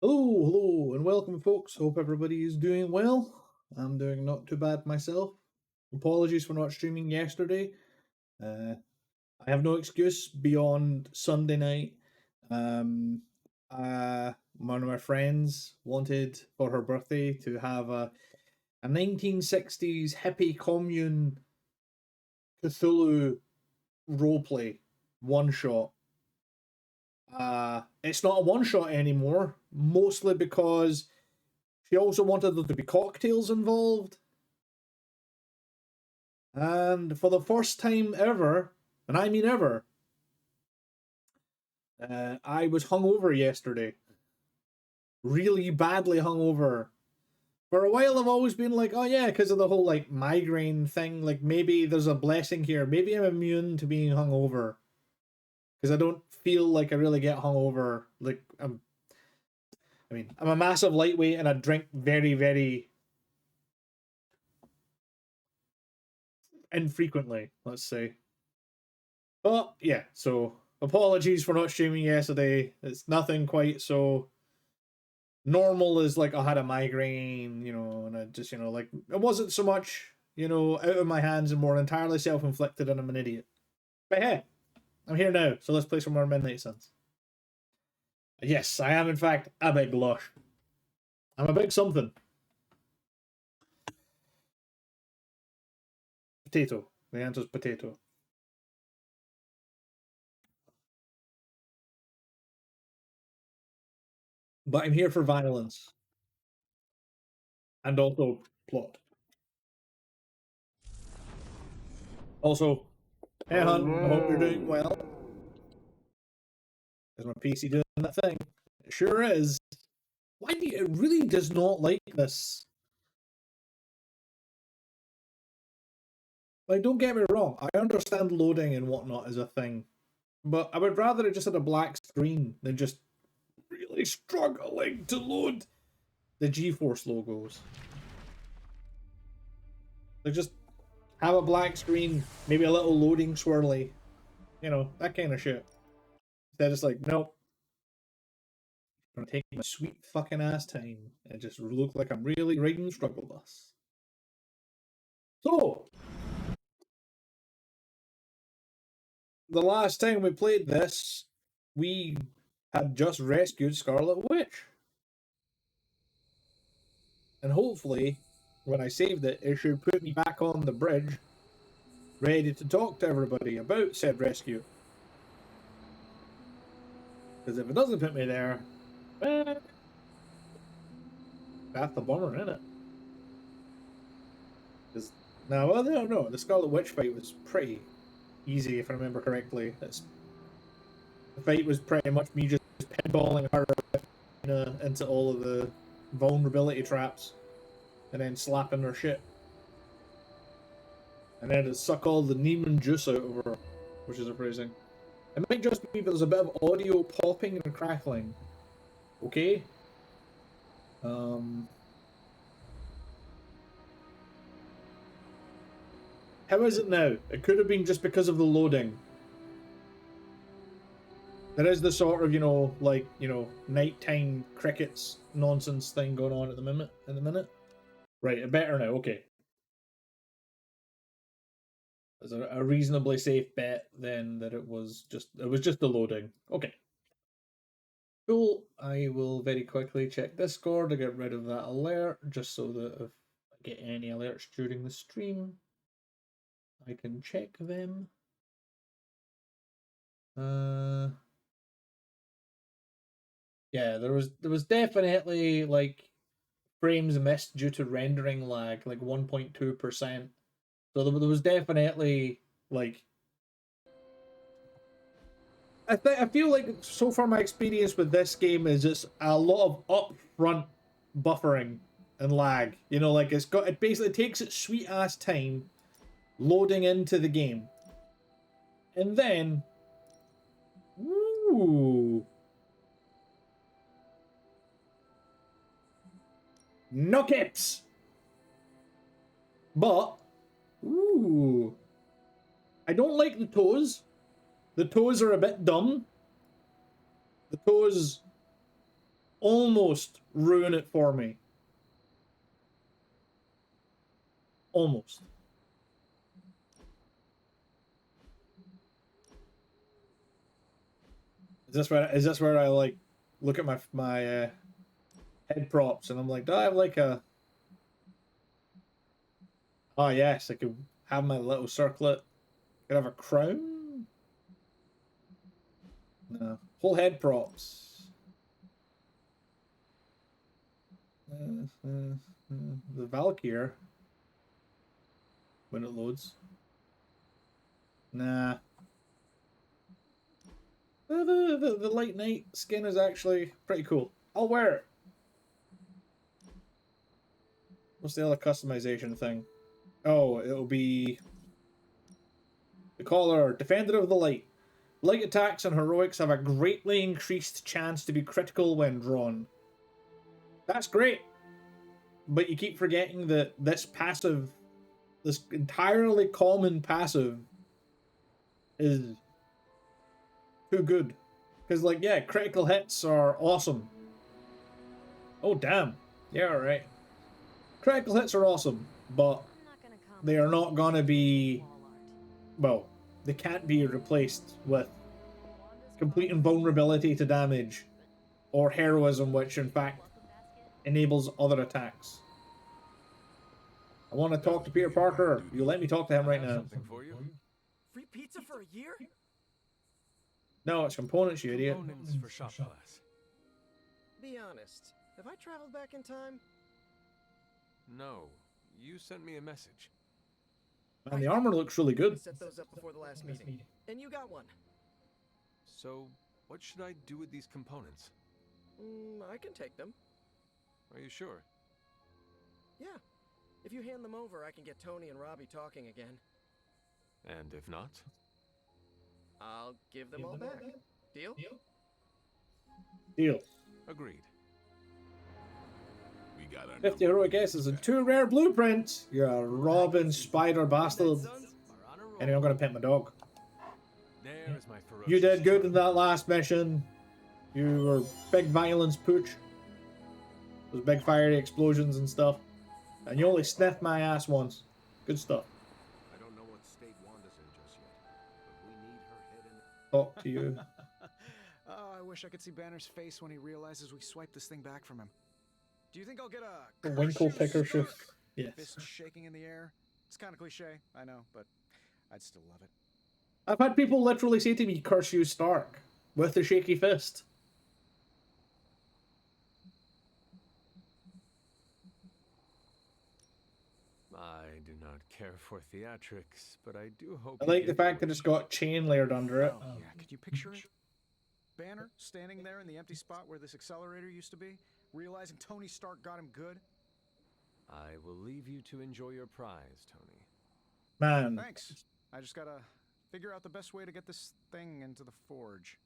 Hello, and welcome, folks. Hope everybody is doing well. I'm doing not too bad myself. Apologies for not streaming yesterday. Uh, I have no excuse beyond Sunday night. Um, One of my friends wanted for her birthday to have a 1960s hippie commune Cthulhu roleplay one shot. It's not a one shot anymore, mostly because she also wanted there to be cocktails involved. And for the first time ever, and I mean ever, I was hungover yesterday. Really badly hungover. For a while, I've always been like, oh yeah, because of the whole like migraine thing. Like maybe there's a blessing here. Maybe I'm immune to being hungover because I don't feel like I really get hungover. I'm a massive lightweight and I drink very, very infrequently. Let's say. But yeah, so apologies for not streaming yesterday. It's nothing quite so normal as like I had a migraine, and I just, like it wasn't so much, out of my hands and more entirely self inflicted and I'm an idiot. But hey, I'm here now, so let's play some more Midnight Suns. Yes, I am in fact a big lush. I'm a big something. Potato. The answer's potato. But I'm here for violence and also plot. Also, hey hun, I hope you're doing well. Is my PC doing that thing? It sure is. Why do you, it really does not like this? Like, don't get me wrong, I understand loading and whatnot is a thing, but I would rather it just had a black screen than just really struggling to load the GeForce logos. Like, just have a black screen, maybe a little loading swirly, that kind of shit. Instead, it's like, nope. I'm gonna take my sweet fucking ass time and just look like I'm really riding the struggle bus. So, the last time we played this, we had just rescued Scarlet Witch. And hopefully, when I saved it, it should put me back on the bridge, ready to talk to everybody about said rescue. Because if it doesn't put me there, that's the bummer, isn't it? Because now, well, no, the Scarlet Witch fight was pretty easy, if I remember correctly. The fight was pretty much me just pinballing her into all of the vulnerability traps, and then slapping her shit. And then to suck all the Neiman juice out of her, which is surprising. It might just be there's a bit of audio popping and crackling. Okay? How is it now? It could have been just because of the loading. There is the sort of, nighttime crickets nonsense thing going on at the minute. Right, better now, okay. It's a reasonably safe bet then that it was just the loading. Okay. Cool. I will very quickly check Discord to get rid of that alert, just so that if I get any alerts during the stream, I can check them. Yeah, there was definitely like frames missed due to rendering lag, like 1.2%. So there was definitely like I feel like so far my experience with this game is it's a lot of upfront buffering and lag. Like it basically takes its sweet ass time loading into the game. And then ooh, no caps. But ooh, I don't like the toes. The toes are a bit dumb. The toes almost ruin it for me. Almost. Is this where I like look at my head props and I'm like, do I have like a? Oh yes, I could have my little circlet. Could have a crown. No, whole head props. The Valkyr when it loads. Nah. The light night skin is actually pretty cool. I'll wear it. What's the other customization thing? Oh, it'll be the collar, Defender of the Light. Light attacks and heroics have a greatly increased chance to be critical when drawn. That's great. But you keep forgetting that this passive, this entirely common passive, is too good. Because, like, yeah, critical hits are awesome. Oh, damn. Yeah, alright. Critical hits are awesome, but they are not gonna be... Well, they can't be replaced with complete invulnerability to damage or heroism, which, in fact, enables other attacks. I want to talk to Peter Parker. You let me talk to him right now. Free pizza for a year? No, it's components, you idiot. Components for shop class. Be honest. Have I traveled back in time? No, you sent me a message. Man, the armor looks really good. Set those up before the last meeting. And you got one. So, what should I do with these components? I can take them. Are you sure? Yeah. If you hand them over, I can get Tony and Robbie talking again. And if not? I'll give them all back. Deal? Deal. Agreed. We got our 50 heroic guesses and 2 rare blueprints. You're a Robin spider bastard. Anyway, I'm gonna pet my dog. There is my ferocious You did good in son. that last mission. You were big violence pooch. Those big fiery explosions and stuff. And you only sniffed my ass once. Good stuff. I don't know what state Wanda's in just yet, but we need her head in. Talk to you. Oh, I wish I could see Banner's face when he realizes we swiped this thing back from him. Do you think I'll get a Winkle curse you, picker Stark? shift. Yes. Fist shaking in the air? It's kind of cliche, I know, but I'd still love it. I've had people literally say to me, "Curse you, Stark," with the shaky fist. I do not care for theatrics, but I do hope. I you like the get fact that yours. it's got chain layered under it. Oh, yeah, could you picture it? Banner standing there in the empty spot where this accelerator used to be, realizing Tony Stark got him good. I will leave you to enjoy your prize, Tony. Man, Thanks. I just gotta figure out the best way to get this thing into the forge.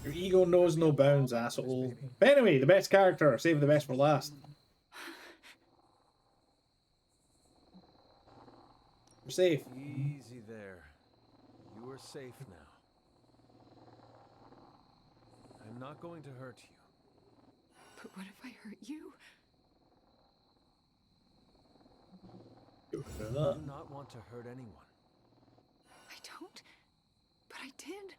your ego knows no bounds, asshole. But anyway, the best character. Save the best for last. We're safe. Easy there. You are safe now. I'm not going to hurt you. But what if I hurt you? You do not want to hurt anyone. I don't. But I did.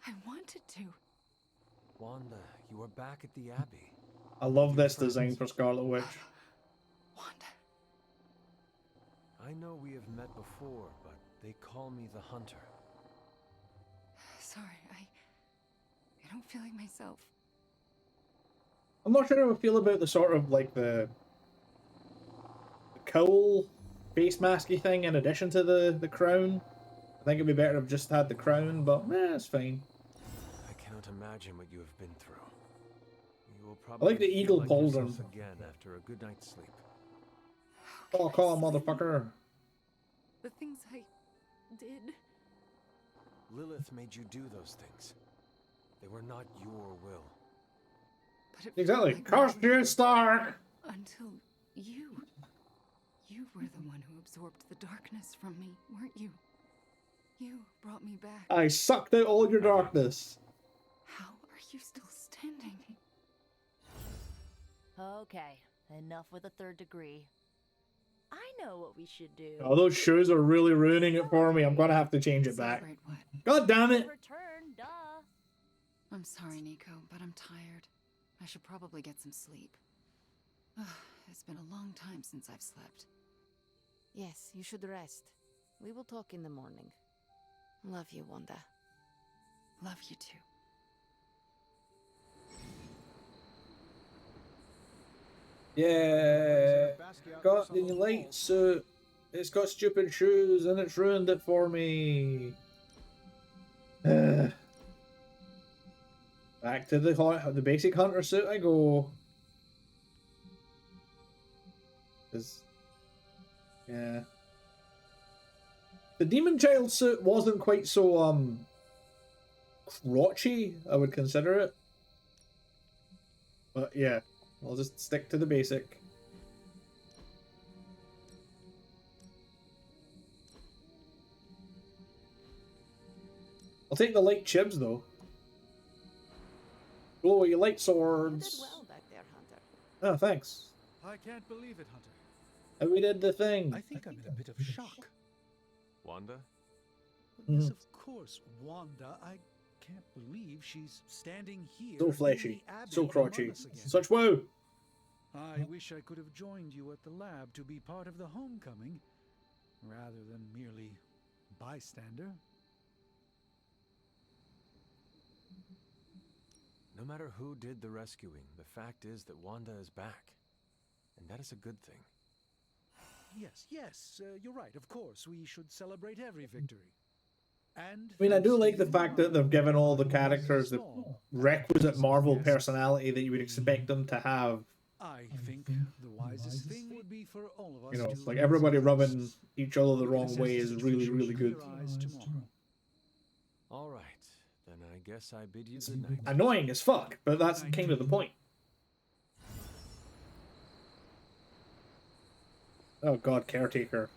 I wanted to. Wanda, you are back at the Abbey. I love this design for Scarlet Witch. Wanda. I know we have met before, but they call me the Hunter. Sorry, I don't feel like myself. I'm not sure how I feel about the sort of like the cowl face masky thing in addition to the crown. I think it'd be better if just had the crown, but it's fine. I cannot imagine what you have been through. You will I probably like the feel eagle like pauldron. yourself again after a good night's sleep. Oh, call motherfucker. The things I did. Lilith made you do those things. They were not your will. But it Exactly. felt like Curse my- you, Stark! Until you were the one who absorbed the darkness from me, weren't you? You brought me back. I sucked out all your darkness. How are you still standing? Okay, enough with the third degree. I know what we should do. Oh, those shoes are really ruining it for me. I'm gonna have to change it back. Celebrate what? God damn it! Return, duh. I'm sorry, Nico, but I'm tired. I should probably get some sleep. It's been a long time since I've slept. Yes, you should rest. We will talk in the morning. Love you, Wanda. Love you too. Yeah, got the light suit. It's got stupid shoes and it's ruined it for me. Back to the basic hunter suit I go. 'Cause, yeah. The demon child suit wasn't quite so crotchy, I would consider it. But yeah, I'll just stick to the basic. I'll take the light chibs though. Glowy light You did swords. well back there, Hunter. Oh, thanks. I can't believe it, Hunter. And we did the thing. I think I'm in a bit of shock. Wanda? Yes, of course, Wanda. I can't believe she's standing here. So in fleshy, the Abbey so among crotchy, us again. such wow. I wish I could have joined you at the lab to be part of the homecoming, rather than merely bystander. No matter who did the rescuing, the fact is that Wanda is back. And that is a good thing. Yes, you're right. Of course, we should celebrate every victory. And I mean, I do thanks like to the you, fact that they've given all the I was characters the small. requisite Marvel Yes. personality that you would expect them to have. I think the wisest thing would be for all of us You know, to like everybody relax. rubbing each other the wrong way is really, really good. Your eyes tomorrow. All right, then I guess I bid you good night. Annoying as fuck, but that's kind of the point. Oh god, Caretaker.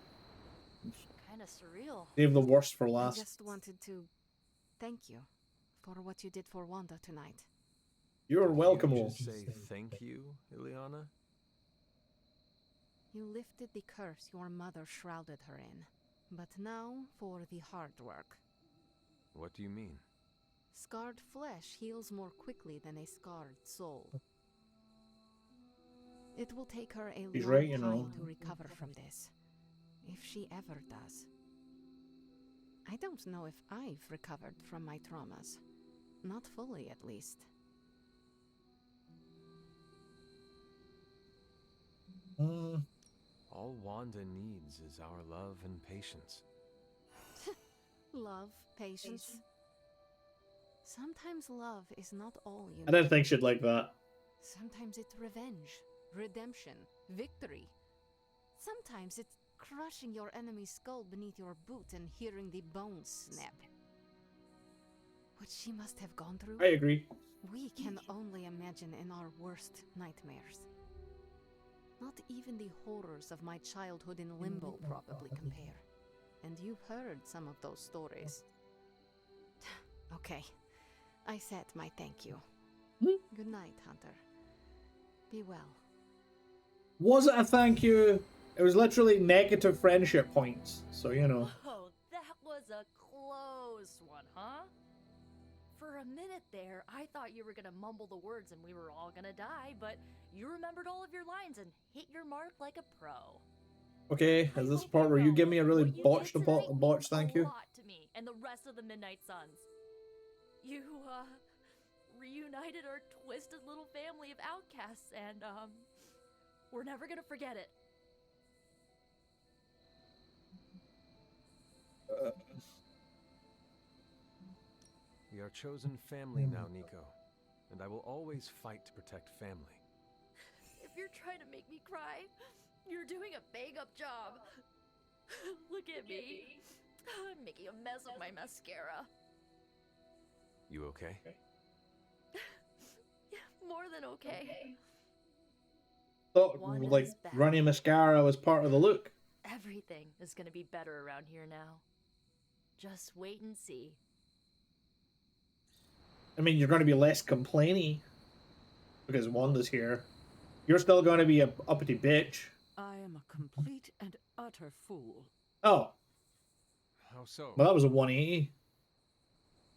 Kinda surreal. Save the worst for I last. just wanted to thank you for what you did for Wanda tonight. You're Did welcome, you all. just say thank you, Ileana? You lifted the curse your mother shrouded her in. But now for the hard work. What do you mean? Scarred flesh heals more quickly than a scarred soul. It will take her a She's long right, you time know. to recover from this. If she ever does. I don't know if I've recovered from my traumas. Not fully, at least. All Wanda needs is our love and patience. Love, patience. Sometimes love is not all you I didn't think she'd like that. Sometimes it's revenge, redemption, victory. Sometimes it's crushing your enemy's skull beneath your boot and hearing the bones snap. What she must have gone through, I agree. we can only imagine in our worst nightmares. Not even the horrors of my childhood in Limbo probably compare. And you've heard some of those stories. Okay, I said my thank you. Good night, Hunter. Be well. Was it a thank you? It was literally negative friendship points. So, you know. Oh, that was a close one, huh? For a minute there, I thought you were gonna mumble the words and we were all gonna die, but you remembered all of your lines and hit your mark like a pro. Okay, is this the part where you give me a really botched botch thank you? A lot to me and the rest of the Midnight Suns. You reunited our twisted little family of outcasts, and we're never gonna forget it. We are chosen family now, Nico. And I will always fight to protect family. If you're trying to make me cry, you're doing a bang-up job. Look at me. I'm making a mess of my mascara. You okay? More than okay. Thought, One like, is back. running mascara was part of the look. Everything is gonna be better around here now. Just wait and see. I mean, you're going to be less complainy because Wanda's here. You're still going to be a uppity bitch. I am a complete and utter fool. Oh, How so? well, that was a 180.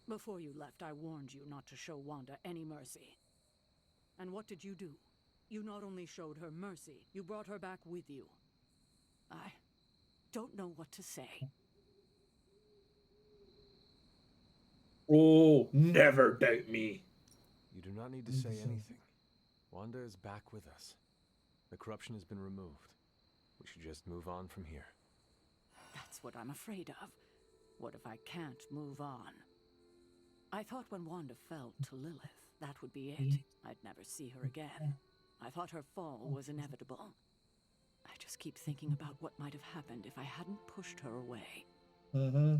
Before you left, I warned you not to show Wanda any mercy. And what did you do? You not only showed her mercy, you brought her back with you. I don't know what to say. Oh, never doubt me. You do not need to say anything. Wanda is back with us. The corruption has been removed. We should just move on from here. That's what I'm afraid of. What if I can't move on? I thought when Wanda fell to Lilith, that would be it. I'd never see her again. I thought her fall was inevitable. I just keep thinking about what might have happened if I hadn't pushed her away. Mm-hmm.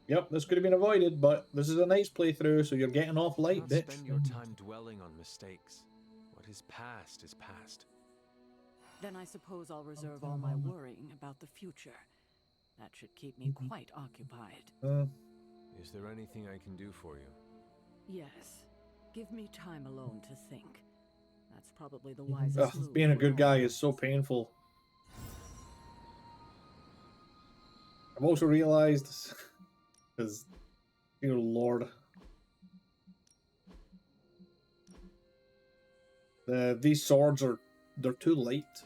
Yep, this could have been avoided, but this is a nice playthrough, so you're getting off light, Do not bitch. spend your time dwelling on mistakes. What is past is past. Then I suppose I'll reserve all my worrying about the future. That should keep me quite occupied. Is there anything I can do for you? Yes. Give me time alone to think. That's probably the wisest move. Being a for good all guy of is so us. painful. I've also realized, because, dear Lord, these swords they're too light.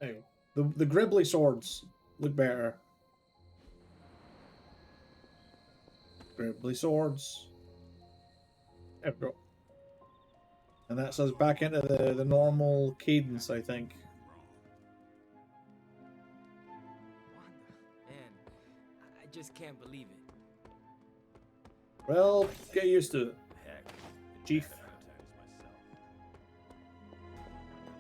Anyway, the Gribbly swords look better. Gribbly swords. There we go. And that's us back into the normal cadence, I think. Man, I just can't believe it. Well, get used to it, Heck, Chief.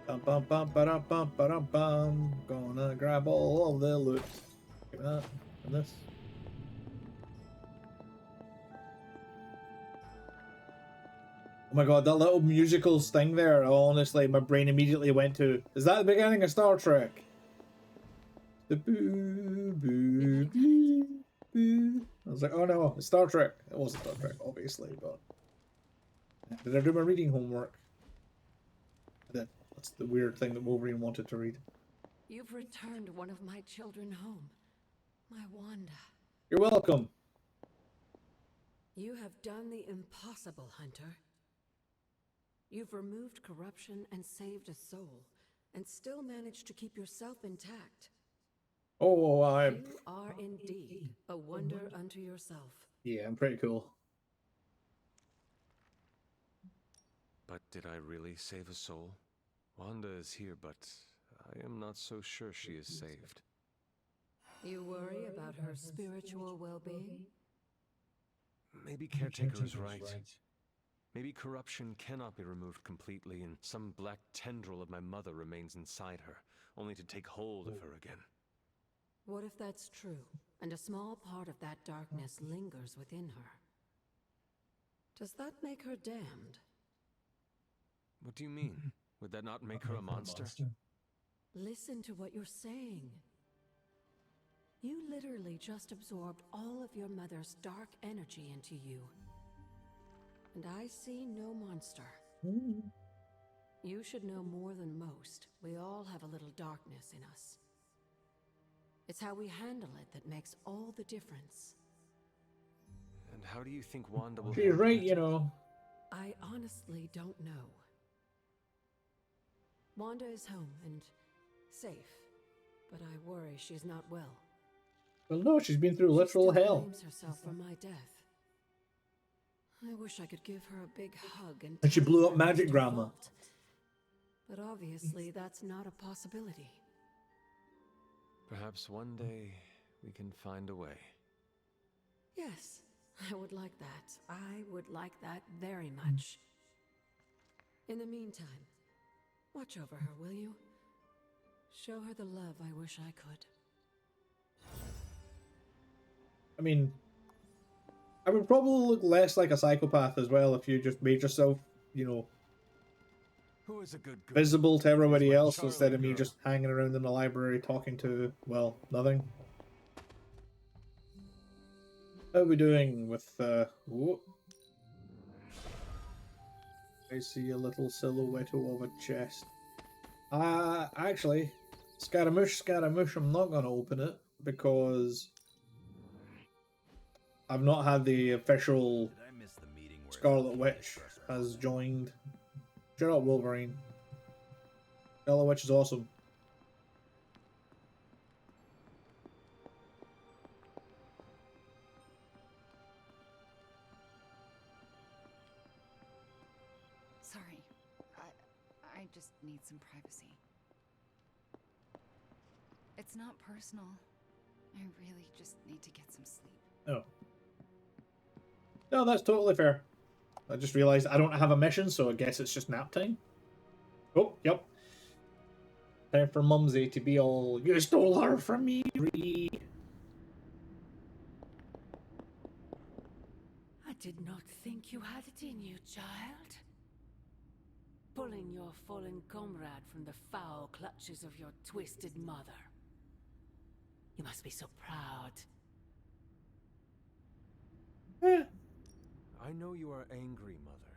Bum bum bum ba bum ba bum. Gonna grab all of the loot. Give me that and this. Oh my god, that little musical sting there, honestly, my brain immediately went to, is that the beginning of Star Trek? The boo, boo, boo, boo. I was like, oh no, it's Star Trek. It wasn't Star Trek, obviously, but... Did I do my reading homework? I did. That's the weird thing that Wolverine wanted to read. You've returned one of my children home. My Wanda. You're welcome. You have done the impossible, Hunter. You've removed corruption and saved a soul, and still managed to keep yourself intact. Oh, You are indeed a wonder unto yourself. Yeah, I'm pretty cool. But did I really save a soul? Wanda is here, but I am not so sure she is saved. You worry about her spiritual well-being? Maybe Caretaker is right. Maybe corruption cannot be removed completely, and some black tendril of my mother remains inside her, only to take hold of her again. What if that's true, and a small part of that darkness lingers within her? Does that make her damned? What do you mean? Would that not make her a monster? Listen to what you're saying. You literally just absorbed all of your mother's dark energy into you. And I see no monster. You should know more than most. We all have a little darkness in us. It's how we handle it that makes all the difference. And how do you think Wanda will She's handle right, it? you know. I honestly don't know. Wanda is home and safe, but I worry she's not well. Well, no, she's been through literal She still hell. blames herself for my death. I wish I could give her a big hug and And she tell blew her up it was Magic her Grandma. fault. But obviously that's not a possibility. Perhaps one day we can find a way. Yes, I would like that. I would like that very much. In the meantime, watch over her, will you? Show her the love I wish I could. I mean, I would probably look less like a psychopath as well if you just made yourself, you know, Who is a good girl? visible to everybody It's my else instead Charlie of me girl. just hanging around in the library talking to, well, nothing. How are we doing with, whoop. I see a little silhouette of a chest. Actually, Scaramouche, I'm not going to open it because I've not had the official Scarlet Witch has joined. Shut up, Wolverine. Scarlet Witch is awesome. Sorry. I just need some privacy. It's not personal. I really just need to get some sleep. Oh. No, that's totally fair. I just realised I don't have a mission, so I guess it's just nap time. Oh, yep. Time for Mumsy to be all, you stole her from me, Ree. I did not think you had it in you, child. Pulling your fallen comrade from the foul clutches of your twisted mother. You must be so proud. I know you are angry, Mother.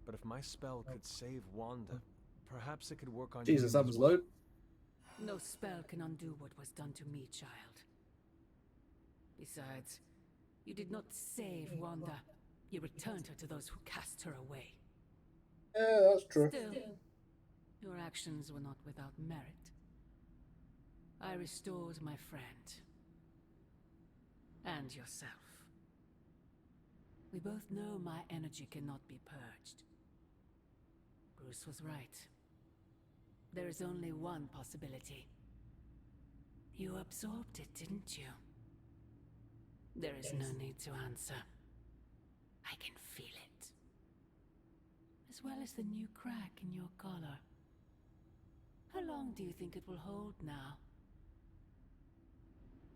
But if my spell could save Wanda, perhaps it could work on Jesus, you that as was well. loud. No spell can undo what was done to me, child. Besides, you did not save Wanda. You returned her to those who cast her away. Yeah, that's true. Still, your actions were not without merit. I restored my friend. And yourself. We both know my energy cannot be purged. Bruce was right. There is only one possibility. You absorbed it, didn't you? There is no need to answer. I can feel it. As well as the new crack in your collar. How long do you think it will hold now?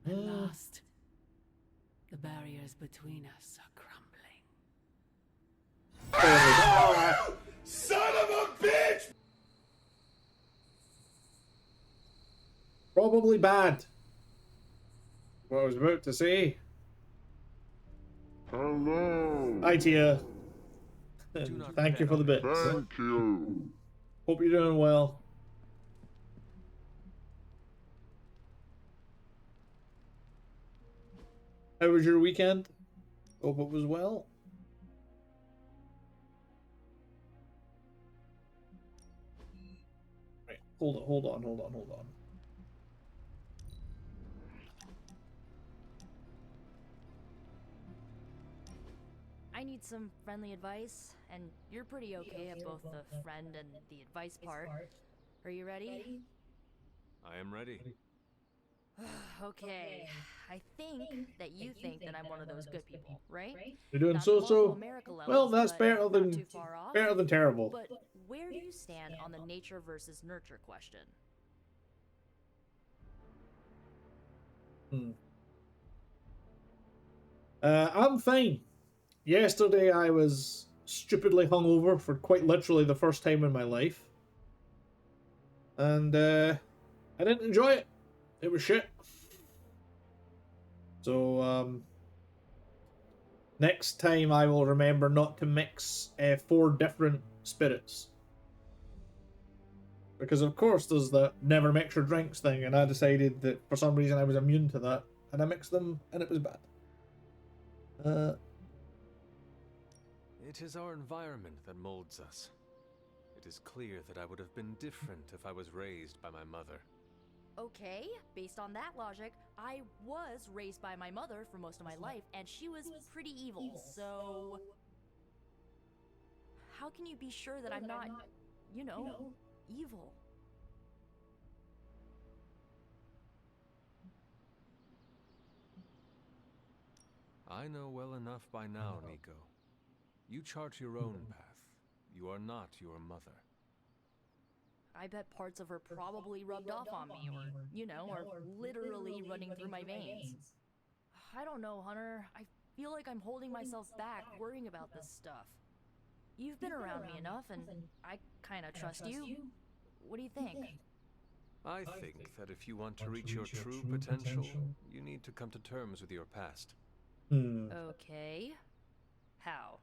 At last, the barriers between us are crumbling. Son of a bitch! Probably bad. What I was about to say. Hello. Hi, Tia. Thank you for the bits. Thank you. Hope you're doing well. How was your weekend? Hope it was well. Right, hold on. I need some friendly advice, and you're pretty okay at both the friend and the advice part. Are you ready? I am ready. Okay, I think that you think that I'm one of those good people, right? You're doing Not so-so. America levels, Well, that's but better not than too far off. terrible. But where do you stand on the nature versus nurture question? I'm fine. Yesterday I was stupidly hungover for quite literally the first time in my life. And I didn't enjoy it. It was shit. So next time I will remember not to mix 4 different spirits. Because of course there's the never mix your drinks thing, and I decided that for some reason I was immune to that, and I mixed them and it was bad. It is our environment that molds us. It is clear that I would have been different if I was raised by my mother. Okay, based on that logic, I was raised by my mother for most of my life, and she was pretty evil, so... How can you be sure that I'm not, you know, evil? I know well enough by now, Nico. You chart your own path. You are not your mother. I bet parts of her probably rubbed off on me, or, you know, are literally running through my veins. I don't know, Hunter. I feel like I'm holding myself back worrying about this stuff. You've been around me enough, and I kind of trust you. What do you think? I think that if you want to reach your true potential, you need to come to terms with your past. Okay. How?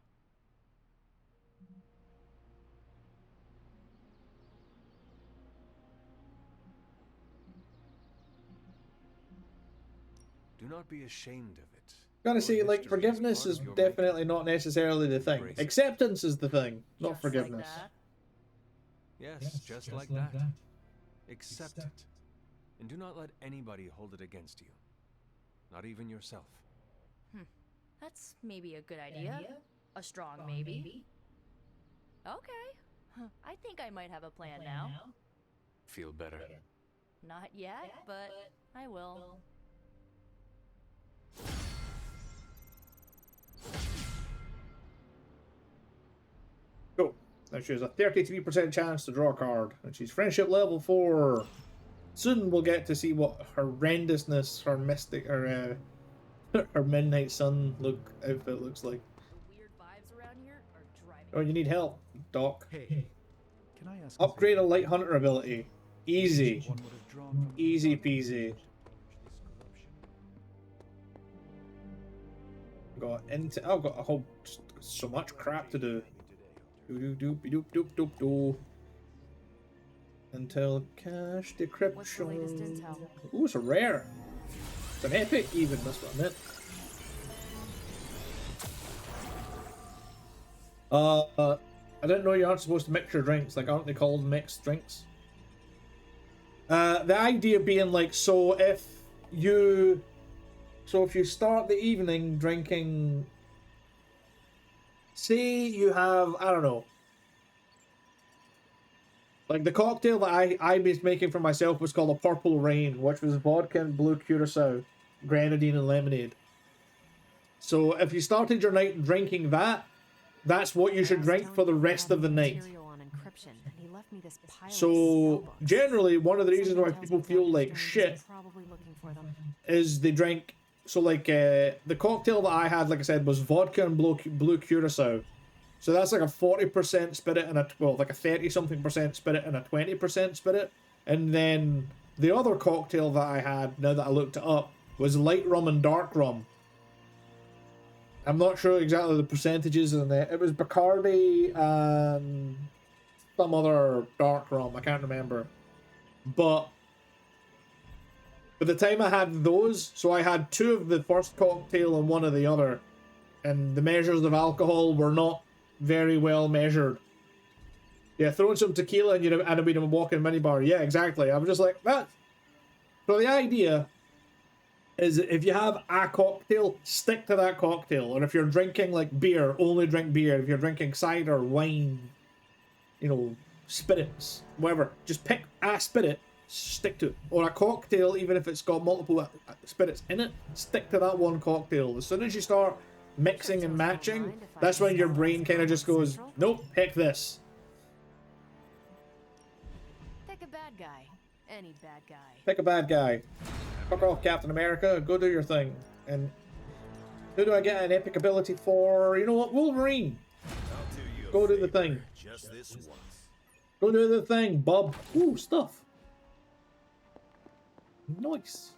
Do not be ashamed of it. Gotta Your say, like, history forgiveness part is of your definitely not necessarily the thing. Embrace it. Acceptance is the thing, not Just forgiveness. like that? Yes, just like that. Accept it. And do not let anybody hold it against you. Not even yourself. That's maybe a good idea. A strong maybe. Okay. I think I might have a plan now. Feel better. Not yet, but I will. Cool. Now she has a 33% chance to draw a card, and she's friendship level 4. Soon we'll get to see what horrendousness her mystic or her midnight sun outfit looks like. The weird vibes around here are driving. Oh, you need help, Doc. Hey, can I ask? Upgrade a light hunter ability. Easy. Easy peasy. I've got a whole so much crap to do. Do. Until cache decryption. What's the latest intel? Ooh, it's a rare. It's an epic even, that's what I meant. I didn't know you aren't supposed to mix your drinks. Like, aren't they called mixed drinks? The idea being like, so if you start the evening drinking, say you have, I don't know, like the cocktail that I was making for myself was called a Purple Rain, which was vodka and blue curacao, grenadine and lemonade. So if you started your night drinking that, that's what you should drink for the rest of the night. So generally, one of the reasons why people feel like shit is they drink. So like the cocktail that I had, like I said, was vodka and blue curacao. So that's like a 40% spirit and like a 30-something% spirit and a 20% spirit. And then the other cocktail that I had, now that I looked it up, was light rum and dark rum. I'm not sure exactly the percentages in there. It was Bacardi and some other dark rum. I can't remember. But by the time I had those, so I had 2 of the first cocktail and 1 of the other. And the measures of alcohol were not very well measured. Yeah, throwing some tequila and I'd be in a walking minibar. Yeah, exactly. I was just like, that. So the idea is that if you have a cocktail, stick to that cocktail. Or if you're drinking like beer, only drink beer. If you're drinking cider, wine, spirits, whatever, just pick a spirit, stick to it. Or a cocktail, even if it's got multiple spirits in it, stick to that one cocktail. As soon as you start mixing and matching, that's when your brain kind of just goes, nope, pick this. Pick a bad guy. Any bad guy. Pick a bad guy. Fuck off, Captain America. Go do your thing. And who do I get an epic ability for? You know what? Wolverine. Go do the thing. Just this once. Go do the thing, bub. Ooh, stuff. Nice.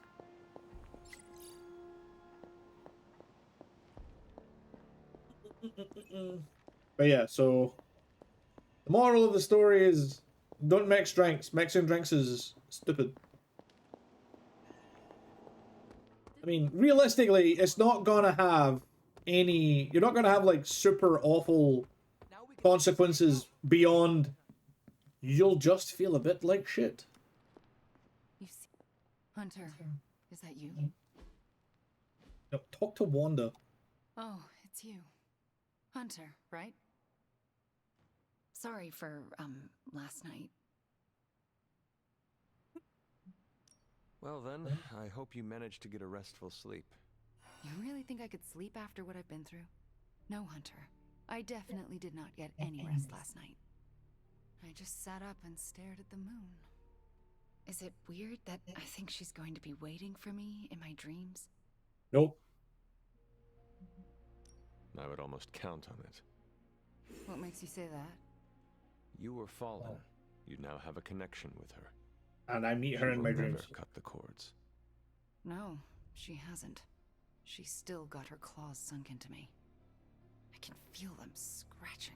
But yeah, so the moral of the story is don't mix drinks. Mixing drinks is stupid. I mean, realistically, it's not gonna have any... You're not gonna have, like, super awful consequences beyond you'll just feel a bit like shit. You see, Hunter, is that you? No, talk to Wanda. Oh, it's you. Hunter, right? Sorry for, last night. Well then, I hope you managed to get a restful sleep. You really think I could sleep after what I've been through? No, Hunter. I definitely did not get any rest last night. I just sat up and stared at the moon. Is it weird that I think she's going to be waiting for me in my dreams? Nope. I would almost count on it. What makes you say that? You were fallen. You now have a connection with her. And I meet her She in will my never dreams. cut the cords. No, she hasn't. She's still got her claws sunk into me. I can feel them scratching.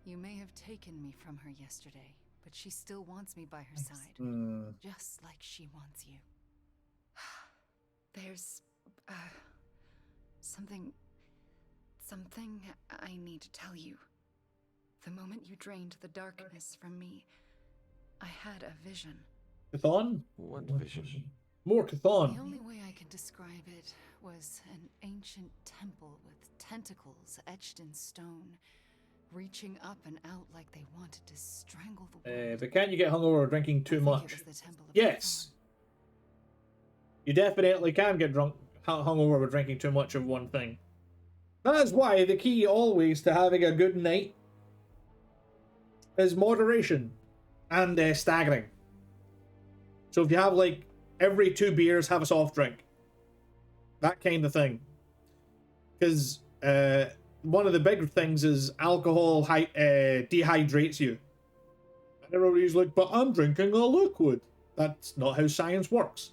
You may have taken me from her yesterday, but she still wants me by her side. Just like she wants you. There's... something I need to tell you. The moment you drained the darkness from me, I had a vision. Chthon? What vision? More Chthon. The only way I can describe it was an ancient temple with tentacles etched in stone, reaching up and out like they wanted to strangle the world. But can't you get hungover drinking too much? It was the temple of Yes. You definitely can get hungover with drinking too much of one thing. That's why the key always to having a good night is moderation and staggering. So if you have like every 2 beers, have a soft drink. That kind of thing. Because one of the big things is alcohol dehydrates you. And everybody's like, but I'm drinking a liquid. That's not how science works.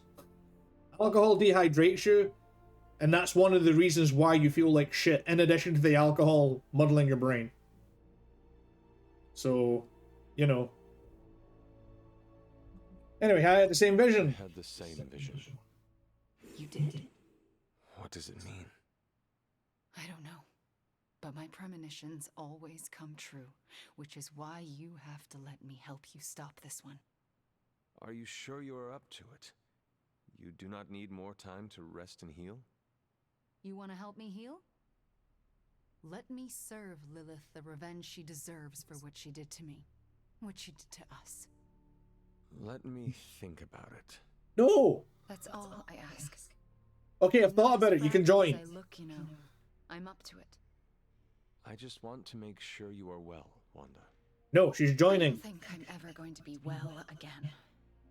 Alcohol dehydrates you, and that's one of the reasons why you feel like shit, in addition to the alcohol muddling your brain. So, you know. Anyway, I had the same vision. I had the same vision. You did? What does it mean? I don't know. But my premonitions always come true, which is why you have to let me help you stop this one. Are you sure you are up to it? You do not need more time to rest and heal? You want to help me heal? Let me serve Lilith the revenge she deserves for what she did to me. What she did to us. Let me think about it. No! That's all I ask. Okay, I've thought about it. You can join. As I look, you know, I'm up to it. I just want to make sure you are well, Wanda. No, she's I joining. don't think I'm ever going to be well again.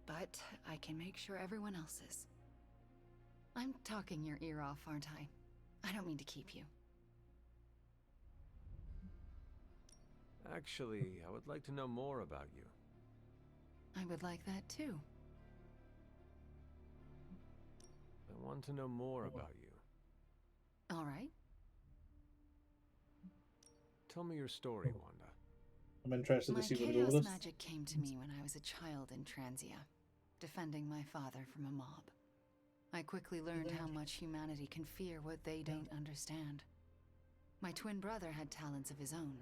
But I can make sure everyone else is. I'm talking your ear off, aren't I? I don't mean to keep you. Actually, I would like to know more about you. I would like that too. I want to know more about you. All right. Tell me your story, Wanda. I'm interested My to see where we go chaos with this. magic came to me when I was a child in Transia, defending my father from a mob. I quickly learned how much humanity can fear what they don't understand. My twin brother had talents of his own.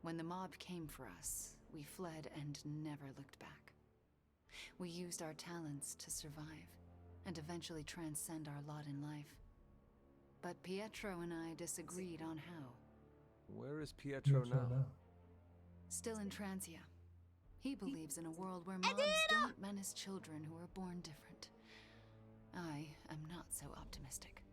When the mob came for us, we fled and never looked back. We used our talents to survive, and eventually transcend our lot in life. But Pietro and I disagreed on how. Where is Pietro now? Still in Transia. He believes in a world where mobs don't menace children who are born different. I am not so optimistic.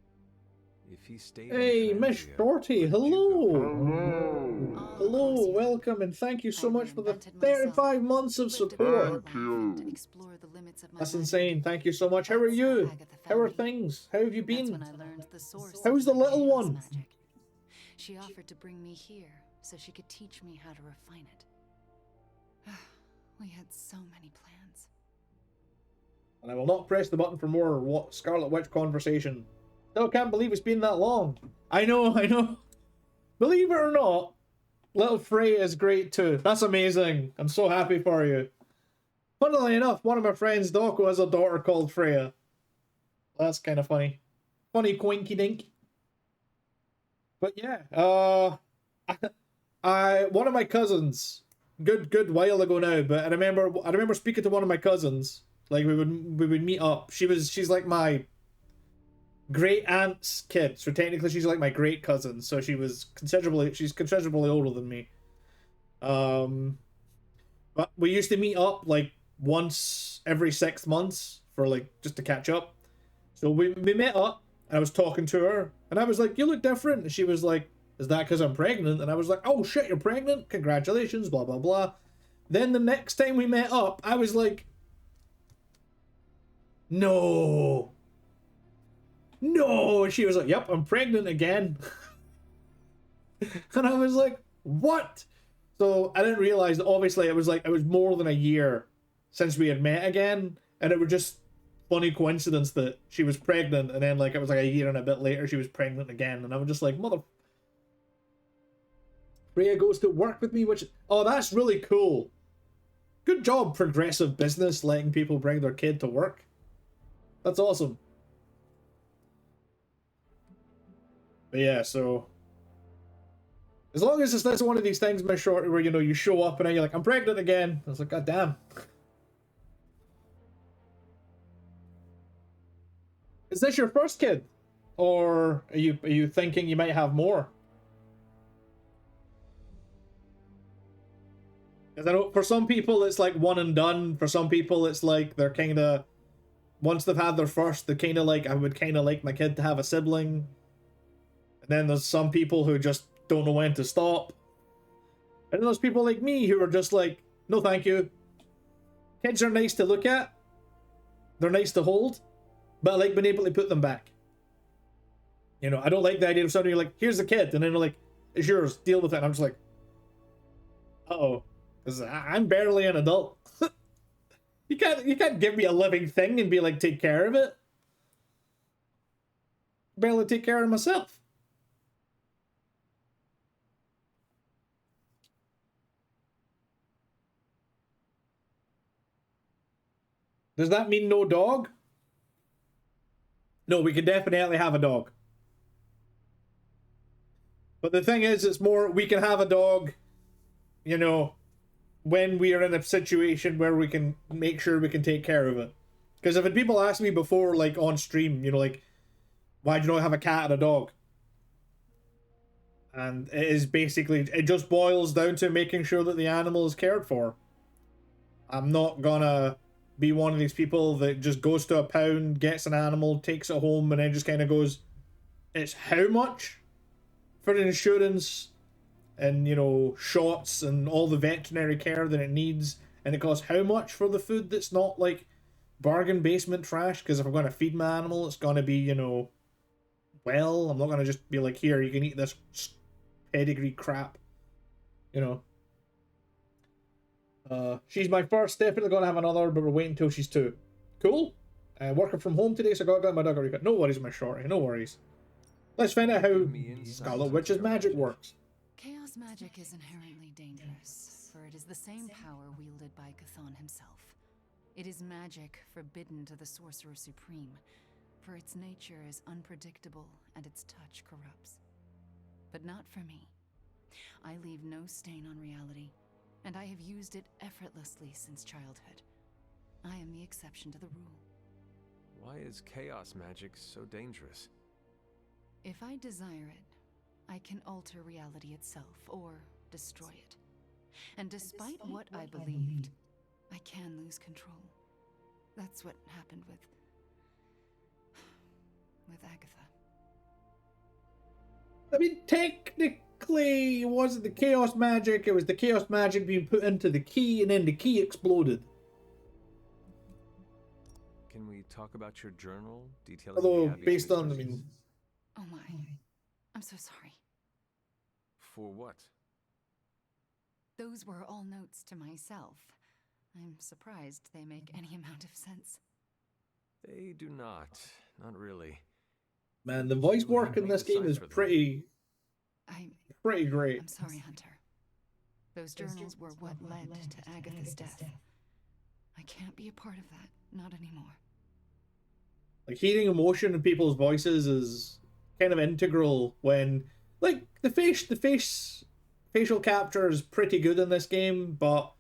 If he stayed Hey, in Miss Transia, Shorty, where'd you go? Hello. Hello, welcome, and thank you so much for the 35 months of support. Thank you. Explore the limits of my That's magic. insane. Thank you so much. How are you? How are things? How have you That's been? when I learned the source How's the of my little chaos one? magic. She offered to bring me here so she could teach me how to refine it. We had so many plans. And I will not press the button for more Scarlet Witch conversation. Still can't believe it's been that long. I know, I know. Believe it or not, little Freya is great too. That's amazing. I'm so happy for you. Funnily enough, one of my friends, Doko, has a daughter called Freya. That's kind of funny. Funny coinky dink. But yeah, one of my cousins, good while ago now, but I remember speaking to one of my cousins. Like we would meet up. She's like my great aunt's kid, so technically she's like my great cousin. So she's considerably older than me. But we used to meet up like once every 6 months for like just to catch up. So we met up, and I was talking to her, and I was like, "You look different," and she was like, "Is that because I'm pregnant?" And I was like, "Oh shit, you're pregnant? Congratulations, blah blah blah." Then the next time we met up, I was like, "No." And she was like, "Yep, I'm pregnant again." And I was like, what? So I didn't realize that obviously it was more than a year since we had met again, and it was just funny coincidence that she was pregnant, and then like it was like a year and a bit later she was pregnant again, and I was just like, mother. Freya goes to work with me, which, oh, that's really cool. Good job, progressive business, letting people bring their kid to work. That's awesome. But yeah, so as long as it's not one of these things, Miss Shorty, where, you know, you show up and then you're like, I'm pregnant again. I was like, God damn. Is this your first kid? Or are you thinking you might have more? Because I know for some people it's like one and done. For some people it's like they're kind of, once they've had their first, they're kind of like, I would kind of like my kid to have a sibling. And then there's some people who just don't know when to stop. And then there's people like me who are just like, no thank you. Kids are nice to look at. They're nice to hold. But I like being able to put them back. You know, I don't like the idea of somebody like, here's a kid. And then they're like, it's yours, deal with it. And I'm just like, uh-oh. Because I'm barely an adult. You can't give me a living thing and be like, take care of it. Barely take care of myself. Does that mean no dog? No, we can definitely have a dog. But the thing is, it's more, we can have a dog, you know, when we are in a situation where we can make sure we can take care of it. Because if people ask me before, like on stream, you know, like, why do you not have a cat and a dog? And it is basically, it just boils down to making sure that the animal is cared for. I'm not gonna be one of these people that just goes to a pound, gets an animal, takes it home, and then just kind of goes, it's how much for insurance and, you know, shots and all the veterinary care that it needs, and it costs how much for the food that's not like bargain basement trash? Because if I'm going to feed my animal, it's going to be, you know, well, I'm not going to just be like, here, you can eat this pedigree crap, you know. She's my first, definitely going to have another, but we're waiting until she's 2. Cool. Working from home today, so I got to get my dog a recut. No worries, my shorty, no worries. Let's find out how Scarlet Witch's magic works. Chaos magic is inherently dangerous, for it is the same power wielded by Kain himself. It is magic forbidden to the Sorcerer Supreme, for its nature is unpredictable and its touch corrupts. But not for me. I leave no stain on reality, and I have used it effortlessly since childhood. I am the exception to the rule. Why is chaos magic so dangerous? If I desire it, I can alter reality itself, or destroy it. And despite what I believed, I can lose control. That's what happened with Agatha. I mean, technically, it wasn't the chaos magic, it was the chaos magic being put into the key, and then the key exploded. Can we talk about your journal, detailing Although, the Abbey's based on, I mysteries? mean... Oh my. I'm so sorry. For what? Those were all notes to myself. I'm surprised they make any amount of sense. They do not. Not really. Man, the voice work in this game is pretty great. I'm sorry, Hunter. Those journals were what led to Agatha's death. I can't be a part of that. Not anymore. Like, hearing emotion in people's voices is kind of integral when, like, the facial capture is pretty good in this game, but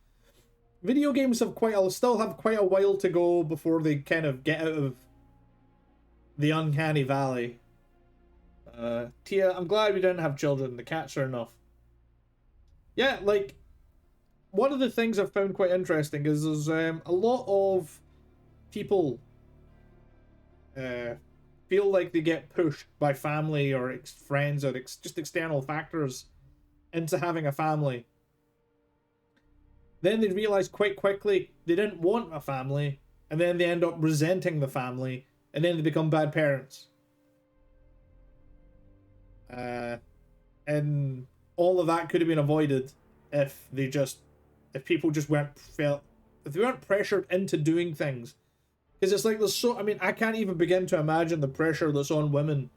video games still have quite a while to go before they kind of get out of the uncanny valley. Tia, I'm glad we didn't have children. The cats are enough. Yeah, like, one of the things I've found quite interesting is there's a lot of people feel like they get pushed by family or friends or just external factors into having a family. Then they realize quite quickly they didn't want a family, and then they end up resenting the family, and then they become bad parents. And all of that could have been avoided if people just if they weren't pressured into doing things. Because it's like I mean, I can't even begin to imagine the pressure that's on women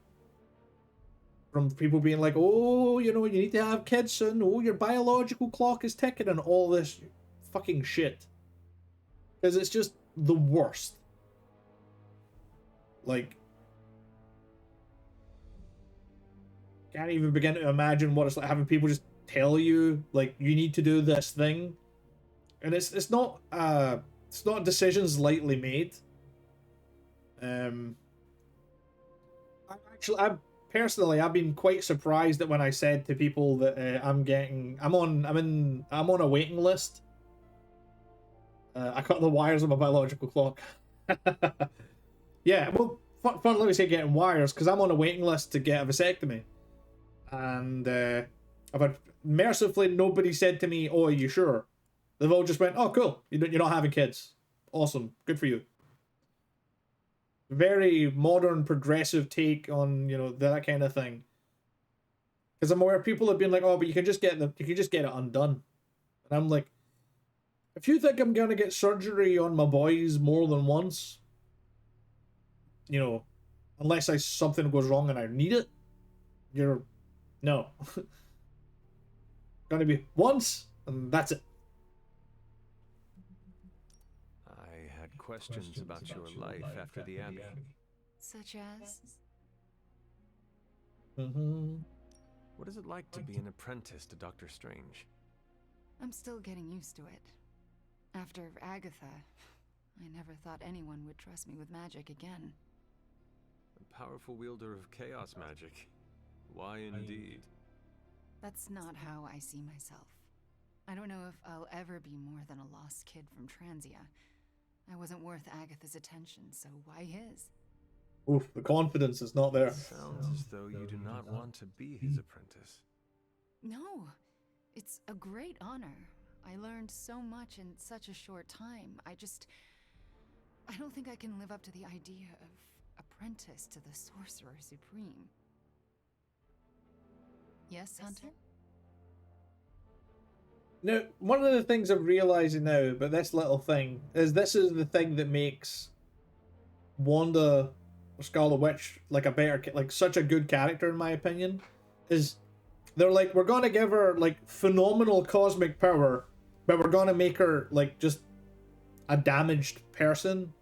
from people being like, oh, you need to have kids soon, oh, your biological clock is ticking, and all this fucking shit. Because it's just the worst. Like, can't even begin to imagine what it's like having people just tell you, like, you need to do this thing. And it's not decisions lightly made. I've been quite surprised that when I said to people that I'm on a waiting list. I cut the wires on my biological clock. Yeah, well, fun. Let me say getting wires, because I'm on a waiting list to get a vasectomy, and I've had mercifully nobody said to me, "Oh, are you sure?" They've all just went, "Oh, cool. You're not having kids. Awesome. Good for you." Very modern, progressive take on that kind of thing. Because I'm aware people have been like, "Oh, but you can just get it undone," and I'm like, if you think I'm gonna get surgery on my boys more than once, unless something goes wrong and I need it, no. Gonna be once and that's it. I had questions about your life after the Abbey. Such as? What is it like to be an apprentice to Doctor Strange? I'm still getting used to it. After Agatha, I never thought anyone would trust me with magic again. A powerful wielder of chaos magic. Why indeed? That's not how I see myself. I don't know if I'll ever be more than a lost kid from Transia. I wasn't worth Agatha's attention, so why his? Oof, the confidence is not there. It sounds as though you do not want to be his apprentice. No, it's a great honor. I learned so much in such a short time. I don't think I can live up to the idea of apprentice to the Sorcerer Supreme. Yes, Hunter? Now, one of the things I'm realizing now about this little thing is this is the thing that makes Wanda or Scarlet Witch such a good character in my opinion. Is they're like, we're gonna give her like phenomenal cosmic power, but we're gonna make her like just a damaged person,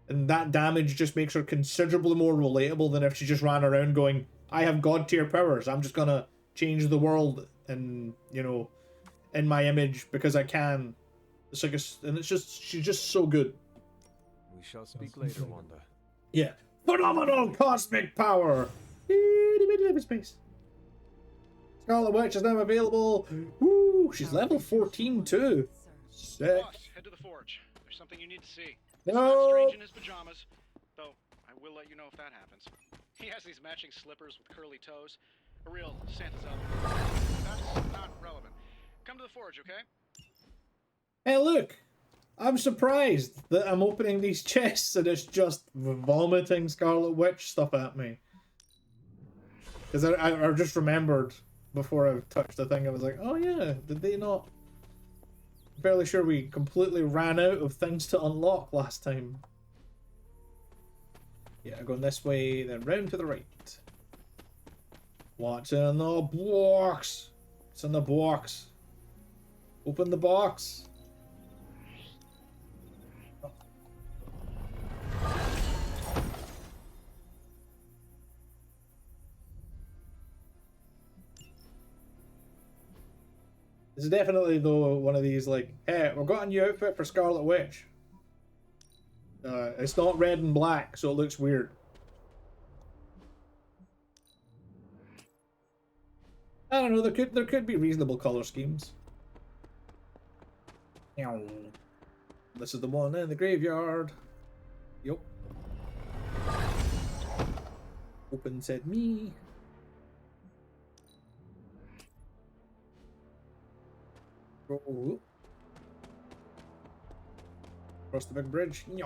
and that damage just makes her considerably more relatable than if she just ran around going, I have god tier powers, I'm just gonna change the world and in my image because I can. It's like she's just so good. We shall speak later, Wanda. Yeah. Phenomenal cosmic power! Space. Scarlet Witch is now available. Woo! She's level 14 too. Sick. Boss, head to the forge. There's something you need to see. No. Strange in his pajamas, though I will let you know if that happens. He has these matching slippers with curly toes. A real Santa's elf. That's not relevant. Come to the forge, okay? Hey, look! I'm surprised that I'm opening these chests and it's just vomiting Scarlet Witch stuff at me. Because I just remembered before I touched the thing, I was like, oh yeah, did they not? I'm fairly sure we completely ran out of things to unlock last time. Yeah, going this way, then round to the right. What's in the box? What's in the box? Open the box. This is definitely, though, one of these, like, hey, we've got a new outfit for Scarlet Witch. It's not red and black, so it looks weird. I don't know, there could be reasonable color schemes. This is the one in the graveyard. Yup. Open said me. Oh. Across the big bridge. Get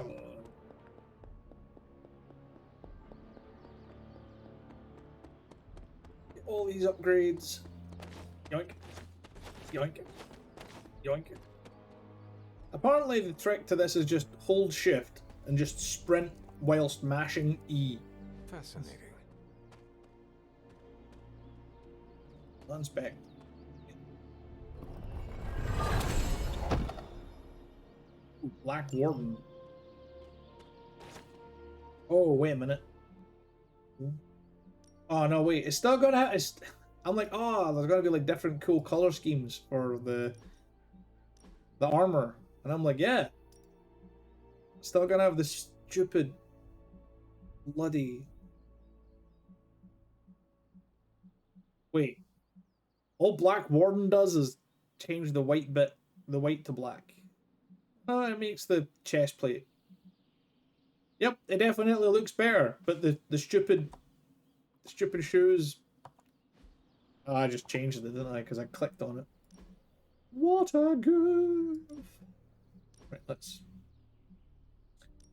all these upgrades. Yoink. Yoink. Yoink. Apparently the trick to this is just hold shift and just sprint whilst mashing E. Fascinating. Unspec. Ooh, Black Warden. Oh, wait a minute. Oh, no, wait. It's still gonna have... I'm like, oh, there's gonna be like different cool color schemes for the armor. And I'm like, yeah. Still gonna have this stupid bloody... Wait. All Black Warden does is change the white to black. Oh, it makes the chest plate. Yep, it definitely looks better, but the stupid shoes... Oh, I just changed it, didn't I? Because I clicked on it. What a goof! Right, let's...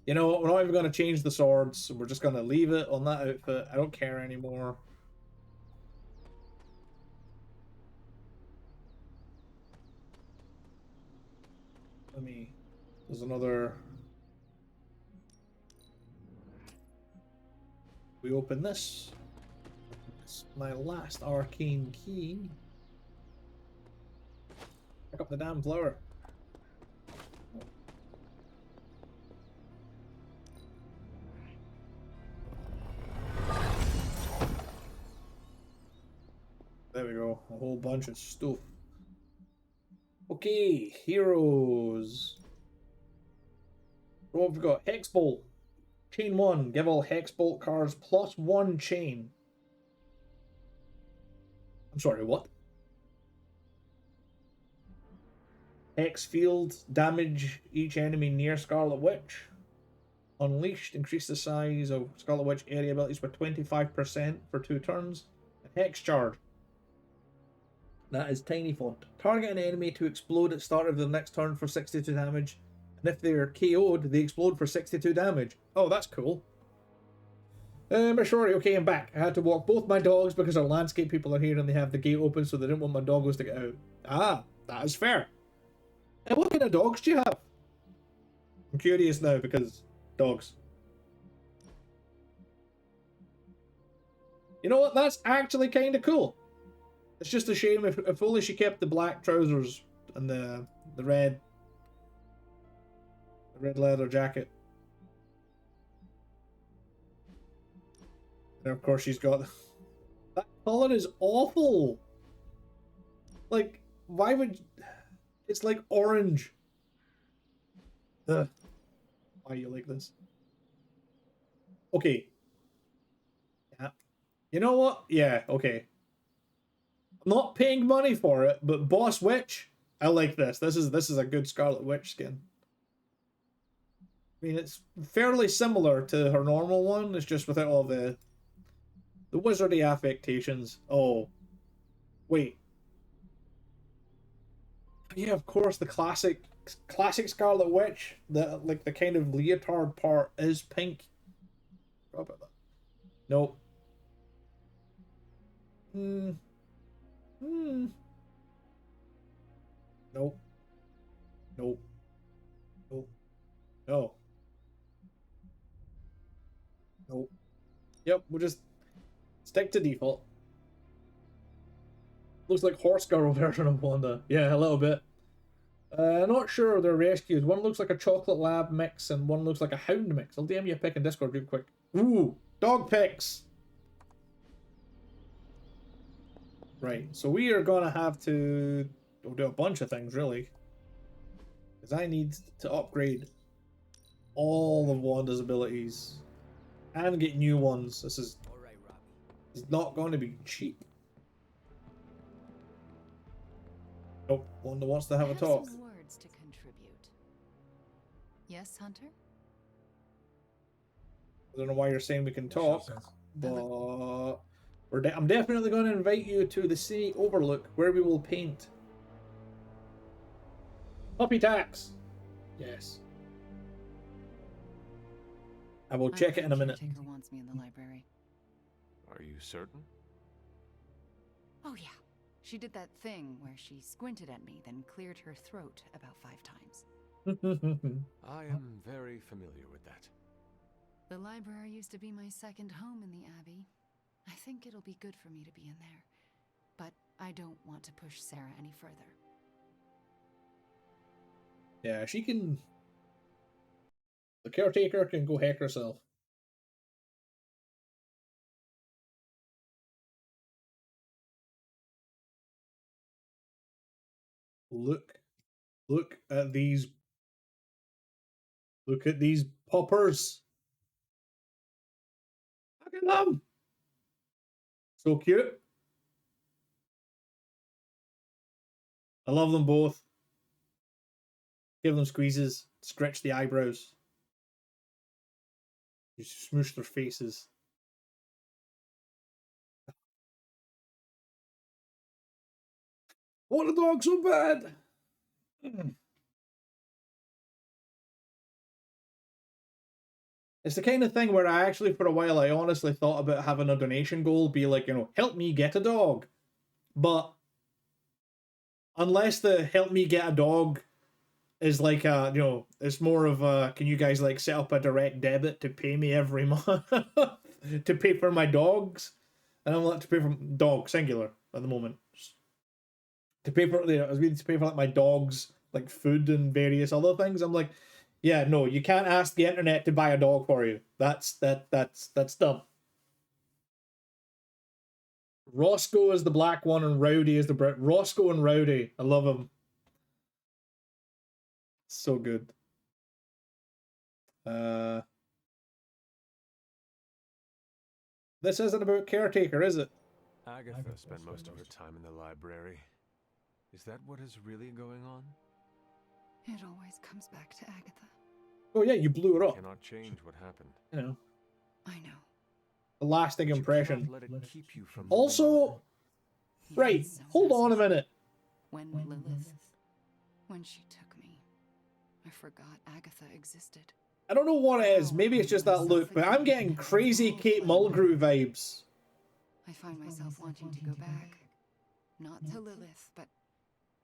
You know what, we're not even going to change the swords, we're just going to leave it on that outfit. I don't care anymore. There's another... We open this. It's my last arcane key. Pick up the damn flower. There we go. A whole bunch of stuff. Okay, heroes. What have we got? Hexbolt. Chain 1. Give all Hexbolt cards +1 chain. I'm sorry, what? Hex field. Damage each enemy near Scarlet Witch. Unleashed. Increase the size of Scarlet Witch area abilities by 25% for 2 turns. Hex charge. That is tiny font. Target an enemy to explode at start of the next turn for 62 damage. And if they're KO'd, they explode for 62 damage. Oh, that's cool. But sorry, okay, I'm back. I had to walk both my dogs because our landscape people are here and they have the gate open, so they didn't want my doggos to get out. Ah, that is fair. And what kind of dogs do you have? I'm curious now because dogs. You know what? That's actually kind of cool. It's just a shame if only she kept the black trousers and the red leather jacket. And of course she's got... That color is awful! Like, why would... It's like orange. Ugh. Why are you like this? Okay. Yeah. You know what? Yeah, okay. I'm not paying money for it, but Boss Witch, I like this. This is a good Scarlet Witch skin. I mean, it's fairly similar to her normal one. It's just without all the wizardy affectations. Oh, wait. Yeah, of course, the classic Scarlet Witch. The kind of leotard part is pink. How about that? Nope. Nope. Nope. Nope. No. Nope. Yep, we'll just stick to default. Looks like Horse Girl version of Wanda. Yeah, a little bit. Not sure they're rescues. One looks like a chocolate lab mix and one looks like a hound mix. I'll DM you a pic in Discord real quick. Ooh, dog pics! Right, so we are gonna have to do a bunch of things, really. Because I need to upgrade all of Wanda's abilities. And get new ones. This is not going to be cheap. Nope, Wanda wants to have a talk. Some words to contribute. Yes, Hunter? I don't know why you're saying we can talk, but I'm definitely going to invite you to the city overlook where we will paint. Puppy tax. Yes. I will check it in a minute. Caretaker wants me in the library. Are you certain? Oh yeah. She did that thing where she squinted at me, then cleared her throat about 5 times. I am very familiar with that. The library used to be my second home in the Abbey. I think it'll be good for me to be in there. But I don't want to push Sarah any further. Yeah, she can... The caretaker can go heck herself. Look at these. Look at these poppers. Look at them. So cute. I love them both. Give them squeezes. Scratch the eyebrows. You smoosh their faces. I want a dog so bad. It's the kind of thing where I actually, for a while, I honestly thought about having a donation goal be like, you know, help me get a dog. But unless the help me get a dog is like a, you know, it's more of a, can you guys like set up a direct debit to pay me every month to pay for my dogs? And I'm like, to pay for dog singular at the moment. To pay for, you know, I was going to pay for like my dogs, like food and various other things. I'm like, yeah, no, you can't ask the internet to buy a dog for you. That's dumb. Roscoe is the black one and Rowdy is the brown. Roscoe and Rowdy, I love them. So good. This isn't about caretaker, is it? Agatha spent most of her time in the library. Is that what is really going on? It always comes back to Agatha. Oh yeah, you blew it up. Cannot change what happened. You know. I know. A lasting impression. Let it keep you from Also, right, hold on a minute. When Lilith, when she took me, I forgot Agatha existed. I don't know what it is. Maybe it's just that look, but I'm getting crazy Kate Mulgrew vibes. I find myself wanting to go back. Not to Lilith, but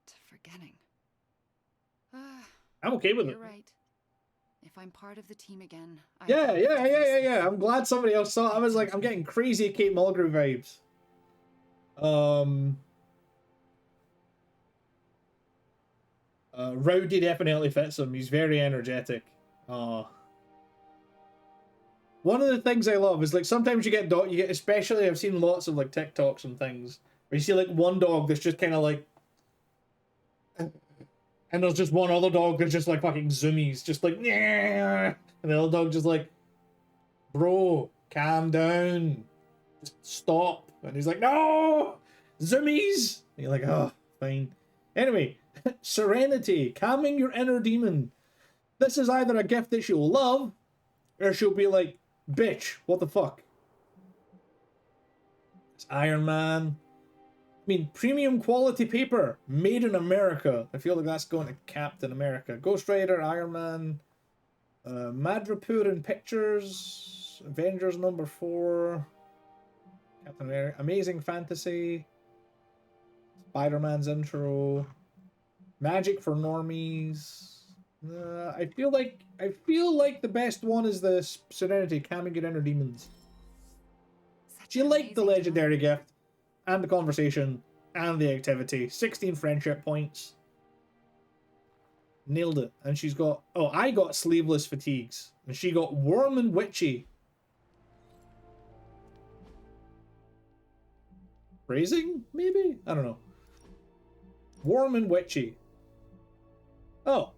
to forgetting. I'm okay with it. You're right. If I'm part of the team again, Yeah. I'm glad somebody else saw it. I was like, I'm getting crazy Kate Mulgrew vibes. Rowdy definitely fits him. He's very energetic. One of the things I love is like sometimes you get especially I've seen lots of like TikToks and things where you see like one dog that's just kind of like, and there's just one other dog that's just like fucking zoomies, just like, yeah, and the other dog just like, bro, calm down, just stop, and he's like, no, zoomies, and you're like, oh, fine. Anyway, Serenity, calming your inner demon. This is either a gift that she'll love, or she'll be like, bitch, what the fuck? It's Iron Man. I mean, premium quality paper, made in America. I feel like that's going to Captain America. Ghost Rider, Iron Man, Madripoor Pictures, Avengers #4, Captain America, Amazing Fantasy, Spider-Man's intro, Magic for Normies. I feel like the best one is the Serenity, calming your inner demons. She liked the legendary gift, and the conversation, and the activity. 16 friendship points. Nailed it. And she's got... Oh, I got sleeveless fatigues. And she got warm and witchy. Phrasing, maybe? I don't know. Warm and witchy. Oh.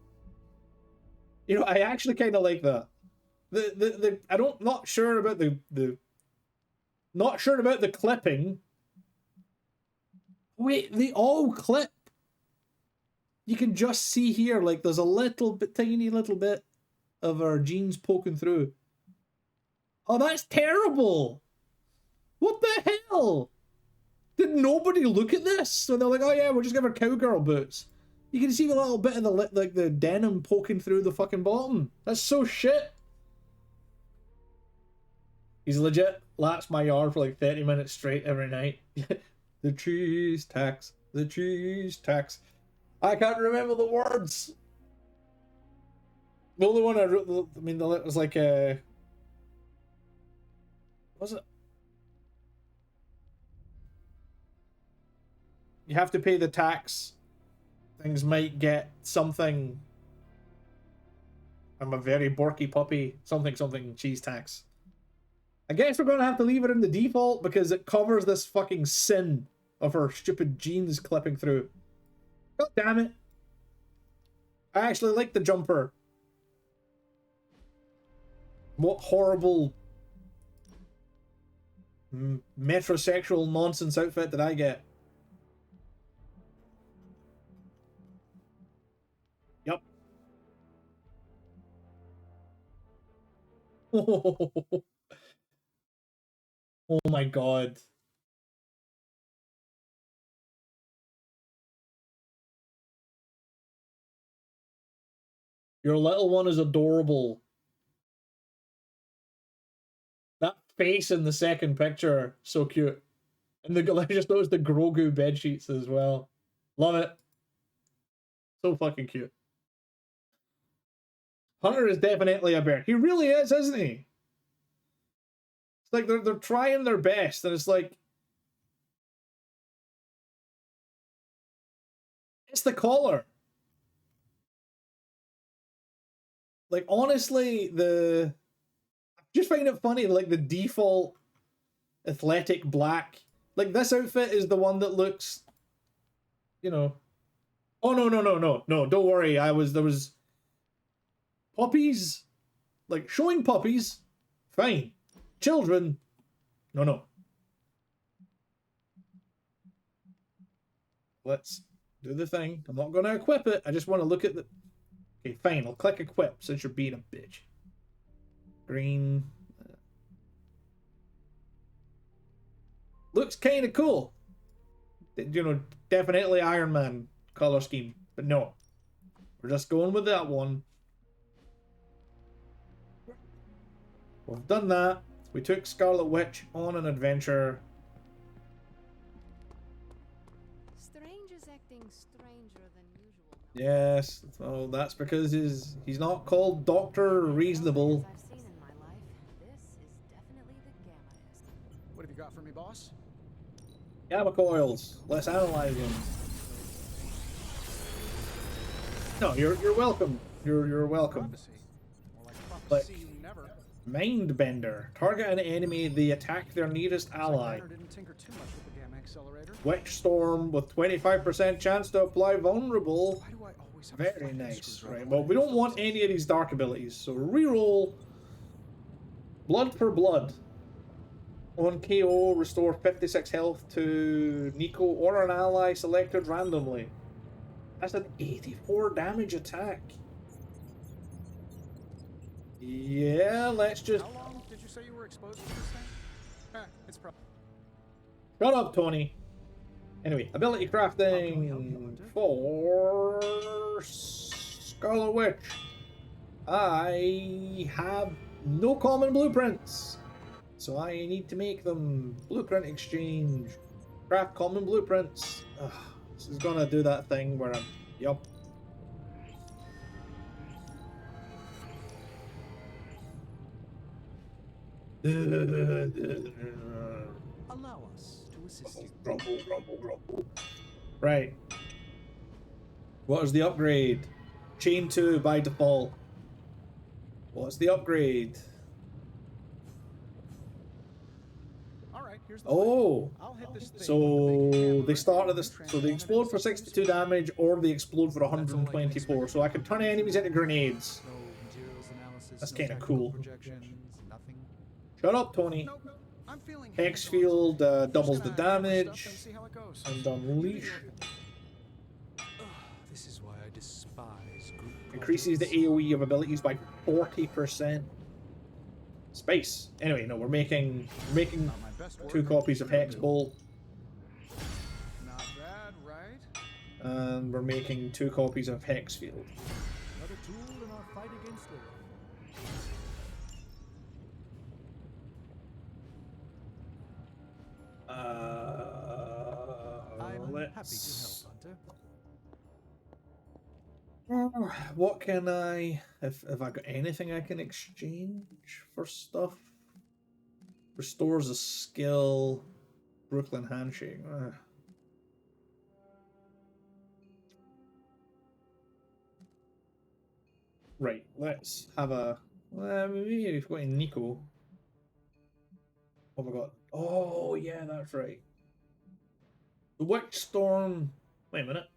You know, I actually kind of like that. Not sure about the clipping. Wait, they all clip. You can just see here, like, there's a little bit, tiny little bit of our jeans poking through. Oh, that's terrible! What the hell? Did nobody look at this? So they're like, oh yeah, we'll just give her cowgirl boots. You can see a little bit of the denim poking through the fucking bottom. That's so shit. He's legit laps my yard for like 30 minutes straight every night. The cheese tax. The cheese tax. I can't remember the words. The only one I wrote, I mean, it was like a... Was it? You have to pay the tax. Things might get something. I'm a very borky puppy. Something, something, cheese tax. I guess we're gonna have to leave it in the default because it covers this fucking sin of her stupid jeans clipping through. God damn it. I actually like the jumper. What horrible metrosexual nonsense outfit did I get? Yep. Oh my god. Your little one is adorable. That face in the second picture, so cute. And I just noticed the Grogu bed sheets as well. Love it. So fucking cute. Hunter is definitely a bear. He really is, isn't he? It's like they're trying their best, and it's like it's the collar. Like honestly, I just find it funny, like the default athletic black. Like this outfit is the one that looks, you know. Oh no, don't worry. There was puppies, like showing puppies, fine. Children, no. Let's do the thing. I'm not gonna equip it. I just want to look at the. Okay, fine. I'll click equip since you're being a bitch. Green. Looks kind of cool. You know, definitely Iron Man color scheme. But no. We're just going with that one. We've done that. We took Scarlet Witch on an adventure. Strange is acting stranger than usual. Yes. Oh, that's because he's not called Dr. Reasonable. I've seen in my life, this is definitely the gammaest. What have you got for me, boss? Gamma coils. Let's analyze them. No, you're welcome. You're welcome. But Mind Bender. Target an enemy, they attack their nearest ally. Witch Storm with 25% chance to apply vulnerable. Very nice. Right, well, we don't want any of these dark abilities, so reroll Blood for Blood. On KO, restore 56 health to Nico or an ally selected randomly. That's an 84 damage attack. Yeah, let's just... How long did you say you were exposed to this thing? It's probably... Shut up, Tony. Anyway, ability crafting for Scarlet Witch. I have no common blueprints, so I need to make them. Blueprint exchange. Craft common blueprints. Ugh, this is gonna do that thing where I'm... Yup. Allow us to assist you. Grumble. Right. What is the upgrade? Chain 2 by default. What's the upgrade? Alright, here's the Oh, I'll hit this thing so they start at this. So they explode for 62 damage, or they explode for 124. So I can turn enemies into grenades. That's kind of cool. Shut up, Tony. Hex field doubles the damage, and unleash. This is why I despise group Increases the AoE of abilities by 40%. Space. Anyway, no, we're making 2 copies of Hex Bolt. Not bad, right? And we're making 2 copies of Hex Field. Another tool in our fight against Lilith. let's... What can I... Have I got anything I can exchange for stuff? Restores a skill. Brooklyn Handshake. Right, let's have a... maybe we've got a Nico. What have I got? Oh, yeah, that's right. The Witch Storm... Wait a minute.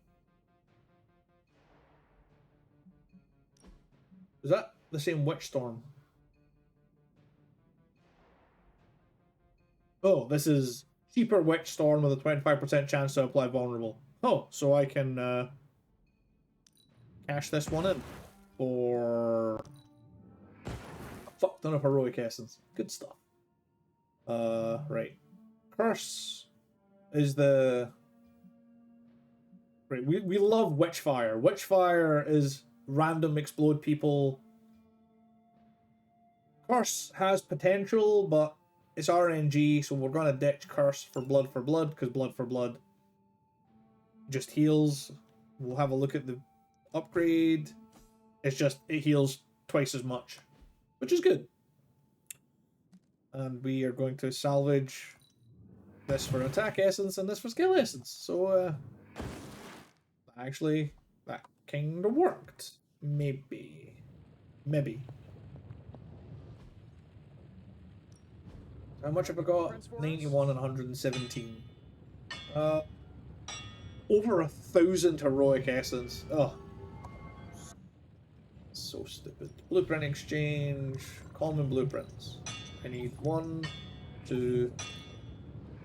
Is that the same Witch Storm? Oh, this is cheaper Witch Storm with a 25% chance to apply vulnerable. Oh, so I can cash this one in for a fuck ton of heroic essence. Good stuff. Right. Curse is the... Right, we love Witchfire. Witchfire is random explode people. Curse has potential, but it's RNG, so we're gonna ditch Curse for blood, because blood for blood just heals. We'll have a look at the upgrade. It's just, it heals twice as much, which is good. And we are going to salvage this for attack essence and this for skill essence. So, actually, that kinda worked. Maybe. How much have I got? 91 and 117. Over 1,000 heroic essence. Oh. So stupid. Blueprint exchange. Common blueprints. I need 1, 2,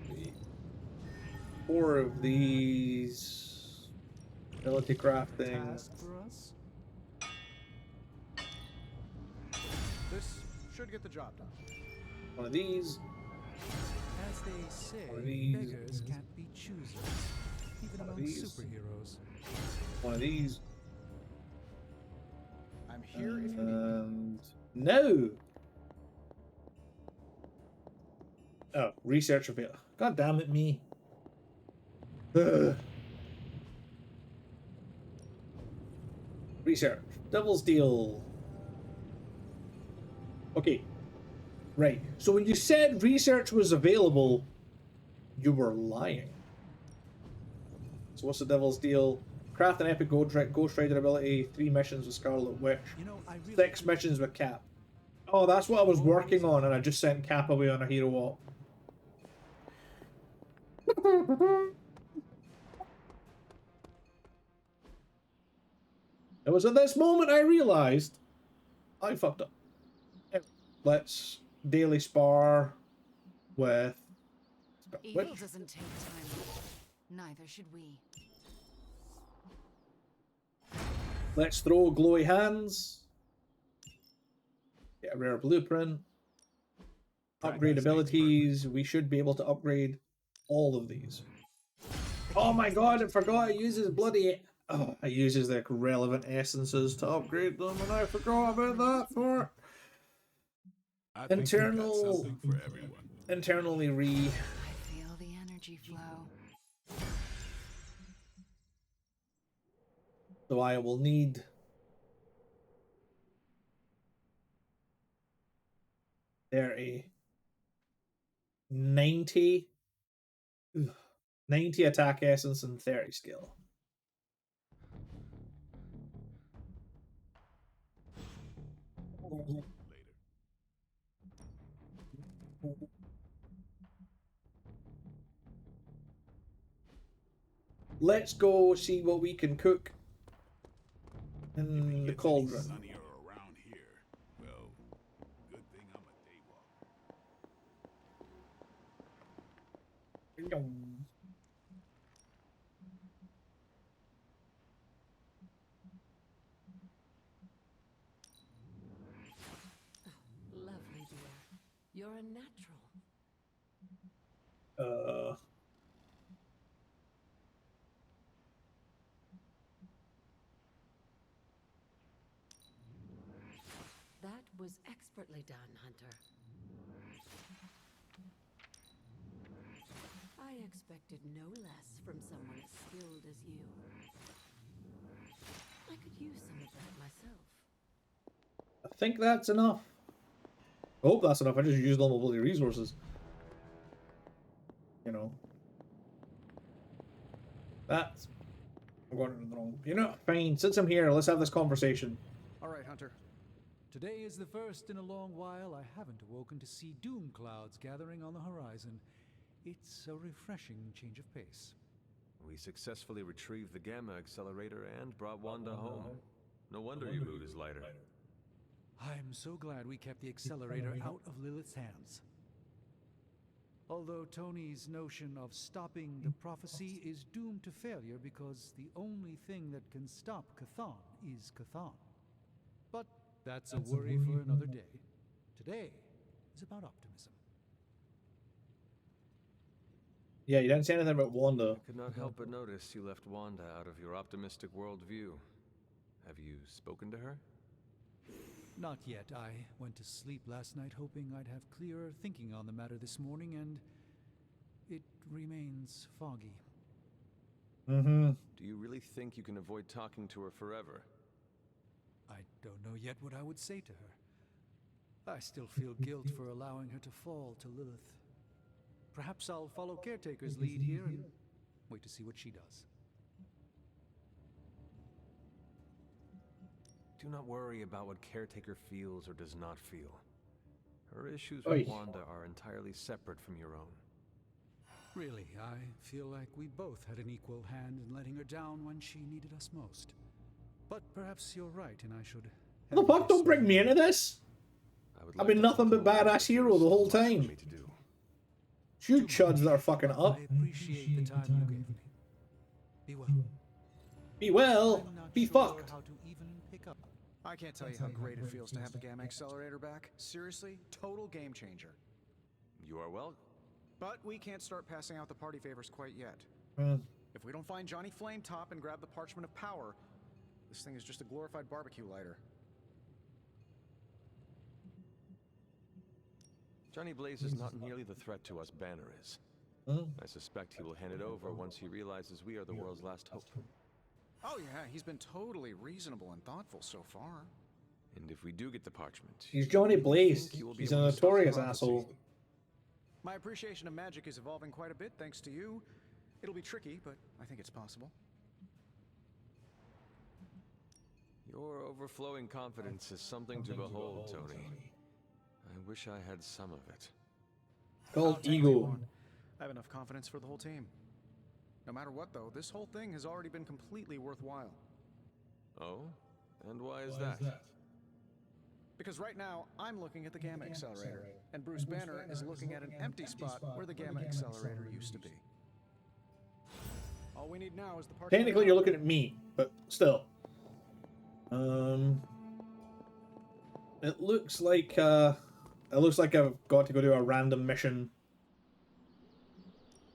3, 4 of these. Ability crafting. This should get the job done. One of these. As they say, One of these. beggars can't be choosers, even One of among these. superheroes. One of these. I'm here if you need me. And no. Oh, research available. God damn it, me. Ugh. Research. Devil's Deal. Okay. Right. So when you said research was available, you were lying. So what's the Devil's Deal? Craft an epic Ghost Rider ability, 3 missions with Scarlet Witch, 6 missions with Cap. Oh, that's what I was working on, and I just sent Cap away on a hero walk. It was at this moment I realized I fucked up. Anyway, let's daily spar with Evil doesn't take time. Neither should we. Let's throw glowy hands. Get a rare blueprint. Upgrade abilities. We should be able to upgrade all of these. Oh my god, I forgot it uses bloody... Oh, it uses the relevant essences to upgrade them, and I forgot about that for... Internal... Internally re... I feel the energy flow. So I will need... 30... 90... 90 attack essence and 30 skill. Let's go see what we can cook in the cauldron. Lovely, dear. You're a natural. That was expertly done, Hunter. I expected no less from someone as skilled as you. I could use some of that myself. I think that's enough. I hope that's enough. I just used all my bloody resources. You know. That's... I'm going in the wrong... You know, fine. Since I'm here, let's have this conversation. All right, Hunter. Today is the first in a long while I haven't awoken to see doom clouds gathering on the horizon. It's a refreshing change of pace. We successfully retrieved the Gamma Accelerator and brought Wanda home. No wonder your mood is lighter. I'm so glad we kept the accelerator out of Lilith's hands. Although Tony's notion of stopping the prophecy is doomed to failure because the only thing that can stop Kathon is Kathon. But that's a worry for another day. Today is about optimism. Yeah, you didn't say anything about Wanda. I could not help but notice you left Wanda out of your optimistic worldview. Have you spoken to her? Not yet. I went to sleep last night hoping I'd have clearer thinking on the matter this morning, and it remains foggy. Mm-hmm. Do you really think you can avoid talking to her forever? I don't know yet what I would say to her. I still feel guilt for allowing her to fall to Lilith. Perhaps I'll follow Caretaker's lead here and wait to see what she does. Do not worry about what Caretaker feels or does not feel. Her issues Oy. with Wanda are entirely separate from your own. Really, I feel like we both had an equal hand in letting her down when she needed us most. But perhaps you're right, and I should... What the fuck? Don't bring me into this! I've been nothing but badass hero the whole time. You chuds that are fucking up. I appreciate the time you gave me. Be well. Be well. Be fucked. How to even pick up. I can't tell you how great it feels to have the Gamma Accelerator back. Seriously, total game changer. You are well. But we can't start passing out the party favors quite yet. If we don't find Johnny Flametop and grab the Parchment of Power, this thing is just a glorified barbecue lighter. Johnny Blaze is not nearly the threat to us Banner is. I suspect he will hand it over once he realizes we are the world's last hope. Oh yeah, he's been totally reasonable and thoughtful so far. And if we do get the parchment... He's Johnny Blaze. He's He's a notorious asshole. My appreciation of magic is evolving quite a bit thanks to you. It'll be tricky, but I think it's possible. Your overflowing confidence is something to behold, Tony. I wish I had some of it. Called ego. I have enough confidence for the whole team. No matter what, though, this whole thing has already been completely worthwhile. Oh? And why is that? Because right now, I'm looking at the Gamma Accelerator, and Bruce Banner is looking at an empty spot where the Gamma Accelerator used to be. All we need now is the part. Technically, you're looking at me, but still. It looks like I've got to go do a random mission,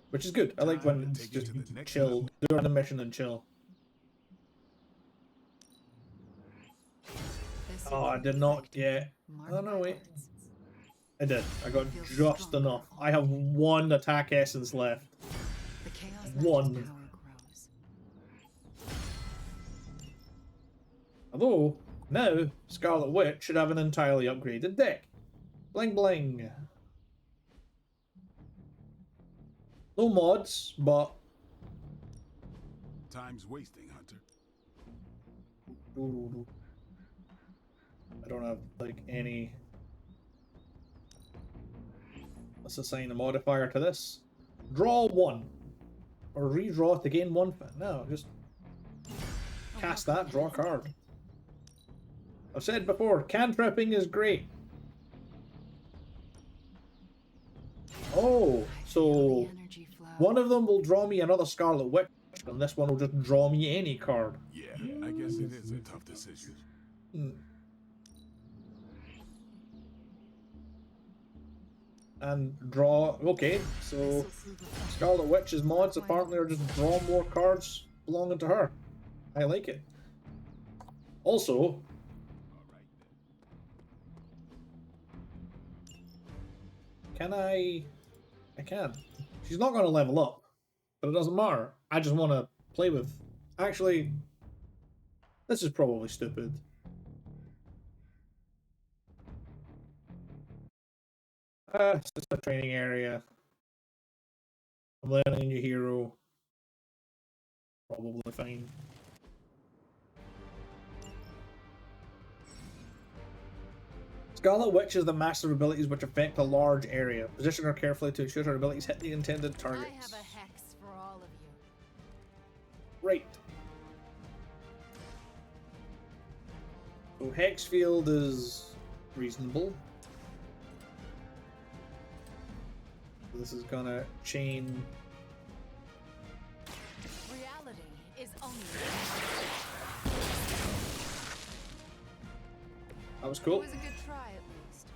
which is good. I like when it's just chill. Do a random mission and chill. Oh, I did not yet. Oh no, wait. I did. I got just enough. I have one attack essence left. One. Although, now, Scarlet Witch should have an entirely upgraded deck. Bling bling. No mods, but... Time's wasting, Hunter. I don't have, like, any... Let's assign a modifier to this. Draw one. Or redraw to gain one. No, just... Cast that, draw a card. I've said before, cantripping is great. Oh, so one of them will draw me another Scarlet Witch, and this one will just draw me any card. Yeah, I guess it is a tough decision. And draw... Okay, so Scarlet Witch's mods apparently are just draw more cards belonging to her. I like it. Also... Can I can. She's not going to level up, but it doesn't matter. I just want to play with. Actually, this is probably stupid. It's just a training area. I'm learning a new hero. Probably fine. Scarlet Witch has the massive abilities which affect a large area. Position her carefully to ensure her abilities hit the intended targets. I have a hex for all of you. Right. So Hex Field is reasonable. This is gonna chain. Reality is only. That was cool. It was a good try, at least.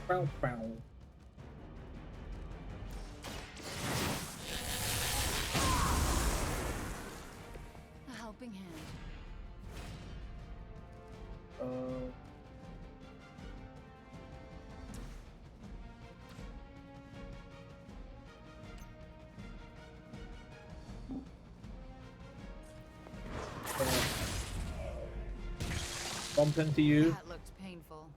Bow, bow. A helping hand. Bump into you. That looked painful.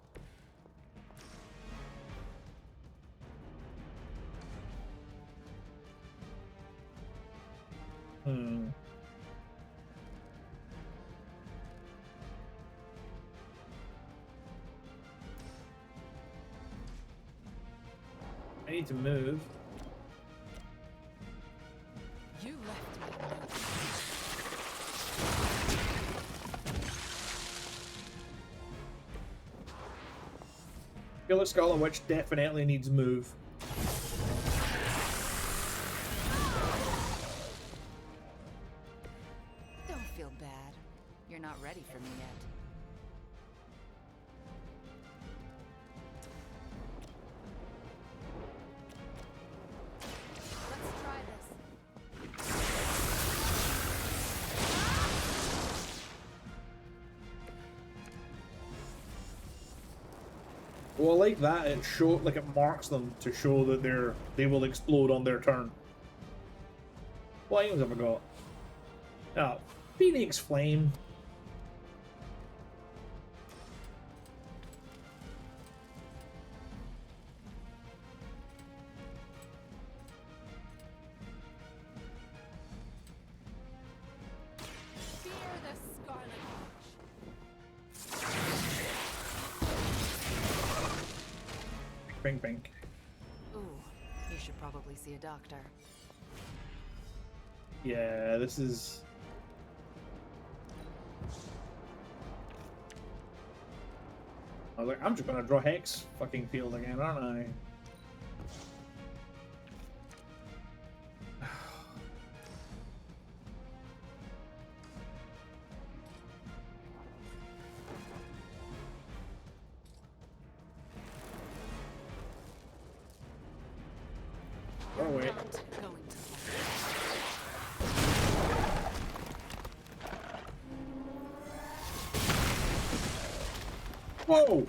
I need to move. You left me. I feel like Scarlet Witch definitely needs move. Don't feel bad. You're not ready for me yet. Let's try this. Well, I like that. It marks them to show that they will explode on their turn. What items have I got? Oh, Phoenix Flame. Fear the Scarlet Witch. Bink, bink. Ooh, you should probably see a doctor. Yeah, this is. I was like, I'm just gonna draw Hex fucking Field again, aren't I? Oh wait. Not going to. Whoa!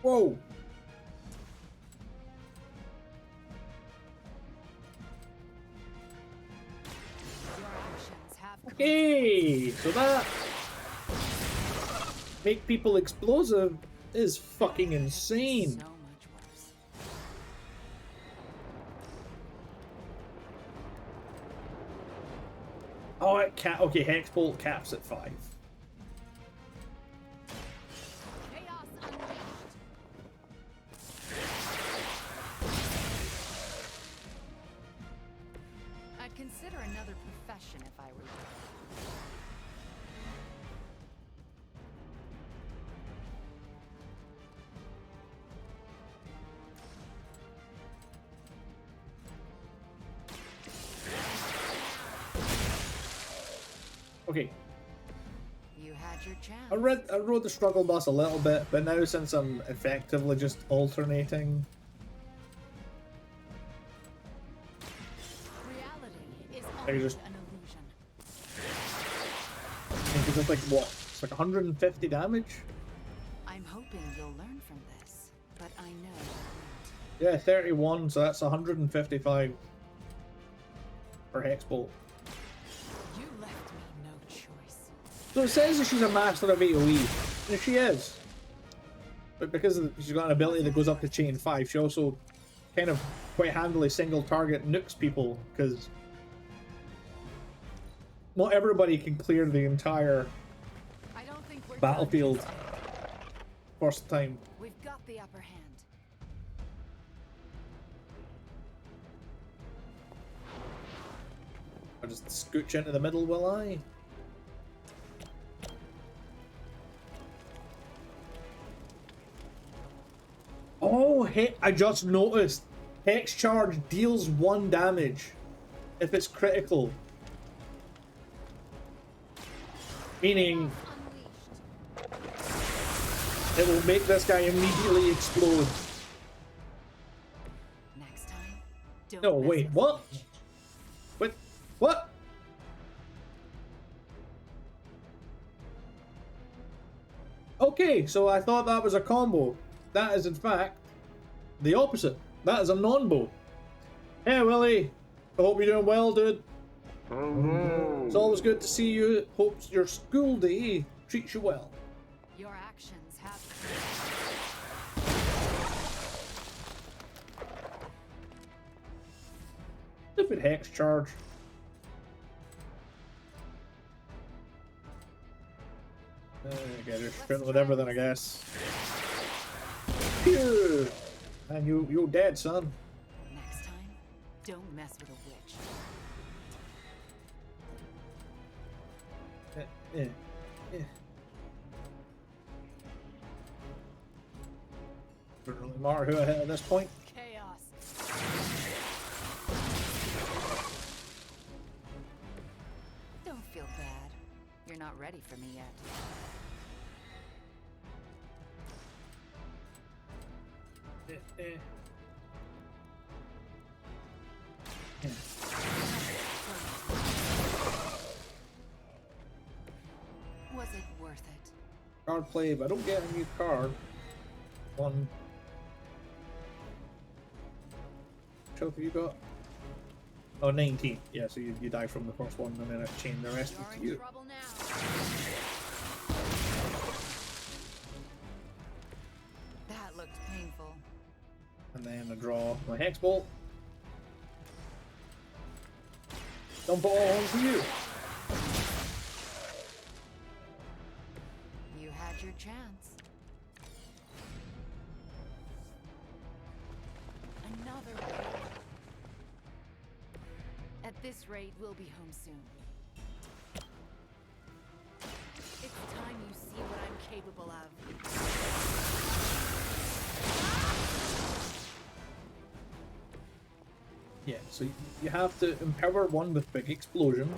Whoa! Your actions have Okay, so that make people explosive is fucking insane. so much worse. Oh, it okay, Hex Bolt caps at 5. Chaos unleashed. I'd consider another profession if I were you. Okay, You had your chance. I rode the struggle bus a little bit, but now since I'm effectively just alternating, Reality is I only just- an illusion. because it's like what like 150 damage. I'm hoping you'll learn from this, but I know. Yeah, 31, so that's 155 per hex bolt. You left me no choice. So it says that she's a master of AoE, and she is. But because she's got an ability that goes up to chain 5, she also kind of quite handily single target nukes people, because not everybody can clear the entire battlefield first time. We've got the upper hand. I'll just scooch into the middle, will I? Oh, hey, I just noticed. Hex charge deals 1 damage if it's critical. Meaning it will make this guy immediately explode. Next time, don't No, wait, what? Wait, what? Okay, so I thought that was a combo. That is in fact the opposite. That is a non-bow. Hey Willie, I hope you're doing well, dude. It's always good to see you. Hope your school day treats you well. Your actions have. Stupid hex charge. Okay, just fit with everything, I guess. Phew. And you're dead, son. Next time, don't mess with a witch. Doesn't really matter who I hit at this point. Chaos. Don't feel bad. You're not ready for me yet. Was it worth it? Card play, but I don't get a new card. One. Which health have you got? Oh, 19. Yeah, so you die from the first one, and then I chain the rest You're to in you. trouble now. That looked painful. And then I draw my hex bolt. Dump it all onto you. You had your chance. Another one. At this rate, we'll be home soon. It's time you see what I'm capable of. Yeah, so you have to empower one with big explosion.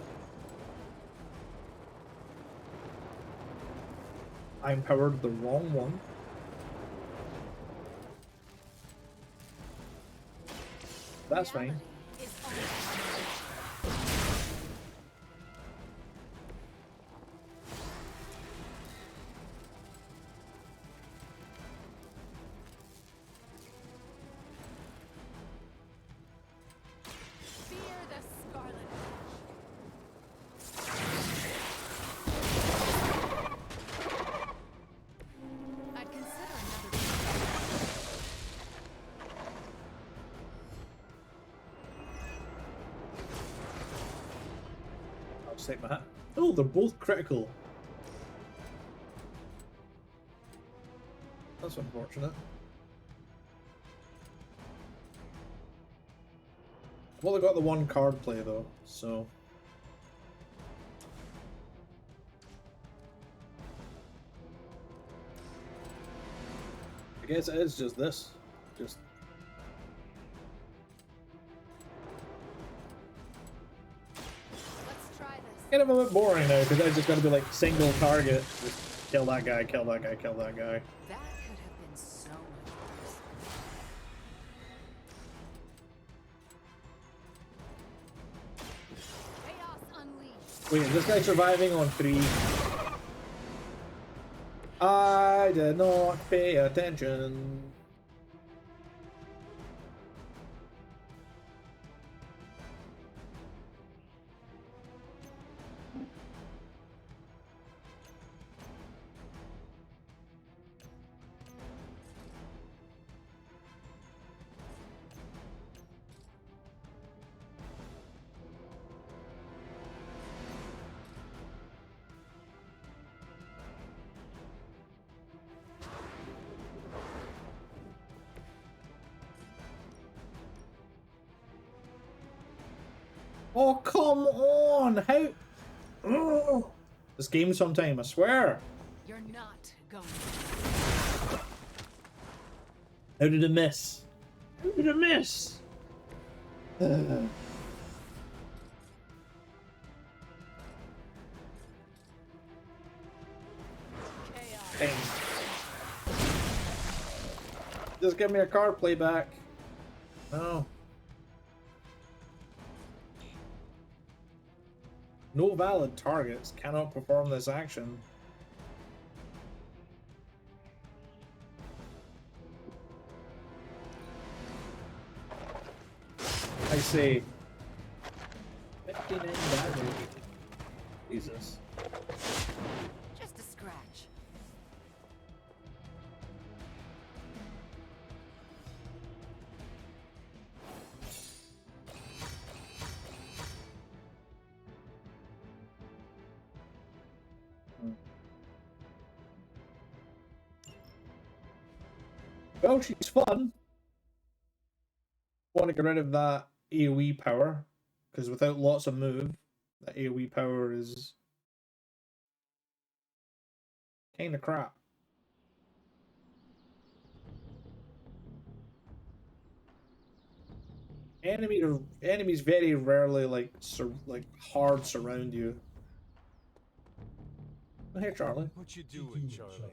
I empowered the wrong one. That's fine. Fear the Scarlet Witch. I'd consider another. I'll take my hat. Oh, they're both critical. That's unfortunate. Well, I got the one card play though, so. I guess it is just this. Just. Let's try this. Kind of a bit boring now because I just got to be like single target. Just kill that guy, kill that guy, kill that guy. That could have been so much worse. Chaos unleashed. Wait, is this guy surviving on 3? I did not pay attention. Oh, come on! How? Oh. This game sometime, I swear. You're not going. How did I miss? How did I miss? Kain. Just give me a card playback. No. No valid targets cannot perform this action. I see. 59 damage. Jesus. Just a scratch. Well, she's fun. Want to get rid of that AoE power, because without lots of move, that AoE power is kind of crap. Enemies very rarely like hard surround you. Oh, hey, Charlie. What you doing, Charlie?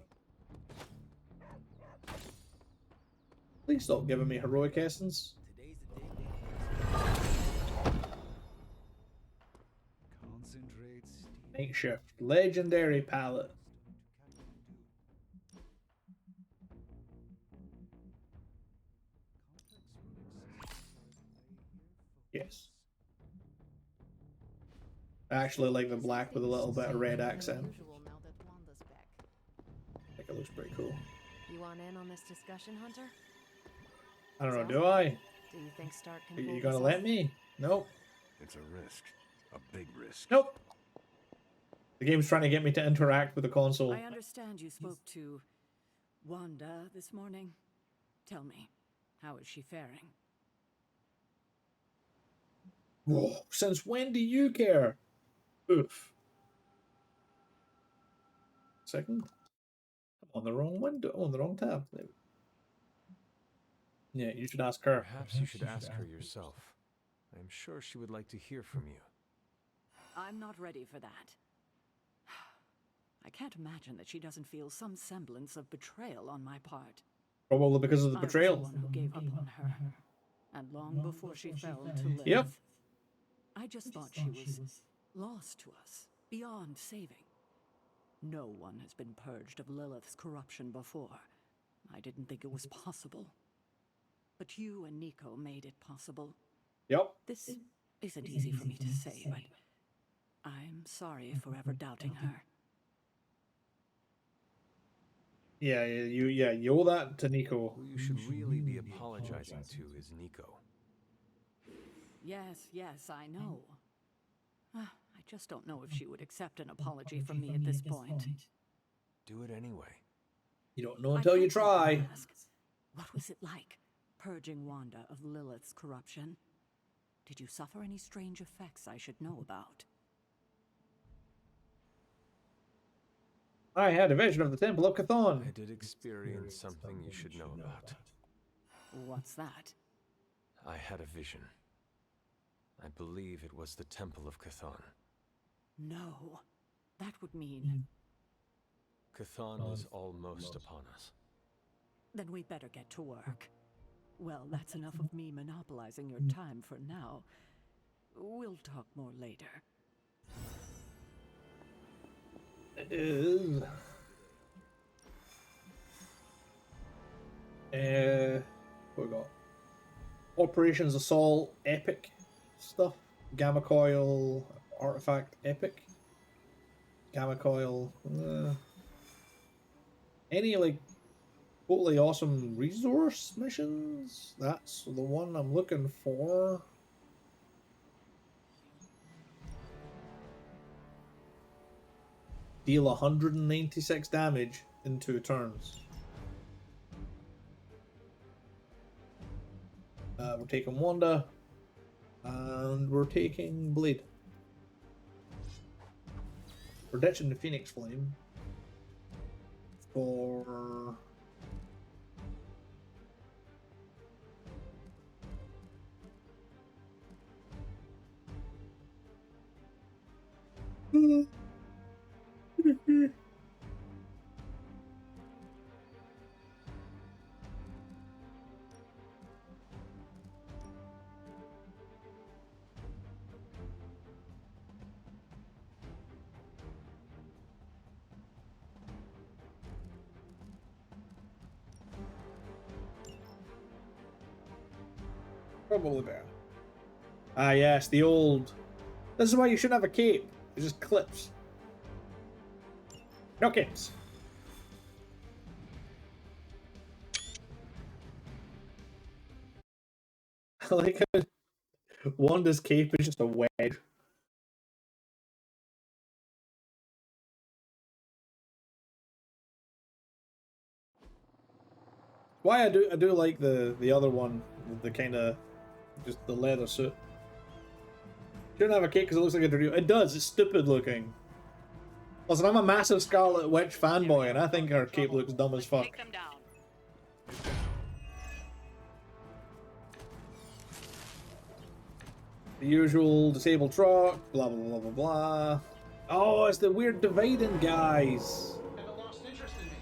Please stop giving me heroic essence. Concentrate. Night shift. Legendary palette. Yes. I actually like the black with a little bit of red accent. I think it looks pretty cool. You want in on this discussion, Hunter? I don't know, do I? Do you think Stark Are can pull you this gonna off? let me? Nope. It's a risk. A big risk. Nope. The game's trying to get me to interact with the console. I understand you spoke to Wanda this morning. Tell me, how is she faring? Whoa, since when do you care? Oof. Second. I'm on the wrong window. On the wrong tab. Yeah, you should ask her. Perhaps you should ask her yourself. I'm sure she would like to hear from you. I'm not ready for that. I can't imagine that she doesn't feel some semblance of betrayal on my part. Probably because of the I was betrayal. the one who gave up on her, and long before she fell to live. Yep. I just thought she was lost to us, beyond saving. No one has been purged of Lilith's corruption before. I didn't think it was possible. But you and Nico made it possible. Yep. This isn't easy for me to say, but I'm sorry for ever doubting her. Yeah, you owe that to Nico. Who you should really be apologizing to is Nico. Yes, I know. I just don't know if she would accept an apology from me at this point. Do it anyway. You don't know until you try. What was it like, purging Wanda of Lilith's corruption? Did you suffer any strange effects I should know about? I had a vision of the Temple of Kathon. I did experience something you should know about. What's that? I had a vision. I believe it was the Temple of Kathon. No. That would mean... Kathon is almost upon us. Then we better get to work. Well, that's enough of me monopolizing your time for now. We'll talk more later. What we got? Operations Assault Epic stuff. Gamma Coil Artifact Epic. Gamma Coil. Any like totally awesome resource missions? That's the one I'm looking for. Deal 196 damage in 2 turns. We're taking Wanda. And we're taking Blade. We're ditching the Phoenix Flame. For... Probably better. Ah, yes, the old. This is why you shouldn't have a cape. It just clips. No capes. I like how Wanda's cape is just a wedge. Why I do like the other one, the kind of just the leather suit. Shouldn't have a cape because it looks like a dream. It does. It's stupid looking. Listen, I'm a massive Scarlet Witch fanboy, and I think her cape looks dumb as fuck. The usual disabled truck, blah blah blah blah blah. Oh, it's the weird dividing guys. Lost interest in me.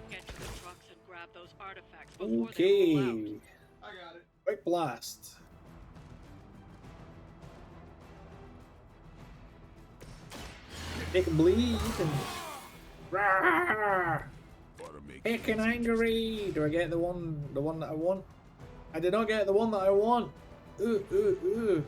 Get to the trucks and grab those artifacts before they roll out. Okay. I got it. Quick blast. Make him bleed and... Rawr! Picking angry. Do I get the one that I want? I did not get the one that I want. Ooh, ooh, ooh.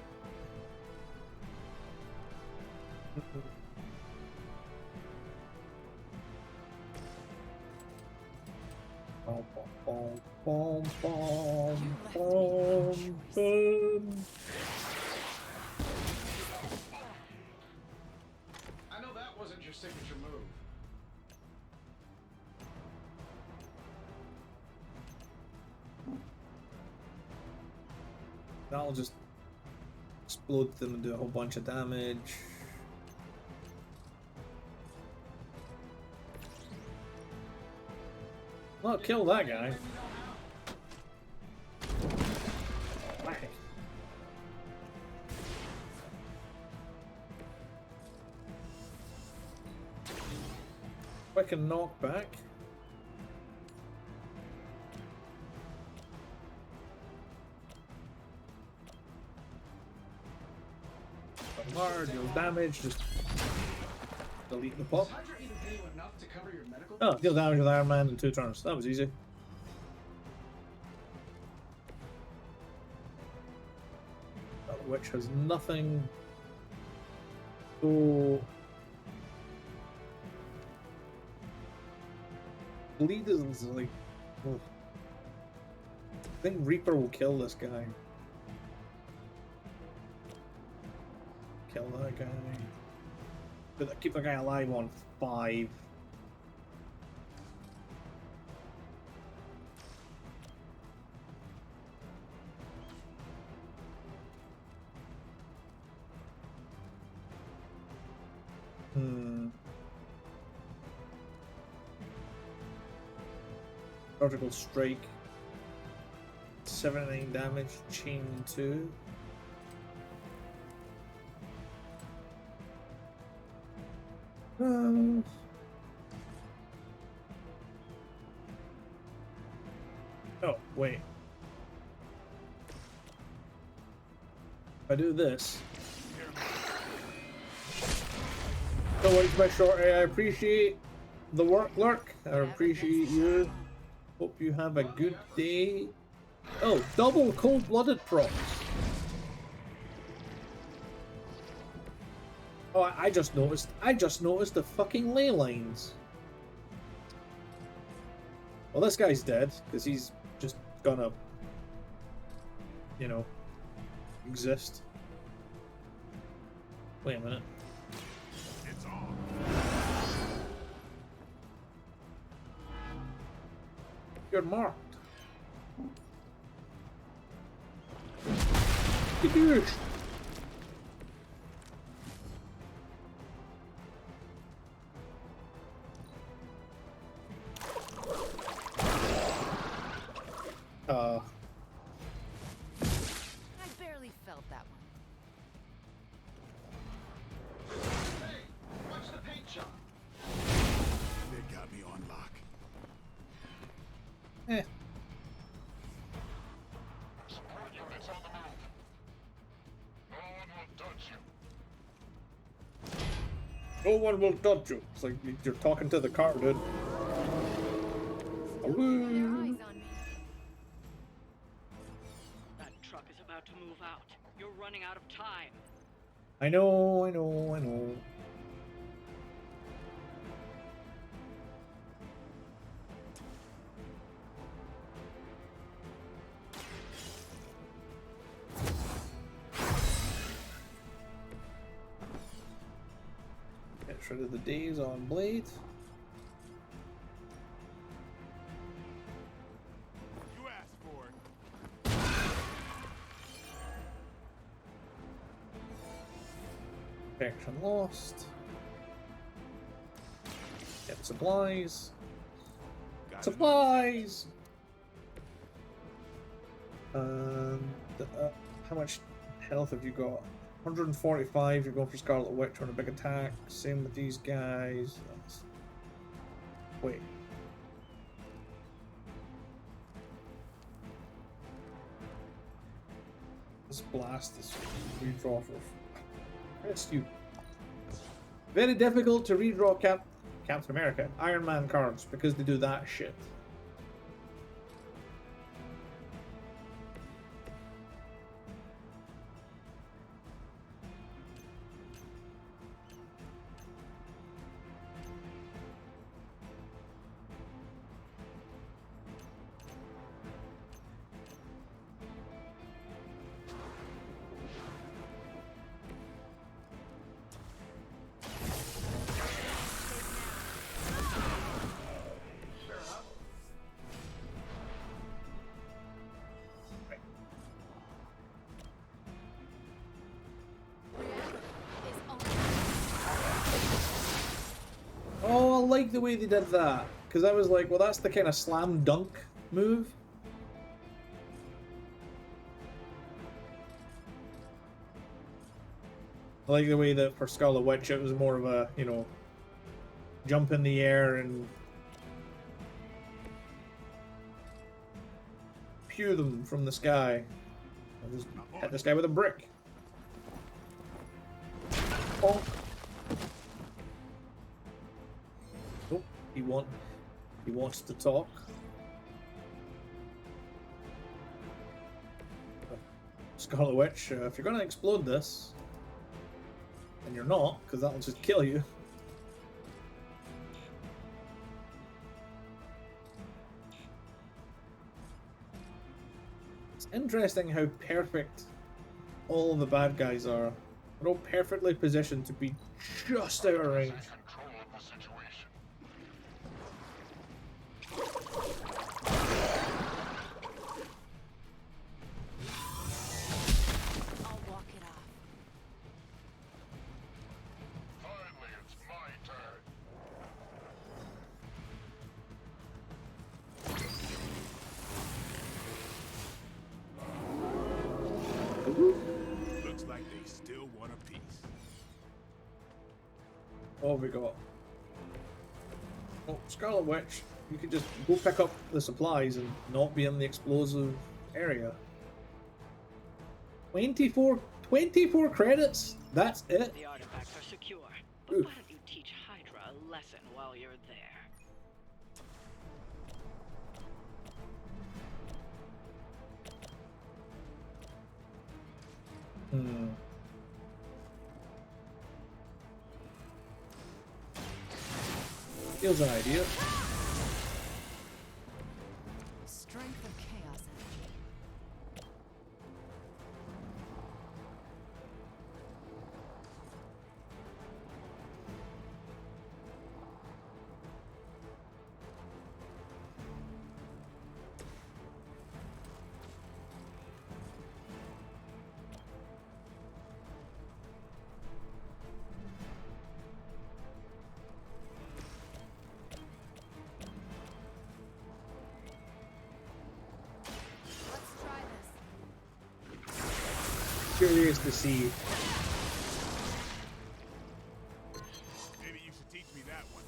Boom, boom, boom, boom, boom, boom. I know that wasn't your signature move. That'll just explode them and do a whole bunch of damage. Well, kill that guy. Whack. Quick and knock back. Hard, deals damage, just delete the pop. Oh, deal damage with Iron Man in 2 turns. That was easy. Which has nothing. So bleed is like. Oh. I think Reaper will kill this guy. Kill that guy. But keep the guy alive on 5. Vertical strike. 79 damage, chain 2. Oh, wait. If I do this. Don't wait for my short I appreciate. the work, Lurk. I appreciate you. Hope you have a good day. Oh, double cold-blooded props. Oh, I just noticed. I just noticed the fucking ley lines. Well, this guy's dead because he's just gonna, you know, exist. Wait a minute. It's on. You're marked. Skadoosh. I barely felt that one. Hey, watch the paint shop. They got me on lock. Eh. Support units on the move. No one will touch you. No one will touch you. It's like you're talking to the car, dude. Their eyes on me. That truck is about to move out. You're running out of time. I know, I know, I know. Get rid of the days on Blade. You asked for it. Action lost. Get supplies. Got Supplies! How much health have you got? 145, you're going for Scarlet Witch on a big attack. Same with these guys. Wait. This blast is redraw for... Rest you. Very difficult to redraw Captain America, Iron Man cards because they do that shit. Oh, I like the way they did that. Because I was like, well, that's the kind of slam dunk move. I like the way that for Scarlet Witch it was more of a, you know, jump in the air and pew them from the sky. I'll just hit this guy with a brick. Oh. Oh, he wants to talk. Scarlet Witch, if you're gonna explode this, and you're not, because that'll just kill you. It's interesting how perfect all the bad guys are. They're all perfectly positioned to be just out of range. I'll walk it off. Finally, it's my turn. Looks like they still want a piece. What have we got? Oh, Scarlet Witch. You could just go pick up the supplies and not be in the explosive area. 24 credits? That's it? The artifacts are secure. Oof. But why don't you teach Hydra a lesson while you're there? Hmm. Here's an idea. Strength of chaos energy. Let's try this. Curious to see. Maybe you should teach me that one.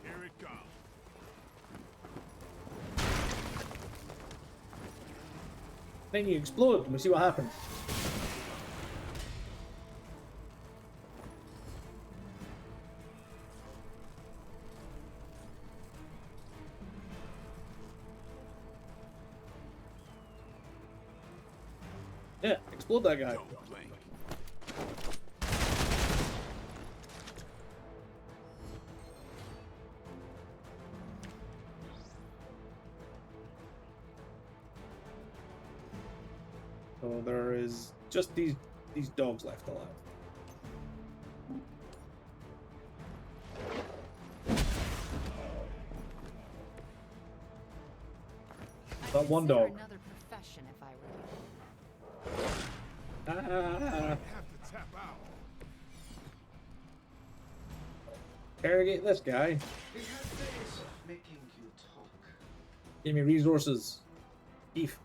Here it comes. Then you explode and we see what happens. Yeah, explode that guy. Don't blink. So there is just these dogs left alive. That one Consider dog. Another profession if I were you. Ah, Have to tap out. interrogate this guy. It has ways of making you talk. Give me resources. Beef.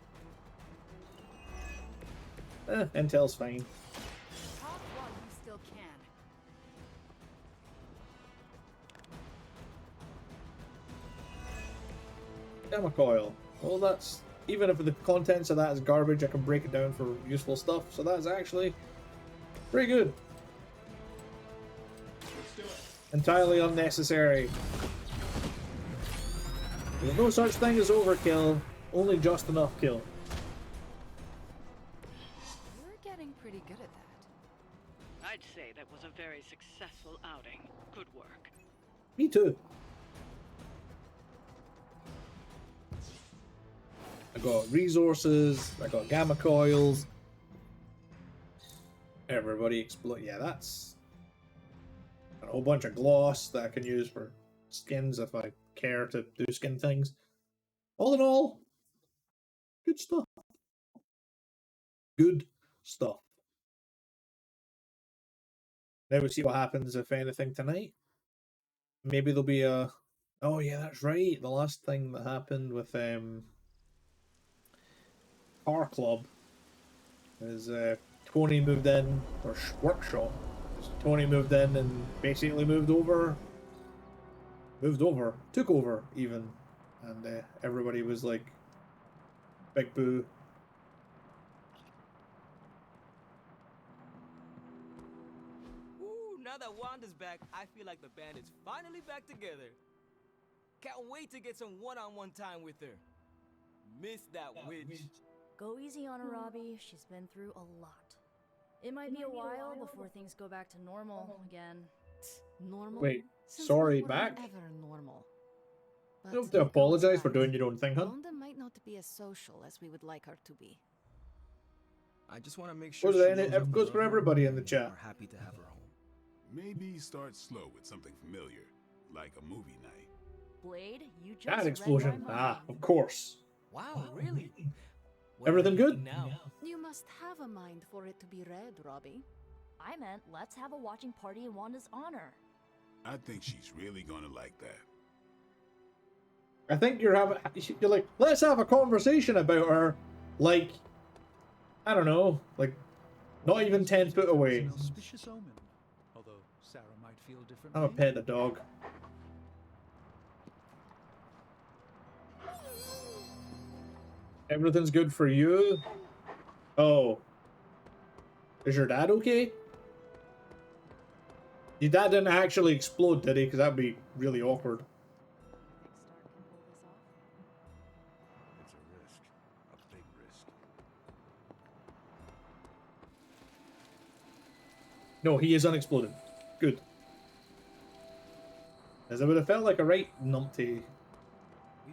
Intel's fine. Talk while you still can. Gamma coil. Well, that's... Even if the contents of that is garbage, I can break it down for useful stuff. So that's actually pretty good. Let's do it. Entirely unnecessary. There's no such thing as overkill, only just enough kill. You're getting pretty good at that. I'd say that was a very successful outing. Good work. Me too. I got resources, I got gamma coils. Everybody explode. Yeah, that's a whole bunch of gloss that I can use for skins if I care to do skin things. All in all, good stuff. Good stuff. Now we'll see what happens, if anything, tonight. Maybe there'll be a... Oh yeah, that's right. The last thing that happened with Car Club is Tony moved in, or workshop. Tony moved in and basically took over even, and everybody was like, big boo. Ooh, now that Wanda's back, I feel like the band is finally back together. Can't wait to get some one-on-one time with her. Miss that witch. Go easy on her, Robbie. She's been through a lot. It might be a while before things go back to normal again. Normal? Wait, Since sorry, when were back? they ever normal? You don't have to apologize for doing your own thing, huh? Wanda might not be as social as we would like her to be. I just want to make sure Goes for she knows we goes love for her everybody in the and chat. We're happy to have her home. Maybe start slow with something familiar, like a movie night. Blade, you just Cat read explosion. my Ah, mind. of course. Wow, really? What Everything am I good? thinking now? You must have a mind for it to be read, Robbie. I meant let's have a watching party in Wanda's honor. I think she's really gonna like that. I think you're like, let's have a conversation about her, like, I don't know, like, not even 10 foot away. An auspicious omen, although Sarah might feel differently. I'm gonna pet the dog. Everything's good for you? Oh. Is your dad okay? Your dad didn't actually explode, did he? Because that'd be really awkward. No, he is unexploded. Good. As it would have felt like a right numpty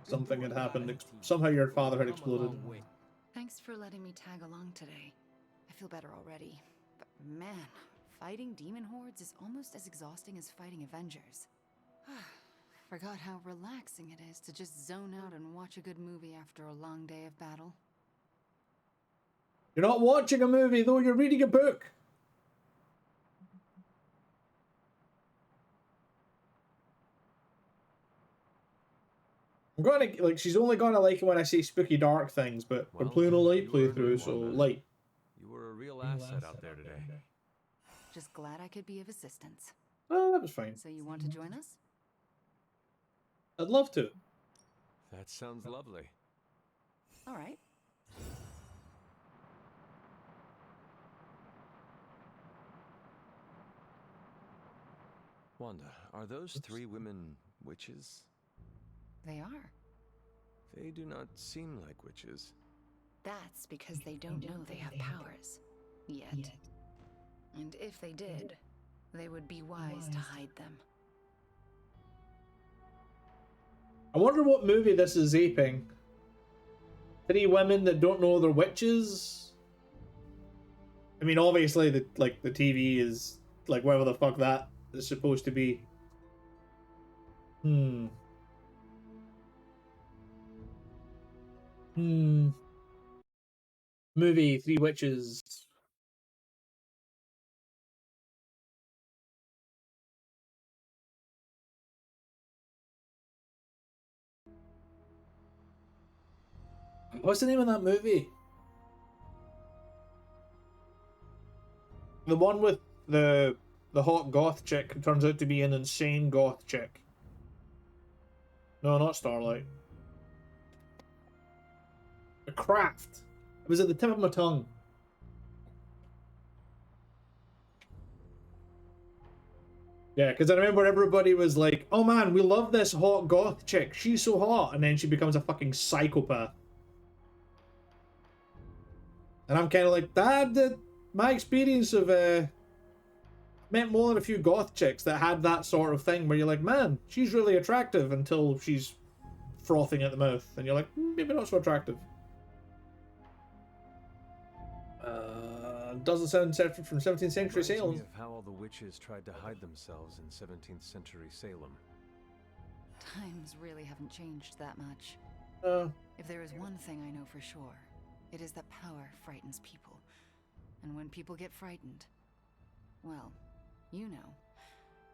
something had happened. Somehow your father had exploded. Thanks for letting me tag along today. I feel better already. But man, fighting demon hordes is almost as exhausting as fighting Avengers. Forgot how relaxing it is to just zone out and watch a good movie after a long day of battle. You're not watching a movie, though, you're reading a book. I'm gonna, like, she's only gonna like it when I say spooky dark things, but we're playing a light playthrough, so light. You were a real asset out there today. Just glad I could be of assistance. Oh, that was fine. So you want to join us? I'd love to. That sounds lovely. All right. Wanda, are those three women witches? They are. They do not seem like witches. That's because they don't know they have powers. Yet. And if they did, they would be wise to hide them. I wonder what movie this is aping. Three women that don't know they're witches? I mean, obviously, the TV is, like, whatever the fuck that is supposed to be. Movie, Three Witches. What's the name of that movie? The one with the hot goth chick who turns out to be an insane goth chick. No, not Starlight. The Craft. It was at the tip of my tongue. Yeah, because I remember everybody was like, oh man, we love this hot goth chick. She's so hot. And then she becomes a fucking psychopath. And I'm kind of like, my experience of met more than a few goth chicks that had that sort of thing where you're like, man, she's really attractive until she's frothing at the mouth. And you're like, maybe not so attractive. Doesn't sound separate from 17th century Salem. Reminds me of how all the witches tried to hide themselves in 17th century Salem. Times really haven't changed that much. If there is one thing I know for sure, it is that power frightens people. And when people get frightened, well, you know.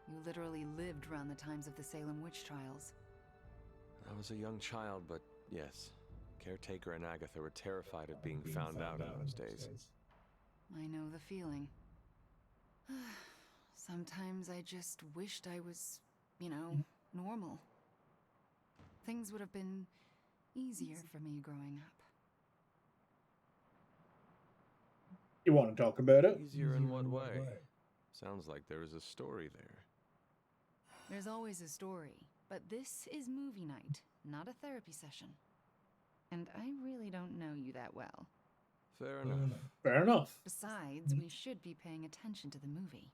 You literally lived around the times of the Salem witch trials. I was a young child, but yes. Caretaker and Agatha were terrified of being found out in those days. I know the feeling. Sometimes I just wished I was, you know, normal. Things would have been easier for me growing up. You want to talk about it? Easier in what way? Sounds like there is a story there. There's always a story, but this is movie night, not a therapy session. And I really don't know you that well. Fair enough. Fair enough. Besides, we should be paying attention to the movie.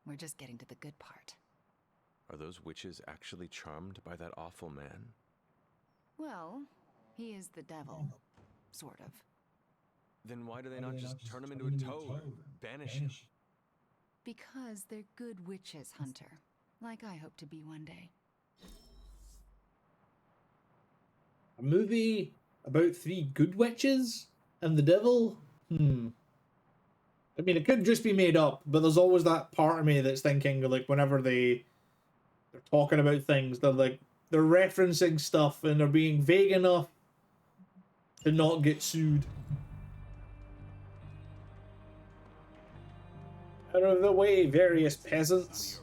We're just getting to the good part. Are those witches actually charmed by that awful man? Well, he is the devil. Sort of. Then why do they not just turn him into a toad or banish him? Because they're good witches, Hunter. Like I hope to be one day. A movie about three good witches and the devil? I mean, it could just be made up, but there's always that part of me that's thinking, like, whenever they're talking about things, they're referencing stuff and they're being vague enough to not get sued. Out of the way, various peasants.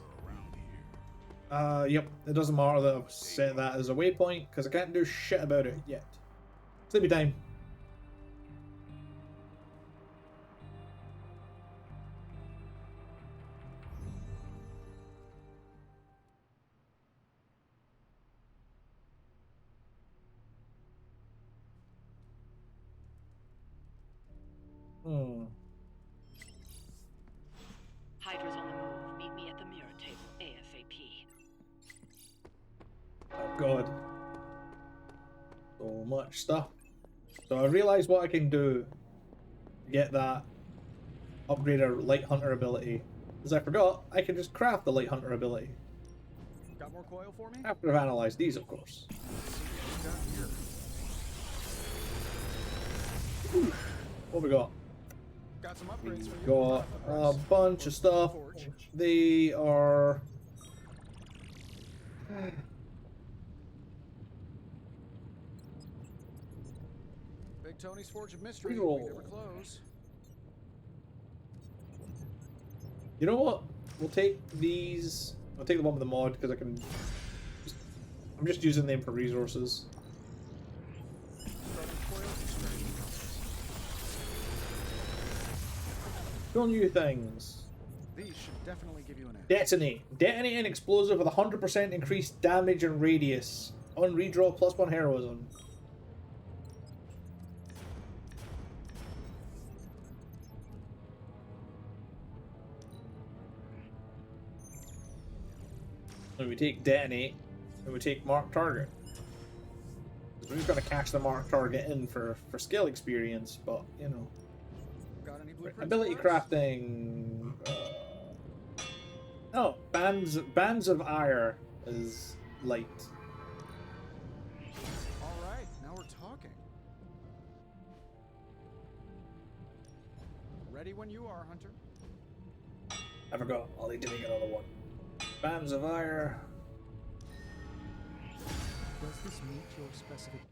Yep, it doesn't matter that I've set that as a waypoint, because I can't do shit about it yet. Sleepy time. Hydra's God. So much stuff. So I realised what I can do to get that upgraded Light Hunter ability. As I forgot, I can just craft the Light Hunter ability. Got more coil for me? After I've analysed these, of course. What have we got? Got some upgrades for We've you. got a bunch of stuff. They are... Big Tony's Forge of Mystery. Reroll. We never close. You know what? We'll take these. I'll take the one with the mod because I can. I'm just using them for resources. Cool new things. These should definitely give you an edge. Detonate. Detonate an explosive with 100% increased damage and radius. On redraw, +1 heroism. So we take detonate, and we take mark target. We're just gonna cash the mark target in for skill experience, but you know. Got any blueprints Ability for us? crafting. Oh, bands of ire is light. All right, now we're talking. Ready when you are, Hunter. I forgot. I'll need to make another one. Bands of ire. Does this meet your specific?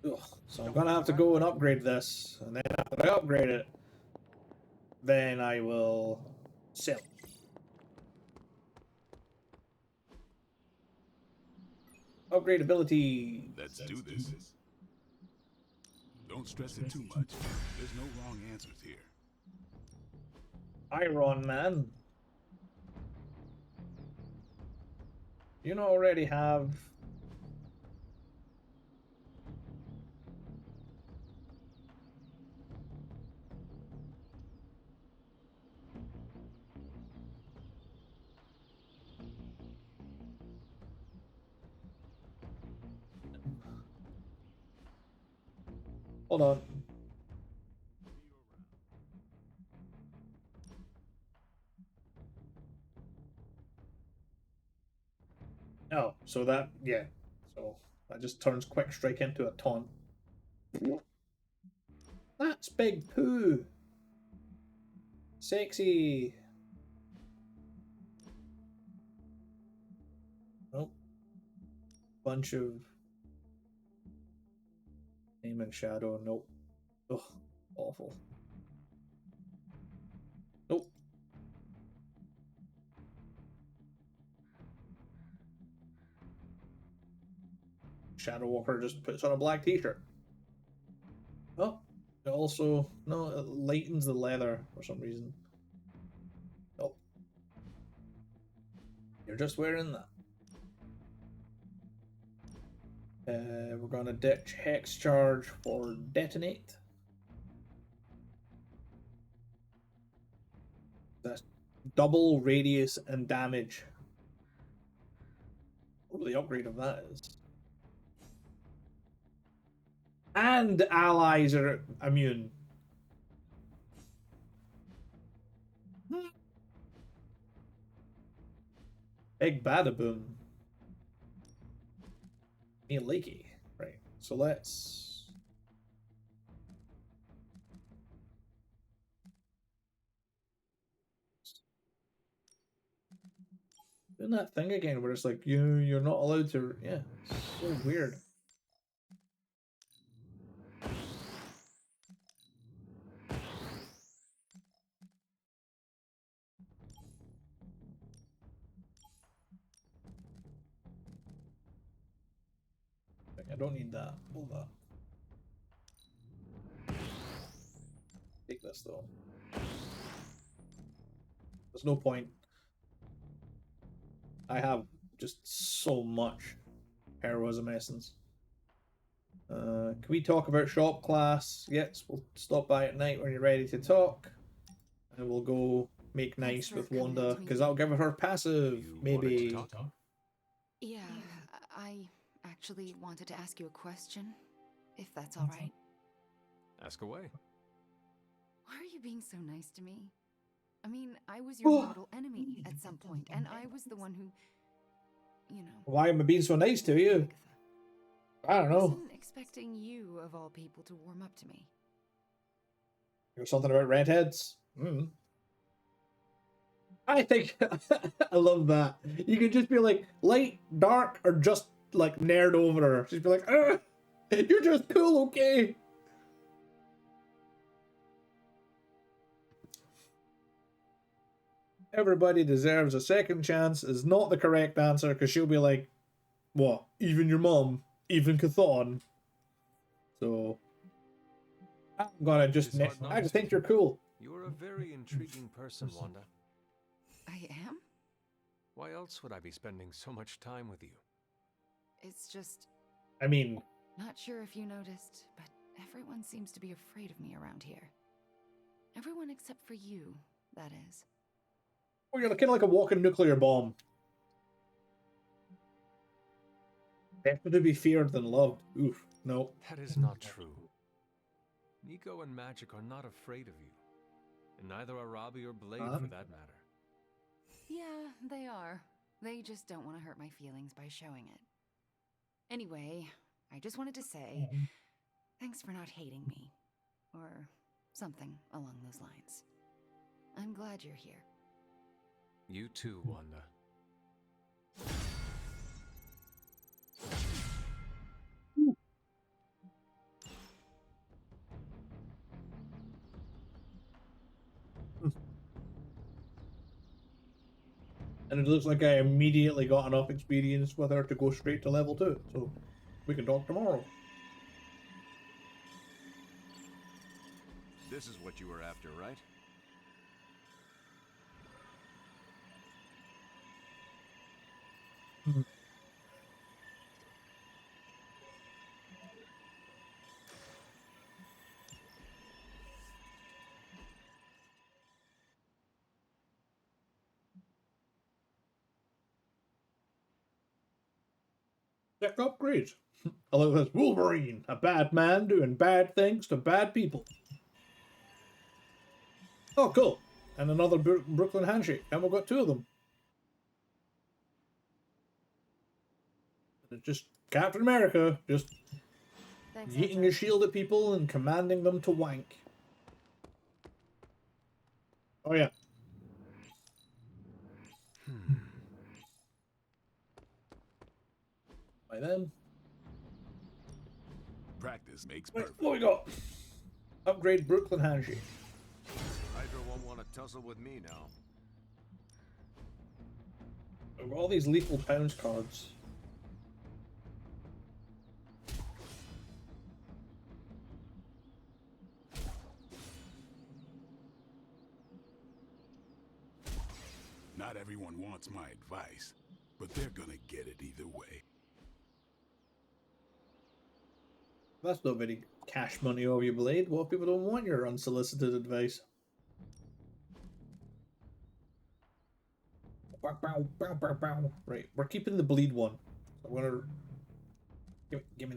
Ugh, so I'm gonna have to go and upgrade this, and then after I upgrade it, then I will sell. Upgrade ability. Let's do this. Don't stress it too much. There's no wrong answers here. Iron Man. You don't already have. Hold on. Oh, so that, yeah. So that just turns Quick Strike into a taunt. That's Big Pooh. Sexy. Nope. Bunch of Name and Shadow. Nope. Ugh. Awful. Nope. Shadow Walker just puts on a black t-shirt. Oh, it also, no, it lightens the leather for some reason. Oh. You're just wearing that. We're gonna ditch Hex Charge for Detonate. That's double radius and damage. What the upgrade of that is. And allies are immune. Big Badaboom. Me and Lakey. Right. So let's. Doing that thing again where it's like you're not allowed to. Yeah. It's so weird. I don't need that. Hold that. Take this though. There's no point. I have just so much heroism essence. Can we talk about shop class? Yes, we'll stop by at night when you're ready to talk. And we'll go make nice with Wanda, because that'll give her passive, maybe. Yeah, I actually wanted to ask you a question, if that's all right. Ask away. Why are you being so nice to me? I mean, I was your mortal enemy at some point, and I was the one who, you know... Why am I being so nice to you? I don't I know. wasn't expecting you, of all people, to warm up to me. There's something about redheads. I think I love that. You could just be like light, dark, or just like nerd over her. Just be like, you're just cool, okay? Everybody deserves a second chance is not the correct answer because she'll be like, what? Even your mom? Even Chthon? So I'm gonna just I just think you're cool. You're a very intriguing person, Wanda. I am? Why else would I be spending so much time with you? It's just... I mean... Not sure if you noticed, but everyone seems to be afraid of me around here. Everyone except for you, that is. Oh, you're kind of like a walking nuclear bomb. Better to be feared than loved. Oof, no. That is not true. Nico and Magic are not afraid of you. And neither are Robbie or Blade, for that matter. Yeah, they are. They just don't want to hurt my feelings by showing it. Anyway, I just wanted to say, thanks for not hating me. Or something along those lines. I'm glad you're here. You too, Wanda. And it looks like I immediately got enough experience with her to go straight to level 2. So we can talk tomorrow. This is what you were after, right? Check upgrades. I love this. Wolverine, a bad man doing bad things to bad people. Oh, cool. And another Brooklyn handshake. And we've got 2 of them. It's just Captain America, just yeeting his shield at people and commanding them to wank. Oh, yeah. By then. Practice makes Right, perfect. what we got? Upgrade Brooklyn handshake. Hydra won't want to tussle with me now. We've got all these lethal pounds cards. Not everyone wants my advice, but they're gonna get it either way. That's not very cash money over your Blade. What if people don't want your unsolicited advice? Right, we're keeping the bleed one. I'm gonna give me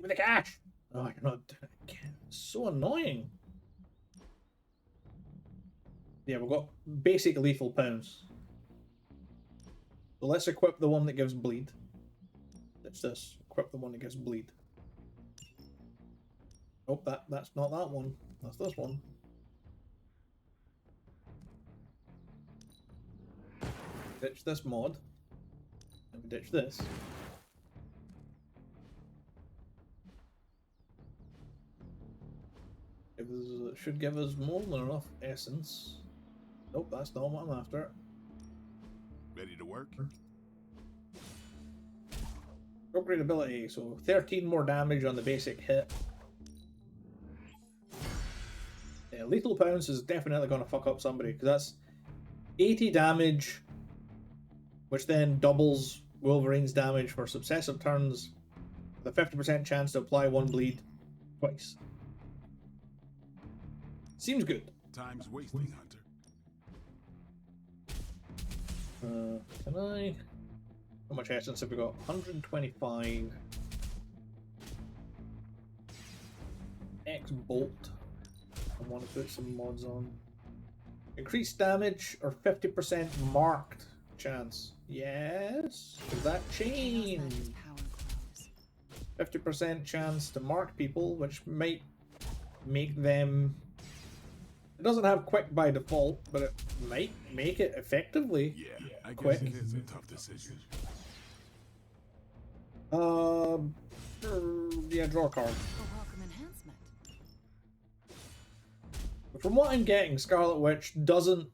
the cash. Oh, you're not. So annoying. Yeah, we've got basic lethal pounds. So let's equip the one that gives bleed. That's this. Equip the one that gives bleed. Oh, that's not that one. That's this one. Ditch this mod. And we ditch this. Should give us more than enough essence. Nope, that's not what I'm after. Ready to work? Upgrade ability, so 13 more damage on the basic hit. Yeah, lethal pounce is definitely going to fuck up somebody, because that's 80 damage, which then doubles Wolverine's damage for successive turns, with a 50% chance to apply 1 bleed twice. Seems good. Time's wasting, Hunter. Can I? How much essence have we got? 125. X bolt. I want to put some mods on. Increased damage or 50% marked chance. Yes. Does that change? 50% chance to mark people, which might make them... It doesn't have quick by default, but it might make it effectively I quick. guess it is a tough decision. Yeah, draw a card. A welcome enhancement. From what I'm getting, Scarlet Witch doesn't...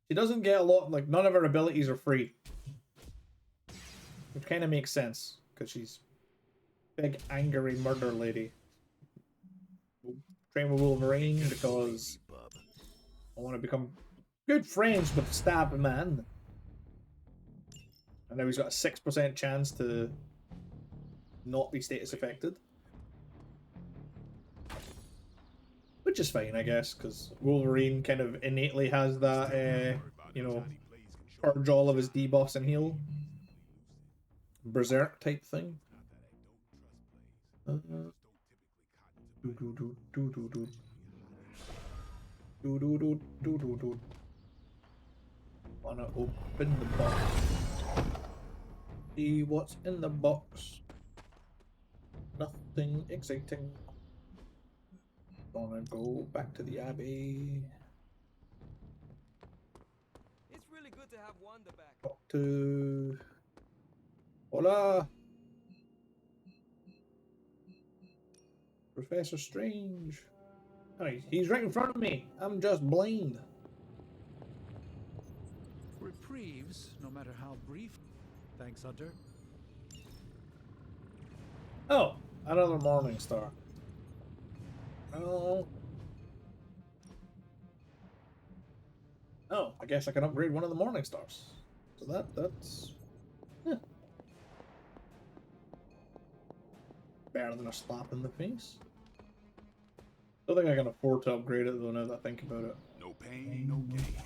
She doesn't get a lot... Like, none of her abilities are free. Which kind of makes sense, because she's big, angry murder lady. Train with Wolverine because I want to become good friends with Stab Man. And now he's got a 6% chance to not be status affected. Which is fine, I guess, because Wolverine kind of innately has that, you know, purge all of his debuffs and heal. Berserk type thing. Wanna open the box. See what's in the box. Nothing exciting. Gonna go back to the Abbey. It's really good to have Wanda back. Talk to... Hola! Professor Strange. Oh, he's right in front of me. I'm just blind. Reprieves, no matter how brief. Thanks, Hunter. Oh, another Morning Star. Oh. Oh, I guess I can upgrade one of the Morning Stars. So that's... Yeah. Better than a slap in the face. Don't think I can afford to upgrade it though now that I think about it. No pain, no gain.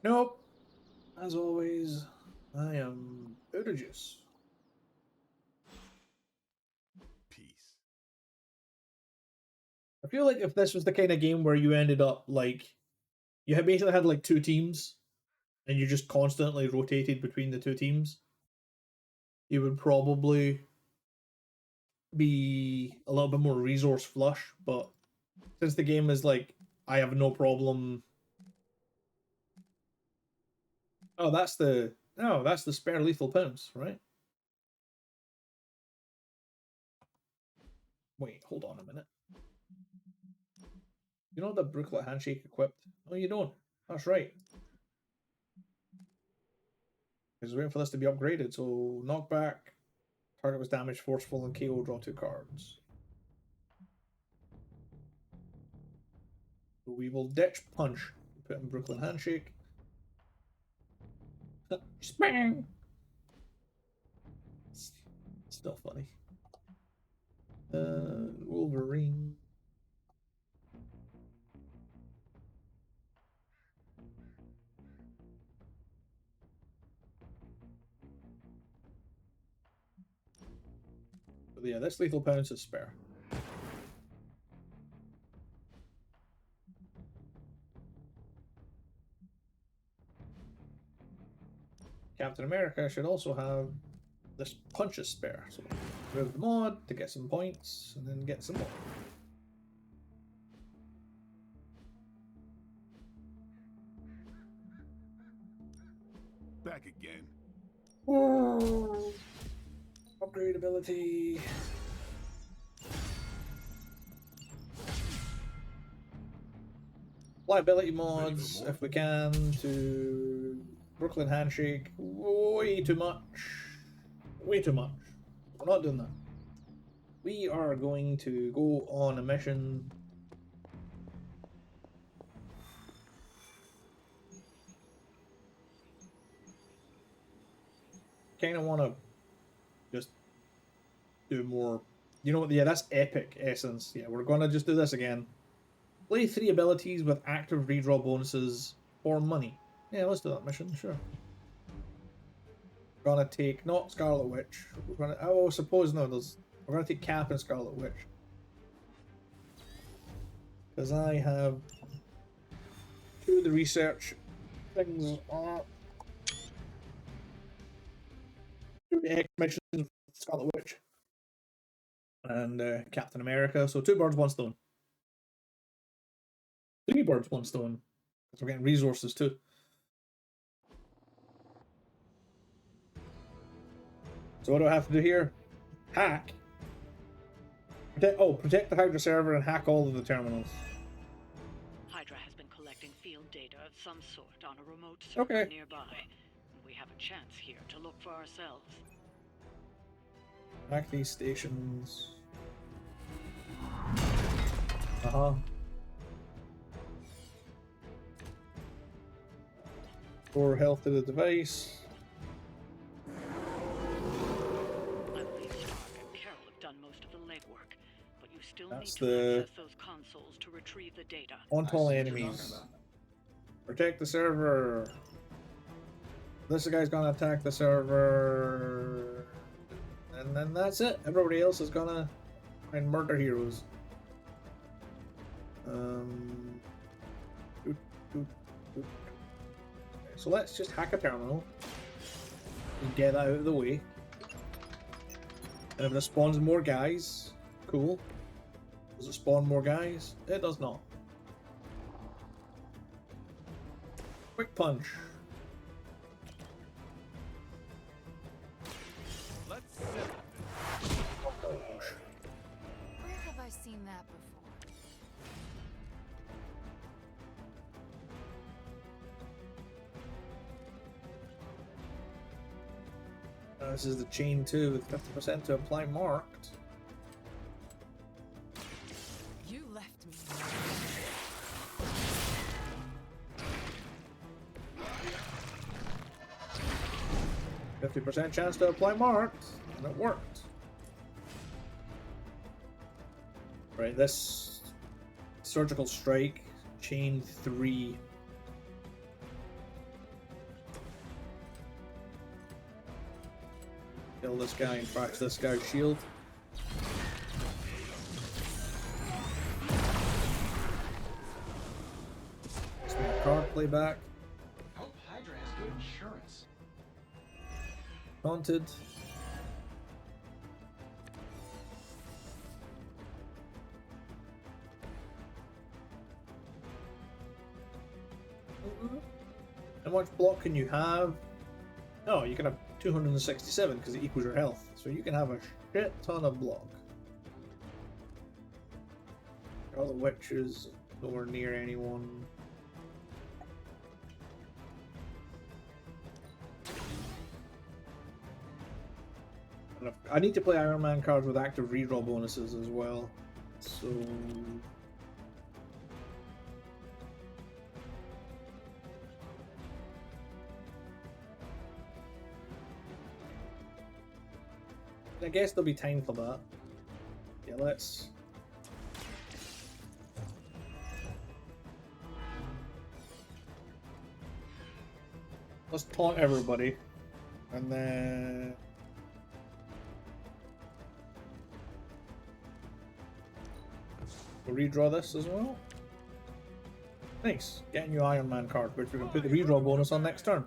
Nope. As always, I am out of juice. Peace. I feel like if this was the kind of game where you ended up like... You had basically had like two teams, and you just constantly rotated between the two teams, you would probably be a little bit more resource flush, but since the game is like, I have no problem... Oh, that's the spare lethal pounce, right? Wait, hold on a minute. You know the Brooklet handshake equipped? Oh, you don't. That's right. I was waiting for this to be upgraded, so knockback, target was damaged, forceful, and KO, draw 2 cards. So we will ditch punch. Put in Brooklyn handshake. Spang! Still funny. Wolverine. But yeah, this lethal pounce is spare. Captain America should also have this punch is spare. So move the mod to get some points, and then get some more. Back again. Oh. Upgrade ability. Liability mods, if we can, to Brooklyn handshake. Way too much. Way too much. We're not doing that. We are going to go on a mission. Kind of want to just do more. You know what? Yeah, that's epic essence. Yeah, we're going to just do this again. Play 3 abilities with active redraw bonuses for money. Yeah, let's do that mission, sure. We're gonna take not Scarlet Witch. We're gonna oh suppose no, we're gonna take Cap and Scarlet Witch. Because I have two of the research things are X missions with Scarlet Witch and Captain America. So 2 birds, 1 stone. 3 birds, 1 stone. Because we're getting resources too. So what do I have to do here? Hack. Protect the Hydra server and hack all of the terminals. Hydra has been collecting field data of some sort on a remote server nearby. We have a chance here to look for ourselves. Hack these stations. Uh-huh. Restore health to the device. I believe Stark and Carol have done most of the legwork, but you still need That's to access those consoles to retrieve the data. On all enemies. Protect the server. This guy's gonna attack the server. And then that's it. Everybody else is gonna find murder heroes. So let's just hack a terminal and get that out of the way. And if it spawns more guys, cool. Does it spawn more guys? It does not. Quick punch. Let's Where have I seen that before? This is the chain 2 with 50% to apply marked. You left me. 50% chance to apply marked, and it worked. Right, this surgical strike, chain 3. Kill this guy and crack this guy's shield. Let's make a card playback. Hope Hydra has good insurance. Haunted. How much block can you have? Oh, you can have 267 because it equals your health. So you can have a shit ton of block. All the witches nowhere near anyone. I need to play Iron Man cards with active redraw bonuses as well. So I guess there'll be time for that. Yeah, let's taunt everybody, and then we'll redraw this as well. Nice, get a new Iron Man card, which we can put the redraw bonus on next turn.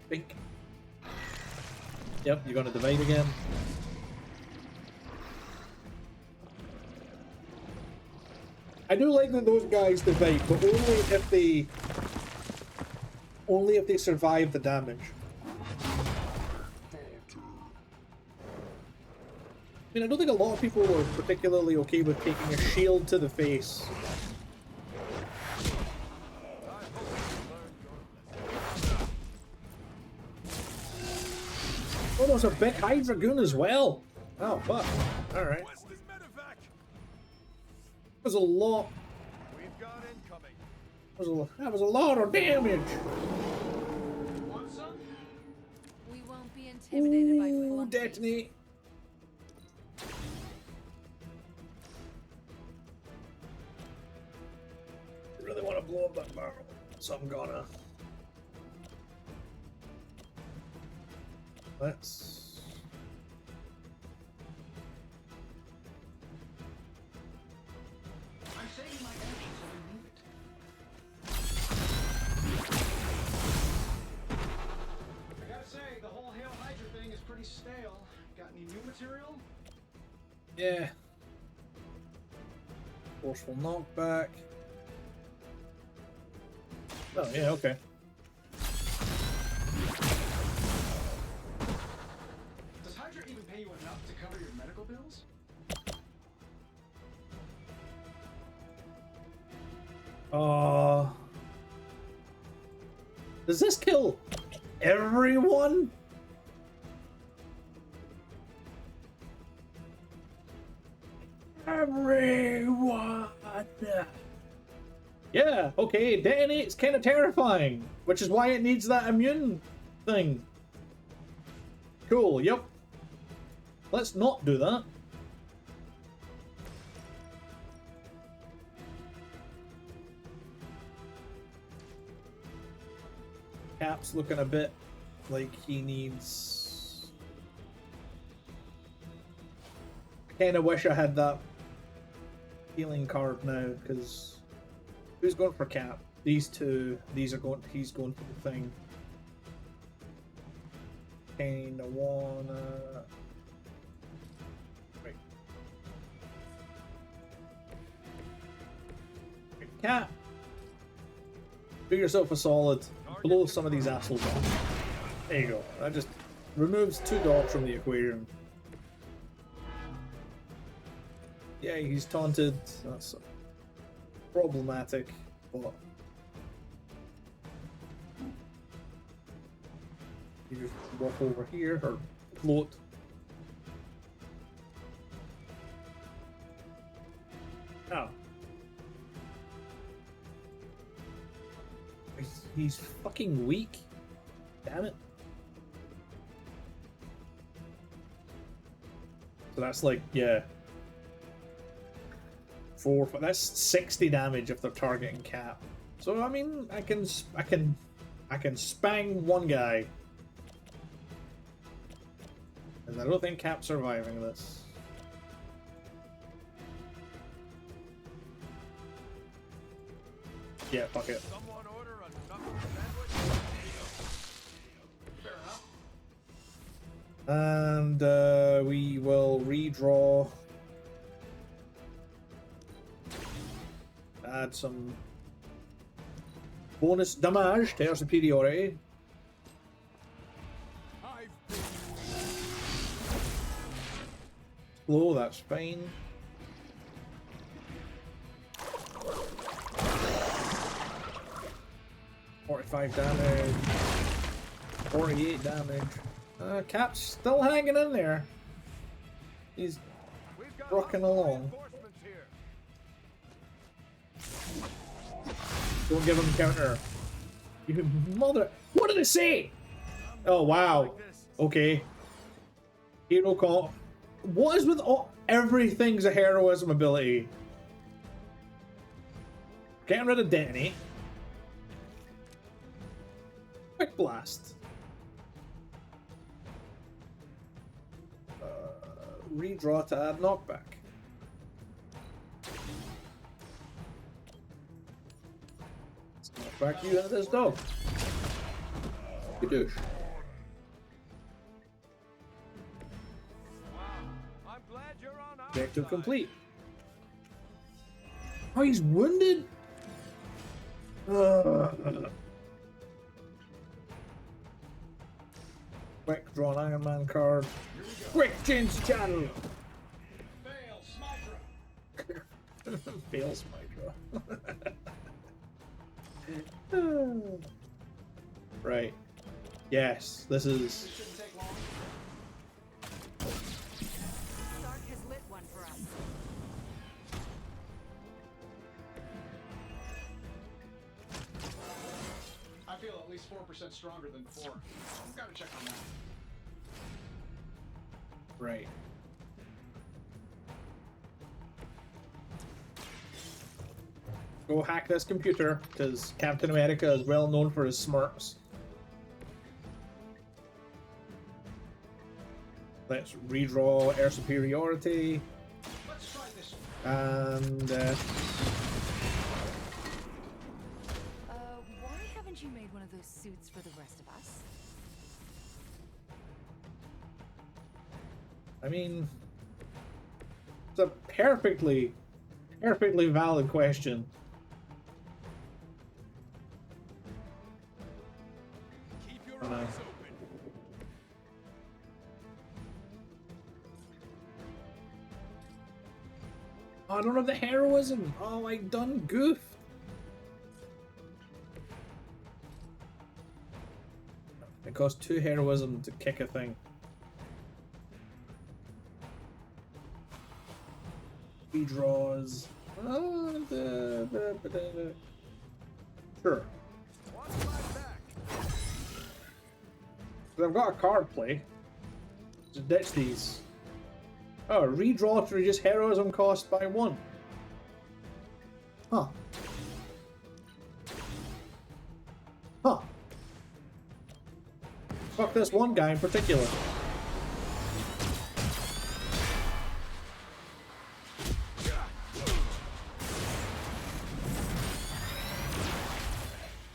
Bink. Yep, you're gonna divide again. I do like that those guys divide, but only if they survive the damage. I mean, I don't think a lot of people are particularly okay with taking a shield to the face. Oh, there's a big Hydra Goon as well. Oh, fuck. Alright. There's a lot. We've got incoming. That was a lot of damage. We won't be intimidated by flunkies. Detonate. blow up that barrel. So I'm gonna. Let's. I'm saving my energy so we need it. I gotta say, the whole Hail Hydra thing is pretty stale. Got any new material? Yeah. Forceful knockback. Oh, yeah, okay. Does Hydra even pay you enough to cover your medical bills? Does this kill everyone? Everyone! Yeah, okay, detonate's kind of terrifying, which is why it needs that immune thing. Cool, yep. Let's not do that. Cap's looking a bit like he needs... I kind of wish I had that healing card now, because who's going for Cap? These two. These are going. He's going for the thing. Kinda wanna. Wait. Cap. Do yourself a solid. Blow some of these assholes off. There you go. That just removes 2 dogs from the equation. Yeah, he's taunted. That's problematic, but you just walk over here or float. Oh. He's fucking weak. Damn it. So that's like, yeah. 4, that's 60 damage if they're targeting Cap. So I mean, I can spang one guy, and I don't think Cap's surviving this. Yeah, fuck it. And we will redraw. Add some bonus damage to our superiority. Slow, that's fine. $45 damage. 48 damage. Cap's still hanging in there. He's rocking along. Don't give him counter. You mother. What did it say? Oh wow. Okay. Hero call. What is with all everything's a heroism ability? Getting rid of detonate. Quick blast. Redraw to add knockback. Back you into this dog. You douche. Objective complete. Oh, he's wounded? Quick, draw an Iron Man card. Quick, change the channel. Fail Smydra. Right. Yes, this is. Stark has lit one for us. I feel at least 4% stronger than before. Gotta check on that. Right. Go hack this computer, because Captain America is well known for his smirks. Let's redraw air superiority. Let's try this. And why haven't you made one of those suits for the rest of us? I mean, it's a perfectly valid question. Keep your eyes open. Oh, I don't have the heroism. Oh, I done goofed. It costs 2 heroism to kick a thing. He draws. Sure. So I've got a card play. Just ditch these. Oh, redraw to reduce heroism cost by 1. Huh. Huh. Fuck this one guy in particular.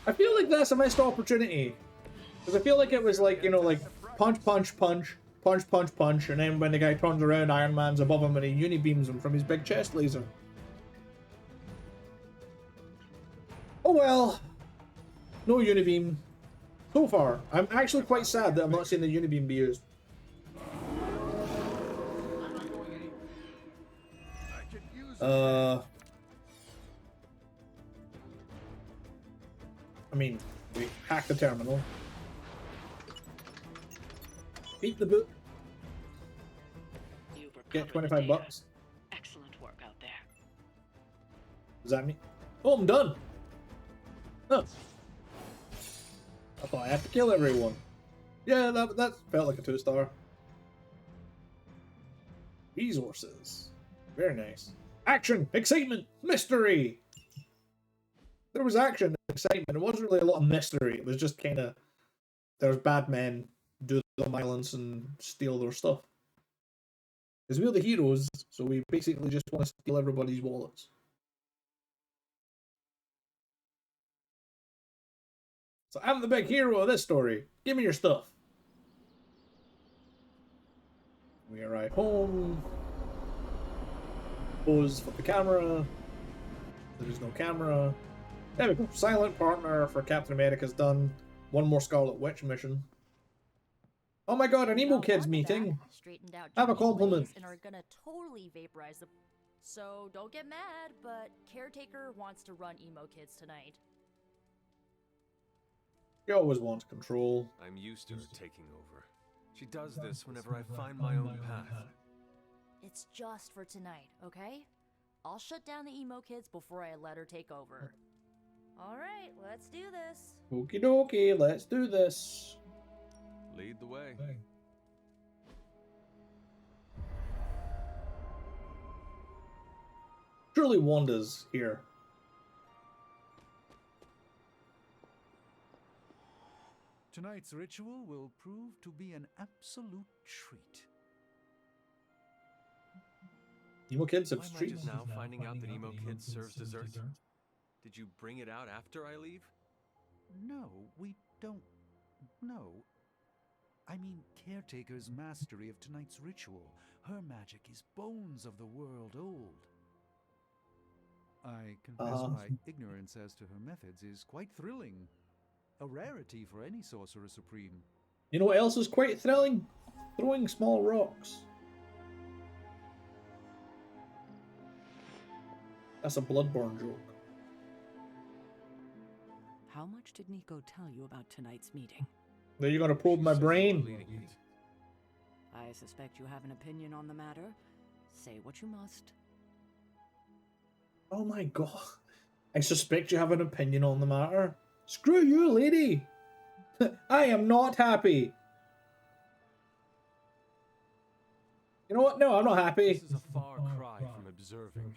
I feel like that's a missed opportunity. Because I feel like it was like, you know, like punch, punch, punch, punch, punch, punch, and then when the guy turns around, Iron Man's above him and he unibeams him from his big chest laser. Oh well. No unibeam. So far. I'm actually quite sad that I'm not seeing the unibeam be used. I mean, we hack the terminal. Beat the boot. Get 25 bucks. Excellent work out there. Does that mean? Oh, I'm done. Huh. I thought I had to kill everyone. Yeah, that felt like a 2-star. Resources. Very nice. Action! Excitement! Mystery! There was action and excitement. It wasn't really a lot of mystery. It was just kind of... There's bad men do the violence and steal their stuff. Because we're the heroes, so we basically just want to steal everybody's wallets. So I'm the big hero of this story. Give me your stuff. We arrive home. Pose for the camera. There's no camera. There we go. Silent partner for Captain America's done. One more Scarlet Witch mission. Oh my god, an emo kids meeting. Straightened out Have a Johnny compliment. Blaze and are gonna totally vaporize the. So don't get mad, but Caretaker wants to run emo kids tonight. She always wants control. I'm used to her taking over. She does this whenever I find my own path. It's just for tonight, okay? I'll shut down the emo kids before I let her take over. Alright, let's do this. Okie dokie, let's do this. Lead the way. Surely Wanda's here. Tonight's ritual will prove to be an absolute treat. Emo kids have Why am I streets. just now finding out that Emo Kid serves dessert? Did you bring it out after I leave? No, we don't. No. I mean, Caretaker's mastery of tonight's ritual. Her magic is bones of the world old. I confess my ignorance as to her methods is quite thrilling. A rarity for any Sorcerer Supreme. You know what else is quite thrilling? Throwing small rocks. That's a Bloodborne joke. How much did Nico tell you about tonight's meeting? Now you're gonna probe my brain. I suspect you have an opinion on the matter. Say what you must. Oh my god. I suspect you have an opinion on the matter. Screw you, lady! I am not happy! You know what? No, I'm not happy. This is a far cry from observing.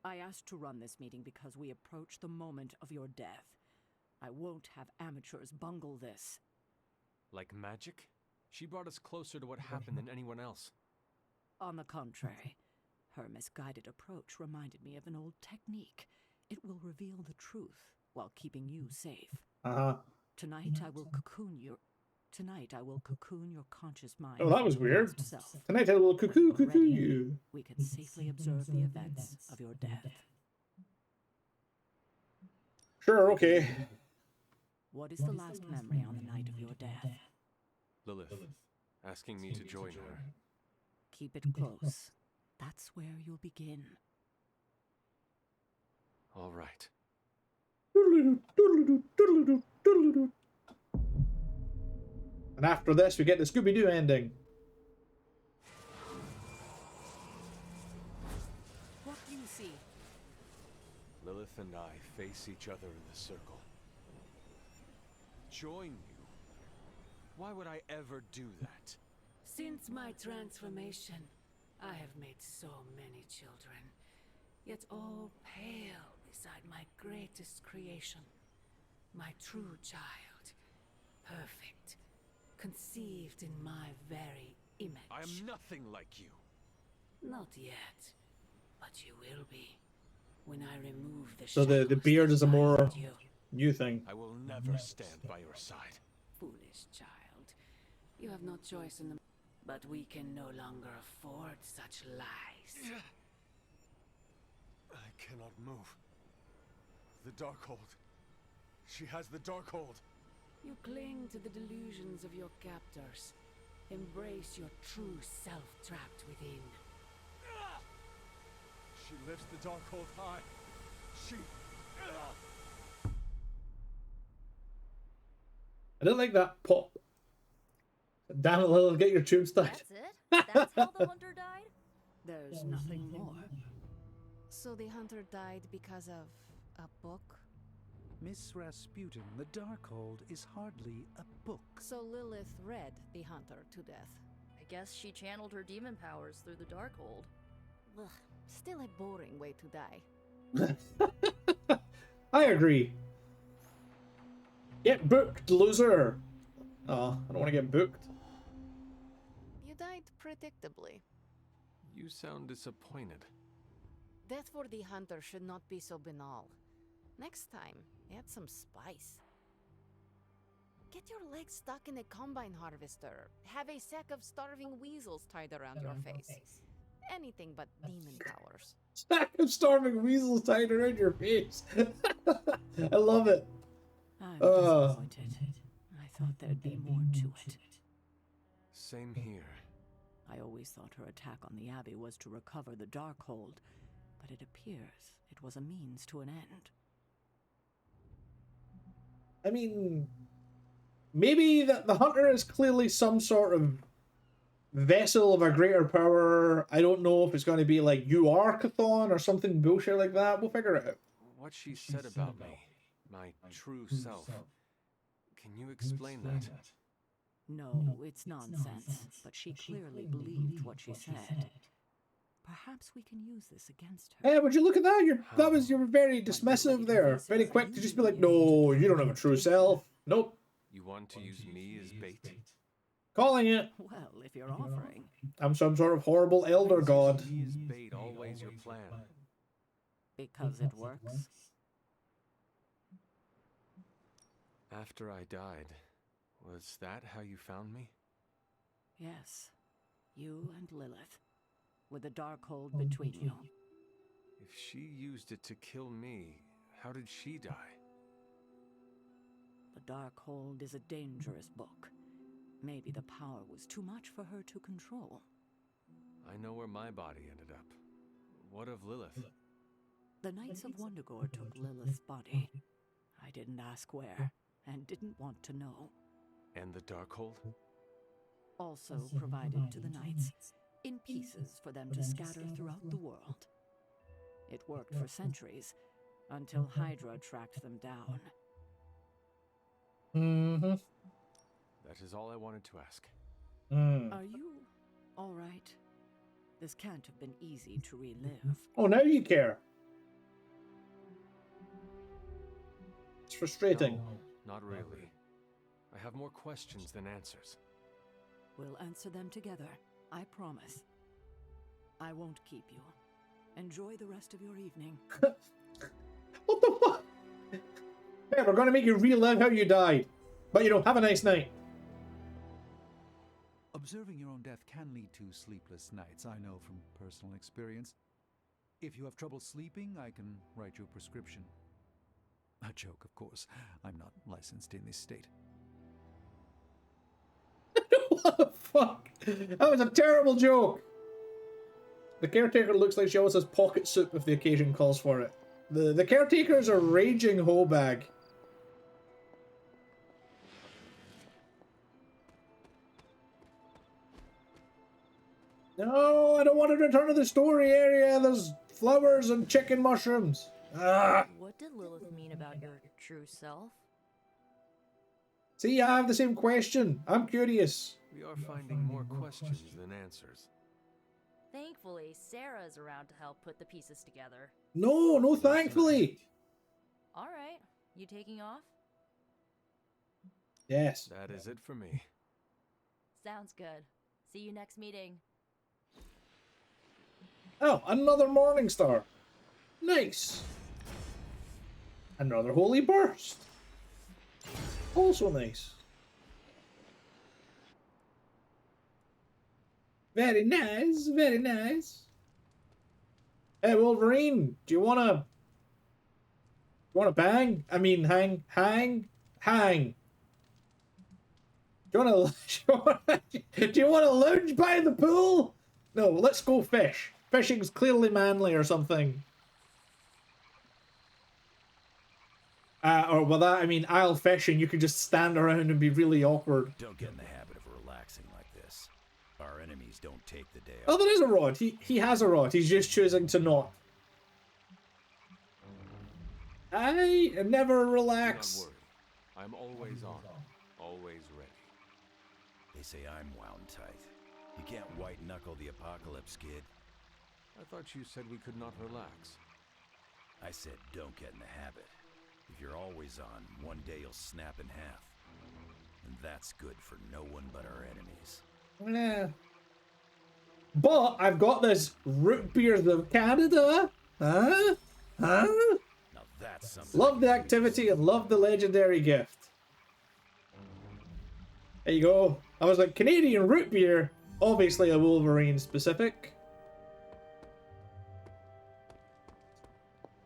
I asked to run this meeting because we approach the moment of your death. I won't have amateurs bungle this. Like magic? She brought us closer to what happened than anyone else. On the contrary, her misguided approach reminded me of an old technique. It will reveal the truth while keeping you safe. Tonight I will cocoon your conscious mind. Oh, that was from your weird. past self. Tonight I will cuckoo Ready, you. we can safely observe the events of your death. Sure, okay. What is the last memory on the night of your death? Lilith, asking me to join her. Keep it close. That's where you'll begin. All right. And after this, we get the Scooby-Doo ending. What do you see? Lilith and I face each other in the circle. Join you? Why would I ever do that? Since my transformation, I have made so many children, yet all pale beside my greatest creation. My true child, perfect, conceived in my very image. I am nothing like you. Not yet, but you will be when I remove the So the beard is a more new thing. I will never stand by your side. Foolish child, you have no choice in the... But we can no longer afford such lies. I cannot move. The Darkhold. She has the Darkhold. You cling to the delusions of your captors. Embrace your true self trapped within. She lifts the Darkhold high. She... I didn't like that pop. Damn it, Lilith, get your tubes tied. That's it? That's how the hunter died? There's nothing more. So the hunter died because of a book? Miss Rasputin, the Darkhold is hardly a book. So Lilith read the hunter to death. I guess she channeled her demon powers through the Darkhold. Ugh, still a boring way to die. I agree. Get booked, loser. Oh, I don't want to get booked. You died predictably. You sound disappointed. Death for the hunter should not be so banal. Next time, add some spice. Get your legs stuck in a combine harvester. Have a sack of starving weasels tied around your face. Anything but demon powers. Sack of starving weasels tied around your face. I love it. I'm disappointed. I thought there'd be more to it. Same here. I always thought her attack on the Abbey was to recover the Darkhold, but it appears it was a means to an end. I mean, maybe the hunter is clearly some sort of vessel of a greater power. I don't know if it's going to be like you are Chthon or something bullshit like that. We'll figure it out. What she said about me, my true self. Can you explain that? No, it's nonsense, but she clearly believed what she said. Perhaps we can use this against her. Hey, would you look at that? You were very dismissive there. Very quick to just be like, no, you don't have a true self. Nope. You want to use me as bait? Calling it. Well, if you're offering. I'm some sort of horrible elder god. Me as bait, always your plan. Because it works. After I died, was that how you found me? Yes. You and Lilith. With the Darkhold between you. If she used it to kill me, how did she die? The Darkhold is a dangerous book. Maybe the power was too much for her to control. I know where my body ended up. What of Lilith? The Knights of Wundagore took Lilith's body. I didn't ask where, and didn't want to know. And the Darkhold? Also provided to the Knights, in pieces for them to scatter throughout the world. It worked for centuries, until Hydra tracked them down. Mm-hmm. That is all I wanted to ask. Are you all right? This can't have been easy to relive. Oh, now you care. frustrating. No, not really. I have more questions than answers. We'll answer them together, I promise. I won't keep you. Enjoy the rest of your evening. What the fuck? Hey, we're gonna make you relive how you died. But, you know, have a nice night. Observing your own death can lead to sleepless nights, I know from personal experience. If you have trouble sleeping, I can write you a prescription. A joke, of course. I'm not licensed in this state. What the fuck? That was a terrible joke. The caretaker looks like she always has pocket soup if the occasion calls for it. The caretaker is a raging hoe bag. No, I don't want to return to the story area. There's flowers and chicken mushrooms. Ah. What did Lilith mean about your true self? See, I have the same question. I'm curious. We are finding more questions than answers. Thankfully, Sarah's around to help put the pieces together. No, thankfully. Alright, you taking off? Yes. That is it for me. Sounds good. See you next meeting. Oh, another morning star. Nice. Another holy burst. Also nice. Very nice, very nice. Hey Wolverine, do you wanna bang? I mean hang. Do you wanna lounge by the pool? No, let's go fish. Fishing's clearly manly or something. Or with that, I mean, I'll fish and you can just stand around and be really awkward. Don't get in the habit of relaxing like this. Our enemies don't take the day Oh, off. there is a rod. He has a rod. He's just choosing to not. I never relax. Do not worry. I'm always on, always ready. They say I'm wound tight. You can't white-knuckle the apocalypse, kid. I thought you said we could not relax. I said don't get in the habit. If you're always on, one day you'll snap in half. And that's good for no one but our enemies. Yeah. But I've got this root beers of Canada. Huh? Now that's something. Love the activity and love the legendary gift. There you go. I was like, Canadian root beer. Obviously a Wolverine specific.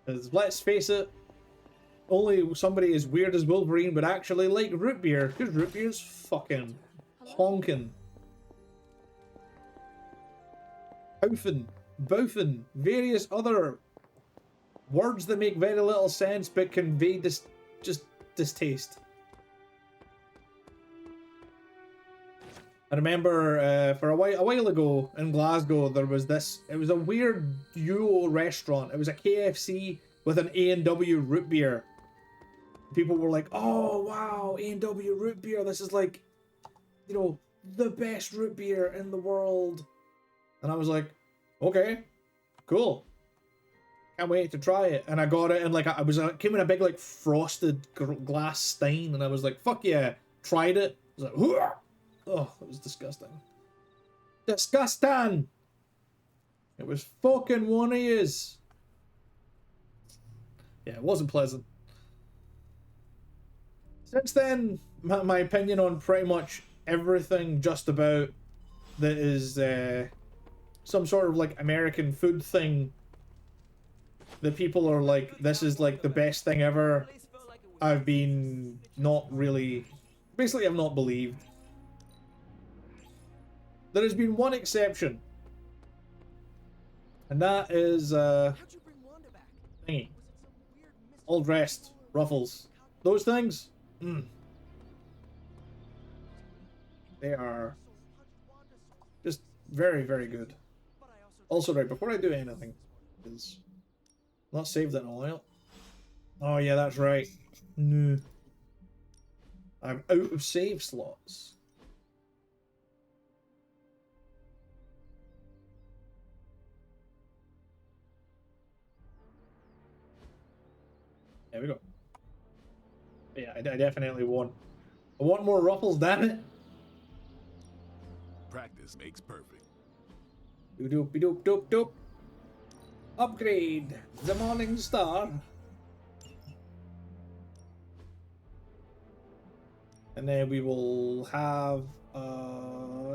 'Cause let's face it, only somebody as weird as Wolverine would actually like root beer. Because root beer's fucking honking. Haufen, Baufen, various other words that make very little sense but convey just distaste. I remember for a while ago in Glasgow there was this, it was a weird duo restaurant. It was a KFC with an A&W root beer. People were like, oh wow, A&W root beer, this is like, you know, the best root beer in the world. And I was like, okay, cool. Can't wait to try it. And I got it, and like I was came in a big like frosted glass stein, and I was like, fuck yeah, tried it. I was like, Hooah! Oh, it was disgusting. Disgusting! It was fucking one of yous. Yeah, it wasn't pleasant. Since then, my opinion on pretty much everything just about that is some sort of like American food thing that people are like, this is like the best thing ever, I've been not really, basically I've not believed. There has been one exception, and that is thingy. All dressed, ruffles, those things. They are just very, very good. Also, right before I do anything, is not saved that in a while. Oh yeah, that's right. No, I'm out of save slots. There we go. Yeah, I definitely want. I want more ruffles, damn it. Practice makes perfect. Doop doop doop doop. Upgrade the Morning Star. And then we will have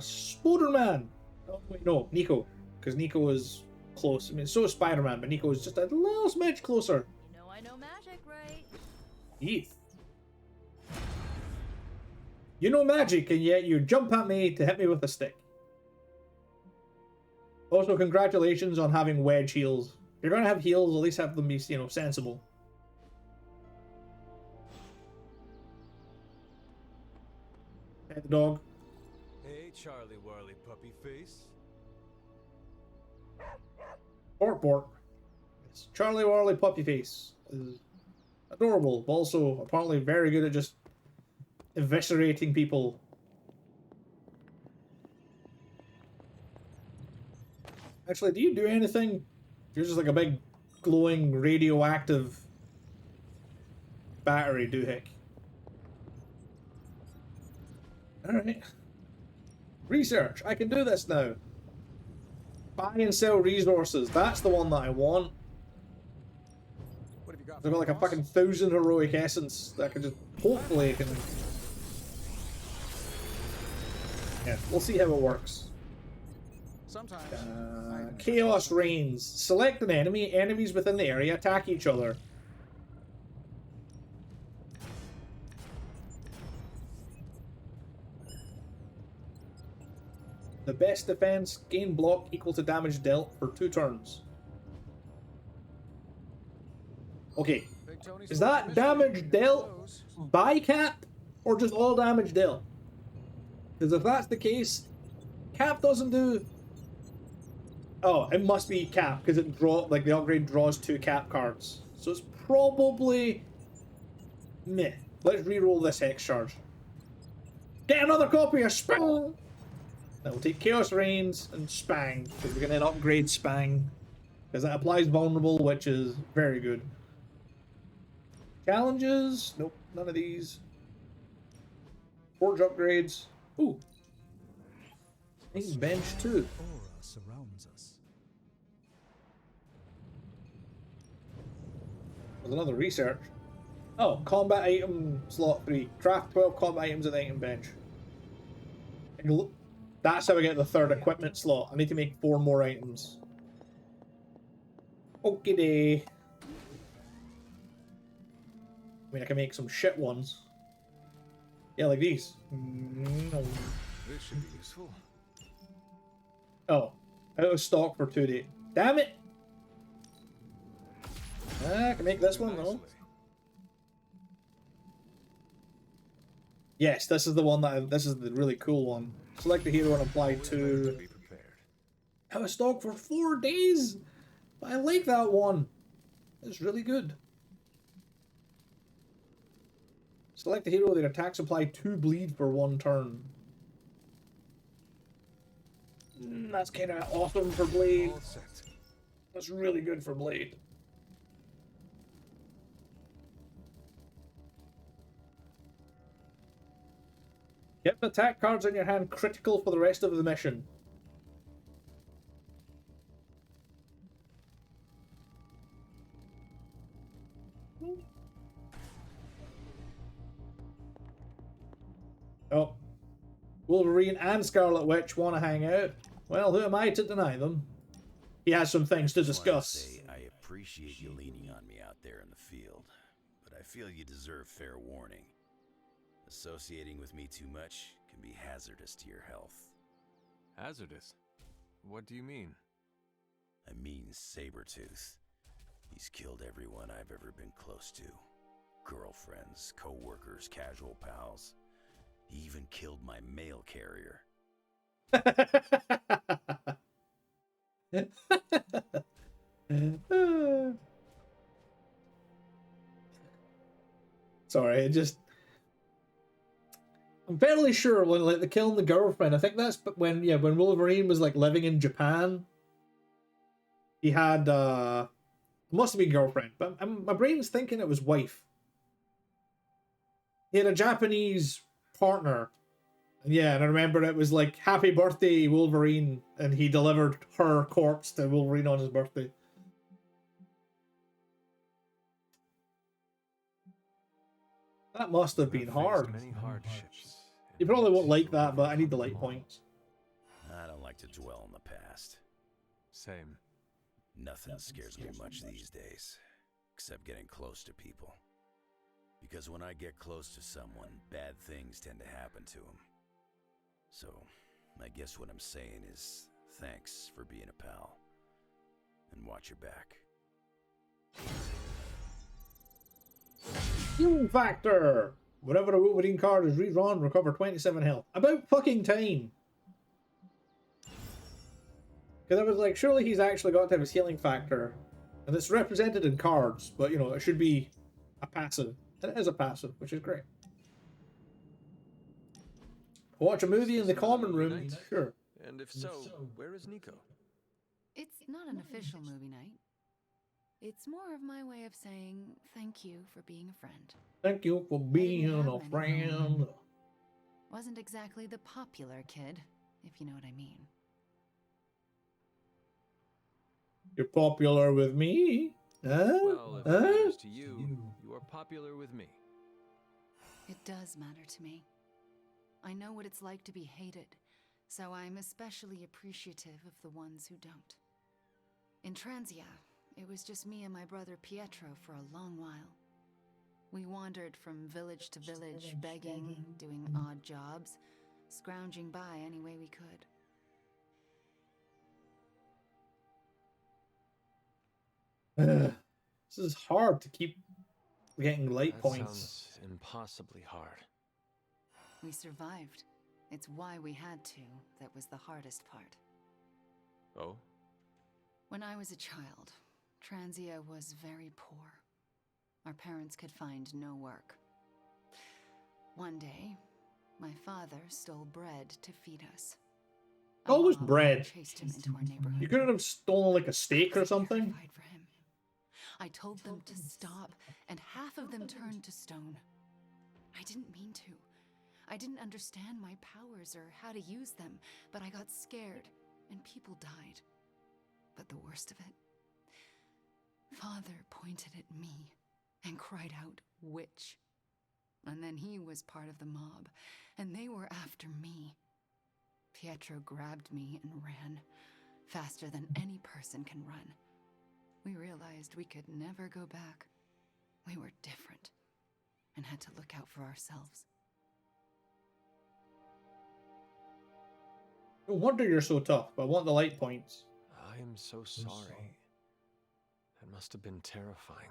Spider-Man. Oh wait, no, Nico, because Nico is close. I mean, so is Spider-Man, but Nico is just a little smidge closer. You know I know magic, right? Yeeth. You know magic, and yet you jump at me to hit me with a stick. Also, congratulations on having wedge heals. If you're gonna have heals, at least have them be, you know, sensible. Pet the dog. Hey, Charlie Warley puppy face. Bork bork. It's Charlie Warley puppy face. Is adorable, but also apparently very good at just eviscerating people. Actually, do you do anything? You're just like a big glowing radioactive battery doohick. Alright. Research. I can do this now. Buy and sell resources. That's the one that I want. What have you got? I've got like a fucking 1,000 heroic essence that I can just hopefully can. Yeah, we'll see how it works. Sometimes. Chaos reigns. Select an enemy. Enemies within the area attack each other. The best defense, gain block equal to damage dealt for 2 turns. Okay, is that damage dealt by cap or just all damage dealt? Because if that's the case, cap doesn't do. Oh, it must be cap because it like the upgrade draws 2 cap cards, so it's probably meh. Let's re-roll this Hex charge. Get another copy of Spang. Now we'll take Chaos Reigns and Spang because we're gonna then upgrade Spang because that applies vulnerable, which is very good. Challenges? Nope, none of these. Forge upgrades. Ooh. Bench 2. Aura surrounds us. There's another research. Oh, combat item slot 3. Craft 12 combat items at the item bench. That's how I get the 3rd equipment slot. I need to make 4 more items. Okay day. I mean, I can make some shit ones. Yeah, like these. This should be useful. Oh, out of stock for 2 days. Damn it! I can make this one though. Yes, this is the one that this is the really cool one. Select the hero and apply 2. Out of stock for 4 days. I like that one. It's really good. Select the hero, their attacks apply 2 bleed for 1 turn. That's kind of awesome for Blade. That's really good for Blade. Get the attack cards in your hand critical for the rest of the mission. Oh. Wolverine and Scarlet Witch want to hang out. Well, who am I to deny them? He has some things to discuss. I appreciate you leaning on me out there in the field, but I feel you deserve fair warning. Associating with me too much can be hazardous to your health. Hazardous? What do you mean? I mean Sabretooth. He's killed everyone I've ever been close to. Girlfriends, co-workers, casual pals. He even killed my mail carrier. Sorry, it just... I'm fairly sure when like the killing the girlfriend, I think that's when when Wolverine was like living in Japan. He had must have been girlfriend, but my brain's thinking it was wife. He had a Japanese partner. Yeah, and I remember it was like, happy birthday, Wolverine, and he delivered her corpse to Wolverine on his birthday. That must have been hard. Many hardships. You probably won't like that, but I need the light points. I don't like to dwell on the past. Same. Nothing scares me much these days, except getting close to people. Because when I get close to someone, bad things tend to happen to them. So, I guess what I'm saying is, thanks for being a pal. And watch your back. Healing factor! Whenever a Wolverine card is redrawn, recover 27 health. About fucking time! Because I was like, surely he's actually got to have his healing factor. And it's represented in cards, but you know, it should be a passive. And it is a passive, which is great. Watch a movie in the common room? Sure. And if so, where is Nico? It's not an official movie night. It's more of my way of saying thank you for being a friend. Thank you for being a friend. Wasn't exactly the popular kid, if you know what I mean. You're popular with me? Huh? Well, if it matters to you, you are popular with me. It does matter to me. I know what it's like to be hated, so I'm especially appreciative of the ones who don't. In Transia, it was just me and my brother Pietro for a long while. We wandered from village to village, begging, doing odd jobs, scrounging by any way we could. This is hard to keep getting light That points. Sounds impossibly hard. We survived. It's why we had to. That was the hardest part. Oh? When I was a child, Transia was very poor. Our parents could find no work. One day, my father stole bread to feed us. Always bread. Chased him into our neighborhood. You couldn't have stolen like a steak or something? For him. I told them to stop, and half of them turned to stone. I didn't mean to. I didn't understand my powers or how to use them, but I got scared, and people died. But the worst of it, Father pointed at me and cried out, "Witch." And then he was part of the mob, and they were after me. Pietro grabbed me and ran, faster than any person can run. We realized we could never go back. We were different, and had to look out for ourselves. No wonder you're so tough, but I want the light points. I am so sorry. That must have been terrifying.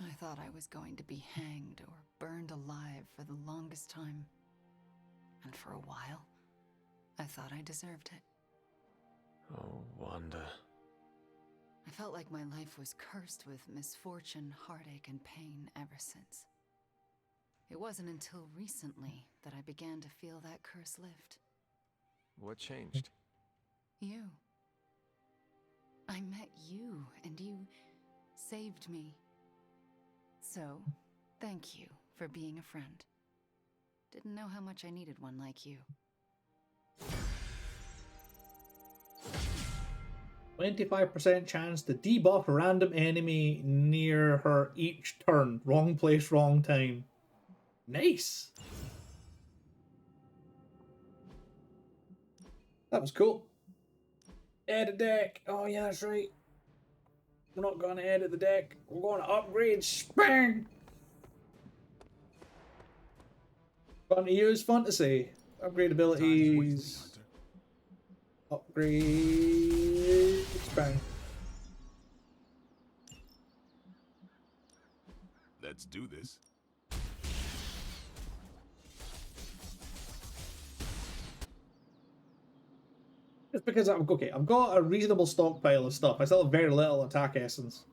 I thought I was going to be hanged or burned alive for the longest time. And for a while, I thought I deserved it. Oh, Wanda. I felt like my life was cursed with misfortune, heartache, and pain ever since. It wasn't until recently that I began to feel that curse lift. What changed? You. I met you, and you saved me. So, thank you for being a friend. Didn't know how much I needed one like you. 25% chance to debuff a random enemy near her each turn. Wrong place, wrong time. Nice! That was cool. Edit deck. Oh yeah, that's right. We're not going to edit the deck. We're going to upgrade Spang! Fun to use, fun to say. Upgrade abilities. Upgrade Spang. Let's do this. Just because I've got a reasonable stockpile of stuff. I still have very little attack essence.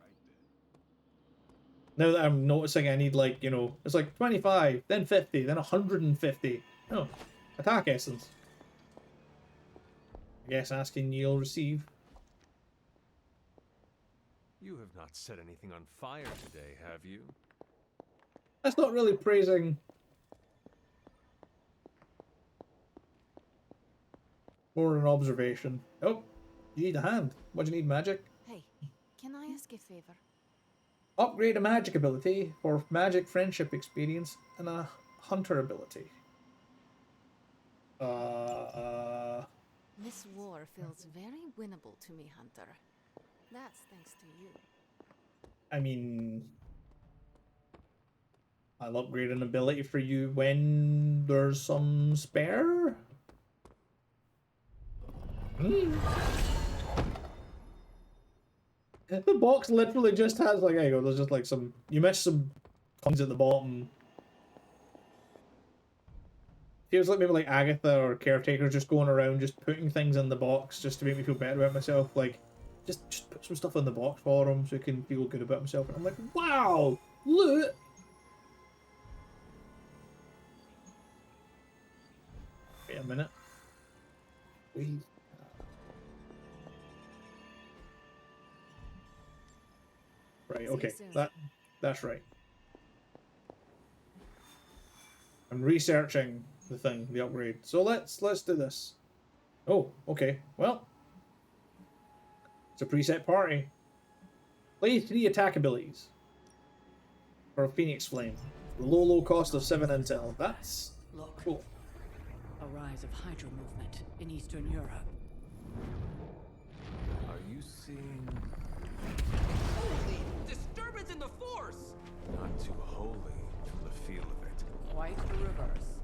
Now that I'm noticing I need, like, you know, it's like 25, then 50, then 150. Oh, attack essence. I guess asking you'll receive. You have not set anything on fire today, have you? That's not really praising. More an observation. Oh, you need a hand. What do you need, magic? Hey, can I ask a favor? Upgrade a magic ability for magic friendship experience and a hunter ability. This war feels very winnable to me, Hunter. That's thanks to you. I mean, I'll upgrade an ability for you when there's some spare. The box literally just has like, there you go, there's just like some, you missed some coins at the bottom. Feels like maybe like Agatha or Caretaker just going around just putting things in the box just to make me feel better about myself. Like, just put some stuff in the box for him so he can feel good about himself. And I'm like, wow, look! Wait a minute. Wait. Right, okay. That's right. I'm researching the thing, the upgrade. So let's do this. Oh, okay. Well, it's a preset party. Play 3 attack abilities for a Phoenix Flame. The low cost of 7 intel. That's cool. A rise of Hydra movement in Eastern Europe. Are you seeing? Holy disturbance in the Force! Not too holy from the feel of it. Quite the reverse.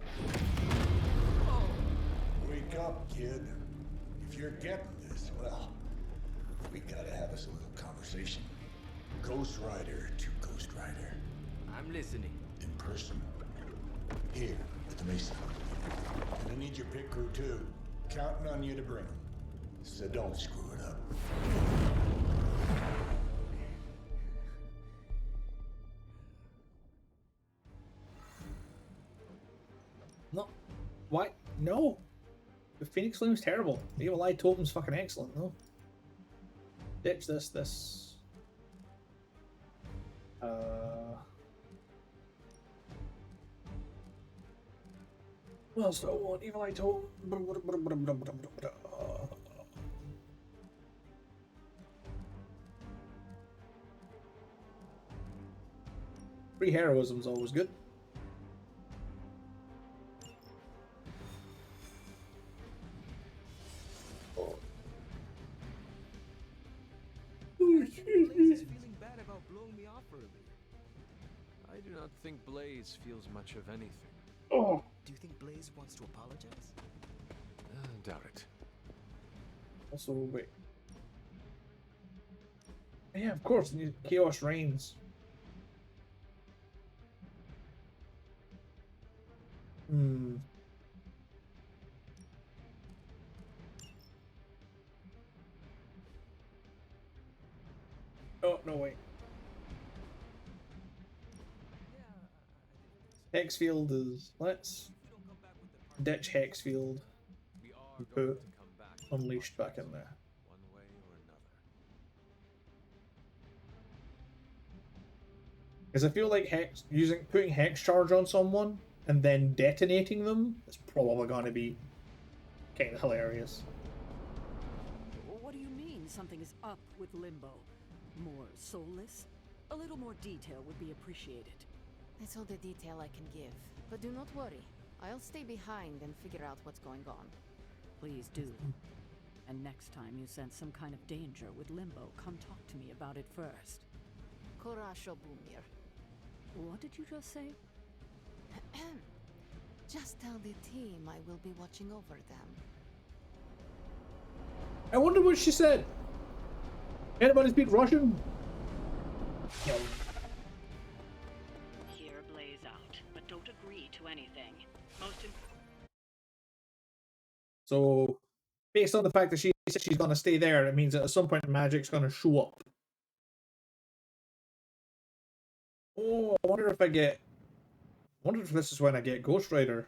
Oh. Wake up, kid. If you're getting this, well, we gotta have us a little conversation. Ghost Rider to Ghost Rider. I'm listening. In person. Here, at the Mesa. And I need your pit crew too. Counting on you to bring them. So don't screw it up. No. Why? No. The Phoenix Flame's terrible. The Evil Eye Totem's fucking excellent, though. Ditch this. What else do I want? Evil Eye Totem. Free heroism's always good. Blaze is feeling bad about blowing me off earlier. I do not think Blaze feels much of anything. Oh. Do you think Blaze wants to apologize? Doubt it. Also, wait. Yeah, of course, Chaos reigns. Oh, no, wait. Hexfield is... Let's ditch Hexfield and put Unleashed back in there. One way or another. Because I feel like putting Hex Charge on someone and then detonating them is probably going to be kind of hilarious. What do you mean something is up with Limbo? More soulless? A little more detail would be appreciated. That's all the detail I can give. But do not worry. I'll stay behind and figure out what's going on. Please do. And next time you sense some kind of danger with Limbo, come talk to me about it first. Korasho Bumir. What did you just say? Just tell the team I will be watching over them. I wonder what she said. Anybody speak Russian? No. Hear Blaze out, but don't agree to anything. So, based on the fact that she said she's going to stay there, it means that at some point Magic's going to show up. Oh, I wonder if this is when I get Ghost Rider.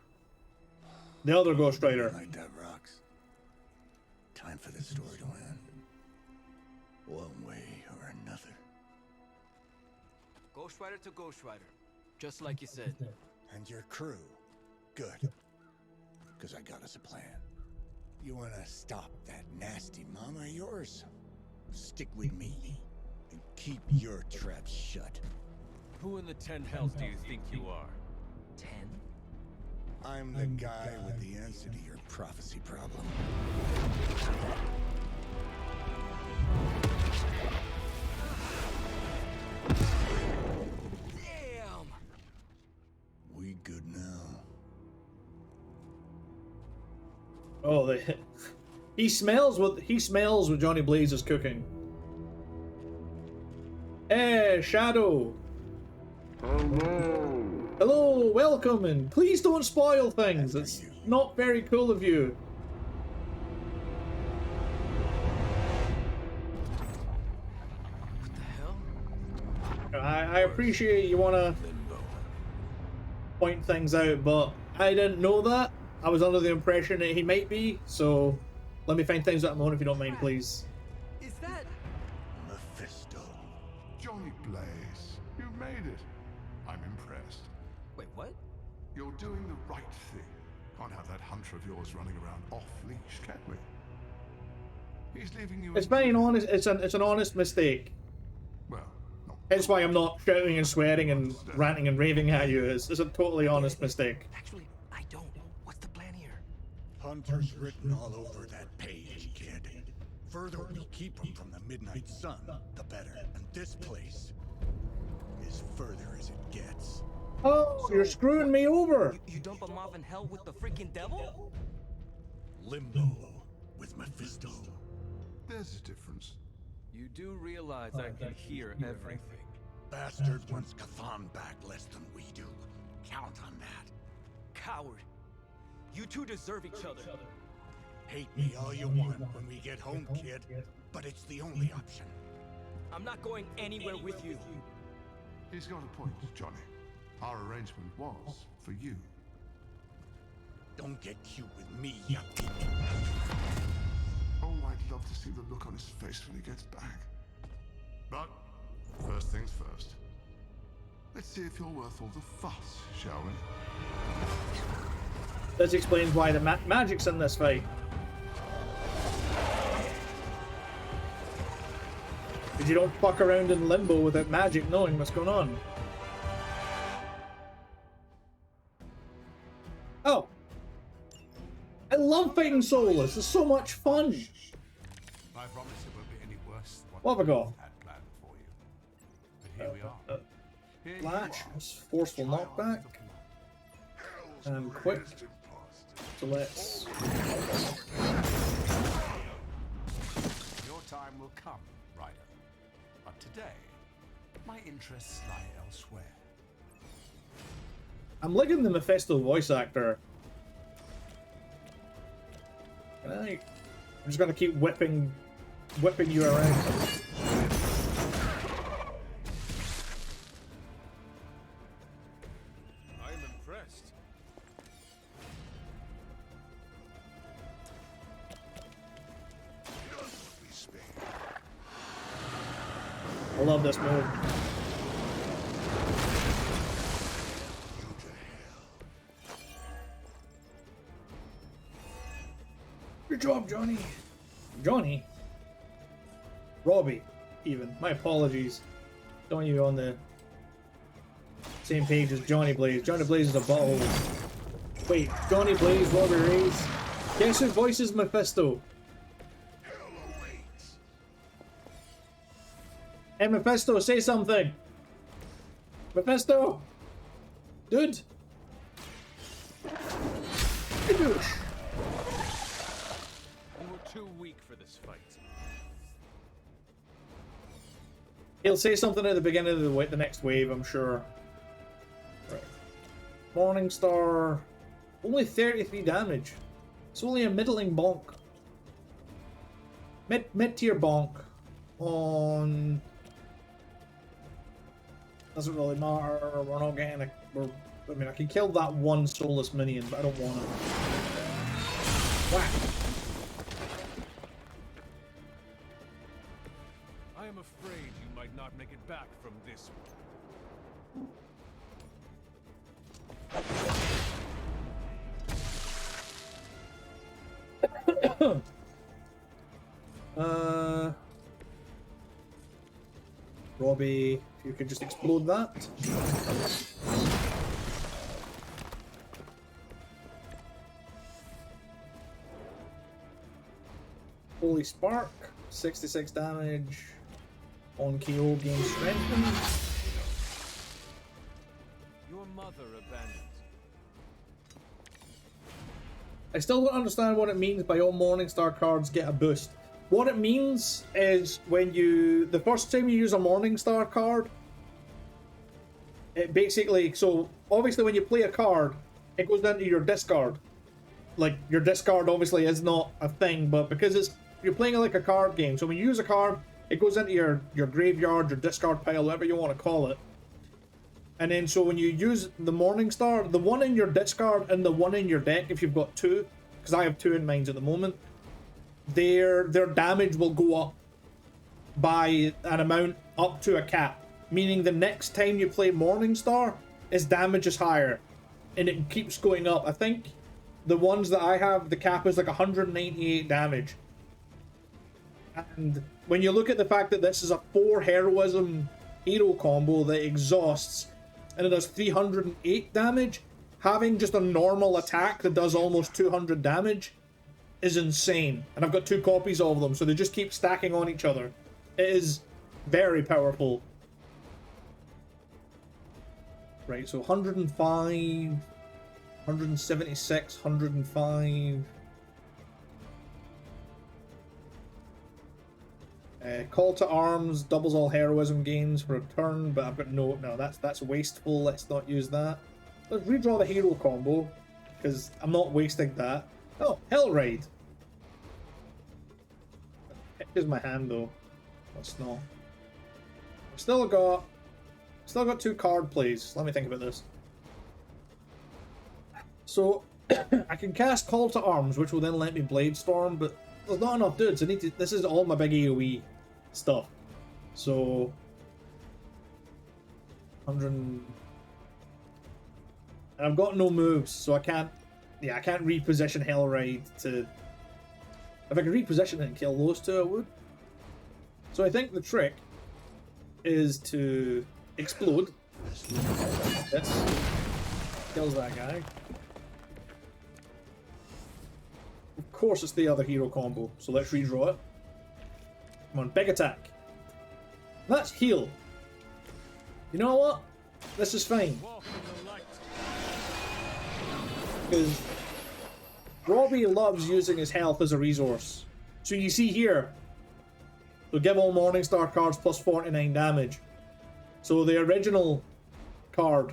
The other Ghost Rider. Like that rocks. Time for this story to end. One way or another. Ghost Rider to Ghost Rider. Just like you said. And your crew. Good. Because I got us a plan. You wanna stop that nasty mama of yours? Stick with me. And keep your traps shut. Who in the 10 hells do you think you are? 10? I'm the guy with the answer to your prophecy problem. Damn! We good now? Oh, he smells what Johnny Blaze is cooking. Hey, Shadow. Hello, welcome, and please don't spoil things. It's not very cool of you. What the hell? I appreciate you wanna point things out, but I didn't know that. I was under the impression that he might be, so let me find things out in a moment if you don't mind, please. Is that... Mephisto. Johnny Blaze, you made it. I'm impressed. Wait, what? You're doing the right thing. Can't have that hunter of yours running around off-leash, can we? He's leaving you... It's being honest. It's an honest mistake. Well, hence why I'm not shouting and swearing and ranting and raving at you. It's a totally honest mistake. Actually, I don't. What's the plan here? Hunter's written all over that page, kid. Further we keep him from the midnight sun, the better. And this place is further as it gets. Oh, you're screwing me over. You dump him off in hell with the freaking devil? Limbo with Mephisto. There's a difference. You do realize I can hear everything. Bastard wants Kathan back less than we do. Count on that. Coward. You two deserve each other. Hate me all you want when we get home, kid. But it's the only option. I'm not going anywhere with you. He's got a point, Johnny. Our arrangement was for you. Don't get cute with me, you pig. Oh, I'd love to see the look on his face when he gets back. But first things first. Let's see if you're worth all the fuss, shall we? This explains why the magic's in this fight. Because you don't fuck around in limbo without magic knowing what's going on. Oh. I love fighting Soulless. It's so much fun. I promise it won't be any worse than What have I got? had planned for you. But here we are. Here you Flash, are. forceful knockback, and quick. So let's. Your time will come, Ryder. But today, my interests lie elsewhere. I'm liking the Mephisto voice actor. I'm just gonna keep whipping you around. I am impressed. I love this move. Good job, Johnny. Johnny? Robbie, even. My apologies. Don't you on the same page as Johnny Blaze. Johnny Blaze is a butthole. Wait, Johnny Blaze, Robbie Reyes. Guess who voices Mephisto? Hey, Mephisto, say something! Mephisto! Dude! Hey, douche! You were too weak for this fight. He'll say something at the beginning of the next wave, I'm sure. Right. Morningstar. Only 33 damage. It's only a middling bonk. Mid-tier bonk. On... Doesn't really matter. We're not getting a... I mean, I can kill that one soulless minion, but I don't want to. Whack! I am afraid you might not make it back from this one. Robbie, if you could just explode that. Holy Spark, 66 damage. On KO, gain strengthened. Your mother abandoned. I still don't understand what it means by all Morningstar cards get a boost. What it means is when the first time you use a Morningstar card, it basically, so obviously when you play a card, it goes into your discard. Like, your discard obviously is not a thing, but because you're playing like a card game, so when you use a card, it goes into your graveyard, your discard pile, whatever you want to call it. And then so when you use the Morningstar, the one in your discard and the one in your deck, if you've got two, because I have two in mine at the moment, their damage will go up by an amount up to a cap. Meaning the next time you play Morningstar, its damage is higher. And it keeps going up. I think the ones that I have, the cap is like 198 damage. And when you look at the fact that this is a 4 heroism hero combo that exhausts and it does 308 damage, having just a normal attack that does almost 200 damage is insane. And I've got 2 copies of them, so they just keep stacking on each other. It is very powerful. Right, so 105, 176, 105. Call to Arms doubles all heroism gains for a turn, but I've got no, that's wasteful. Let's not use that. Let's redraw the hero combo, because I'm not wasting that. Oh, Hellraid. Here's my hand though. Let's not. I've still got 2 card plays. Let me think about this. So I can cast Call to Arms, which will then let me Blade Storm, but there's not enough dudes. I need to. This is all my big AoE stuff. So 100. And I've got no moves, so I can't. Yeah, I can't reposition Hellraid to. If I could reposition it and kill those 2, I would. So I think the trick is to explode. This kills that guy. Of course, it's the other hero combo, so let's redraw it. Come on, big attack. That's heal. You know what? This is fine. Because Robbie loves using his health as a resource. So you see here, so give all Morningstar cards plus 49 damage. So the original card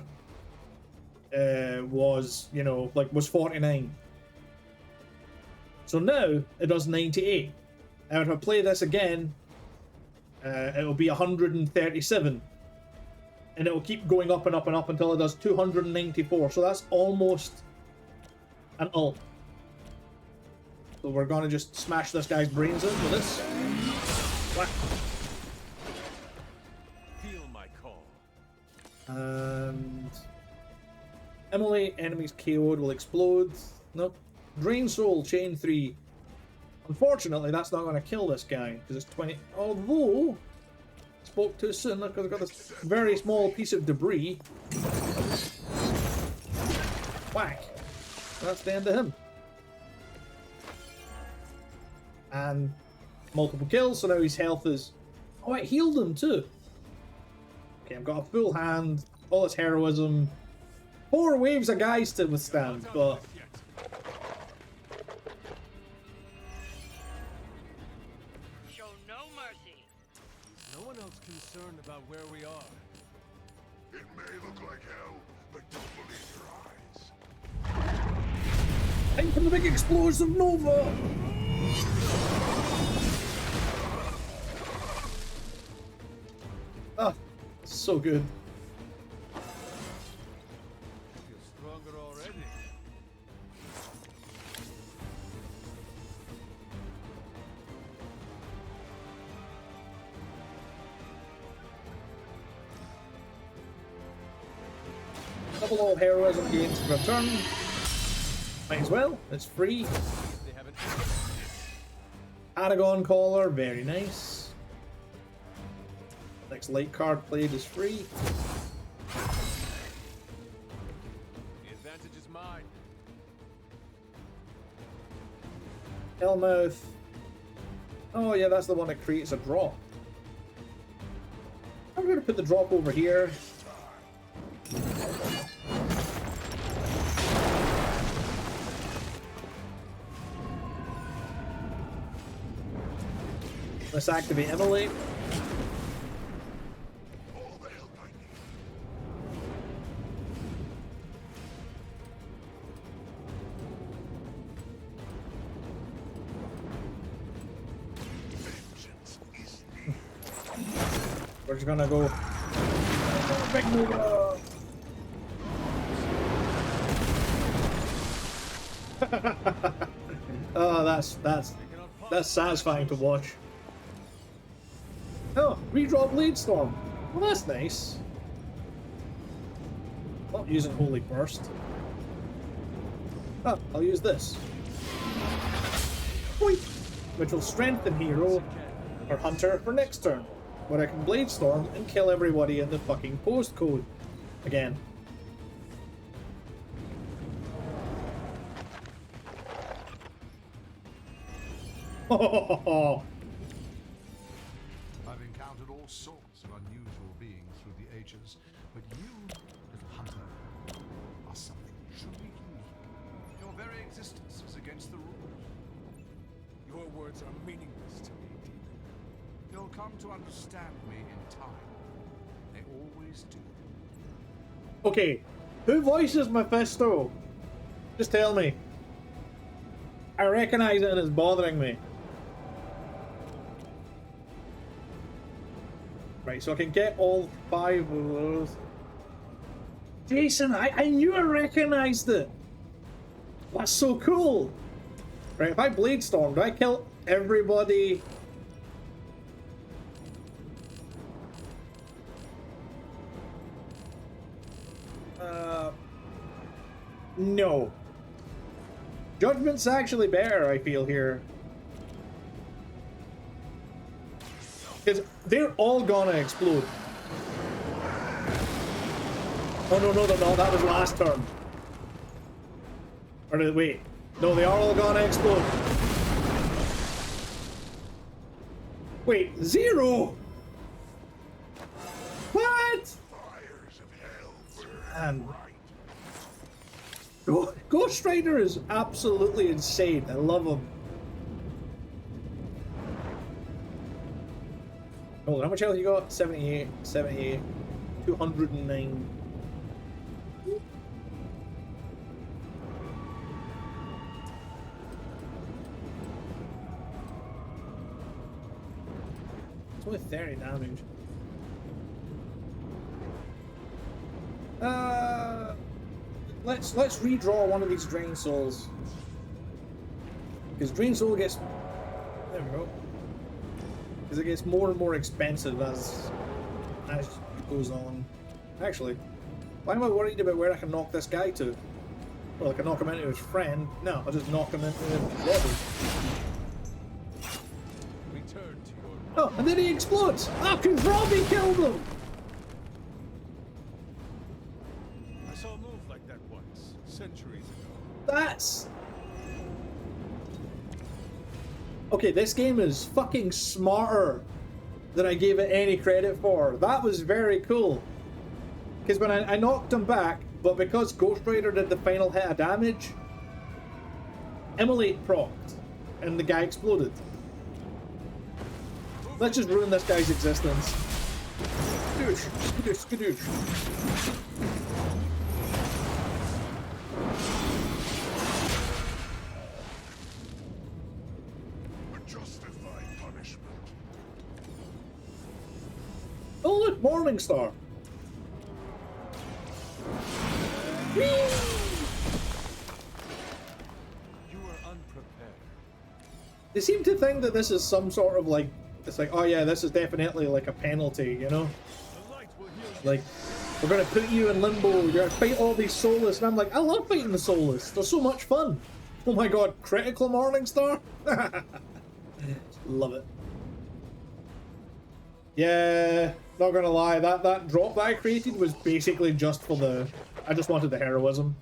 was, was 49. So now it does 98. And if I play this again, it'll be 137. And it will keep going up and up and up until it does 294. So that's almost an ult. So we're gonna just smash this guy's brains in with this. Whack. Feel my call. And immolate enemies KO'd will explode. Nope. Drain soul, chain 3. Unfortunately, that's not going to kill this guy because it's 20. Although, spoke too soon because I've got this very small piece of debris. Whack. That's the end of him. And multiple kills, so now his health is. Oh, it healed him too. Okay, I've got a full hand, all this heroism, 4 waves of guys to withstand, but. No one else concerned about where we are. It may look like hell, but don't believe your eyes. Time for the big explosive Nova! Ah, so good. Feel stronger already. Double all heroism gains for a turn. Might as well, it's free. They haven't. Aragon collar, very nice. Next light card played is free. The advantage is mine. Hellmouth. Oh yeah, that's the one that creates a drop. I'm going to put the drop over here. Let's activate Immolate. We're just gonna go big move. Oh, that's satisfying to watch. Oh, redraw Blade Storm. Well, that's nice. Not using Holy Burst. Oh, I'll use this. Boink! Which will strengthen hero or hunter for next turn, where I can Blade Storm and kill everybody in the fucking postcode again. Oh. I've encountered all sorts of unusual beings through the ages, but you, little hunter, are something truly unique. Your very existence is against the rules. Your words are meaningless to me, demon. You'll come to understand me in time. They always do. Okay, who voices Mephisto? Just tell me. I recognize it and it's bothering me. Right, so I can get all 5 of those. Jason, I knew I recognized it. That's so cool. Right, if I Blade Storm, do I kill everybody? No. Judgment's actually better, I feel, here. Because they're all gonna explode. Oh no, no, they're not. That was last turn. Or wait. No, they are all gonna explode. Wait, 0? What? Man. Ghost Rider is absolutely insane. I love him. Hold on, how much health you got? 78, 78, 209. It's only 30 damage. Let's redraw one of these Drain Souls. Because Drain Soul gets... There we go. Because it gets more and more expensive as it goes on. Actually, why am I worried about where I can knock this guy to? Well, I can knock him into his friend. No, I'll just knock him into his level. Return to your... Oh, and then he explodes! Ah, because Robbie killed him! I saw a move like that once, centuries ago. That's... Okay, this game is fucking smarter than I gave it any credit for. That was very cool. Because when I knocked him back, but because Ghost Rider did the final hit of damage, Immolate procced, and the guy exploded. Let's just ruin this guy's existence. Skadoosh, skadoosh, skadoosh. Oh look, Morningstar! Whee! You were unprepared. They seem to think that this is some sort of like, it's like, oh yeah, this is definitely like a penalty, you know? Like, we're gonna put you in limbo, you're gonna fight all these Soulless, and I'm like, I love fighting the Soulless, they're so much fun! Oh my god, critical Morningstar? Love it. Yeah, not gonna lie, that drop that I created was basically just for the... I just wanted the heroism.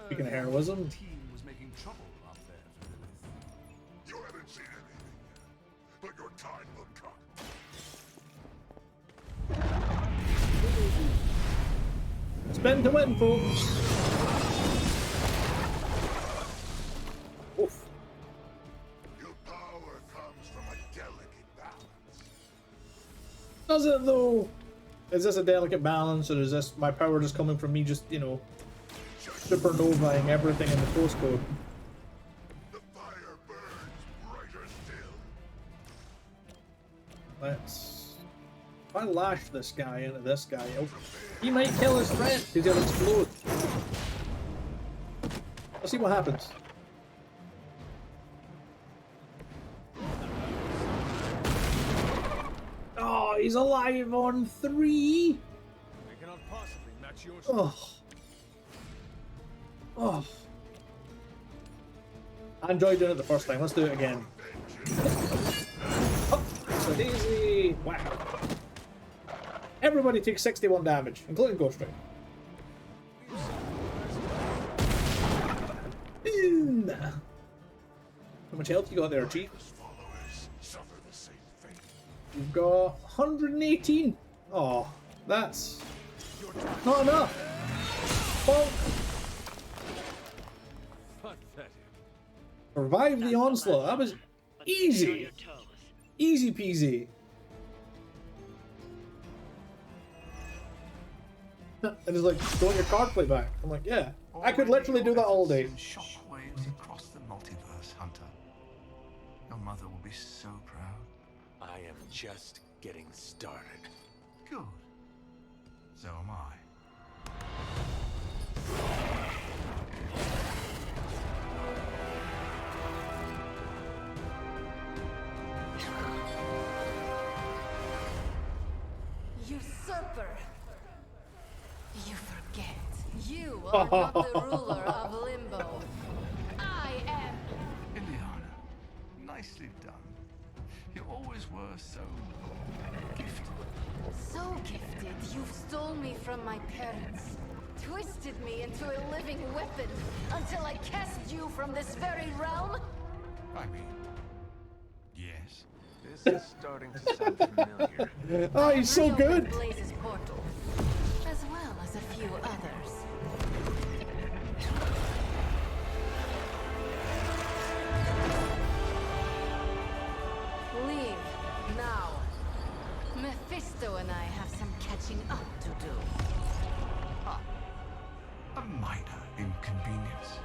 Speaking of heroism... Team was making trouble up there for Lilith. You haven't seen anything yet, but your time will come. Spin to win, folks! Oof. Your power comes from a delicate balance. Does it though? Is this a delicate balance, or is this my power just coming from me just, you know, supernovaing everything in the postcode? The fire burns brighter still. Let's... If I lash this guy into this guy, he might kill his friend because he'll explode. Let's see what happens. Oh, he's alive on 3. I cannot possibly match yours. Oh. Oh. I enjoyed doing it the first time. Let's do it again. Oh, so Daisy. Wow. Everybody takes 61 damage, including Ghost Rider. How much health you got there, Chief? You've got 118. Oh, that's not enough. Bonk. Survive the onslaught. That was easy. Easy peasy. And it's like, do you want your card play back? I'm like, yeah. I could literally do that all day. Shockwaves across the multiverse, Hunter. Your mother will be so proud. I am just getting started. Good. So am I. Usurper! You forget. You are not the ruler of Limbo. I am. Ileana, nicely done. You always were so gifted. So gifted, you stole me from my parents. Twisted me into a living weapon until I cast you from this very realm? I mean, yes. This is starting to sound familiar. Oh, he's so good! Blaze's portal, as well as a few others. Leave now. Mephisto and I have some catching up to do. A minor inconvenience.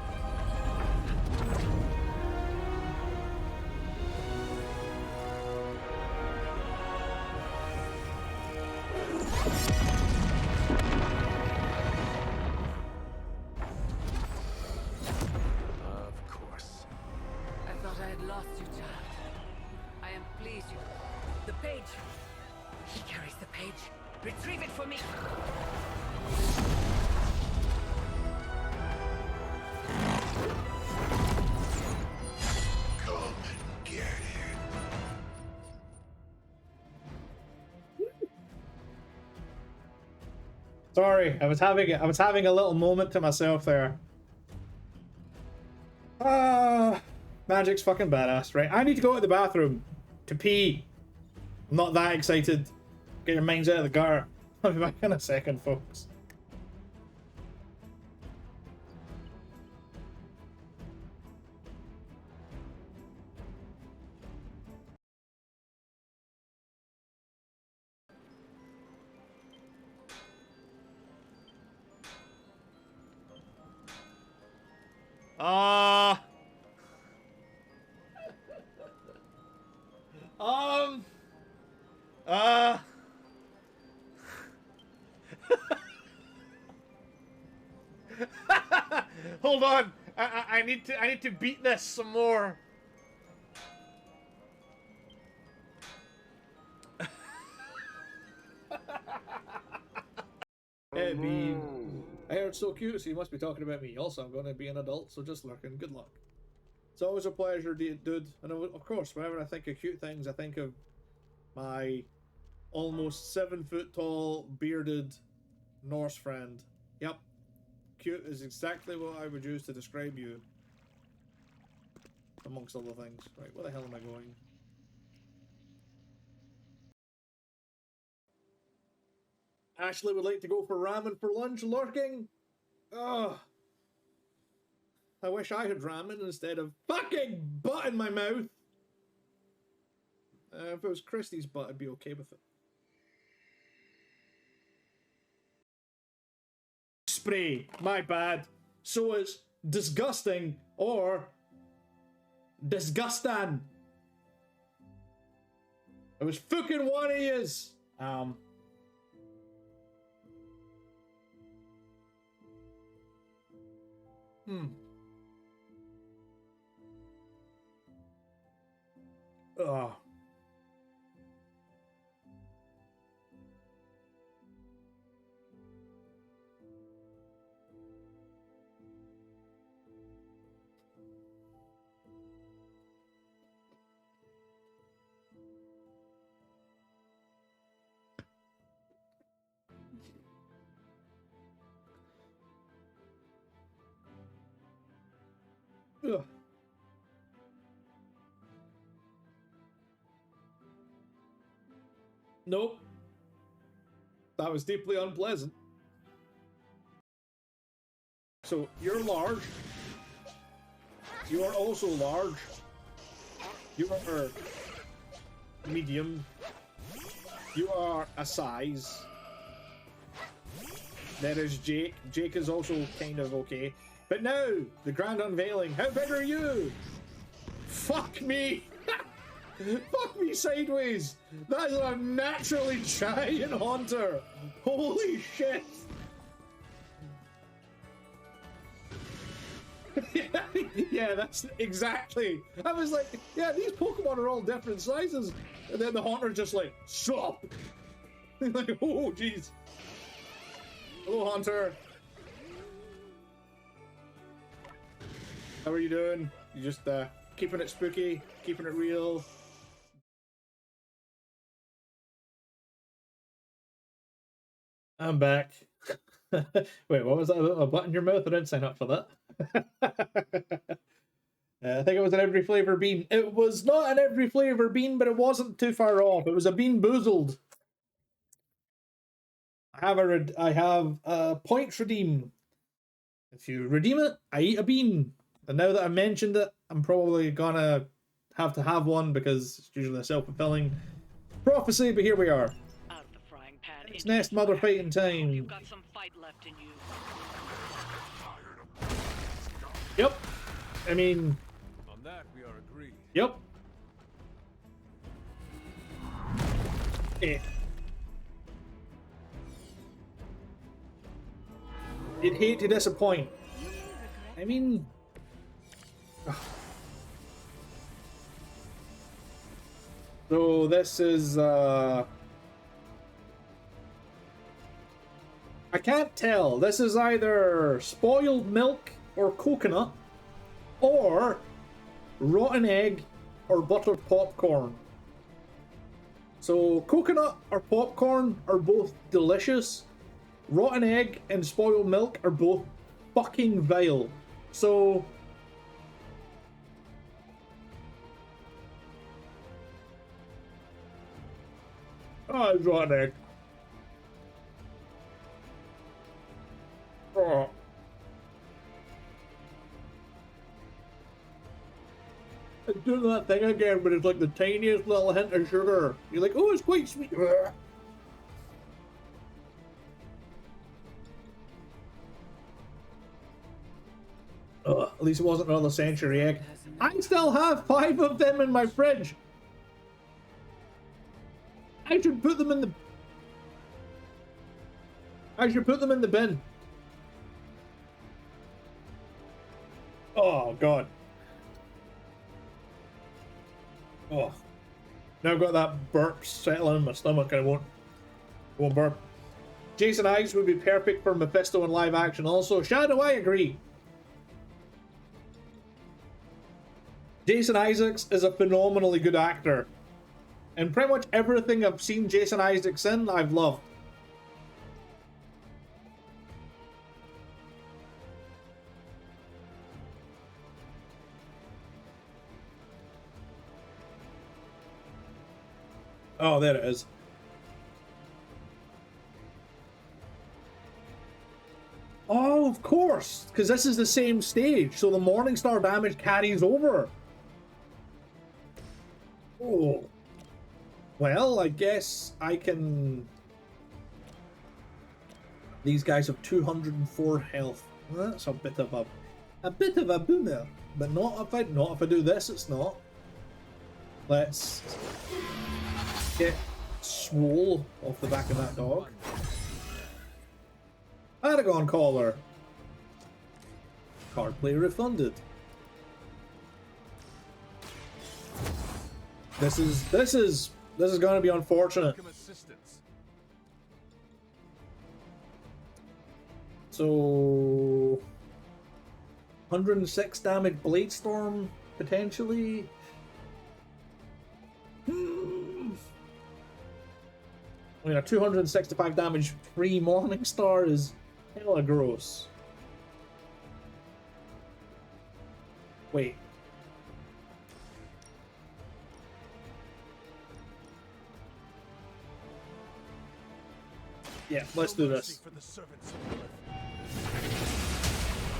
Of course. I thought I had lost you, child. I am pleased you... The page! He carries the page. Retrieve it for me! Come and get it. Sorry, I was having a little moment to myself there. Magic's fucking badass, right? I need to go to the bathroom to pee. I'm not that excited. Get your minds out of the gutter. I'll be back in a second, folks. Hold on. I need to beat this some more. Hey, Bean. I heard so cute, so you must be talking about me. Also, I'm going to be an adult, so just lurking. Good luck. It's always a pleasure, dude. And of course, whenever I think of cute things, I think of my almost 7-foot tall, bearded Norse friend. Yep. Cute is exactly what I would use to describe you. Amongst other things. Right, where the hell am I going? Ashley would like to go for ramen for lunch, lurking. Ugh. I wish I had ramen instead of fucking butt in my mouth. If it was Christie's butt, I'd be okay with it. Spray. My bad. So it's disgusting or disgusting. It was fucking one of yous. Ugh. Ugh. Nope. That was deeply unpleasant. So, you're large. You are also large. You are medium. You are a size. There is Jake. Jake is also kind of okay. But now, the grand unveiling. How big are you? Fuck me! Fuck me sideways! That is a naturally giant hunter! Holy shit! Yeah, that's exactly. I was like, yeah, these Pokemon are all different sizes. And then the hunter just like, stop! Like, oh, jeez. Hello, Hunter. How are you doing? You just keeping it spooky, keeping it real. I'm back. Wait, what was that about a butt in your mouth? I didn't sign up for that. I think it was an every flavor bean. It was not an every flavor bean, but it wasn't too far off. It was a bean boozled. I have a points redeem. If you redeem it, I eat a bean. And now that I mentioned it, I'm probably gonna have to have one because it's usually a self-fulfilling prophecy, but here we are. Out of the frying pan. It's nest mother fighting time. You've got some fight left in you. Yep. I mean, on that we are agreed. Yep. You'd hate to disappoint. I mean, so this is I can't tell. This is either spoiled milk or coconut, or rotten egg or buttered popcorn. So coconut or popcorn are both delicious. Rotten egg and spoiled milk are both fucking vile. So oh, it's rotten egg. Oh. It's doing that thing again, but it's like the tiniest little hint of sugar. You're like, oh, it's quite sweet. At least it wasn't another century egg. I still have 5 of them in my fridge. I should put them in the... bin. Oh, God. Oh. Now I've got that burp settling in my stomach. I won't burp. Jason Ives would be perfect for Mephisto in live action also. Shadow, I agree. Jason Isaacs is a phenomenally good actor. And pretty much everything I've seen Jason Isaacs in, I've loved. Oh, there it is. Oh, of course, because this is the same stage, so the Morningstar damage carries over. Oh. Well, I guess I can... These guys have 204 health. Well, that's a bit of a boomer. But not if I do this, it's not. Let's get Swole off the back of that dog. Aragon Collar. Card play refunded. This is going to be unfortunate. So 106 damage Blade Storm potentially. I mean, a 265 damage free Morningstar is hella gross. Wait. Yeah, let's do this.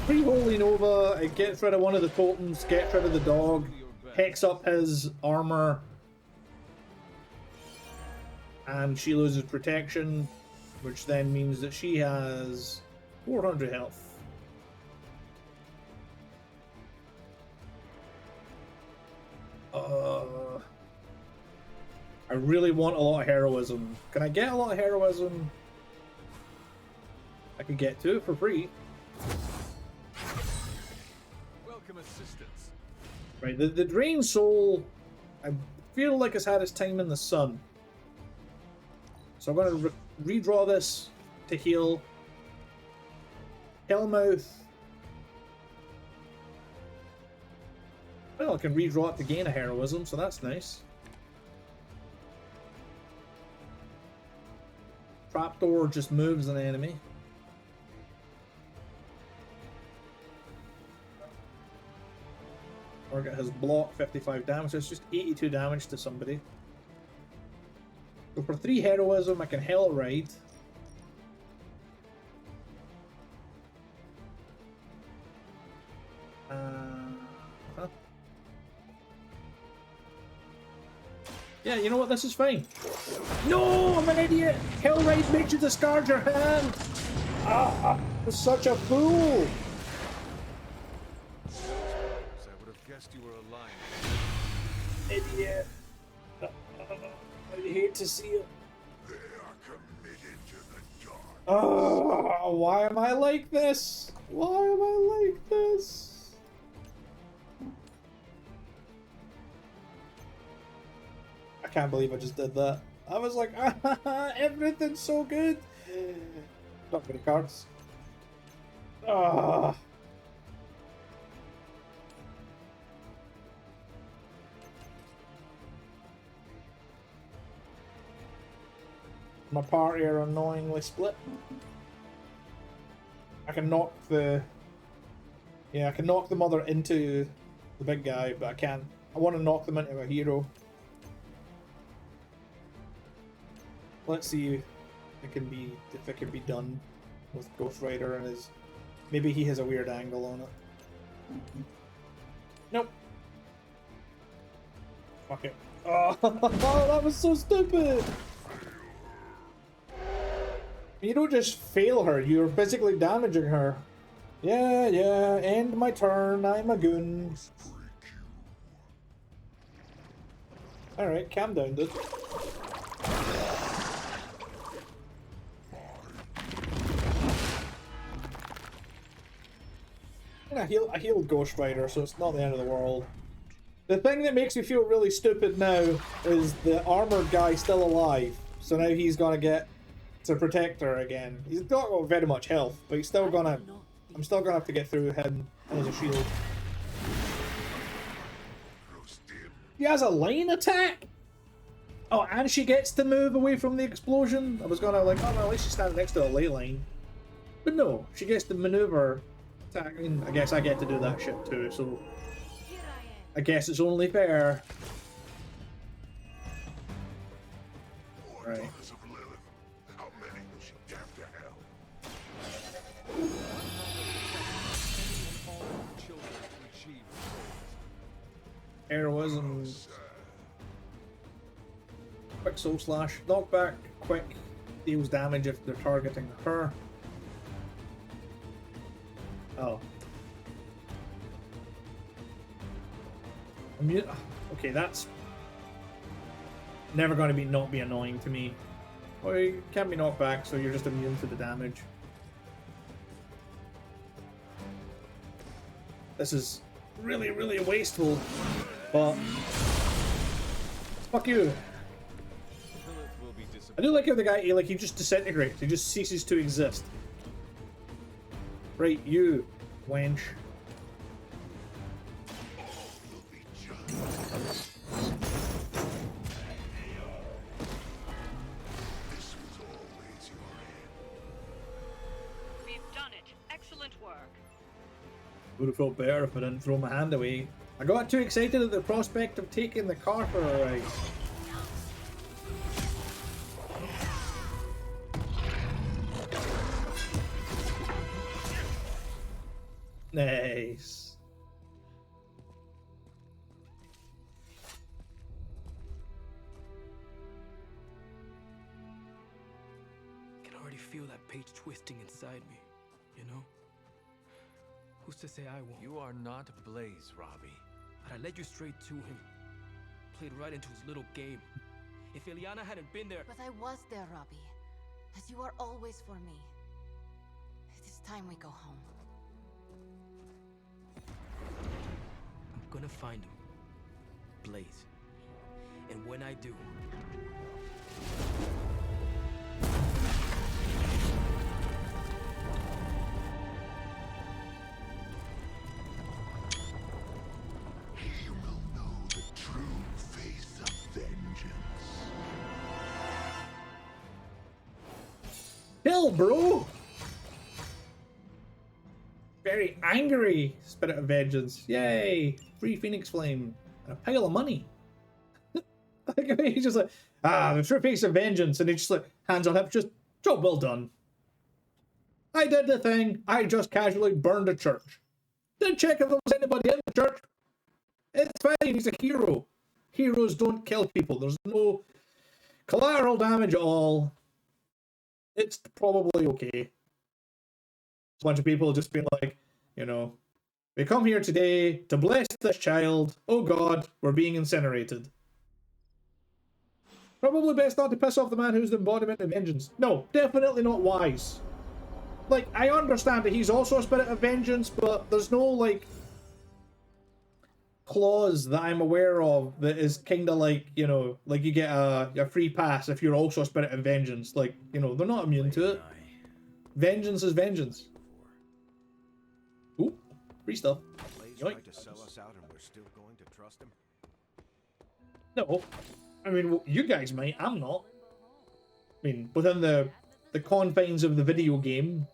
Free Holy Nova, it gets rid of one of the totems, gets rid of the dog, hex up his armor, and she loses protection, which then means that she has 400 health. I really want a lot of heroism. Can I get a lot of heroism? I could get 2 for free. Welcome assistance. Right, the Drain Soul, I feel like it's had its time in the sun. So I'm going to redraw this to heal. Hellmouth. Well, I can redraw it to gain a heroism, so that's nice. Trapdoor just moves an enemy. Target has block 55 damage, so it's just 82 damage to somebody. So for 3 heroism, I can Hell Ride. Yeah, you know what? This is fine. No, I'm an idiot! Hell Ride makes you discard your hand! Ah, I'm such a fool! I would have guessed you were alive. Idiot. I hate to see it. They are committed to the dark. Oh, why am I like this? Why am I like this? I can't believe I just did that. I was like, everything's so good. Not many cards. Ah. My party are annoyingly split. I can knock the... Yeah, I can knock the mother into the big guy, but I can't. I want to knock them into a hero. Let's see if it can be done with Ghost Rider and his... Maybe he has a weird angle on it. Nope. Fuck it. Oh, that was so stupid! You don't just fail her, you're physically damaging her. Yeah, end my turn, I'm a goon. Alright, calm down, dude. I healed Ghost Rider, so it's not the end of the world. The thing that makes me feel really stupid now is the armored guy still alive. So now he's gonna get to protect her again. He's not got very much health, but he's still gonna... I'm still gonna have to get through him as a shield. She has a line attack? Oh, and she gets to move away from the explosion? I was gonna like, oh, well, at least she's standing next to a ley line. But no, she gets to maneuver. Attack. I mean, I guess I get to do that shit too, so... I guess it's only fair. Right. Heroism. Quick soul slash. Knockback. Quick. Deals damage if they're targeting her. Oh. Immune. Okay, that's never going to not be annoying to me. Well, you can't be knocked back, so you're just immune to the damage. This is really, really wasteful, but fuck you. I do like how the guy, he just disintegrates. He just ceases to exist. Right, you, wench. Would have felt better if I didn't throw my hand away. I got too excited at the prospect of taking the car for a ride. Nice. I can already feel that page twisting inside me, you know? Who's to say I won't? You are not Blaze, Robbie. But I led you straight to him. Played right into his little game. If Ileana hadn't been there... But I was there, Robbie. As you are always for me. It is time we go home. I'm gonna find him. Blaze. And when I do... Kill, bro! Very angry spirit of vengeance. Yay! Free Phoenix Flame. And a pile of money. He's just like, the true face of vengeance. And he just like, hands on hip, just, job well done. I did the thing. I just casually burned a church. Didn't check if there was anybody in the church. It's fine, he's a hero. Heroes don't kill people. There's no collateral damage at all. It's probably okay. A bunch of people just being like, you know, we come here today to bless this child. Oh God, we're being incinerated. Probably best not to piss off the man who's the embodiment of vengeance. No, definitely not wise. Like, I understand that he's also a spirit of vengeance, but there's no, like, clause that I'm aware of that is kind of like, you know, like you get a free pass if you're also a spirit of vengeance. Like, you know, they're not immune to it. Vengeance is vengeance. Ooh, free stuff. Blaze tried to sell us out and we're still going to trust him? No. I mean, well, you guys might. I'm not. I mean, within the confines of the video game.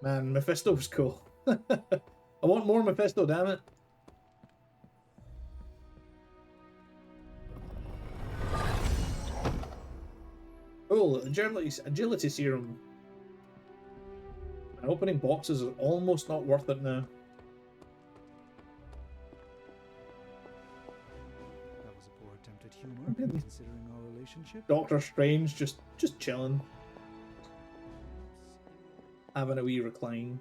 Man, Mephisto's cool. I want more Mephisto, damn it. Oh, agility serum. And opening boxes is almost not worth it now. That was a poor attempt at humor, considering our relationship. Doctor Strange just chilling. Having a wee recline.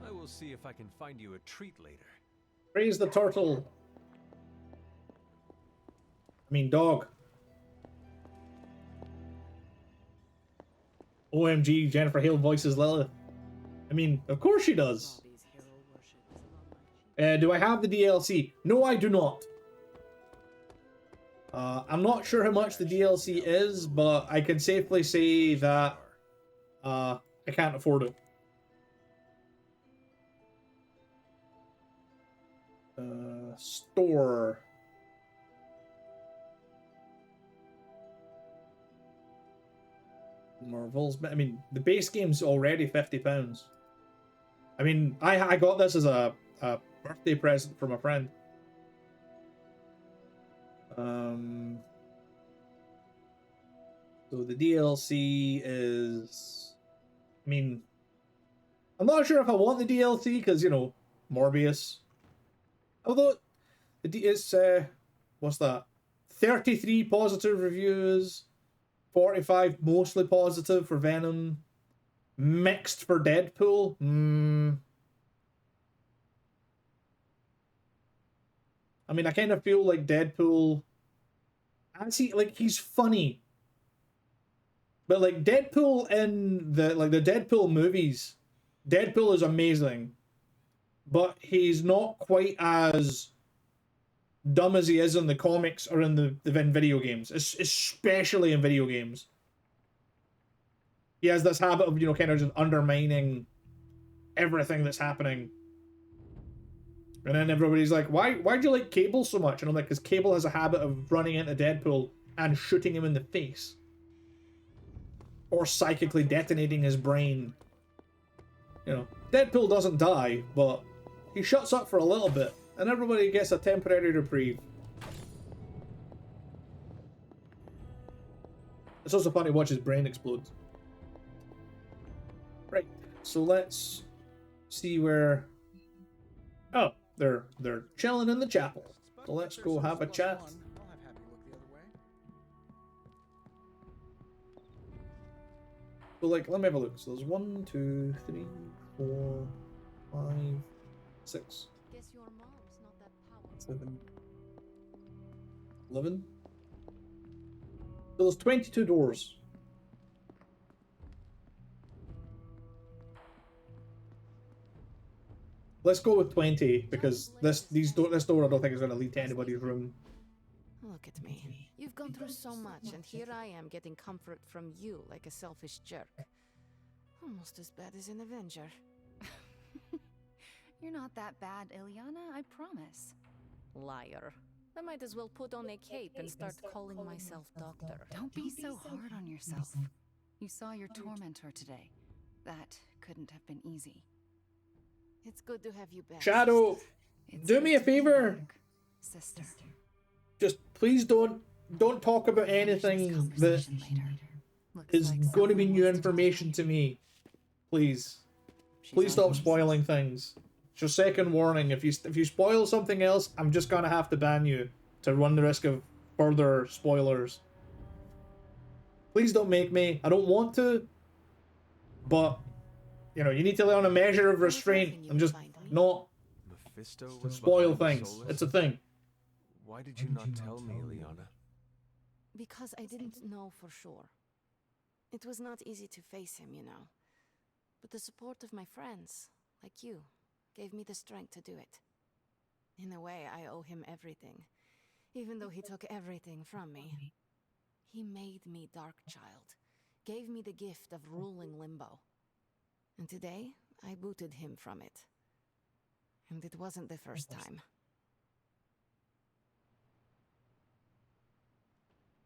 I will see if I can find you a treat later. Praise the turtle. I mean, dog. OMG, Jennifer Hale voices Lilith. I mean, of course she does. Do I have the DLC? No, I do not. I'm not sure how much the DLC is, but I can safely say that I can't afford it. Store. Marvels. I mean, the base game's already £50. I mean, I got this as a birthday present from a friend. So the DLC is... I mean, I'm not sure if I want the DLC because, you know, Morbius. Although, it's, what's that? 33 positive reviews, 45 mostly positive for Venom, mixed for Deadpool. I mean, I kind of feel like Deadpool... he's funny. But, like, Deadpool in the Deadpool movies, Deadpool is amazing. But he's not quite as dumb as he is in the comics or in the video games. Especially in video games. He has this habit of, you know, kind of just undermining everything that's happening. And then everybody's like, why'd you like Cable so much? And I'm like, because Cable has a habit of running into Deadpool and shooting him in the face. Or psychically detonating his brain. You know, Deadpool doesn't die, but he shuts up for a little bit, and everybody gets a temporary reprieve. It's also funny to watch his brain explode. Right, so let's see where... Oh, they're chilling in the chapel. So let's go have a chat. So, like, let me have a look. So there's 1, 2, 3, 4, 5, 6, 7, 11. So there's 22 doors. Let's go with 20 because this door I don't think is going to lead to anybody's room. Look at me. You've gone through so much, and here I am getting comfort from you like a selfish jerk. Almost as bad as an Avenger. You're not that bad, Ilyana, I promise. Liar. I might as well put on a cape and start calling myself doctor. Don't be so hard on yourself. You saw your tormentor today. That couldn't have been easy. It's good to have you back. Shadow, do me a favor. Sister. Just please don't talk about anything that is going to be new information to me. Please. Please stop spoiling things. It's your second warning. If you spoil something else, I'm just gonna have to ban you to run the risk of further spoilers. Please don't make me. I don't want to, but you know, you need to learn a measure of restraint and just not spoil things. It's a thing. Why did you not tell me, Ilyana? Because I didn't know for sure. It was not easy to face him, you know. But the support of my friends, like you, gave me the strength to do it. In a way, I owe him everything, even though he took everything from me. He made me Darkchild, gave me the gift of ruling Limbo. And today, I booted him from it. And it wasn't the first time.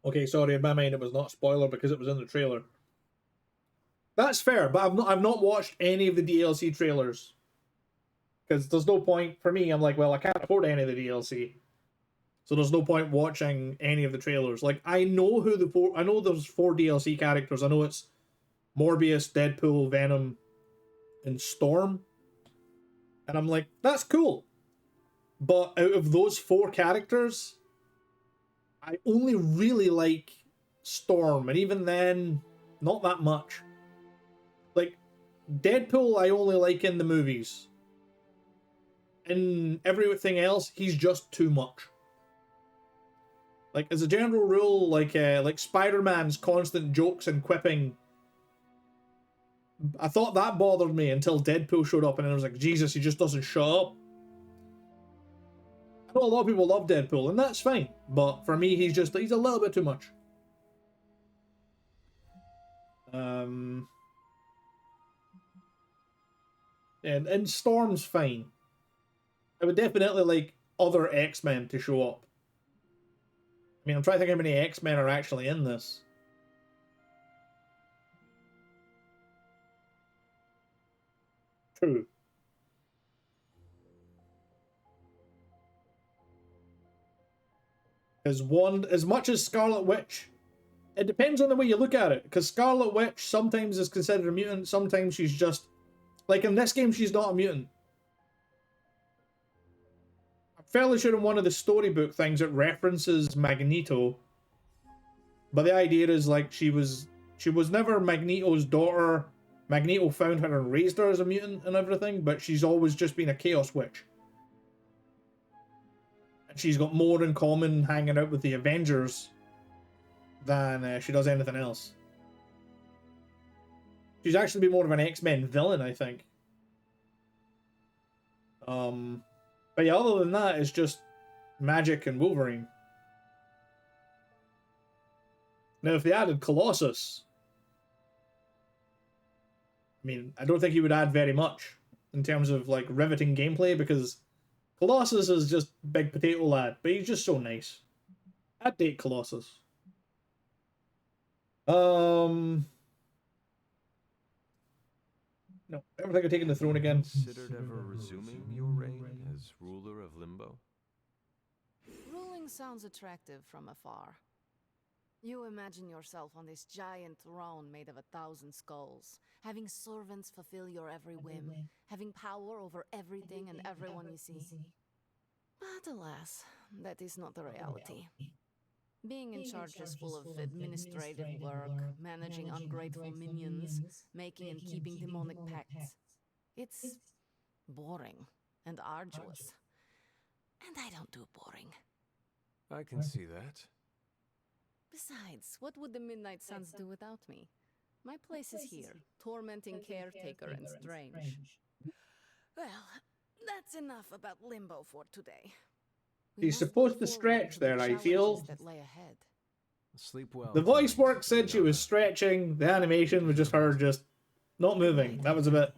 Okay, sorry, in my mind it was not a spoiler because it was in the trailer. That's fair, but I've not watched any of the DLC trailers. Because there's no point, for me, I'm like, well, I can't afford any of the DLC. So there's no point watching any of the trailers. Like, I know I know there's 4 DLC characters. I know it's Morbius, Deadpool, Venom, and Storm. And I'm like, that's cool. But out of those 4 characters, I only really like Storm. And even then, not that much. Like, Deadpool I only like in the movies. In everything else, he's just too much. Like, as a general rule, like Spider-Man's constant jokes and quipping, I thought that bothered me until Deadpool showed up, and I was like, Jesus, he just doesn't shut up. I know a lot of people love Deadpool, and that's fine, but for me, he's a little bit too much. And Storm's fine. I would definitely like other X-Men to show up. I mean, I'm trying to think how many X-Men are actually in this. True. As one, as much as Scarlet Witch, it depends on the way you look at it. Because Scarlet Witch sometimes is considered a mutant, sometimes she's just, like in this game, she's not a mutant. I'm fairly sure in one of the storybook things it references Magneto, but the idea is like she was never Magneto's daughter. Magneto found her and raised her as a mutant and everything, but she's always just been a Chaos Witch. And she's got more in common hanging out with the Avengers than she does anything else. She's actually been more of an X-Men villain, I think. But yeah, other than that, it's just Magic and Wolverine. Now, if they added Colossus, I mean, I don't think he would add very much in terms of like riveting gameplay because Colossus is just big potato lad, but he's just so nice. I'd date Colossus. No, I don't think I've taken the throne again. Considered ever resuming your reign as ruler of Limbo? Ruling sounds attractive from afar. You imagine yourself on this giant throne made of 1,000 skulls, having servants fulfill your every whim, having power over everything and everyone you see. But alas, that is not the reality. Being in charge is full of administrative work, managing ungrateful minions, making and keeping demonic pacts. It's boring and arduous. And I don't do boring. I can see that. Besides, what would the Midnight Suns do without me? My place is here, tormenting Caretaker and Strange. Well, that's enough about Limbo for today. He's supposed to stretch there, I feel. That lay ahead. Sleep well. The voice work said she was stretching. The animation was just her just not moving. That was a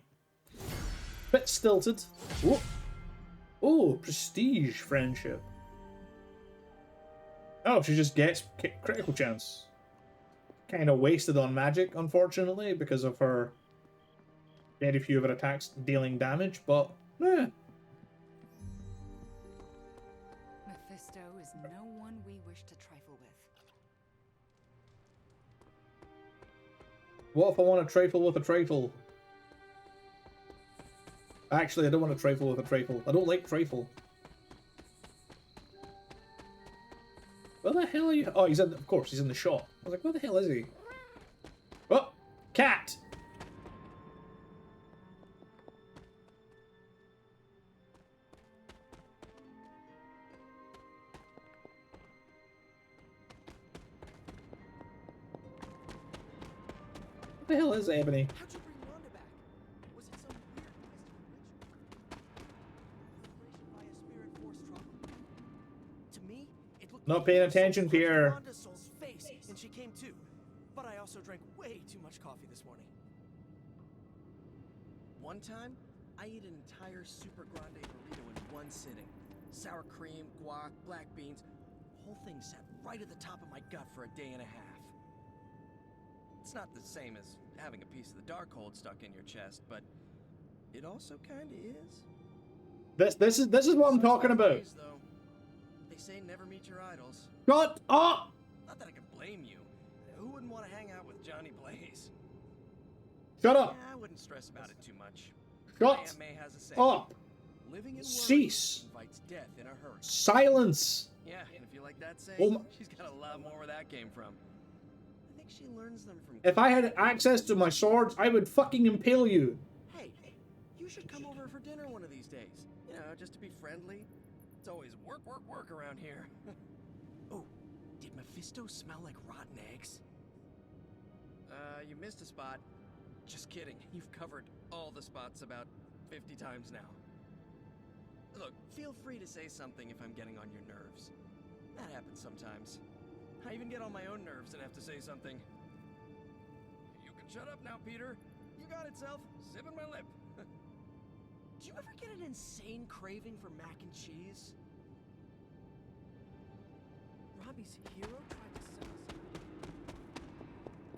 bit stilted. Oh, prestige friendship. Oh, she just gets critical chance. Kind of wasted on magic, unfortunately, because of her very few of her attacks dealing damage, but eh. Mephisto is no one we wish to trifle with. What if I want to trifle with a trifle? Actually, I don't want to trifle with a trifle. I don't like trifle. Where the hell are you? Oh, he's in. Of course, he's in the shop. I was like, where the hell is he? Oh, cat! What the hell is Ebony? How'd you bring Wanda back? Was it some weird mystical ritual? Celebration by a spirit force trouble? To me, it looked Not like paying your soul attention, punched Pierre. Wanda's soul's face, and she came to. But I also drank way too much coffee this morning. One time, I ate an entire super grande burrito in one sitting. Sour cream, guac, black beans. The whole thing sat right at the top of my gut for a day and a half. It's not the same as having a piece of the Darkhold stuck in your chest, but it also kinda is. This is what I'm talking about. Days, though. They say never meet your idols. Shut up! Not that I can blame you. Who wouldn't want to hang out with Johnny Blaze? Shut up! Yeah, I wouldn't stress about it too much. Shut Aunt May has a saying. up! Living in worry Cease! invites death in a hurry. Silence! Yeah, and if you like that saying, Oh she's got a lot more where that came from. I think she learns them from. If I had access to my swords, I would fucking impale you. Hey, you should come over for dinner one of these days. You know, just to be friendly. It's always work, work, work around here. Oh, did Mephisto smell like rotten eggs? You missed a spot. Just kidding. You've covered all the spots about 50 times now. Look, feel free to say something if I'm getting on your nerves. That happens sometimes. I even get on my own nerves and have to say something. You can shut up now, Peter. You got it, Self. Zipping my lip. Do you ever get an insane craving for mac and cheese? Robbie's hero tried to sell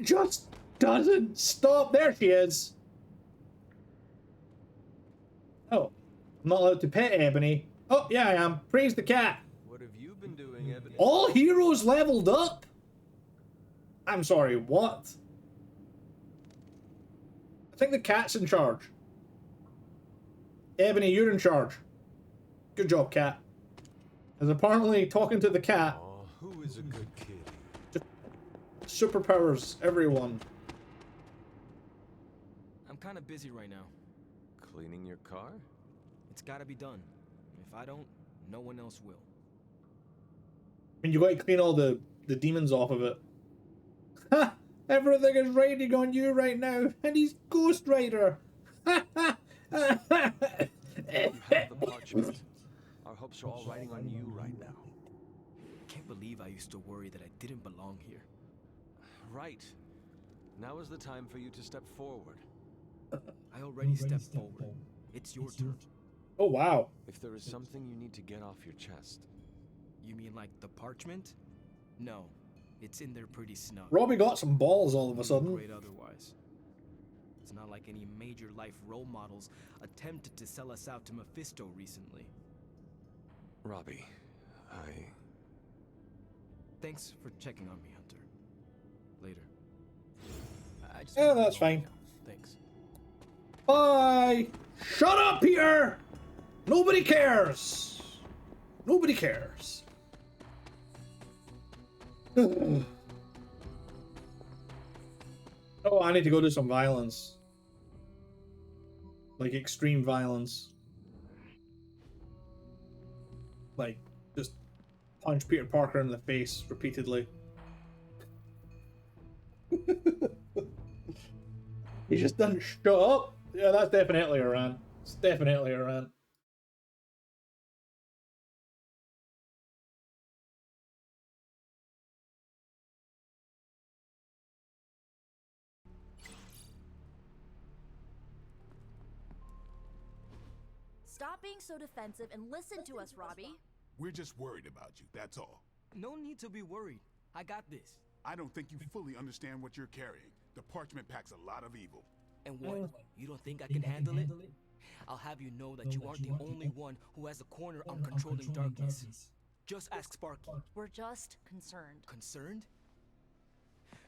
us. Just doesn't stop. There she is. Oh, I'm not allowed to pet Ebony. Oh, yeah, I am. Praise the cat. What have you been doing, Ebony? All heroes leveled up? I'm sorry, what? I think the cat's in charge. Ebony, you're in charge. Good job, cat. As apparently talking to the cat. Oh, who is a good kid? Just superpowers, everyone. I'm kind of busy right now. Cleaning your car? It's gotta be done. If I don't, no one else will. And you gotta clean all the demons off of it. Ha! Everything is raining on you right now, and he's Ghost Rider. You have the parchment. Our hopes are all riding on you right now. Can't believe I used to worry that I didn't belong here. Right. Now is the time for you to step forward. I already stepped forward. It's your turn. Oh, wow. If there is something you need to get off your chest. You mean like the parchment? No. It's in there pretty snug. Robbie got some balls all of a sudden. Great otherwise. It's not like any major life role models attempted to sell us out to Mephisto recently. Robbie, Thanks for checking on me, Hunter. Later. Yeah, that's fine. Thanks. Bye! Shut up, Peter! Nobody cares! Nobody cares. Oh, I need to go do some violence. Like extreme violence. Like, just punch Peter Parker in the face repeatedly. He just doesn't shut up. Yeah, that's definitely a rant. It's definitely a rant. Stop being so defensive and listen to us, Robbie. We're just worried about you, that's all. No need to be worried. I got this. I don't think you fully understand what you're carrying. The parchment packs a lot of evil. And what? You don't think I can handle it? I'll have you know that you aren't the only one who has a corner on controlling darkness. Just ask Sparky. We're just concerned. Concerned?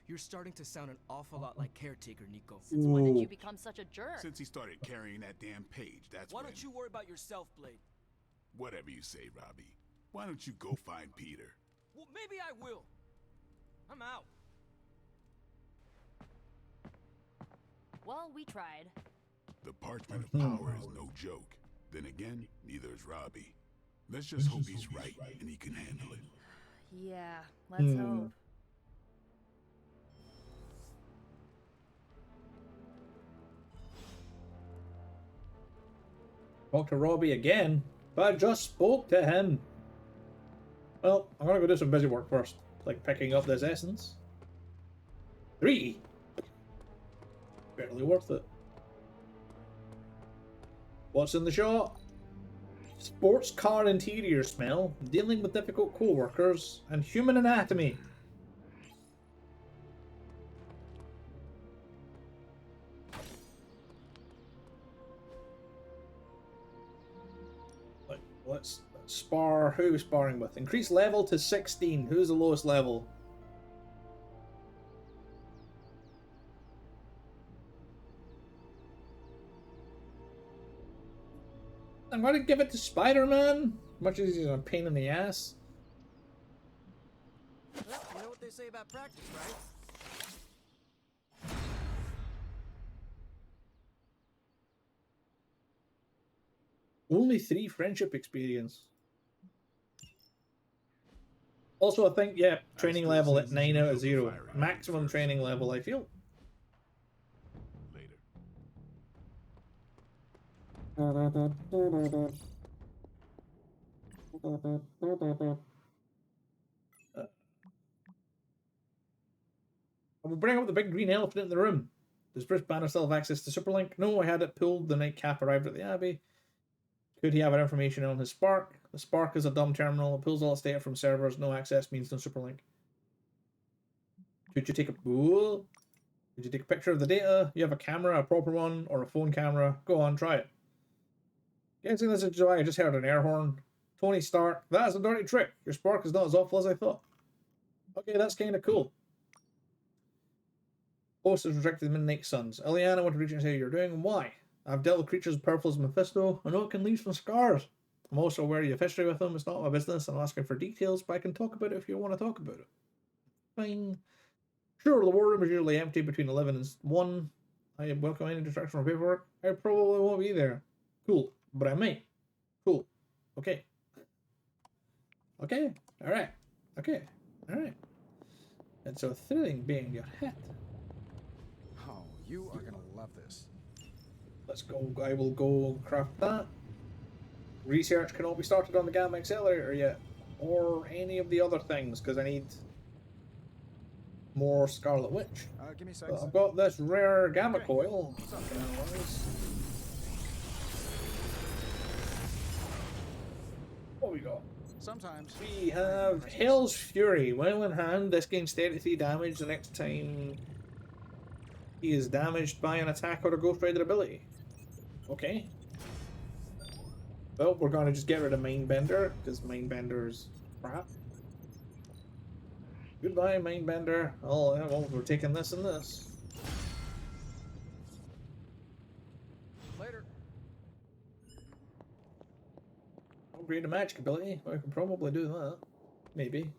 You're starting to sound an awful lot like Caretaker, Nico. Since when did you become such a jerk? Since he started carrying that damn page, that's Why don't you worry about yourself, Blade? Whatever you say, Robbie. Why don't you go find Peter? Well, maybe I will. I'm out. Well, we tried. The parchment of power is no joke. Then again, neither is Robbie. Let's just hope he's right and he can handle it. Yeah, let's hope. Talk to Robbie again, but I just spoke to him. Well, I'm gonna go do some busy work first, like picking up this essence. 3. Barely worth it. What's in the shop? Sports car interior smell, dealing with difficult co-workers, and human anatomy. Let's spar. Who are we sparring with? Increase level to 16. Who's the lowest level? I'm gonna give it to Spider-Man, much as he's a pain in the ass. Well, you know what they say about practice, right? Only 3 friendship experience. Also, I think, yeah, training level at 9 out of 0. Maximum training level, I feel. I will bring up the big green elephant in the room. Does Bruce Banner still have access to Superlink? No, I had it pulled the night Cap arrived at the Abbey. Could he have our information on his Spark? The Spark is a dumb terminal. It pulls all its data from servers. No access means no superlink. Could you take a... Ooh. Could you take a picture of the data? You have a camera, a proper one, or a phone camera. Go on, try it. Guessing this is July. I just heard an air horn. Tony Stark. That is a dirty trick. Your Spark is not as awful as I thought. Okay, that's kind of cool. Host is rejected the Midnight Suns. Eliana, want to reach and say you're doing? Why? I've dealt with creatures as powerful as Mephisto. I know it can leave some scars. I'm also aware you have history with them. It's not my business. I'm asking for details, but I can talk about it if you want to talk about it. Fine. Sure, the war room is usually empty between 11 and 1. I welcome any distraction from paperwork. I probably won't be there. Cool. But I may. Cool. Okay. Okay. Alright. Okay. Alright. It's so thrilling being your hat. Oh, you are gonna love this. Let's go. I will go craft that. Research cannot be started on the Gamma Accelerator yet. Or any of the other things, because I need more Scarlet Witch. Give me a sec. I've got this rare Gamma Coil. What we got? Sometimes we have Hell's Fury. While in hand, this gains 33 damage the next time he is damaged by an attack or a Ghost Rider ability. Okay. Well, we're going to just get rid of Mindbender, because Mindbender's crap. Goodbye, Mindbender. Oh, yeah, well, we're taking this and this. Later. Upgrade a magic ability. I can probably do that. Maybe.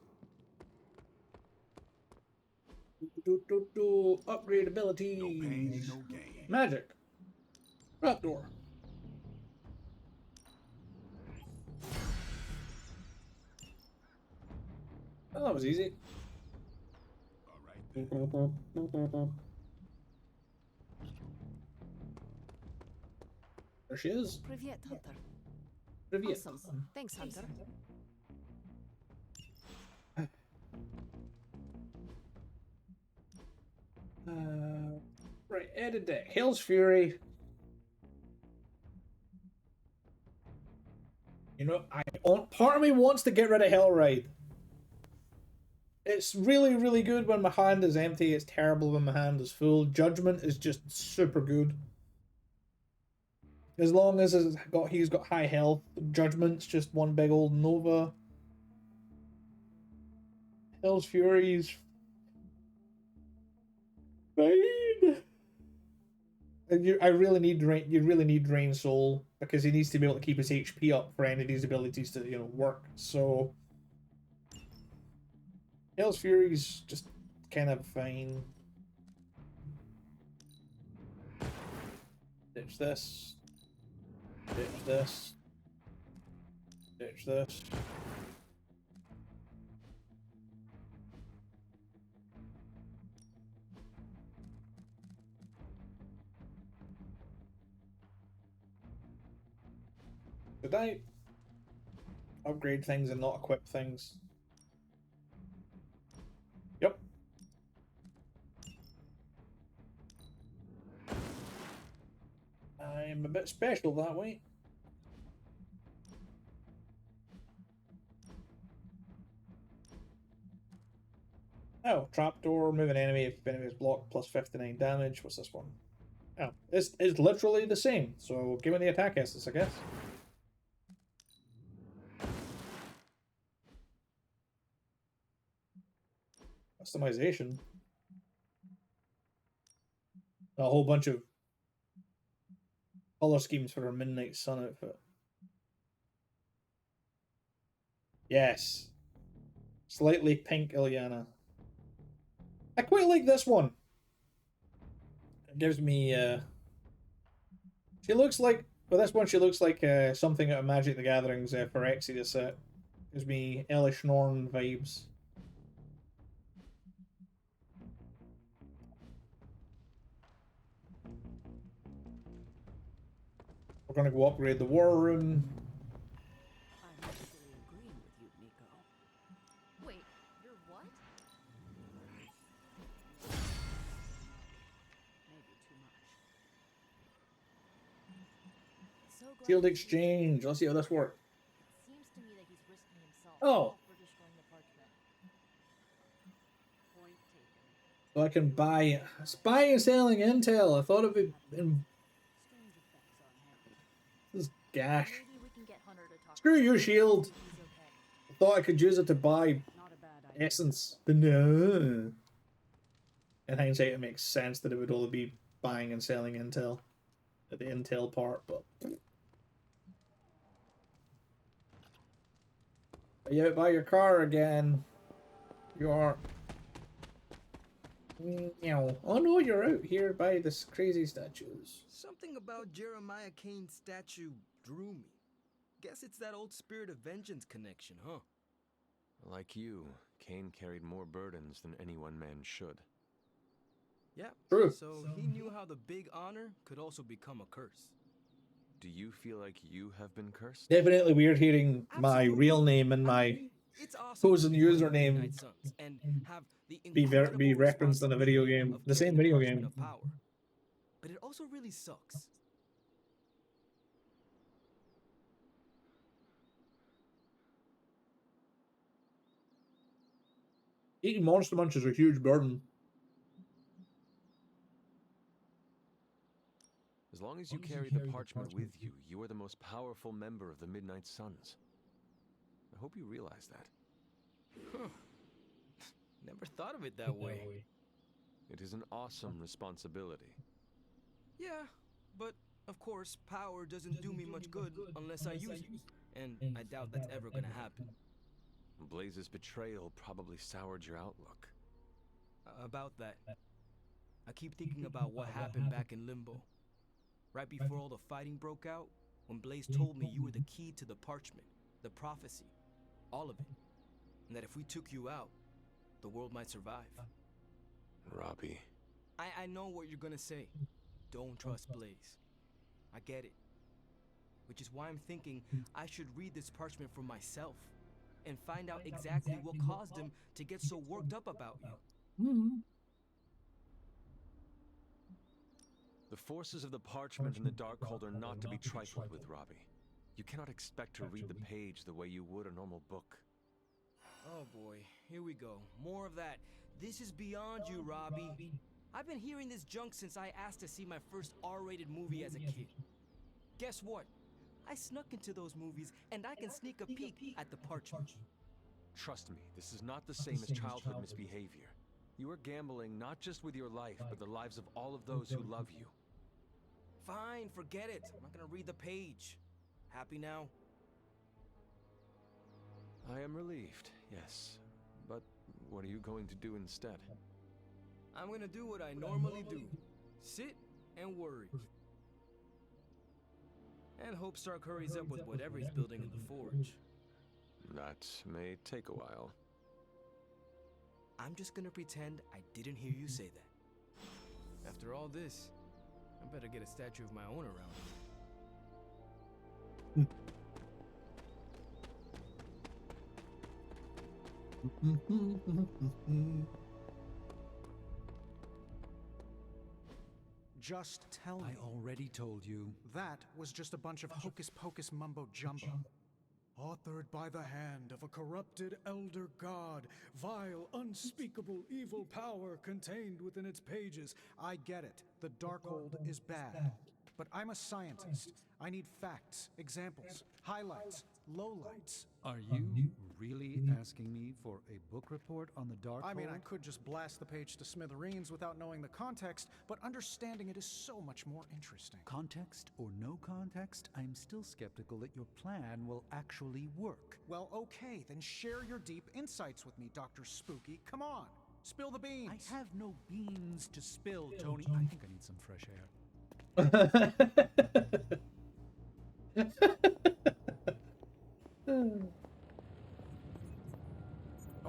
Upgrade ability. No pain, no gain. Magic. Trapdoor. Oh, that was easy. There she is. Privyet, Hunter. Privyet. Awesome. Thanks, Hunter. Right, edit deck. Hell's Fury. You know, part of me wants to get rid of Hellride. It's really, really good when my hand is empty. It's terrible when my hand is full. Judgment is just super good. As long as he's got high health, Judgment's just one big old Nova. Hell's Fury's fine. I really need you really need Drain Soul because he needs to be able to keep his HP up for any of these abilities to work. So Hell's Fury's just kind of fine. Ditch this. Ditch this. Ditch this. Did I upgrade things and not equip things? Yep. I'm a bit special that way. Oh, trapdoor, move an enemy if enemy is blocked, plus 59 damage. What's this one? Oh, it's literally the same. So give me the attack essence, I guess. Customization. A whole bunch of color schemes for her Midnight Sun outfit. Yes. Slightly pink Ilyana. I quite like this one. It gives me she looks like this one she looks like something out of Magic the Gathering's Phyrexia set. Gives me Elish Norn vibes. We're gonna go upgrade the war room. I'm actually agreeing with you, Nico. Wait, you're what? Maybe too much. So Field exchange. Let's see how this works. Seems to me that he's risking himself Oh. all for destroying the parchment. Point taken. So I can buy spying and selling intel. I thought it would be in Strange effects on him. this is gash. Maybe we can get Hunter to talk. Screw your shield. He's okay. I thought I could use it to buy Not a bad idea. essence, but no. In hindsight, it makes sense that it would only be buying and selling intel at the intel part, but are you out by your car again? You are. Oh no, you're out here by this crazy statues. Something about Jeremiah Kain's statue drew me. Guess it's that old spirit of vengeance connection, huh? Like you, Kain carried more burdens than any one man should. Yeah, true. So he knew how the big honor could also become a curse. Do you feel like you have been cursed? Definitely weird hearing my real name and my chosen username be referenced in a video game, the same video game. But it also really sucks. Eating Monster Munch is a huge burden. As long as you carry the parchment with you, you are the most powerful member of the Midnight Suns. I hope you realize that. Huh. Never thought of it that way. It is an awesome responsibility. Yeah, but of course, power doesn't do me much good unless I use it. And I doubt that's ever gonna happen. Blaze's betrayal probably soured your outlook. About that, I keep thinking about what happened back in Limbo. Right before all the fighting broke out, when Blaze told me you were the key to the parchment, the prophecy, all of it. And that if we took you out, the world might survive. Robbie. I know what you're gonna say. Don't trust Blaze. I get it. Which is why I'm thinking I should read this parchment for myself and find out exactly what caused him to get so worked up about you. The forces of the parchment and the Darkhold are not to be trifled with, Robbie. You cannot expect to read the page the way you would a normal book. Oh boy, here we go. More of that. This is beyond you, Robbie. I've been hearing this junk since I asked to see my first R-rated movie as a kid. Guess what? I snuck into those movies, and I can sneak a peek at the parchment. Trust me, this is not the same as childhood misbehavior. You are gambling not just with your life, but the lives of all of those who love you. Fine, forget it. I'm not gonna read the page. Happy now? I am relieved, yes. But what are you going to do instead? I'm gonna do what I normally do. Sit and worry. And hope Stark hurries up with whatever he's building in the forge. That may take a while. I'm just gonna pretend I didn't hear you say that. After all this, I better get a statue of my own around. Just tell me. I already told you. That was just a bunch of hocus-pocus mumbo-jumbo. Authored by the hand of a corrupted elder god, vile, unspeakable evil power contained within its pages. I get it. The Darkhold is bad. But I'm a scientist. I need facts, examples, highlights, lowlights. Are you really asking me for a book report on the Darkhold? I mean, I could just blast the page to smithereens without knowing the context, but understanding it is so much more interesting. Context or no context, I'm still skeptical that your plan will actually work. Well, okay, then share your deep insights with me, Dr. Spooky. Come on, spill the beans. I have no beans to spill, Tony. I think I need some fresh air. Oh,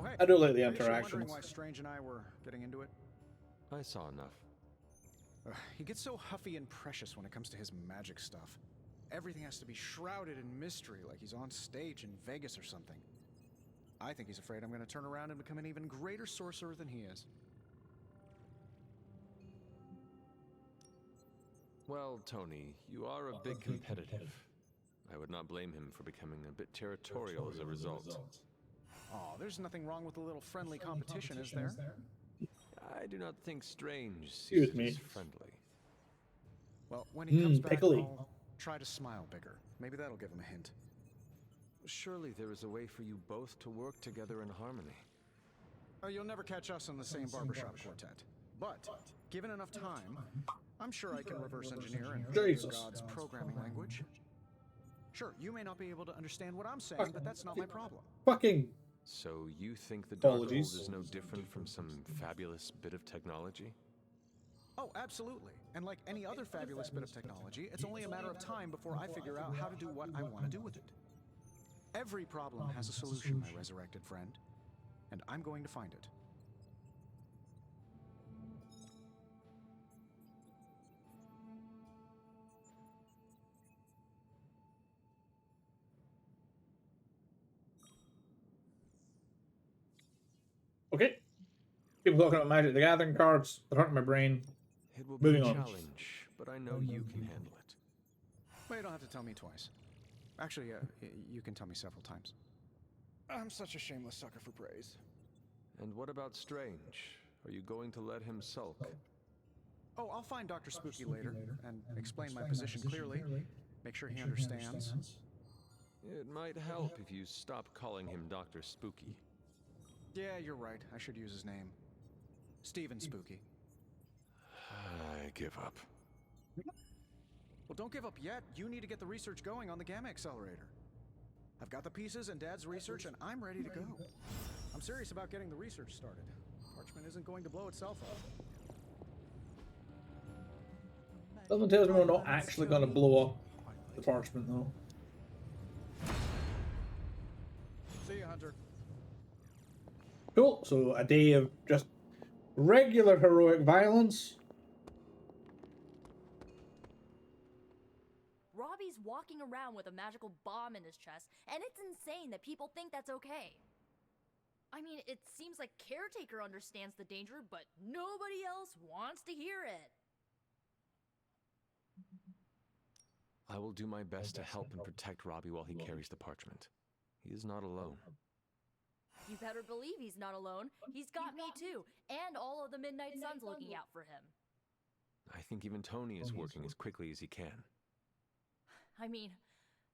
hey. I do like the In case you're interactions. wondering why Strange and I were getting into it. I saw enough. He gets so huffy and precious when it comes to his magic stuff. Everything has to be shrouded in mystery, like he's on stage in Vegas or something. I think he's afraid I'm going to turn around and become an even greater sorcerer than he is. Well, Tony, you are a bit competitive. I would not blame him for becoming a bit territorial as a result. Oh, there's nothing wrong with a little friendly competition, is there? I do not think Strange sees Excuse it me. as friendly. Well, when he comes back, pickly. I'll try to smile bigger. Maybe that'll give him a hint. Surely there is a way for you both to work together in harmony. Oh, you'll never catch us in the same barbershop quartet. But, given enough time, I'm sure I can reverse engineer and Jesus. God's programming language. Sure, you may not be able to understand what I'm saying, but that's not my problem. Fucking So you think the Darkhold apologies. is no different from some fabulous bit of technology? Oh, absolutely. And like any other fabulous bit of technology, it's only a matter of time before I figure out how to do what I want to do with it. Every problem has a solution, my resurrected friend. And I'm going to find it. Okay. People talking about Magic the Gathering cards. They're hurting my brain. It will be Moving a on. challenge, but I know you can handle it. Well, you don't have to tell me twice. Actually, you can tell me several times. I'm such a shameless sucker for praise. And what about Strange? Are you going to let him sulk? Oh, I'll find Dr. Spooky later and explain my position clearly. Make sure he understands. It might help if you stop calling him Dr. Spooky. Yeah, you're right. I should use his name. Steven Spooky. I give up. Well, don't give up yet. You need to get the research going on the Gamma Accelerator. I've got the pieces and Dad's research, and I'm ready to go. I'm serious about getting the research started. Parchment isn't going to blow itself up. Doesn't tell me we're not actually going to blow up the parchment, though. See you, Hunter. Cool. So a day of just regular heroic violence. Robbie's walking around with a magical bomb in his chest, and it's insane that people think that's okay. I mean, it seems like Caretaker understands the danger, but nobody else wants to hear it. I will do my best to help and protect Robbie while he carries the parchment. He is not alone. You better believe he's not alone. He's got me too, and all of the Midnight Suns looking out for him. I think even Tony is working as quickly as he can. I mean,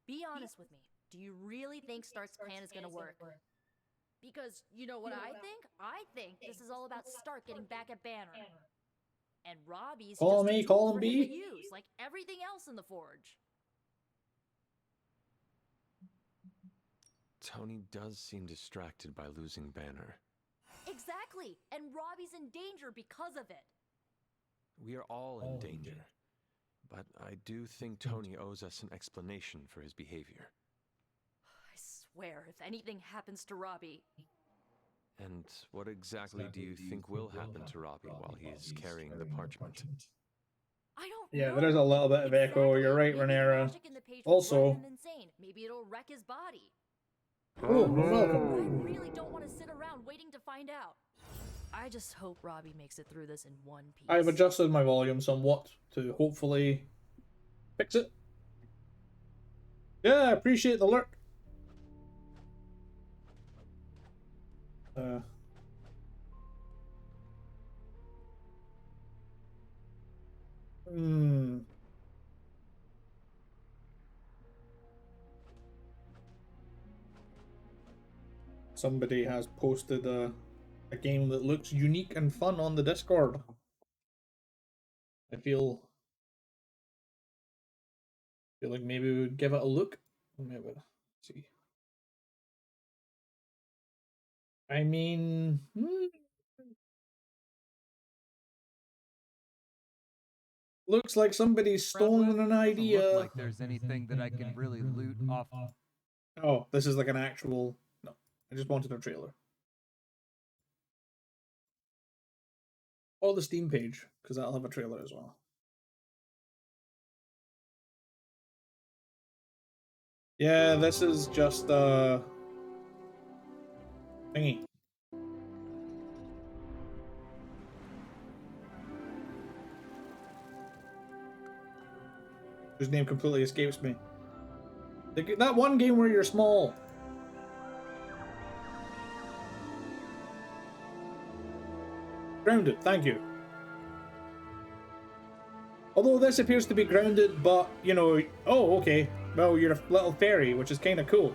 be honest with me. Do you really think Stark's plan is gonna work? Because, you know what I think? I think this is all about Stark getting back at Banner. And Robbie's Call just me, a tool call him for B. him to use, like everything else in the Forge. Tony does seem distracted by losing Banner. Exactly! And Robbie's in danger because of it. We are all in danger. But I do think Tony owes us an explanation for his behavior. I swear, if anything happens to Robbie... And what exactly do you think will happen to Robbie while he is carrying the parchment? I don't Yeah, know. there's a little bit of echo. You're right, Maybe the Renera. magic in the page will Also, drive him insane. Maybe it'll wreck his body. oh, I welcome. really don't want to sit around waiting to find out. I just hope Robbie makes it through this in one piece. I've adjusted my volume somewhat to hopefully fix it. Yeah, I appreciate the lurk. Somebody has posted a game that looks unique and fun on the Discord. I feel like maybe we would give it a look. Maybe see. I mean, looks like somebody's stolen an idea. Doesn't look like there's anything that I can really loot off. Oh, this is like an actual. No, I just wanted a trailer. Or the Steam page, because that'll have a trailer as well. Yeah, this is just thingy. Whose name completely escapes me. That one game where you're small. Grounded, thank you. Although this appears to be grounded, but, you know... Oh, okay. Well, you're a little fairy, which is kind of cool.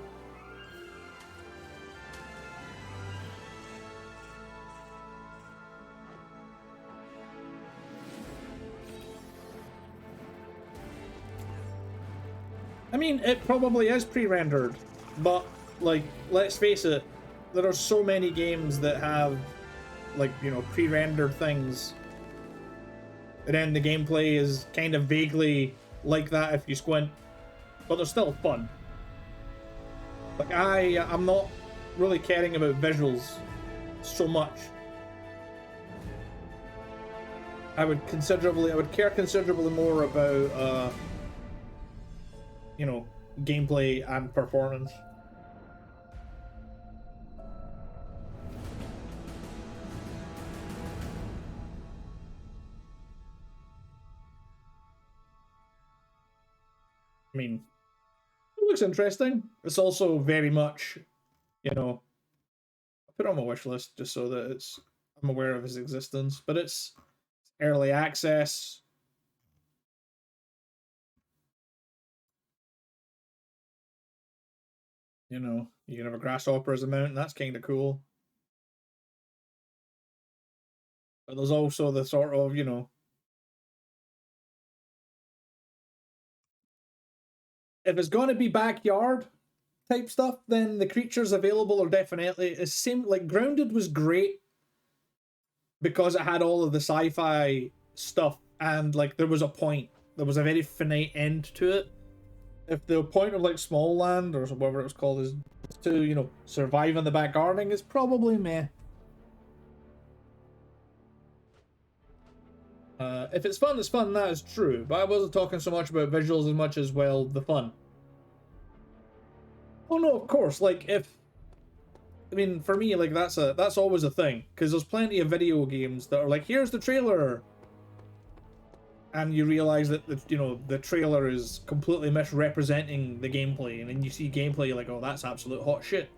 I mean, it probably is pre-rendered, but, like, let's face it, there are so many games that have, like, you know, pre-rendered things. And then the gameplay is kind of vaguely like that if you squint, but they're still fun. Like, I'm not really caring about visuals so much. I would care considerably more about, you know, gameplay and performance. I mean, it looks interesting. It's also very much, you know, I put it on my wish list just so that I'm aware of its existence, but it's early access. You know, you can have a grasshopper as a mount, and that's kind of cool. But there's also the sort of, you know, if it's going to be backyard type stuff, then the creatures available are definitely the same. Like, Grounded was great because it had all of the sci-fi stuff, and like there was a point. There was a very finite end to it. If the point of like Small Land or whatever it was called is to, you know, survive in the back gardening, it's probably meh. If it's fun, that is true. But I wasn't talking so much about visuals as much as, well, the fun. Oh no, of course, like, I mean, for me, like, that's always a thing. Because there's plenty of video games that are like, here's the trailer! And you realize that, you know, the trailer is completely misrepresenting the gameplay. And then you see gameplay, you're like, oh, that's absolute hot shit.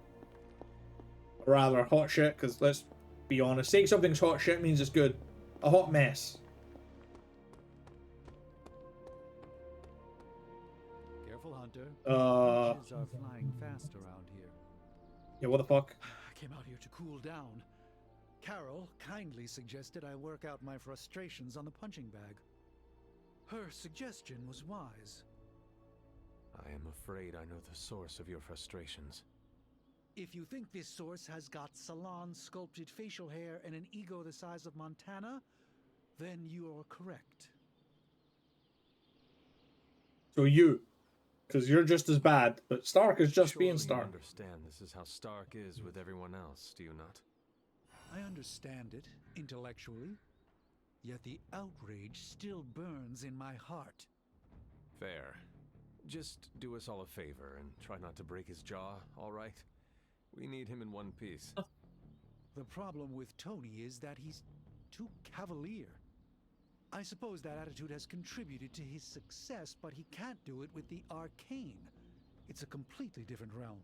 Or rather, hot shit, because let's be honest, saying something's hot shit means it's good. A hot mess. Careful, Hunter. Uh. Creatures are flying fast around here. Yeah, what the fuck? I came out here to cool down. Carol kindly suggested I work out my frustrations on the punching bag. Her suggestion was wise. I am afraid I know the source of your frustrations. If you think this source has got salon-sculpted facial hair and an ego the size of Montana, then you are correct. So you. Because you're just as bad, but Stark is just being Surely Stark. You understand this is how Stark is with everyone else, do you not? I understand it, intellectually. Yet the outrage still burns in my heart. Fair. Just do us all a favor and try not to break his jaw, all right? We need him in one piece. The problem with Tony is that he's too cavalier. I suppose that attitude has contributed to his success, but he can't do it with the arcane. It's a completely different realm.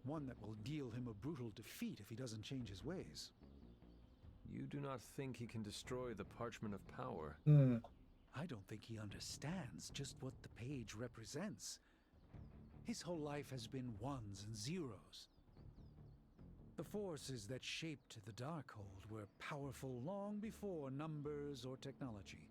One that will deal him a brutal defeat if he doesn't change his ways. You do not think he can destroy the Parchment of Power? I don't think he understands just what the page represents. His whole life has been ones and zeros. The forces that shaped the Darkhold were powerful long before numbers or technology.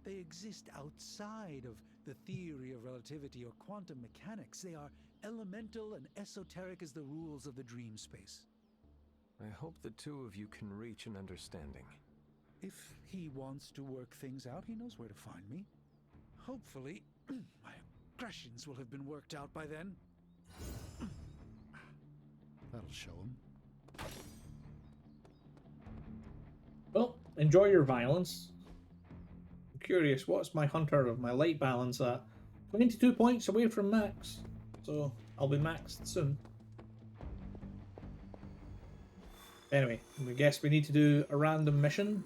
They exist outside of the theory of relativity or quantum mechanics. They are elemental and esoteric as the rules of the dream space. I hope the two of you can reach an understanding. If he wants to work things out, he knows where to find me. Hopefully, my aggressions will have been worked out by then. That'll show him. Well, enjoy your violence. I'm curious, what's my hunter of my light balance at? 22 points away from max. So, I'll be maxed soon. Anyway, I guess we need to do a random mission.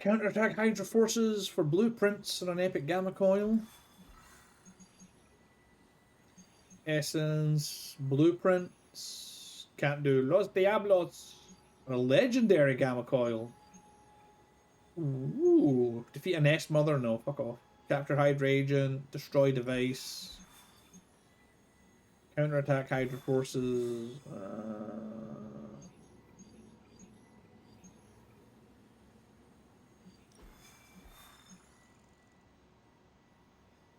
Counterattack Hydra forces for blueprints and an epic gamma coil. essence, blueprints. Can't do Los Diablos. A legendary gamma coil. Ooh, defeat a nest mother? No, fuck off. Capture Hydra agent, destroy device, counterattack Hydra forces.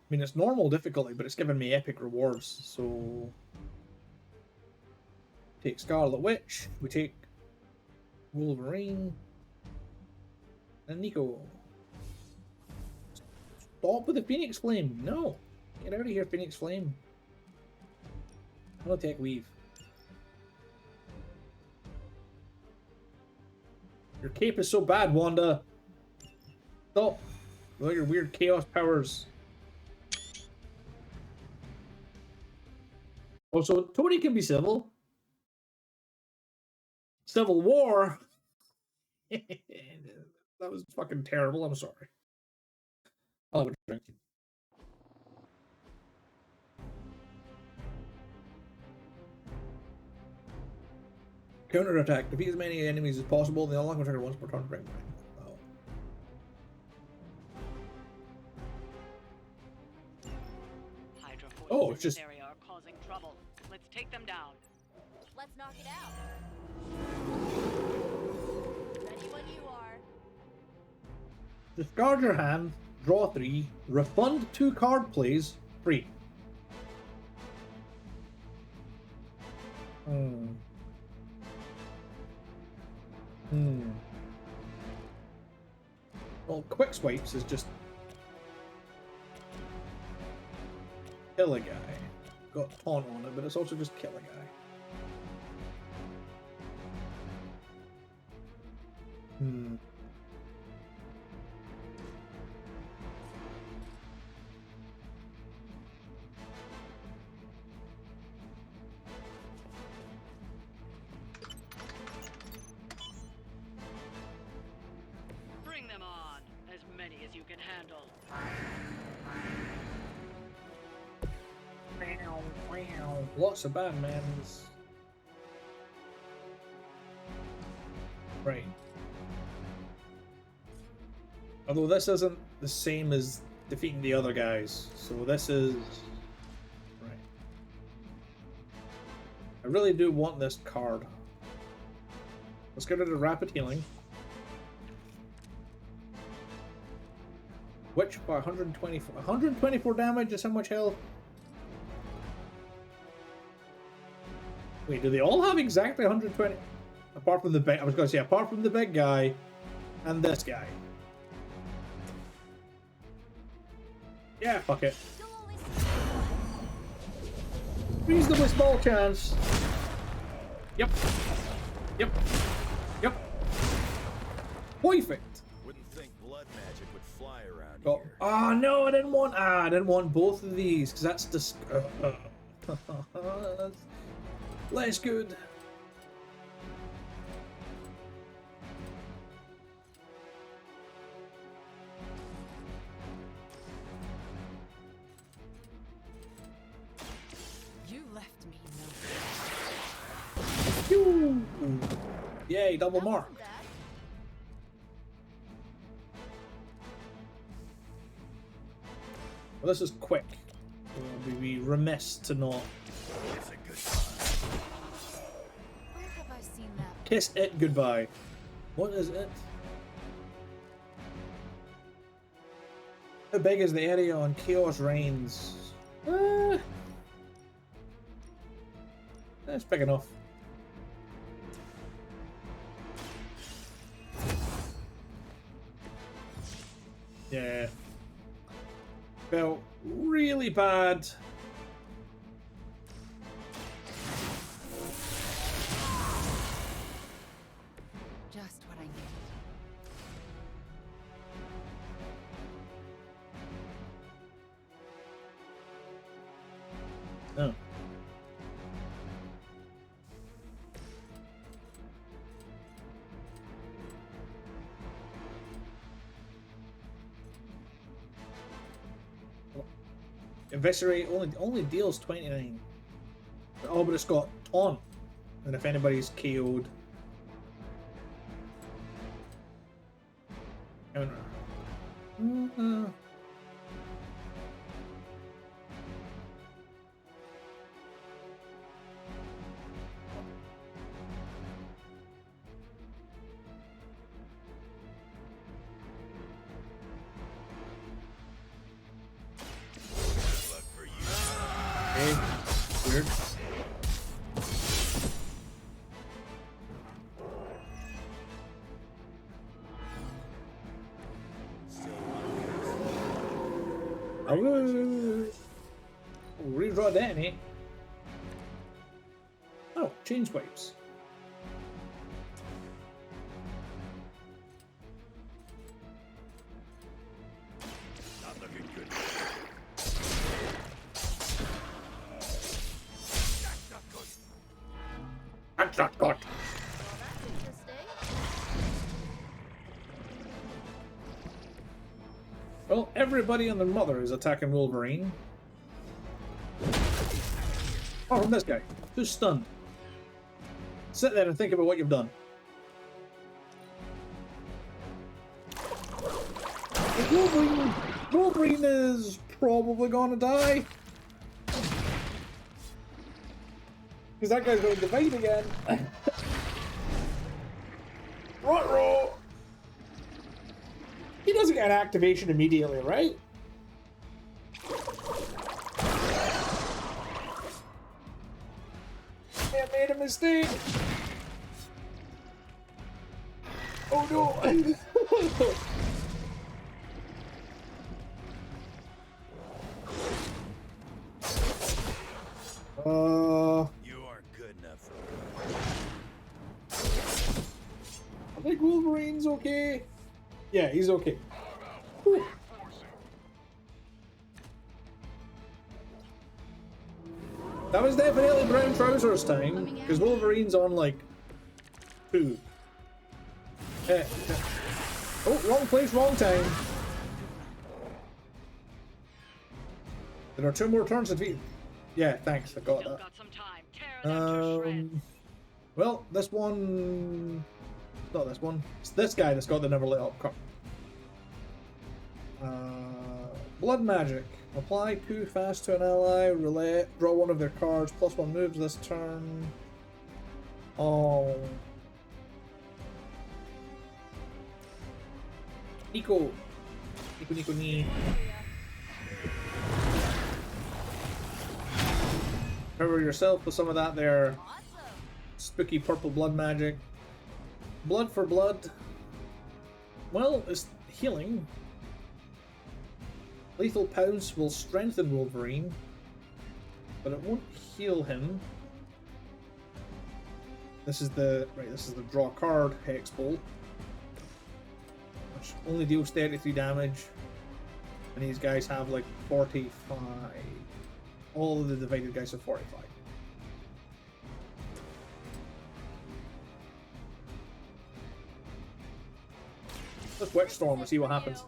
I mean, it's normal difficulty, but it's giving me epic rewards, so... Take Scarlet Witch, we take Wolverine, and Nico. Stop with the Phoenix Flame! No! Get out of here, Phoenix Flame. I'm gonna take leave. Your cape is so bad, Wanda! Stop! Without your weird chaos powers. Also, Tony can be civil. Civil War? That was fucking terrible, I'm sorry. I'll have a drink. Counterattack. Defeat as many enemies as possible. They unlock trigger once per turn. Bring back. Oh, it's just. Area are causing trouble. Let's take them down. Let's knock it out. Ready when you are. Discard your hand, draw 3, refund 2 card plays, free. Well, quick swipes is just kill a guy. Got taunt on it, but it's also just kill a guy. Bring them on. As many as you can handle. Lots of Batmans. Right. Although this isn't the same as defeating the other guys, so this is... Right. I really do want this card. Let's get rid of rapid healing. Which by 124 damage is how much health? Wait, do they all have exactly 120? Apart from the big, I was going to say, apart from the big guy and this guy. Yeah, fuck it. Reasonably small chance. Yep. Yep. Yep. Perfect. Wouldn't think blood magic would fly around Oh, here. oh no, I didn't want both of these because that's that's less good. You left me Pew! Yay, double mark. Well, this is quick. We'll be remiss to not Where have I seen that? kiss it goodbye. What is it? How big is the area on Chaos Reigns? That's big enough. Yeah. Felt really bad. Just what I needed. No. Eviscerate only deals 29. Oh, but it's got taunt. And if anybody's KO'd. Counter. Okay, weird. I will redraw that, eh? Oh, chain swipes. Not looking good. That's not good. Well, everybody and their mother is attacking Wolverine. Oh, from this guy. Who's stunned? Sit there and think about what you've done. Wolverine is probably gonna die. Because that guy's going to divide again. Ruh-roh! He doesn't get an activation immediately, right? I made a mistake! Oh no! You aren't good enough for I think Wolverine's okay. Yeah, he's okay. Whew. That was definitely brown trousers time, because Wolverine's on like 2. Oh, wrong place, wrong time. There are 2 more turns to defeat. Yeah, thanks, I got that. Well, this one... Not this one. It's this guy that's got the never lit up card. Blood magic. Apply 2 fast to an ally, roulette, draw one of their cards, +1 moves this turn. Oh. Nico. Nico. Cover yourself with some of that there. Spooky purple blood magic. Blood for blood. Well, it's healing. Lethal Pounce will strengthen Wolverine, but it won't heal him. This is the draw card Hex Bolt, which only deals 33 damage, and these guys have like 45. All of the divided guys have 45. Let's Witch Storm and see what happens.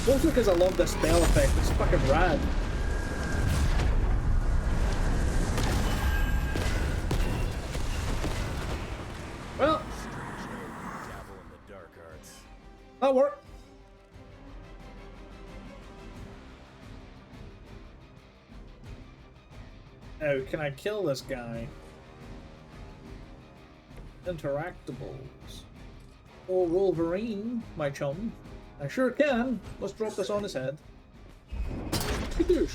Mostly because I love this spell effect, it's fucking rad. Well, that worked. Now, can I kill this guy? Interactables. Oh, Wolverine, my chum. I sure can. Let's drop this on his head. Skadoosh.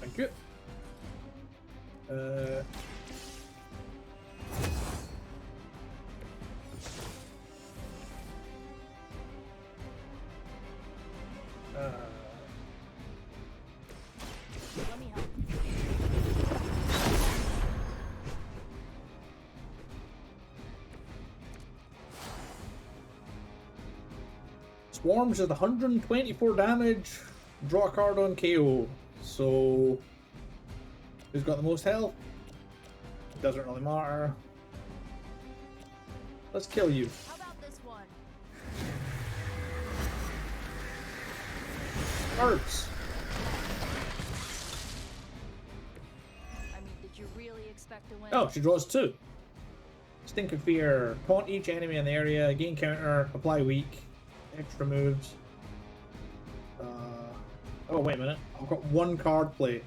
Thank you. Let me help. Swarms at 124 damage. Draw a card on KO. So, who's got the most health? Doesn't really matter. Let's kill you. How about this one? Birds. I mean, did you really expect to win? Oh, she draws 2. Stink of Fear. Taunt each enemy in the area. Gain counter. Apply weak. Extra moves. Oh, wait a minute. I've got 1 card play.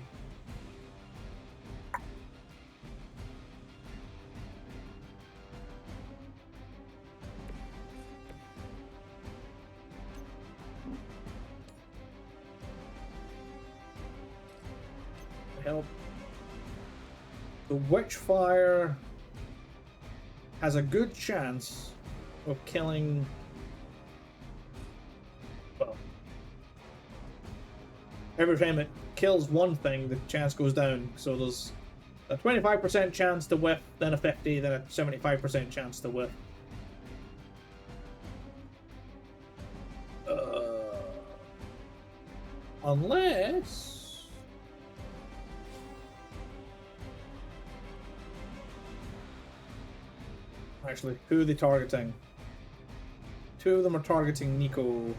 Help. The Witchfire has a good chance of killing. Well, every time it kills one thing, the chance goes down. So there's a 25% chance to whiff, then a 50, then a 75% chance to whiff. Unless. Actually, who are they targeting? 2 of them are targeting Nico.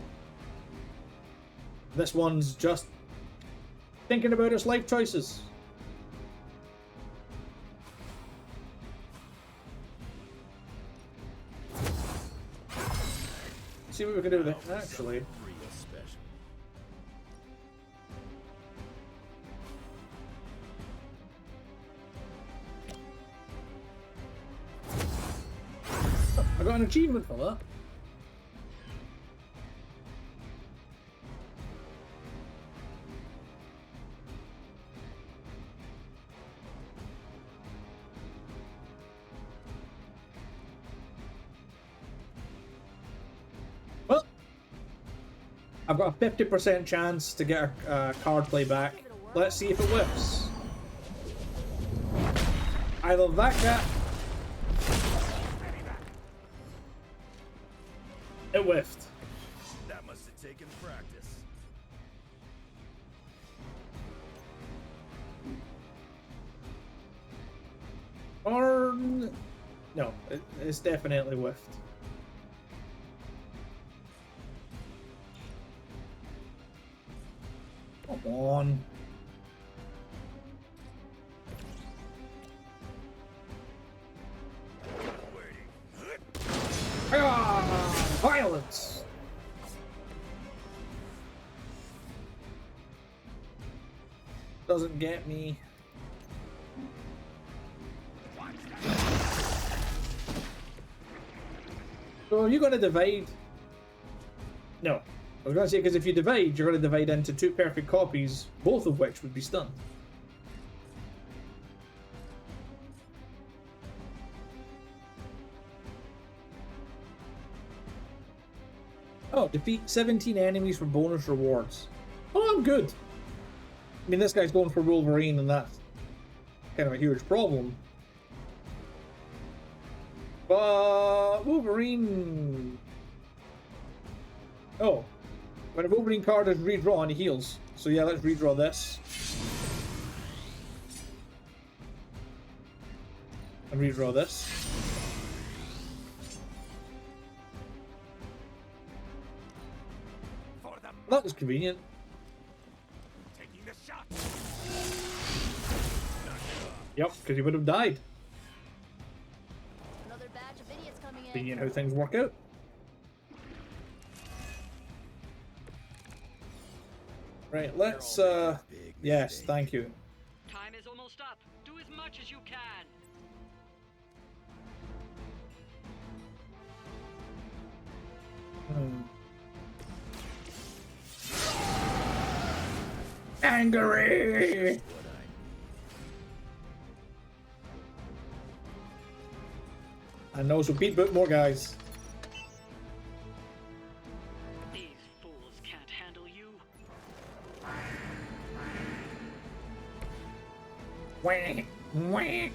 This one's just thinking about his life choices. See what we can do with it, actually. I got an achievement for that. Well, I've got a 50% chance to get a card play back. Let's see if it whiffs. Either that guy. It whiffed. That must have taken practice. Or no, it's definitely whiffed. Come on. Ah, violence. Doesn't get me. So are you going to divide? No. I was going to say, because if you divide, you're going to divide into 2 perfect copies, both of which would be stunned. Oh, defeat 17 enemies for bonus rewards. Oh, I'm good. I mean, this guy's going for Wolverine, and that's kind of a huge problem. But Wolverine. Oh, when a Wolverine card is redrawn, he heals. So yeah, let's redraw this. And redraw this. That was convenient. Taking the shot. Yep, because he would have died. Another batch of idiots coming in. Seeing how things work out. Right, let's yes, thank you. Time is almost up. Do as much as you can. Angry! I know, so beat more guys. These fools can't handle you. Wah, wah.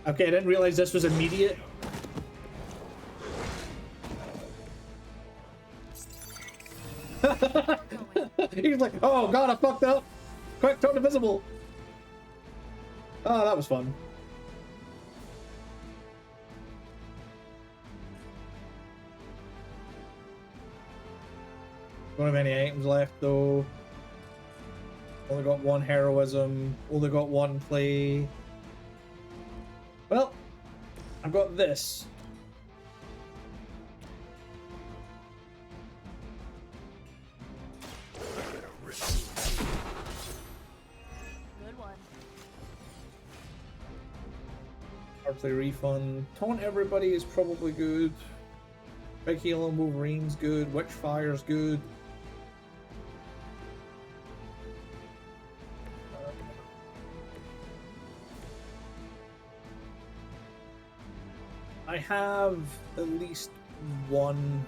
Okay, I didn't realize this was immediate. He's like, oh god, I fucked up. Quick, turn invisible. Oh, that was fun. Don't have any items left though. Only got one heroism. Only got one play. Well, I've got this. Good one. Hardly refund. Taunt everybody is probably good. Big heal on Wolverine's good. Witchfire's good. I have at least one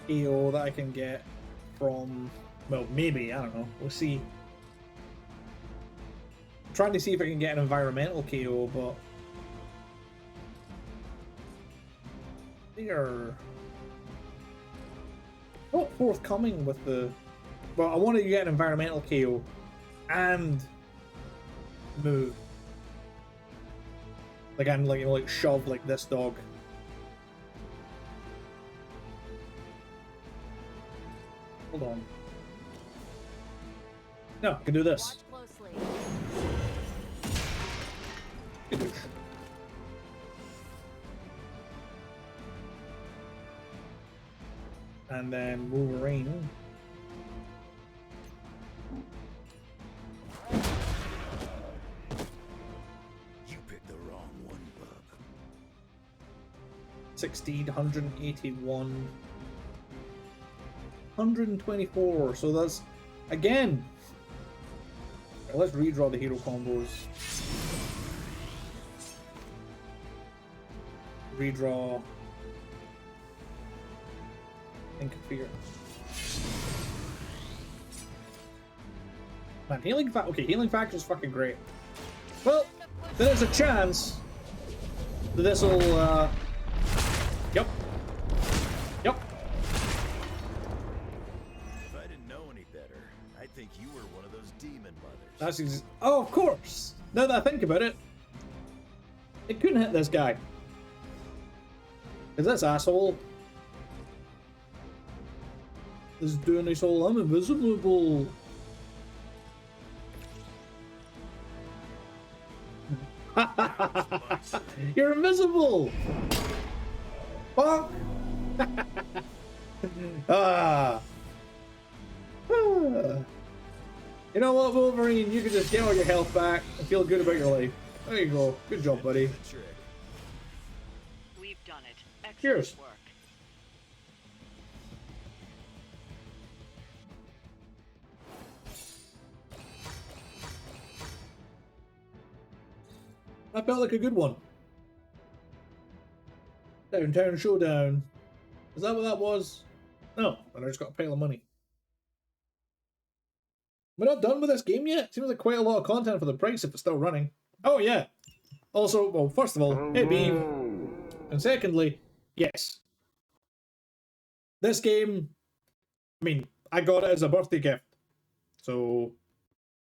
AO that I can get from, well, maybe, I don't know, we'll see. I'm trying to see if I can get an environmental KO, but they are not forthcoming with the, but I want to get an environmental KO and move. Like I'm like, you know, like shove like this dog. Hold on. No, I can do this. Watch closely. And then Wolverine. You picked the wrong one, bub. 16, 181, 124. So that's again. Let's redraw the hero combos. Redraw. Think of fear. Man, healing factor. Okay, healing factor is fucking great. Well, there's a chance that this will. Yep. Yep. If I didn't know any better, I think you were one of those demon mothers. That's oh, of course. Now that I think about it, it couldn't hit this guy. Is this asshole is doing this whole I'm invisible. You're invisible. Fuck. ah. You know what, Wolverine? You can just get all your health back and feel good about your life. There you go. Good job, buddy. We've done it. Excellent Cheers. work. That felt like a good one. Downtown Showdown. Is that what that was? No, and I just got a pile of money. We're not done with this game yet? Seems like quite a lot of content for the price if it's still running. Oh yeah. Also, well, first of all, hey Beeve. And secondly, yes. This game, I mean, I got it as a birthday gift. So,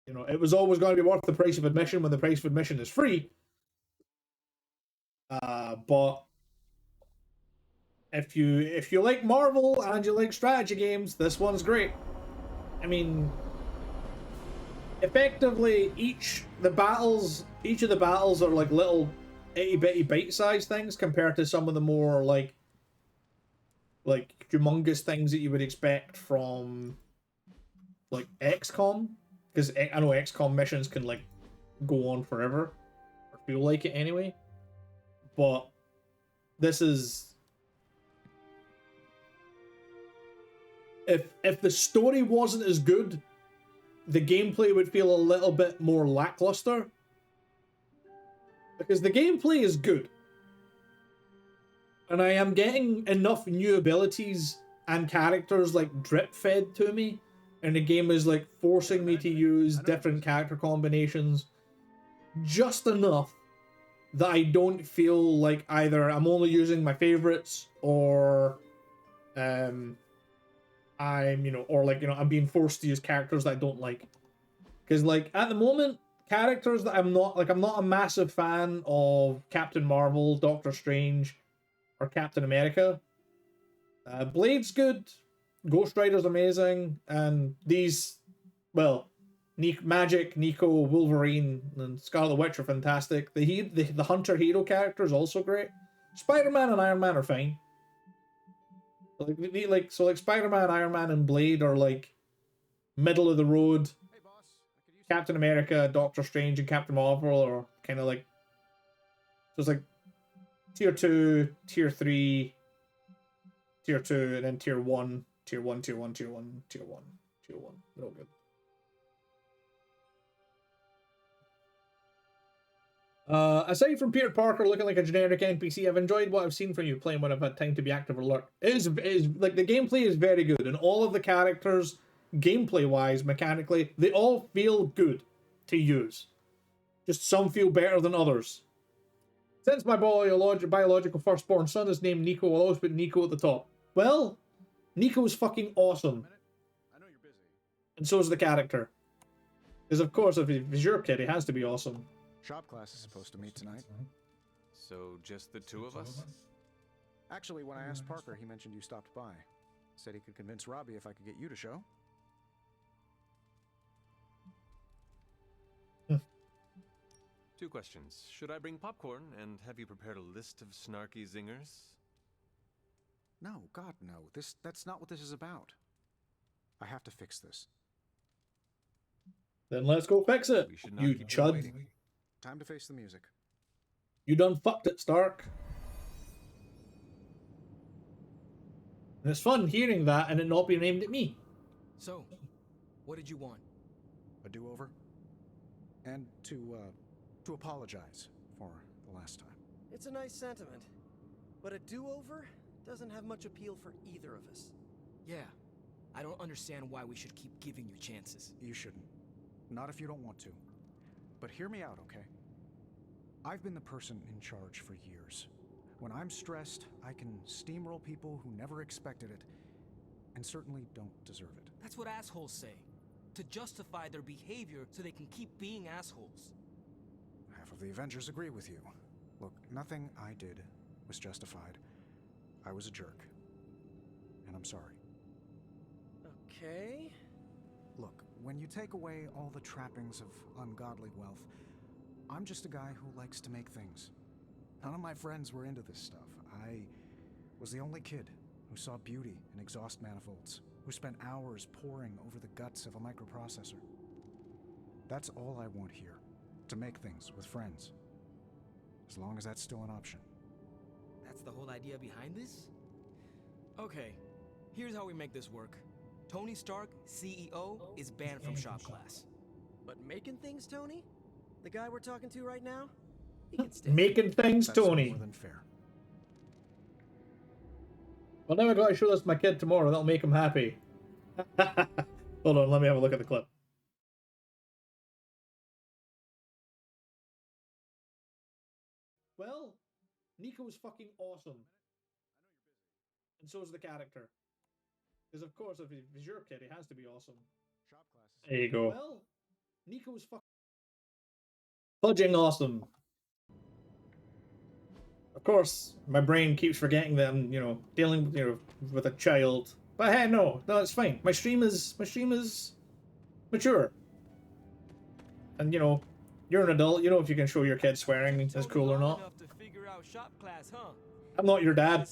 you know, it was always going to be worth the price of admission when the price of admission is free. But if you like Marvel and you like strategy games, this one's great. I mean, effectively each of the battles are like little itty bitty bite-sized things compared to some of the more like humongous things that you would expect from like XCOM, because I know XCOM missions can like go on forever or feel like it anyway. But this is, if the story wasn't as good, the gameplay would feel a little bit more lackluster. Because the gameplay is good. And I am getting enough new abilities and characters like drip fed to me and the game is like forcing me to use different character combinations just enough that I don't feel like either I'm only using my favorites or I'm I'm being forced to use characters that I don't like. Because like at the moment, characters that I'm not a massive fan of Captain Marvel, Doctor Strange, or Captain America. Blade's good, Ghost Rider's amazing, and these, well, Magic, Nico, Wolverine, and Scarlet Witch are fantastic. The Hunter hero character is also great. Spider-Man and Iron Man are fine. Like Spider-Man, Iron Man, and Blade are like middle of the road. Captain America, Doctor Strange, and Captain Marvel are kind of like, so it's like tier 2, tier 3, tier 2, and then tier 1, tier 1, tier 1, tier 1, tier 1, tier 1. They're all good. Aside from Peter Parker looking like a generic NPC, I've enjoyed what I've seen from you playing when I've had time to be active or alert. It is like the gameplay is very good, and all of the characters, gameplay-wise, mechanically, they all feel good to use. Just some feel better than others. Since my biological firstborn son is named Nico, I'll always put Nico at the top. Well, Nico is fucking awesome. And so is the character. Because of course, if he's your kid, he has to be awesome. Shop class is supposed to meet tonight. So just the two of us? Actually, when I asked Parker, he mentioned you stopped by. Said he could convince Robbie if I could get you to show. Two questions. Should I bring popcorn, and have you prepared a list of snarky zingers? No, God, no. That's not what this is about. I have to fix this. Then let's go fix it, you chud. Waiting. Time to face the music. You done fucked it, Stark. And it's fun hearing that and it not being aimed at me. So, what did you want? A do-over? And to apologize for the last time. It's a nice sentiment, but a do-over doesn't have much appeal for either of us. Yeah, I don't understand why we should keep giving you chances. You shouldn't. Not if you don't want to. But hear me out, okay? I've been the person in charge for years. When I'm stressed, I can steamroll people who never expected it, and certainly don't deserve it. That's what assholes say. To justify their behavior so they can keep being assholes. Half of the Avengers agree with you. Look, nothing I did was justified. I was a jerk. And I'm sorry. Okay. Look, when you take away all the trappings of ungodly wealth, I'm just a guy who likes to make things. None of my friends were into this stuff. I was the only kid who saw beauty in exhaust manifolds, who spent hours poring over the guts of a microprocessor. That's all I want here, to make things with friends. As long as that's still an option. That's the whole idea behind this? Okay, here's how we make this work. Tony Stark, CEO, is banned from shop class. But making things, Tony? The guy we're talking to right now? He can stay. Making things, That's Tony. more than fair. Well, now I gotta show this to my kid tomorrow. That'll make him happy. Hold on, let me have a look at the clip. Well, Nico is fucking awesome. And so is the character. Because of course, if he's your kid, he has to be awesome. There you go. Well, Nico is fucking fudging awesome. Of course, my brain keeps forgetting that I'm, dealing, with a child. But hey, no, it's fine. My stream is mature. And you're an adult. You know if you can show your kid swearing is cool or not. I'm not your dad.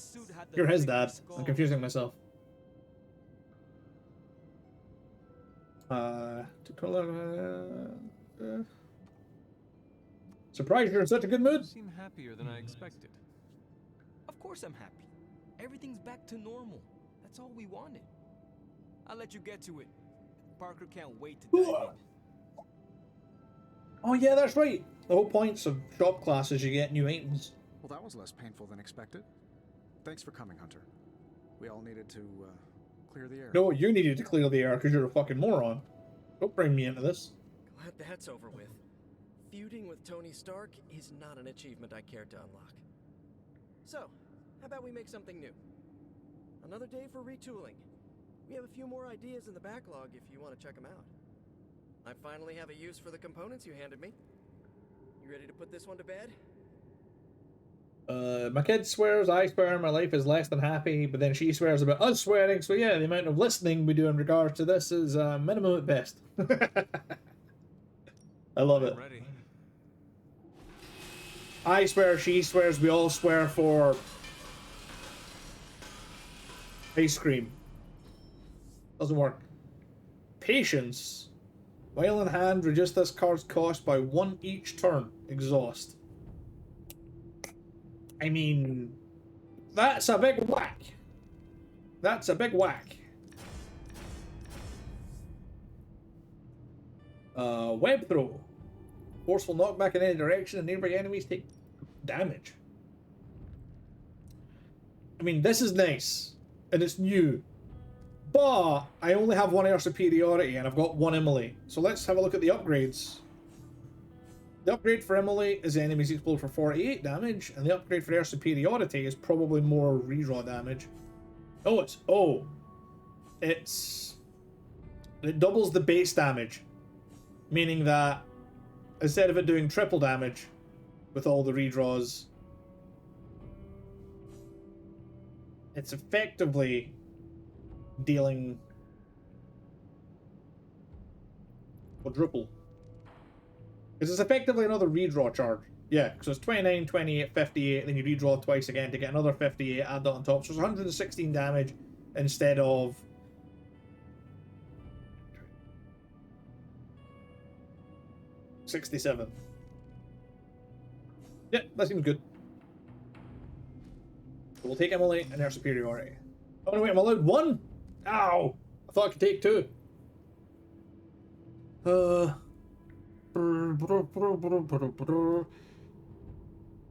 You're his dad. I'm confusing myself. Surprised you're in such a good mood. You seem happier than I expected. Of course I'm happy. Everything's back to normal. That's all we wanted. I'll let you get to it. Parker can't wait to dive in. Oh yeah, that's right. The whole points of shop class is you get new items. Well, that was less painful than expected. Thanks for coming, Hunter. We all needed to clear the air. No, you needed to clear the air because you're a fucking moron. Don't bring me into this. Glad that's over with. Feuding with Tony Stark is not an achievement I care to unlock. So, how about we make something new? Another day for retooling. We have a few more ideas in the backlog if you want to check them out. I finally have a use for the components you handed me. You ready to put this one to bed? My kid swears, I swear, my life is less than happy, but then she swears about us swearing, so yeah, the amount of listening we do in regards to this is minimum at best. I love it. Ready. I swear, she swears, we all swear for ice cream. Doesn't work. Patience. While in hand, reduce this card's cost by 1 each turn. Exhaust. I mean, that's a big whack. That's a big whack. Web throw. Forceful knockback in any direction and nearby enemies take damage. I mean, this is nice. And it's new. But I only have 1 air superiority and I've got 1 immolate. So let's have a look at the upgrades. The upgrade for immolate is enemies explode for 48 damage, and the upgrade for air superiority is probably more redraw damage. It doubles the base damage, meaning that instead of it doing triple damage with all the redraws, it's effectively dealing quadruple. Because it's effectively another redraw charge. Yeah, so it's 29, 28, 58, then you redraw twice again to get another 58, add that on top. So it's 116 damage instead of 67. Yeah, that seems good. So we'll take immolate and air superiority. Oh no, wait, I'm allowed 1? Ow! I thought I could take 2.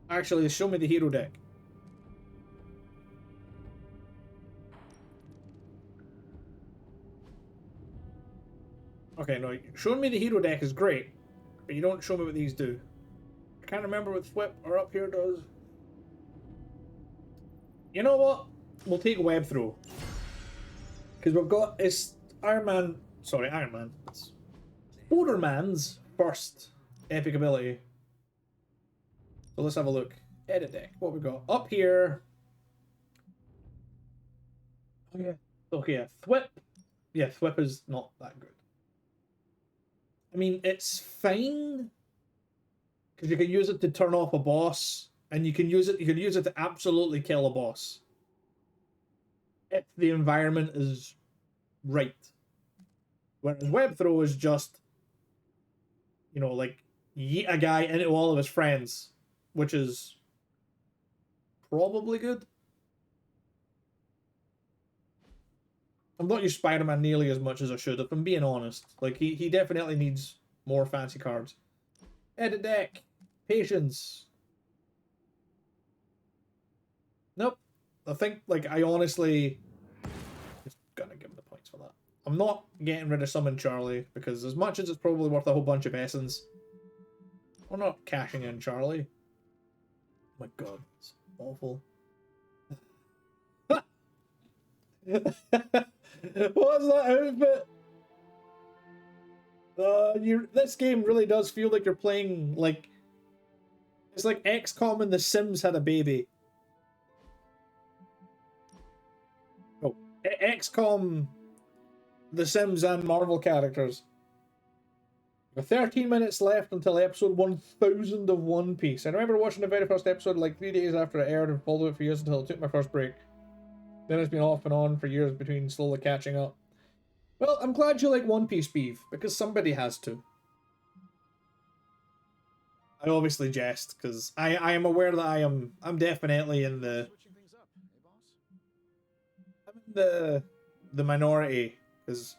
Actually, show me the hero deck. Okay, no, showing me the hero deck is great, but you don't show me what these do. I can't remember what Flip or Up Here does. You know what? We'll take Web Throw. Because we've got, it's Iron Man, it's Borderman's first epic ability. So let's have a look. Edit deck. What we got? Up here. Oh yeah. Okay, yeah. Thwip. Yeah, Thwip is not that good. I mean, it's fine. Because you can use it to turn off a boss. And you can use it to absolutely kill a boss. If the environment is right. Whereas Web Throw is just, you know, like, yeet a guy into all of his friends, which is probably good. I've not used Spider-Man nearly as much as I should, if I'm being honest. Like, he definitely needs more fancy cards. Edit deck. Patience. Nope. I think, like, I honestly just gonna give him the points for that. I'm not getting rid of Summon Charlie, because as much as it's probably worth a whole bunch of essence, we're not cashing in Charlie. Oh my god, it's awful. What's that outfit? This game really does feel like you're playing, like, it's like XCOM and The Sims had a baby. Oh, XCOM, The Sims, and Marvel characters. With 13 minutes left until episode 1000 of One Piece. I remember watching the very first episode like 3 days after it aired and followed it for years until I took my first break. Then it's been off and on for years between slowly catching up. Well, I'm glad you like One Piece, Beef, because somebody has to. I obviously jest, because I am aware that I'm definitely in the... I'm in the minority, because...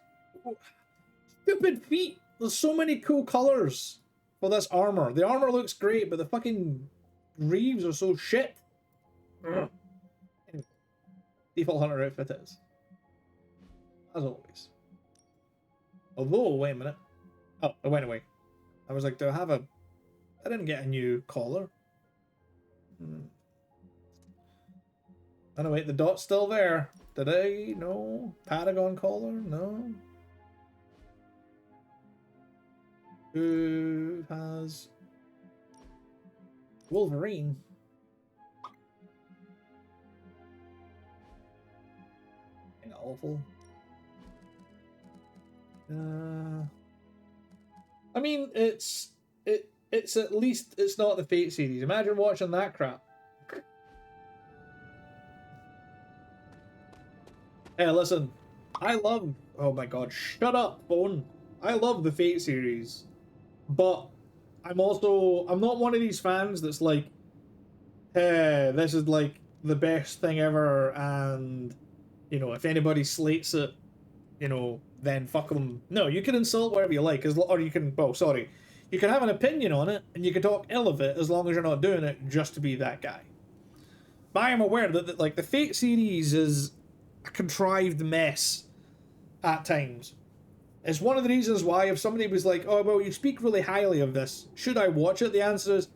Stupid feet! There's so many cool colors for this armor. The armor looks great, but the fucking greaves are so shit. Ugh. Default hunter outfit is. as always. Although, wait a minute. Oh, it went away. I was like, do I have a... I didn't get a new collar. Oh no, wait, the dot's still there. Did I? No. Paragon collar? No. Who has... Wolverine? Kinda awful. I mean, it's at least it's not the Fate series. Imagine watching that crap. Hey, listen, I love... Oh my god, shut up, phone. I love the Fate series, but I'm not one of these fans that's like, hey, this is like the best thing ever, and, you know, if anybody slates it, you know, then fuck them. No, you can insult whatever you like, or you can, well, sorry, you can have an opinion on it, and you can talk ill of it as long as you're not doing it just to be that guy. But I am aware that like, the Fate series is a contrived mess at times. It's one of the reasons why if somebody was like, oh, well, you speak really highly of this, should I watch it? The answer is,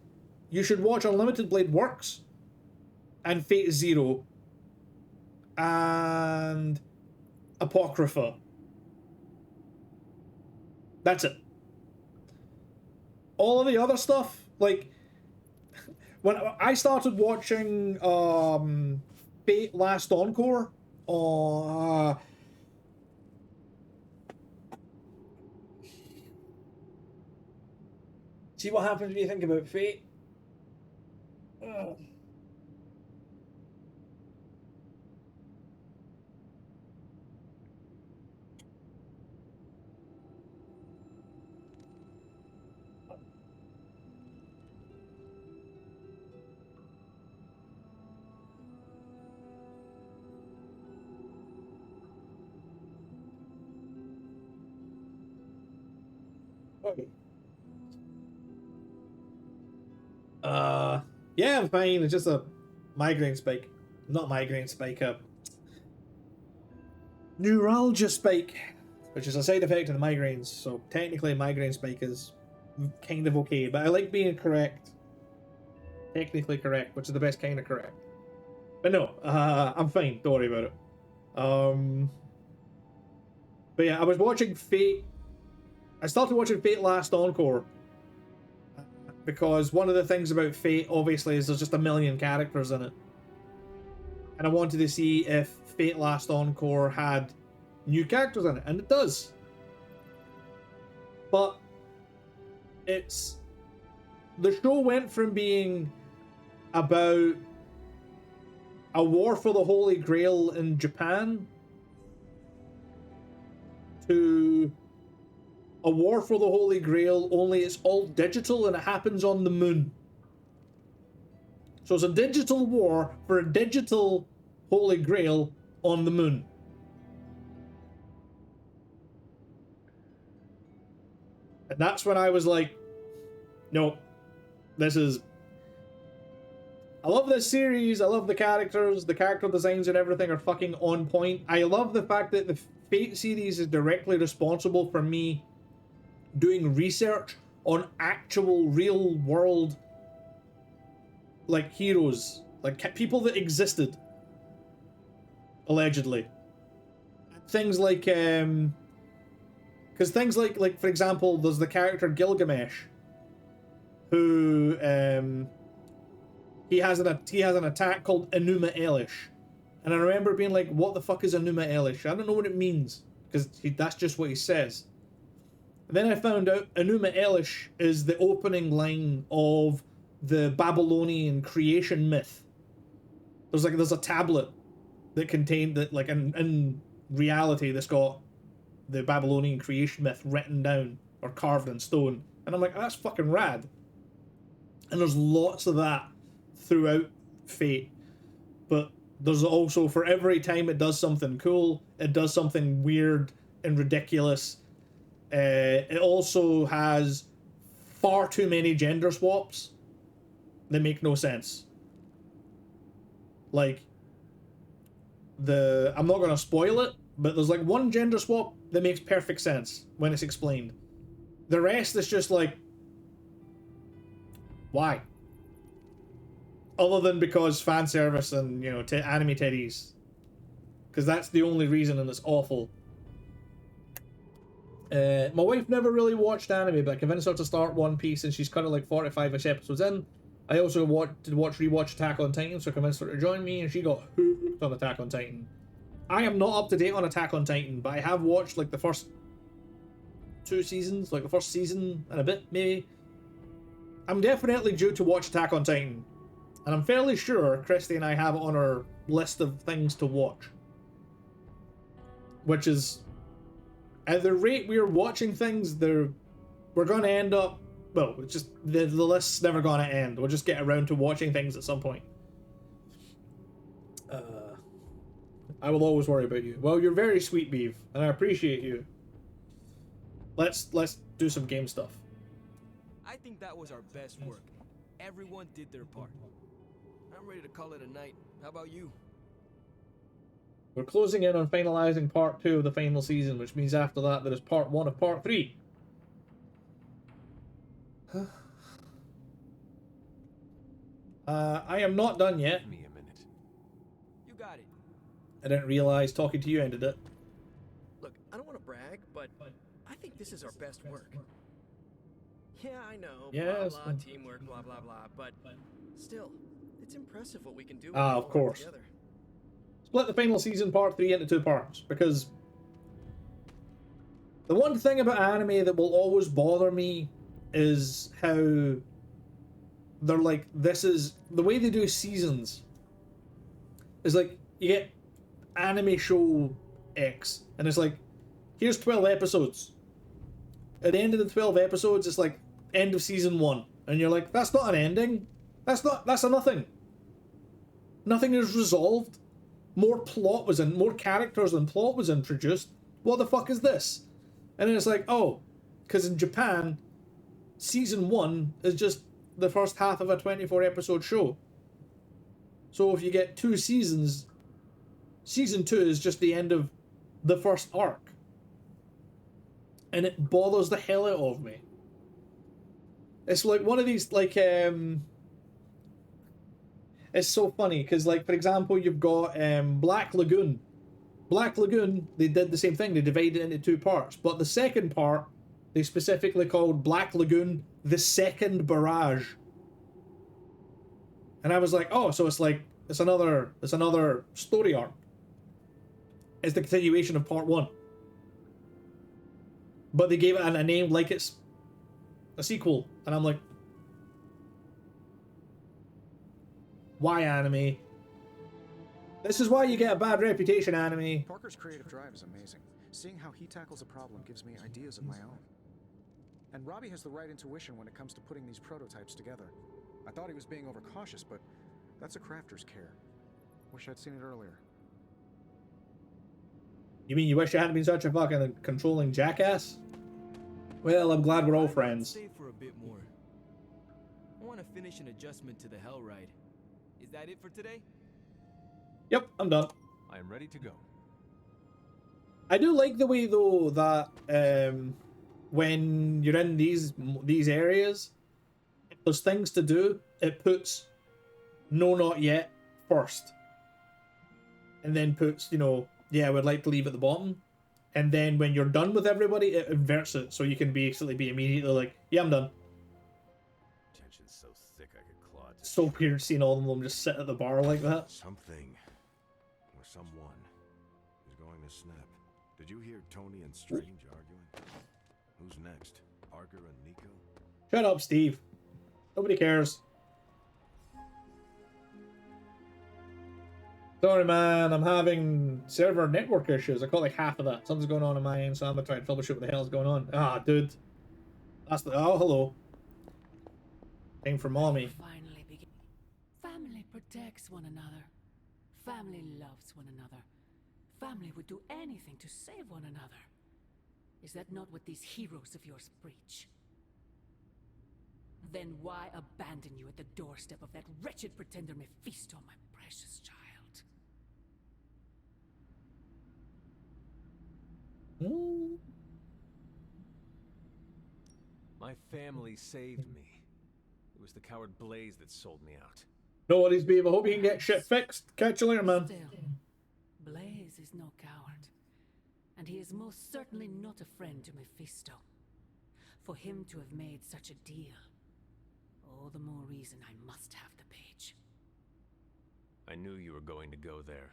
you should watch Unlimited Blade Works, and Fate Zero, and Apocrypha. That's it. All of the other stuff, like, when I started watching Fate Last Encore, see what happens when you think about Fate? Okay. Yeah, I'm fine. It's just a migraine spike. Not migraine spike, a neuralgia spike, which is a side effect of the migraines. So technically, migraine spike is kind of okay, but I like being correct. Technically correct, which is the best kind of correct. But no, I'm fine. Don't worry about it. But yeah, I was watching Fate. I started watching Fate Last Encore because one of the things about Fate, obviously, is there's just a million characters in it. And I wanted to see if Fate Last Encore had new characters in it, and it does. But it's... The show went from being about a war for the Holy Grail in Japan to a war for the Holy Grail, only it's all digital and it happens on the moon. So it's a digital war for a digital Holy Grail on the moon. And that's when I was like, no, this is... I love this series, I love the characters, the character designs and everything are fucking on point. I love the fact that the Fate series is directly responsible for me doing research on actual real world, like, heroes, like people that existed, allegedly. Things like, because things like for example, there's the character Gilgamesh, who he has an attack called Enuma Elish, and I remember being like, what the fuck is Enuma Elish? I don't know what it means, because that's just what he says. And then I found out Enuma Elish is the opening line of the Babylonian creation myth. There's a tablet that contained that, like, in reality, that's got the Babylonian creation myth written down or carved in stone. And I'm like, that's fucking rad. And there's lots of that throughout Fate. But there's also, for every time it does something cool, it does something weird and ridiculous. It also has far too many gender swaps that make no sense. Like, I'm not going to spoil it, But there's like one gender swap that makes perfect sense when it's explained. The rest is just like, why? Other than because fan service and, you know, anime teddies. Because that's the only reason, and it's awful. My wife never really watched anime, but I convinced her to start One Piece, and she's currently like 45-ish episodes in. I also rewatch Attack on Titan, so I convinced her to join me, and she got hooked on Attack on Titan. I am not up to date on Attack on Titan, but I have watched like the first 2 seasons, like the first season and a bit, maybe. I'm definitely due to watch Attack on Titan, and I'm fairly sure Christy and I have it on our list of things to watch. Which is, at the rate we are watching things, we're going to end up, well, it's just, the list's never going to end. We'll just get around to watching things at some point. I will always worry about you. Well, you're very sweet, Beeve, and I appreciate you. Let's do some game stuff. I think that was our best work. Everyone did their part. I'm ready to call it a night. How about you? We're closing in on finalizing part 2 of the final season, which means after that there is part 1 of part 3. I am not done yet. Give me a minute. You got it. I didn't realize talking to you ended it. Look, I don't want to brag, but I think this is our best work. Yeah, I know. Yes. Blah, blah, teamwork, blah, blah, blah. But still, it's impressive what we can do. Ah, of course. Together. Split the final season part 3 into 2 parts, because the one thing about anime that will always bother me is how they're like, this is the way they do seasons is like, you get anime show X and it's like, here's 12 episodes. At the end of the 12 episodes, it's like end of season 1, and you're like, that's not an ending. That's a nothing. Nothing is resolved. More characters and plot was introduced. What the fuck is this? And then it's like, oh, because in Japan, season 1 is just the first half of a 24 episode show. So if you get 2 seasons, season 2 is just the end of the first arc. And it bothers the hell out of me. It's like one of these, like, it's so funny, because, like, for example, you've got Black Lagoon. Black Lagoon, they did the same thing. They divided it into 2 parts. But the second part, they specifically called Black Lagoon the Second Barrage. And I was like, oh, so it's like, it's another story arc. It's the continuation of part 1. But they gave it a name like it's a sequel. And I'm like, why anime? This is why you get a bad reputation, anime. Parker's creative drive is amazing. Seeing how he tackles a problem gives me ideas of my own. And Robbie has the right intuition when it comes to putting these prototypes together. I thought he was being overcautious, but that's a crafter's care. Wish I'd seen it earlier. You mean you wish you hadn't been such a fucking controlling jackass? Well, I'm glad we're all friends. Stay for a bit more. I want to finish an adjustment to the Hell Ride. Is that it for today? Yep, I'm done. I am ready to go. I do like the way, though, that when you're in these areas, if there's things to do, it puts no, not yet first. And then puts, you know, yeah, I would like to leave at the bottom. And then when you're done with everybody, it inverts it, so you can basically be immediately like, yeah, I'm done. Tension's so thick I could claw it. So weird seeing all of them just sit at the bar like that. Something or someone is going to snap. Did you hear Tony and Strange arguing? Who's next? Parker and Nico? Shut up, Steve. Nobody cares. Sorry, man, I'm having server network issues. I caught like half of that. Something's going on my end, so I'm gonna try to troubleshoot what the hell's going on. Ah, dude. That's the. Oh, hello. Thing for mommy. Finally begin. Family protects one another. Family loves one another. Family would do anything to save one another. Is that not what these heroes of yours preach? Then why abandon you at the doorstep of that wretched pretender Mephisto, my precious child? My family saved me. It was the coward Blaze that sold me out. No worries, babe. I hope you can get shit fixed. Catch you later, man. Still, Blaze is no coward. And he is most certainly not a friend to Mephisto. For him to have made such a deal, all the more reason I must have the page. I knew you were going to go there.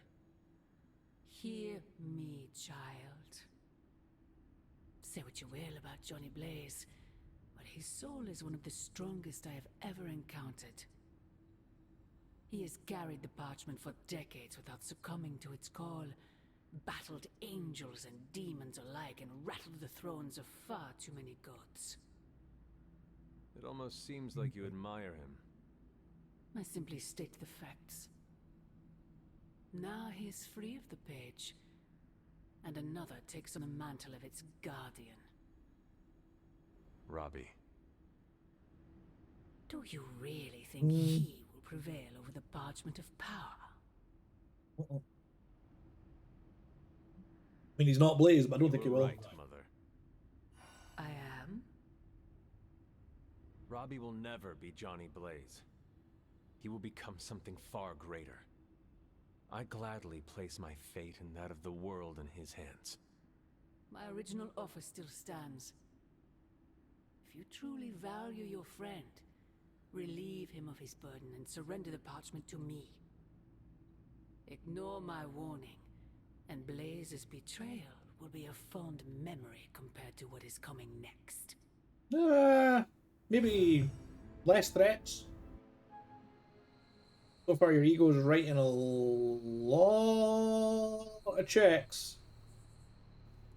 Hear me, child. Say what you will about Johnny Blaze, but his soul is one of the strongest I have ever encountered. He has carried the parchment for decades without succumbing to its call, battled angels and demons alike, and rattled the thrones of far too many gods. It almost seems like you admire him. I simply state the facts. Now he is free of the page, and another takes on the mantle of its guardian. Robbie. Do you really think he will prevail over the parchment of power? I mean, he's not Blaze, but I don't think he will. Right, Mother. I am? Robbie will never be Johnny Blaze. He will become something far greater. I gladly place my fate and that of the world in his hands. My original offer still stands. If you truly value your friend, relieve him of his burden and surrender the parchment to me. Ignore my warning, and Blaze's betrayal will be a fond memory compared to what is coming next. Maybe less threats. So far, your ego's writing a lot of checks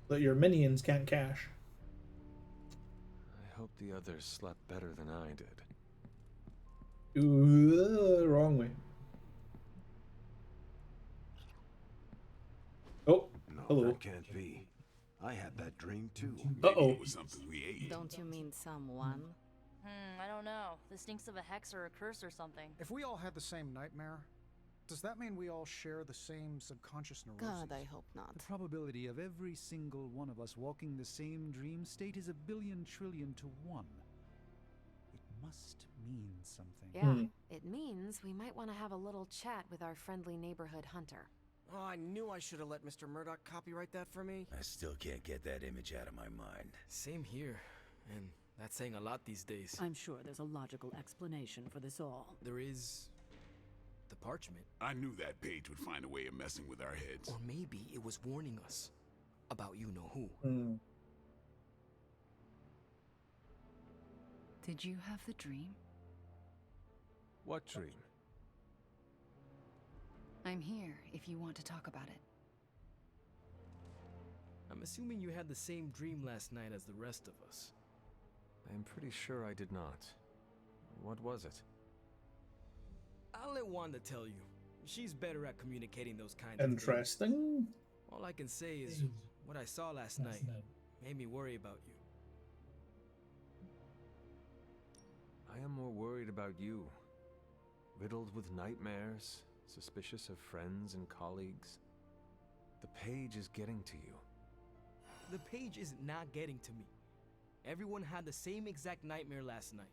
that your minions can't cash. I hope the others slept better than I did. Wrong way. Oh, No, hello. that can't be. I had that dream too. Uh-oh. It was something we ate. Don't you mean someone? I don't know. This stinks of a hex or a curse or something. If we all had the same nightmare, does that mean we all share the same subconscious neurosis? God, I hope not. The probability of every single one of us walking the same dream state is 1,000,000,000,000,000 to 1. It must mean something. Yeah, it means we might want to have a little chat with our friendly neighborhood hunter. Oh, I knew I should have let Mr. Murdoch copyright that for me. I still can't get that image out of my mind. Same here. And that's saying a lot these days. I'm sure there's a logical explanation for this all. There is the parchment. I knew that page would find a way of messing with our heads. Or maybe it was warning us about you know who. Did you have the dream? What dream? I'm here if you want to talk about it. I'm assuming you had the same dream last night as the rest of us. I am pretty sure I did not. What was it? I'll let Wanda tell you. She's better at communicating those kinds of things. Interesting. All I can say is what I saw last night made me worry about you. I am more worried about you. Riddled with nightmares, suspicious of friends and colleagues. The page is getting to you. The page is not getting to me. Everyone had the same exact nightmare last night.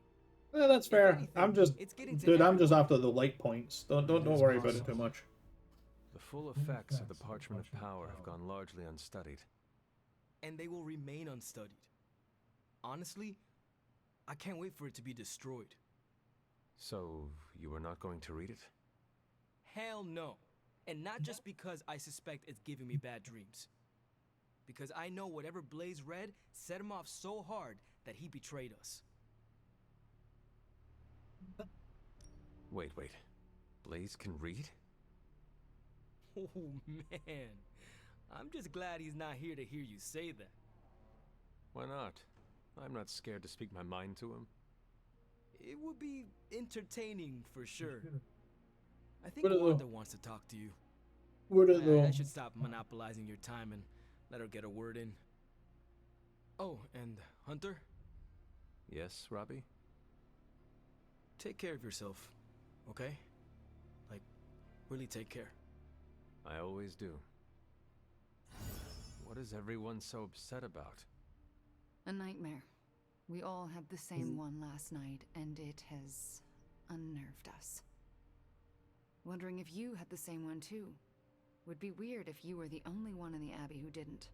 Yeah, that's fair. anything, I'm just, it's getting to dude. I'm just everyone. after the light points. Don't worry about it too much. The full effects of the Parchment of Power have gone largely unstudied. And they will remain unstudied. Honestly, I can't wait for it to be destroyed. So, you are not going to read it? Hell no. And not just because I suspect it's giving me bad dreams. Because I know whatever Blaze read set him off so hard that he betrayed us. Wait. Blaze can read? Oh man. I'm just glad he's not here to hear you say that. Why not? I'm not scared to speak my mind to him. It would be entertaining for sure. I think Would it though? Wanda wants to talk to you. Would it though? I should stop monopolizing your time and let her get a word in. Oh, and Hunter? Yes, Robbie? Take care of yourself, okay? Like, really take care. I always do. What What is everyone so upset about? A nightmare. We all had the same one last night, and it has unnerved us. Wondering if you had the same one too. Would be weird if you were the only one in the Abbey who didn't.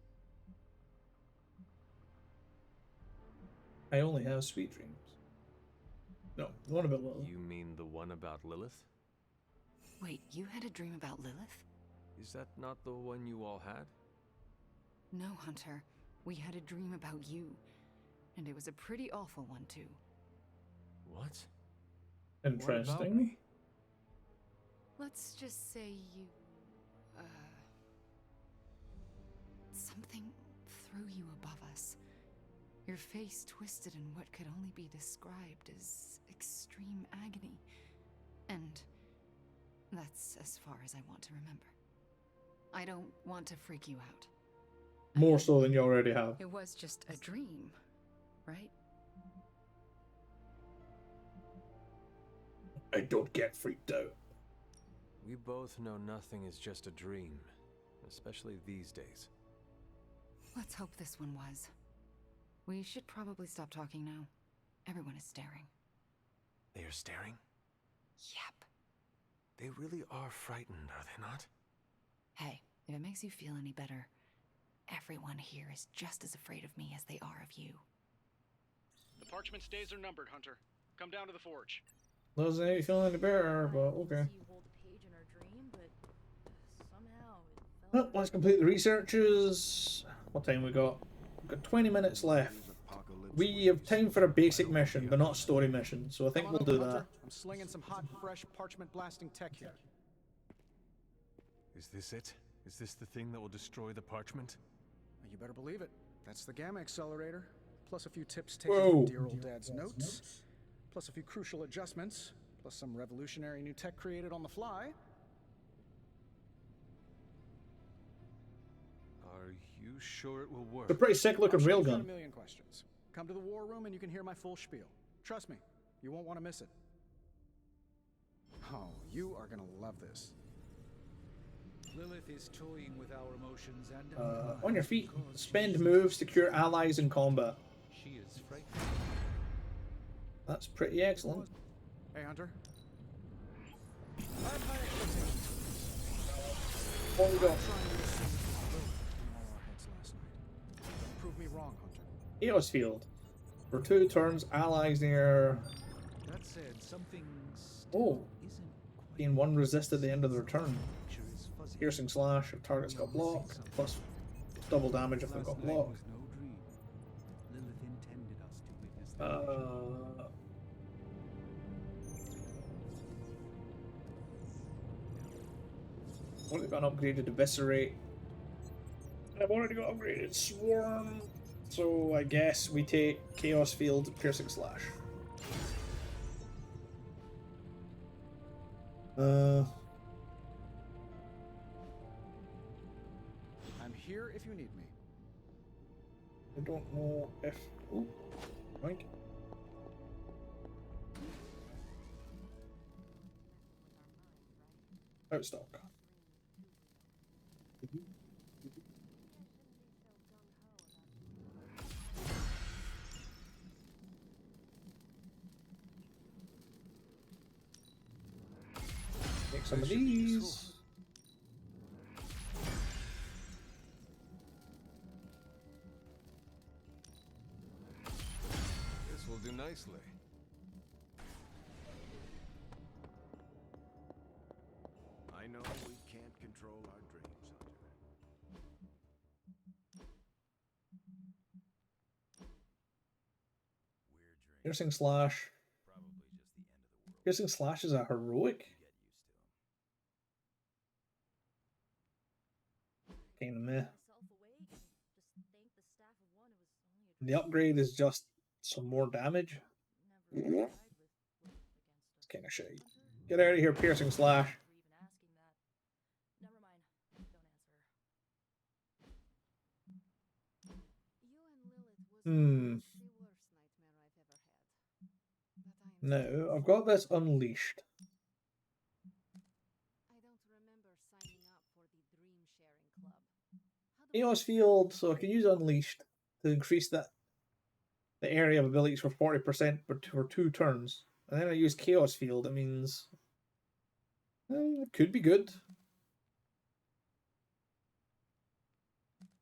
I only have sweet dreams. No, the one about Lilith. You mean the one about Lilith? Wait, you had a dream about Lilith? Is that not the one you all had? No, Hunter. We had a dream about you. And it was a pretty awful one, too. What? Interesting. Let's just say you... something threw you above us. Your face twisted in what could only be described as extreme agony. And that's as far as I want to remember. I don't want to freak you out. More so than you already have. It was just a dream, right? I don't get freaked out. We both know nothing is just a dream, especially these days. Let's hope this one was. We should probably stop talking now. Everyone is staring. They are staring? Yep. They really are frightened, are they not? Hey, if it makes you feel any better, everyone here is just as afraid of me as they are of you. The parchment's days are numbered, Hunter. Come down to the forge. Doesn't make you feel any better, but okay. Well, let's complete the researches. What time we got? We've got 20 minutes left. We have time for a basic mission, but not a story mission, so I think we'll do that. I'm slinging some hot, fresh parchment blasting tech here. Is this it? Is this the thing that will destroy the parchment? You better believe it. That's the gamma accelerator. Plus a few tips taken Whoa. from dear old Dad's notes. Plus a few crucial adjustments. Plus some revolutionary new tech created on the fly. Are you sure it will work? It's a pretty sick looking I'll shoot railgun. a million questions. Come to the war room and you can hear my full spiel. Trust me, you won't want to miss it. Oh, you are gonna love this. Lilith is toying with our emotions and On your feet, spend moves to cure allies in combat. she is frightened. That's pretty excellent. Hey, Hunter. What we got? Prove me wrong, Hunter. Chaos Field. For 2 turns, allies near... That said, something Oh. Gain 1 resist at the end of their turn. Piercing slash if targets got blocked, plus double damage if they've got blocked. What have got upgraded? Eviscerate. I've already got upgraded Swarm, so I guess we take Chaos Field, Piercing Slash. I'm here if you need me. I don't know if... Ooh, Mike. Outstock. Take some of these. This will do nicely. I know we can't control our dreams, Hunter. Piercing Slash. Piercing Slash is a heroic. Kind of meh. The upgrade is just some more damage. It's kind of shitty. Get out of here, Piercing Slash. No, I've got this unleashed. Chaos Field, so I can use Unleashed to increase the area of abilities for 40% for 2 turns. And then I use Chaos Field, it means it could be good.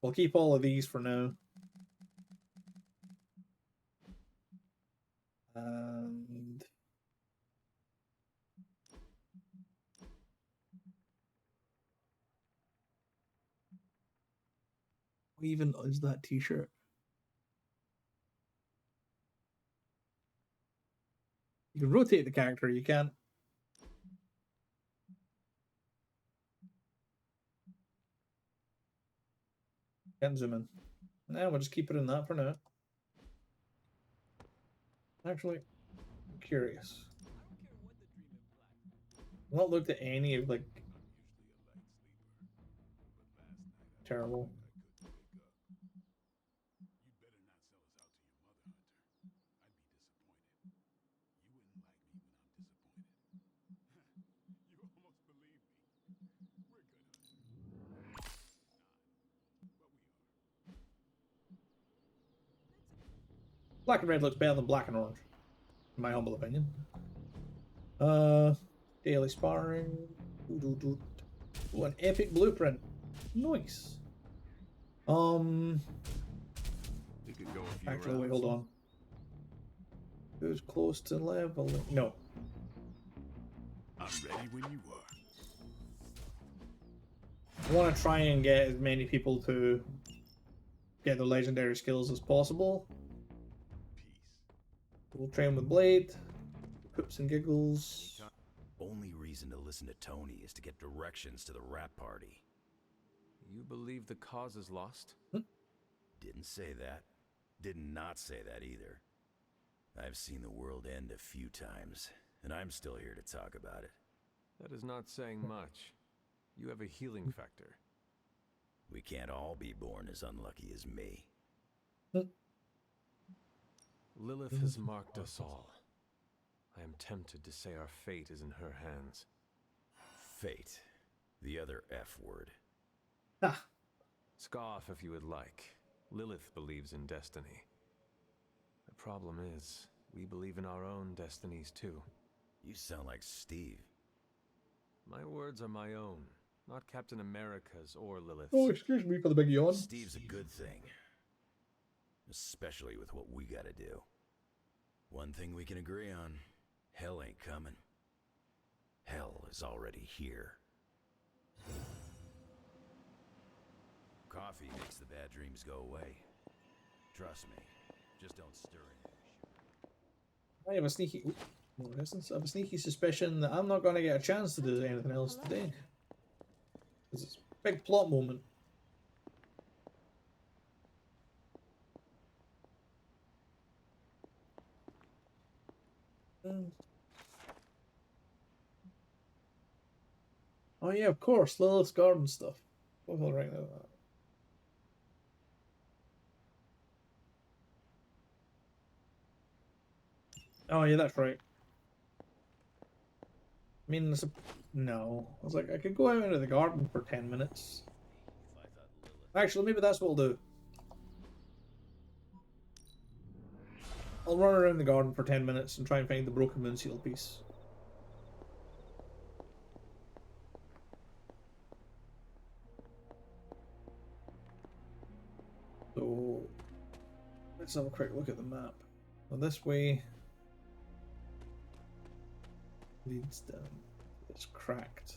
We'll keep all of these for now. And what even is that t-shirt? You can rotate the character, you can't. Can't zoom in. Nah, we'll just keep it in that for now. Actually, I'm curious. I've not looked at any of, like, terrible. Black and red looks better than black and orange, in my humble opinion. Daily sparring. Ooh, an epic blueprint. Nice. We could go a few Actually, wait, rounds. hold on. Who's close to leveling? No. I'm ready when you are. I want to try and get as many people to get the legendary skills as possible. We'll train with Blade. Poops and giggles. Only reason to listen to Tony is to get directions to the rap party. You believe the cause is lost? Didn't say that. Did not say that either. I've seen the world end a few times, and I'm still here to talk about it. That is not saying much. You have a healing factor. We can't all be born as unlucky as me. Lilith has marked us all. I am tempted to say our fate is in her hands. Fate. The other F word. Ah. Scoff if you would like. Lilith believes in destiny. The problem is, we believe in our own destinies too. You sound like Steve. My words are my own, not Captain America's or Lilith's. Oh, excuse me for the big yawn. Steve's a good thing. Especially with what we gotta do. One thing we can agree on. Hell ain't coming. Hell is already here. Coffee makes the bad dreams go away. Trust me. Just don't stir in. I have a sneaky... More essence. I have a sneaky suspicion that I'm not going to get a chance to do anything else today. This is a big plot moment. Oh yeah, of course, Lilith's garden stuff. What will right now? Oh yeah, that's right. I mean, no. I was like, I could go out into the garden for 10 minutes. Actually, maybe that's what we'll do. I'll run around the garden for 10 minutes and try and find the broken moon seal piece. So, let's have a quick look at the map. Well, this way leads down. It's cracked.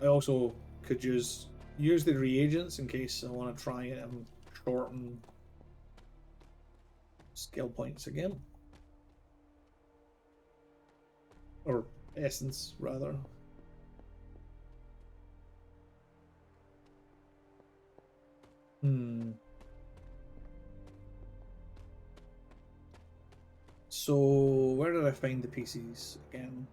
I also could use the reagents in case I want to try and shorten skill points again. Or essence, rather. So, where did I find the PCs again?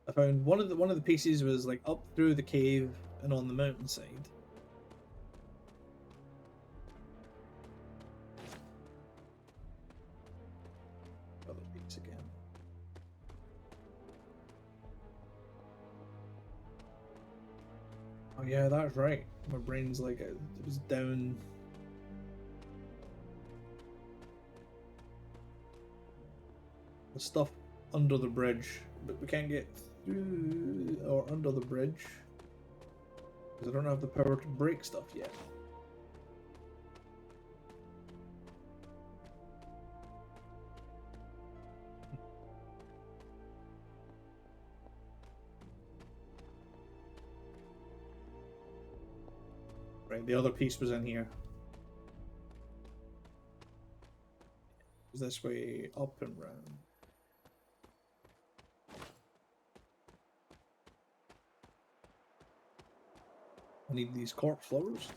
I found one of the PCs was like up through the cave and on the mountainside. Other piece again. Oh yeah, that's right. My brain's like it was down. The stuff under the bridge, but we can't get through or under the bridge because I don't have the power to break stuff yet. Right, the other piece was in here. This way, up and round. I need these corpse flowers.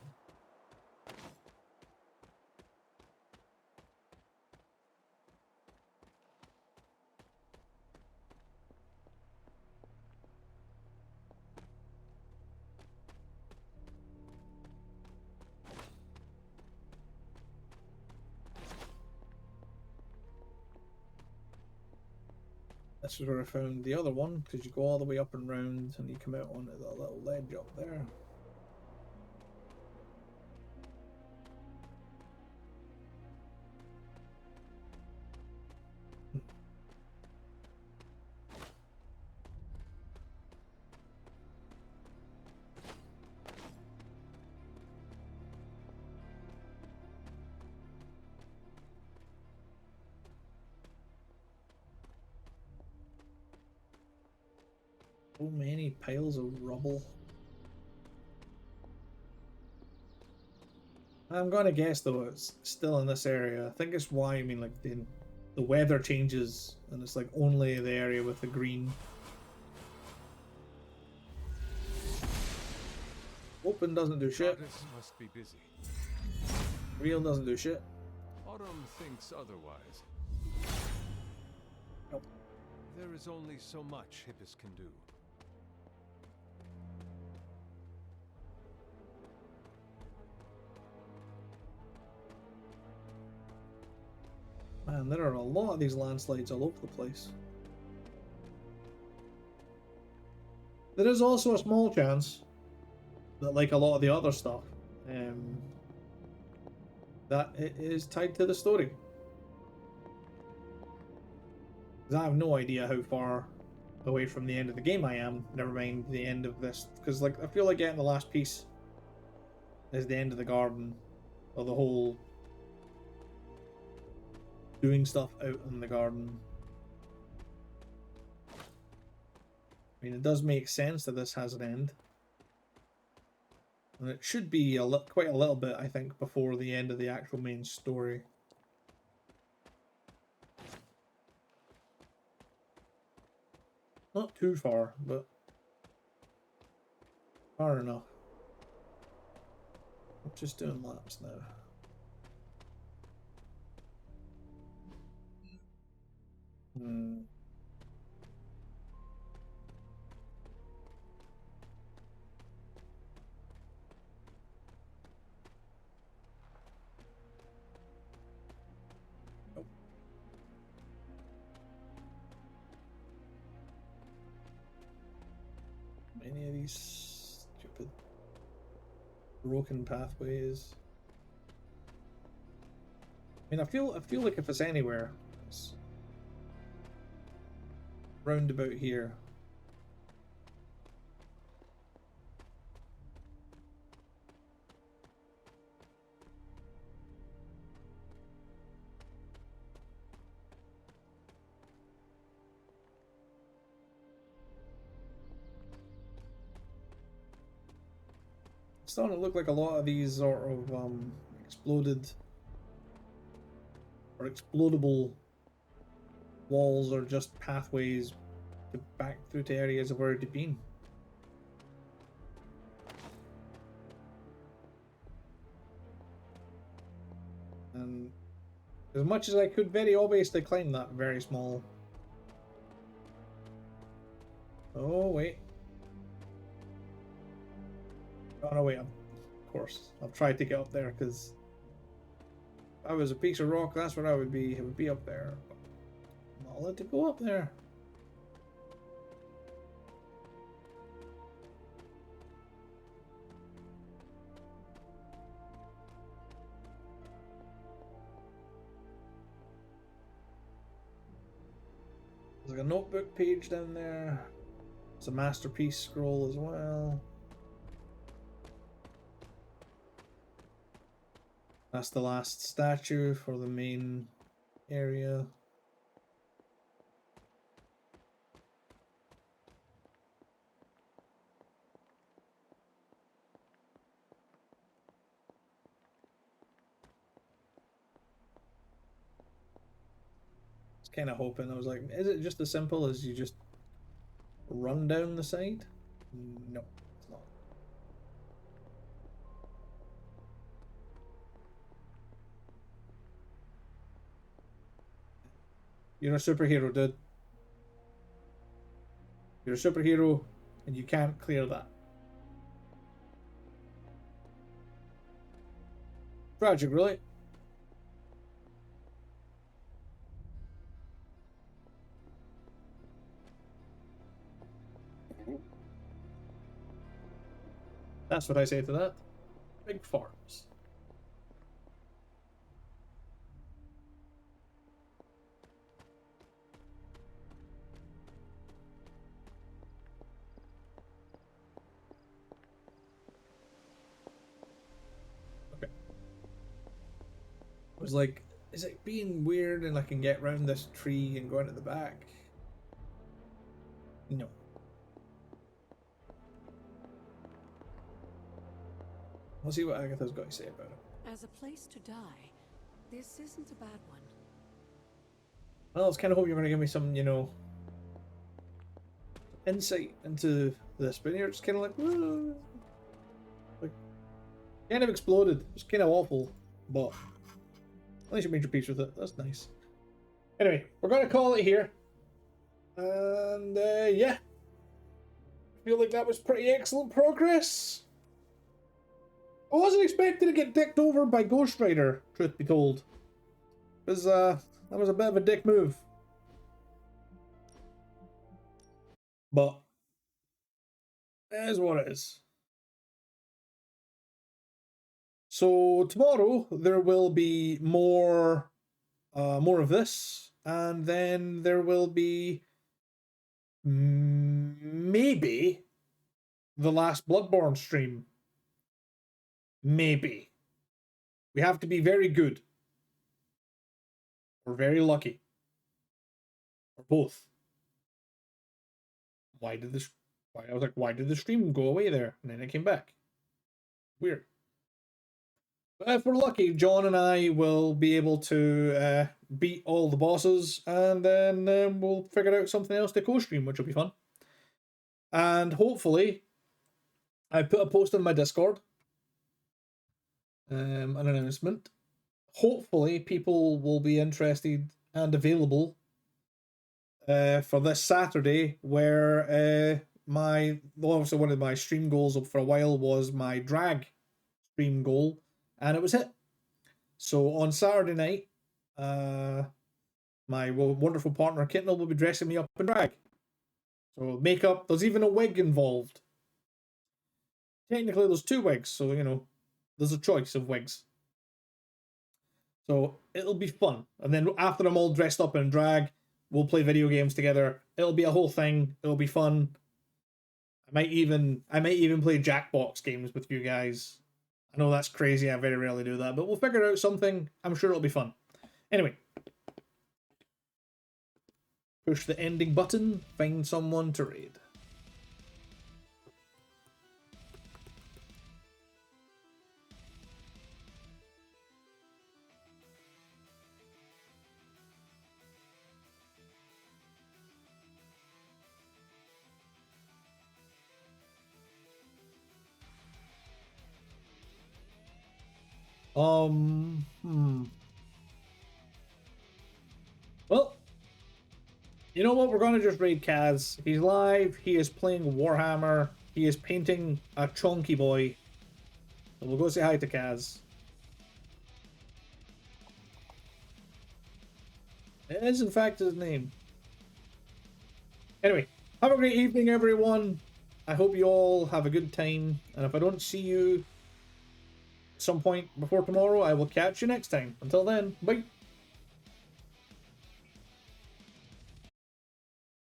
This is where I found the other one, because you go all the way up and round and you come out onto that little ledge up there. So many piles of rubble. I'm gonna guess though it's still in this area. I think it's why, I mean, like the weather changes and it's like only the area with the green. Open doesn't do shit. Goddess must be busy. Real doesn't do shit. Autumn thinks otherwise. Nope. There is only so much Hippus can do. Man, there are a lot of these landslides all over the place. There is also a small chance that, like a lot of the other stuff, that it is tied to the story. Because I have no idea how far away from the end of the game I am, never mind the end of this. Because like I feel like getting the last piece is the end of the garden, or the whole doing stuff out in the garden. I mean, it does make sense that this has an end. And it should be quite a little bit, I think, before the end of the actual main story. Not too far, but far enough. I'm just doing laps now. Hmm. Nope. Any of these stupid broken pathways. I mean, I feel like if it's anywhere, it's round about here. It's starting to look like a lot of these sort of exploded or explodable walls are just pathways to back through to areas I've already been. And as much as I could very obviously climb that very small. Oh wait. Oh no wait, of course. I've tried to get up there because if I was a piece of rock, that's where I would be. It would be up there. I'm not allowed to go up there. There's like a notebook page down there. There's a masterpiece scroll as well. That's the last statue for the main area. Kind of hoping. I was like, is it just as simple as you just run down the side? No, it's not. You're a superhero, dude. You're a superhero, and you can't clear that. Tragic, really. That's what I say to that. Big farms. Okay. I was like, is it being weird and I can get around this tree and go into the back? No. We'll see what Agatha's got to say about it. As a place to die, this isn't a bad one. Well, I was kind of hoping you were going to give me some, you know, insight into this, but you're just kind of like, "Whoa." Like, kind of exploded. It's kind of awful, but at least you made your peace with it. That's nice. Anyway, we're going to call it here. And, yeah. I feel like that was pretty excellent progress. I wasn't expecting to get dicked over by Ghost Rider, truth be told. Because, that was a bit of a dick move. But, it is what it is. So, tomorrow, there will be more of this. And then there will be maybe the last Bloodborne stream. Maybe. We have to be very good. Or very lucky. Or both. I was like, why did the stream go away there? And then it came back. Weird. But if we're lucky, John and I will be able to beat all the bosses, and then we'll figure out something else to co-stream, which will be fun. And hopefully, I put a post on my Discord, an announcement. Hopefully, people will be interested and available for this Saturday, where obviously one of my stream goals for a while was my drag stream goal, and it was hit. So on Saturday night, my wonderful partner Kitnell will be dressing me up in drag. So makeup, there's even a wig involved. Technically, there's 2 wigs, so you know, there's a choice of wigs. So it'll be fun. And then after I'm all dressed up in drag, we'll play video games together. It'll be a whole thing. It'll be fun. I might even play Jackbox games with you guys. I know that's crazy. I very rarely do that, but we'll figure out something. I'm sure it'll be fun. Anyway. Push the ending button. Find someone to raid. Well, you know what? We're going to just raid Kaz. He's live. He is playing Warhammer. He is painting a chunky boy. So we'll go say hi to Kaz. It is, in fact, his name. Anyway, have a great evening, everyone. I hope you all have a good time. And if I don't see you at some point before tomorrow, I will catch you next time. Until then, bye.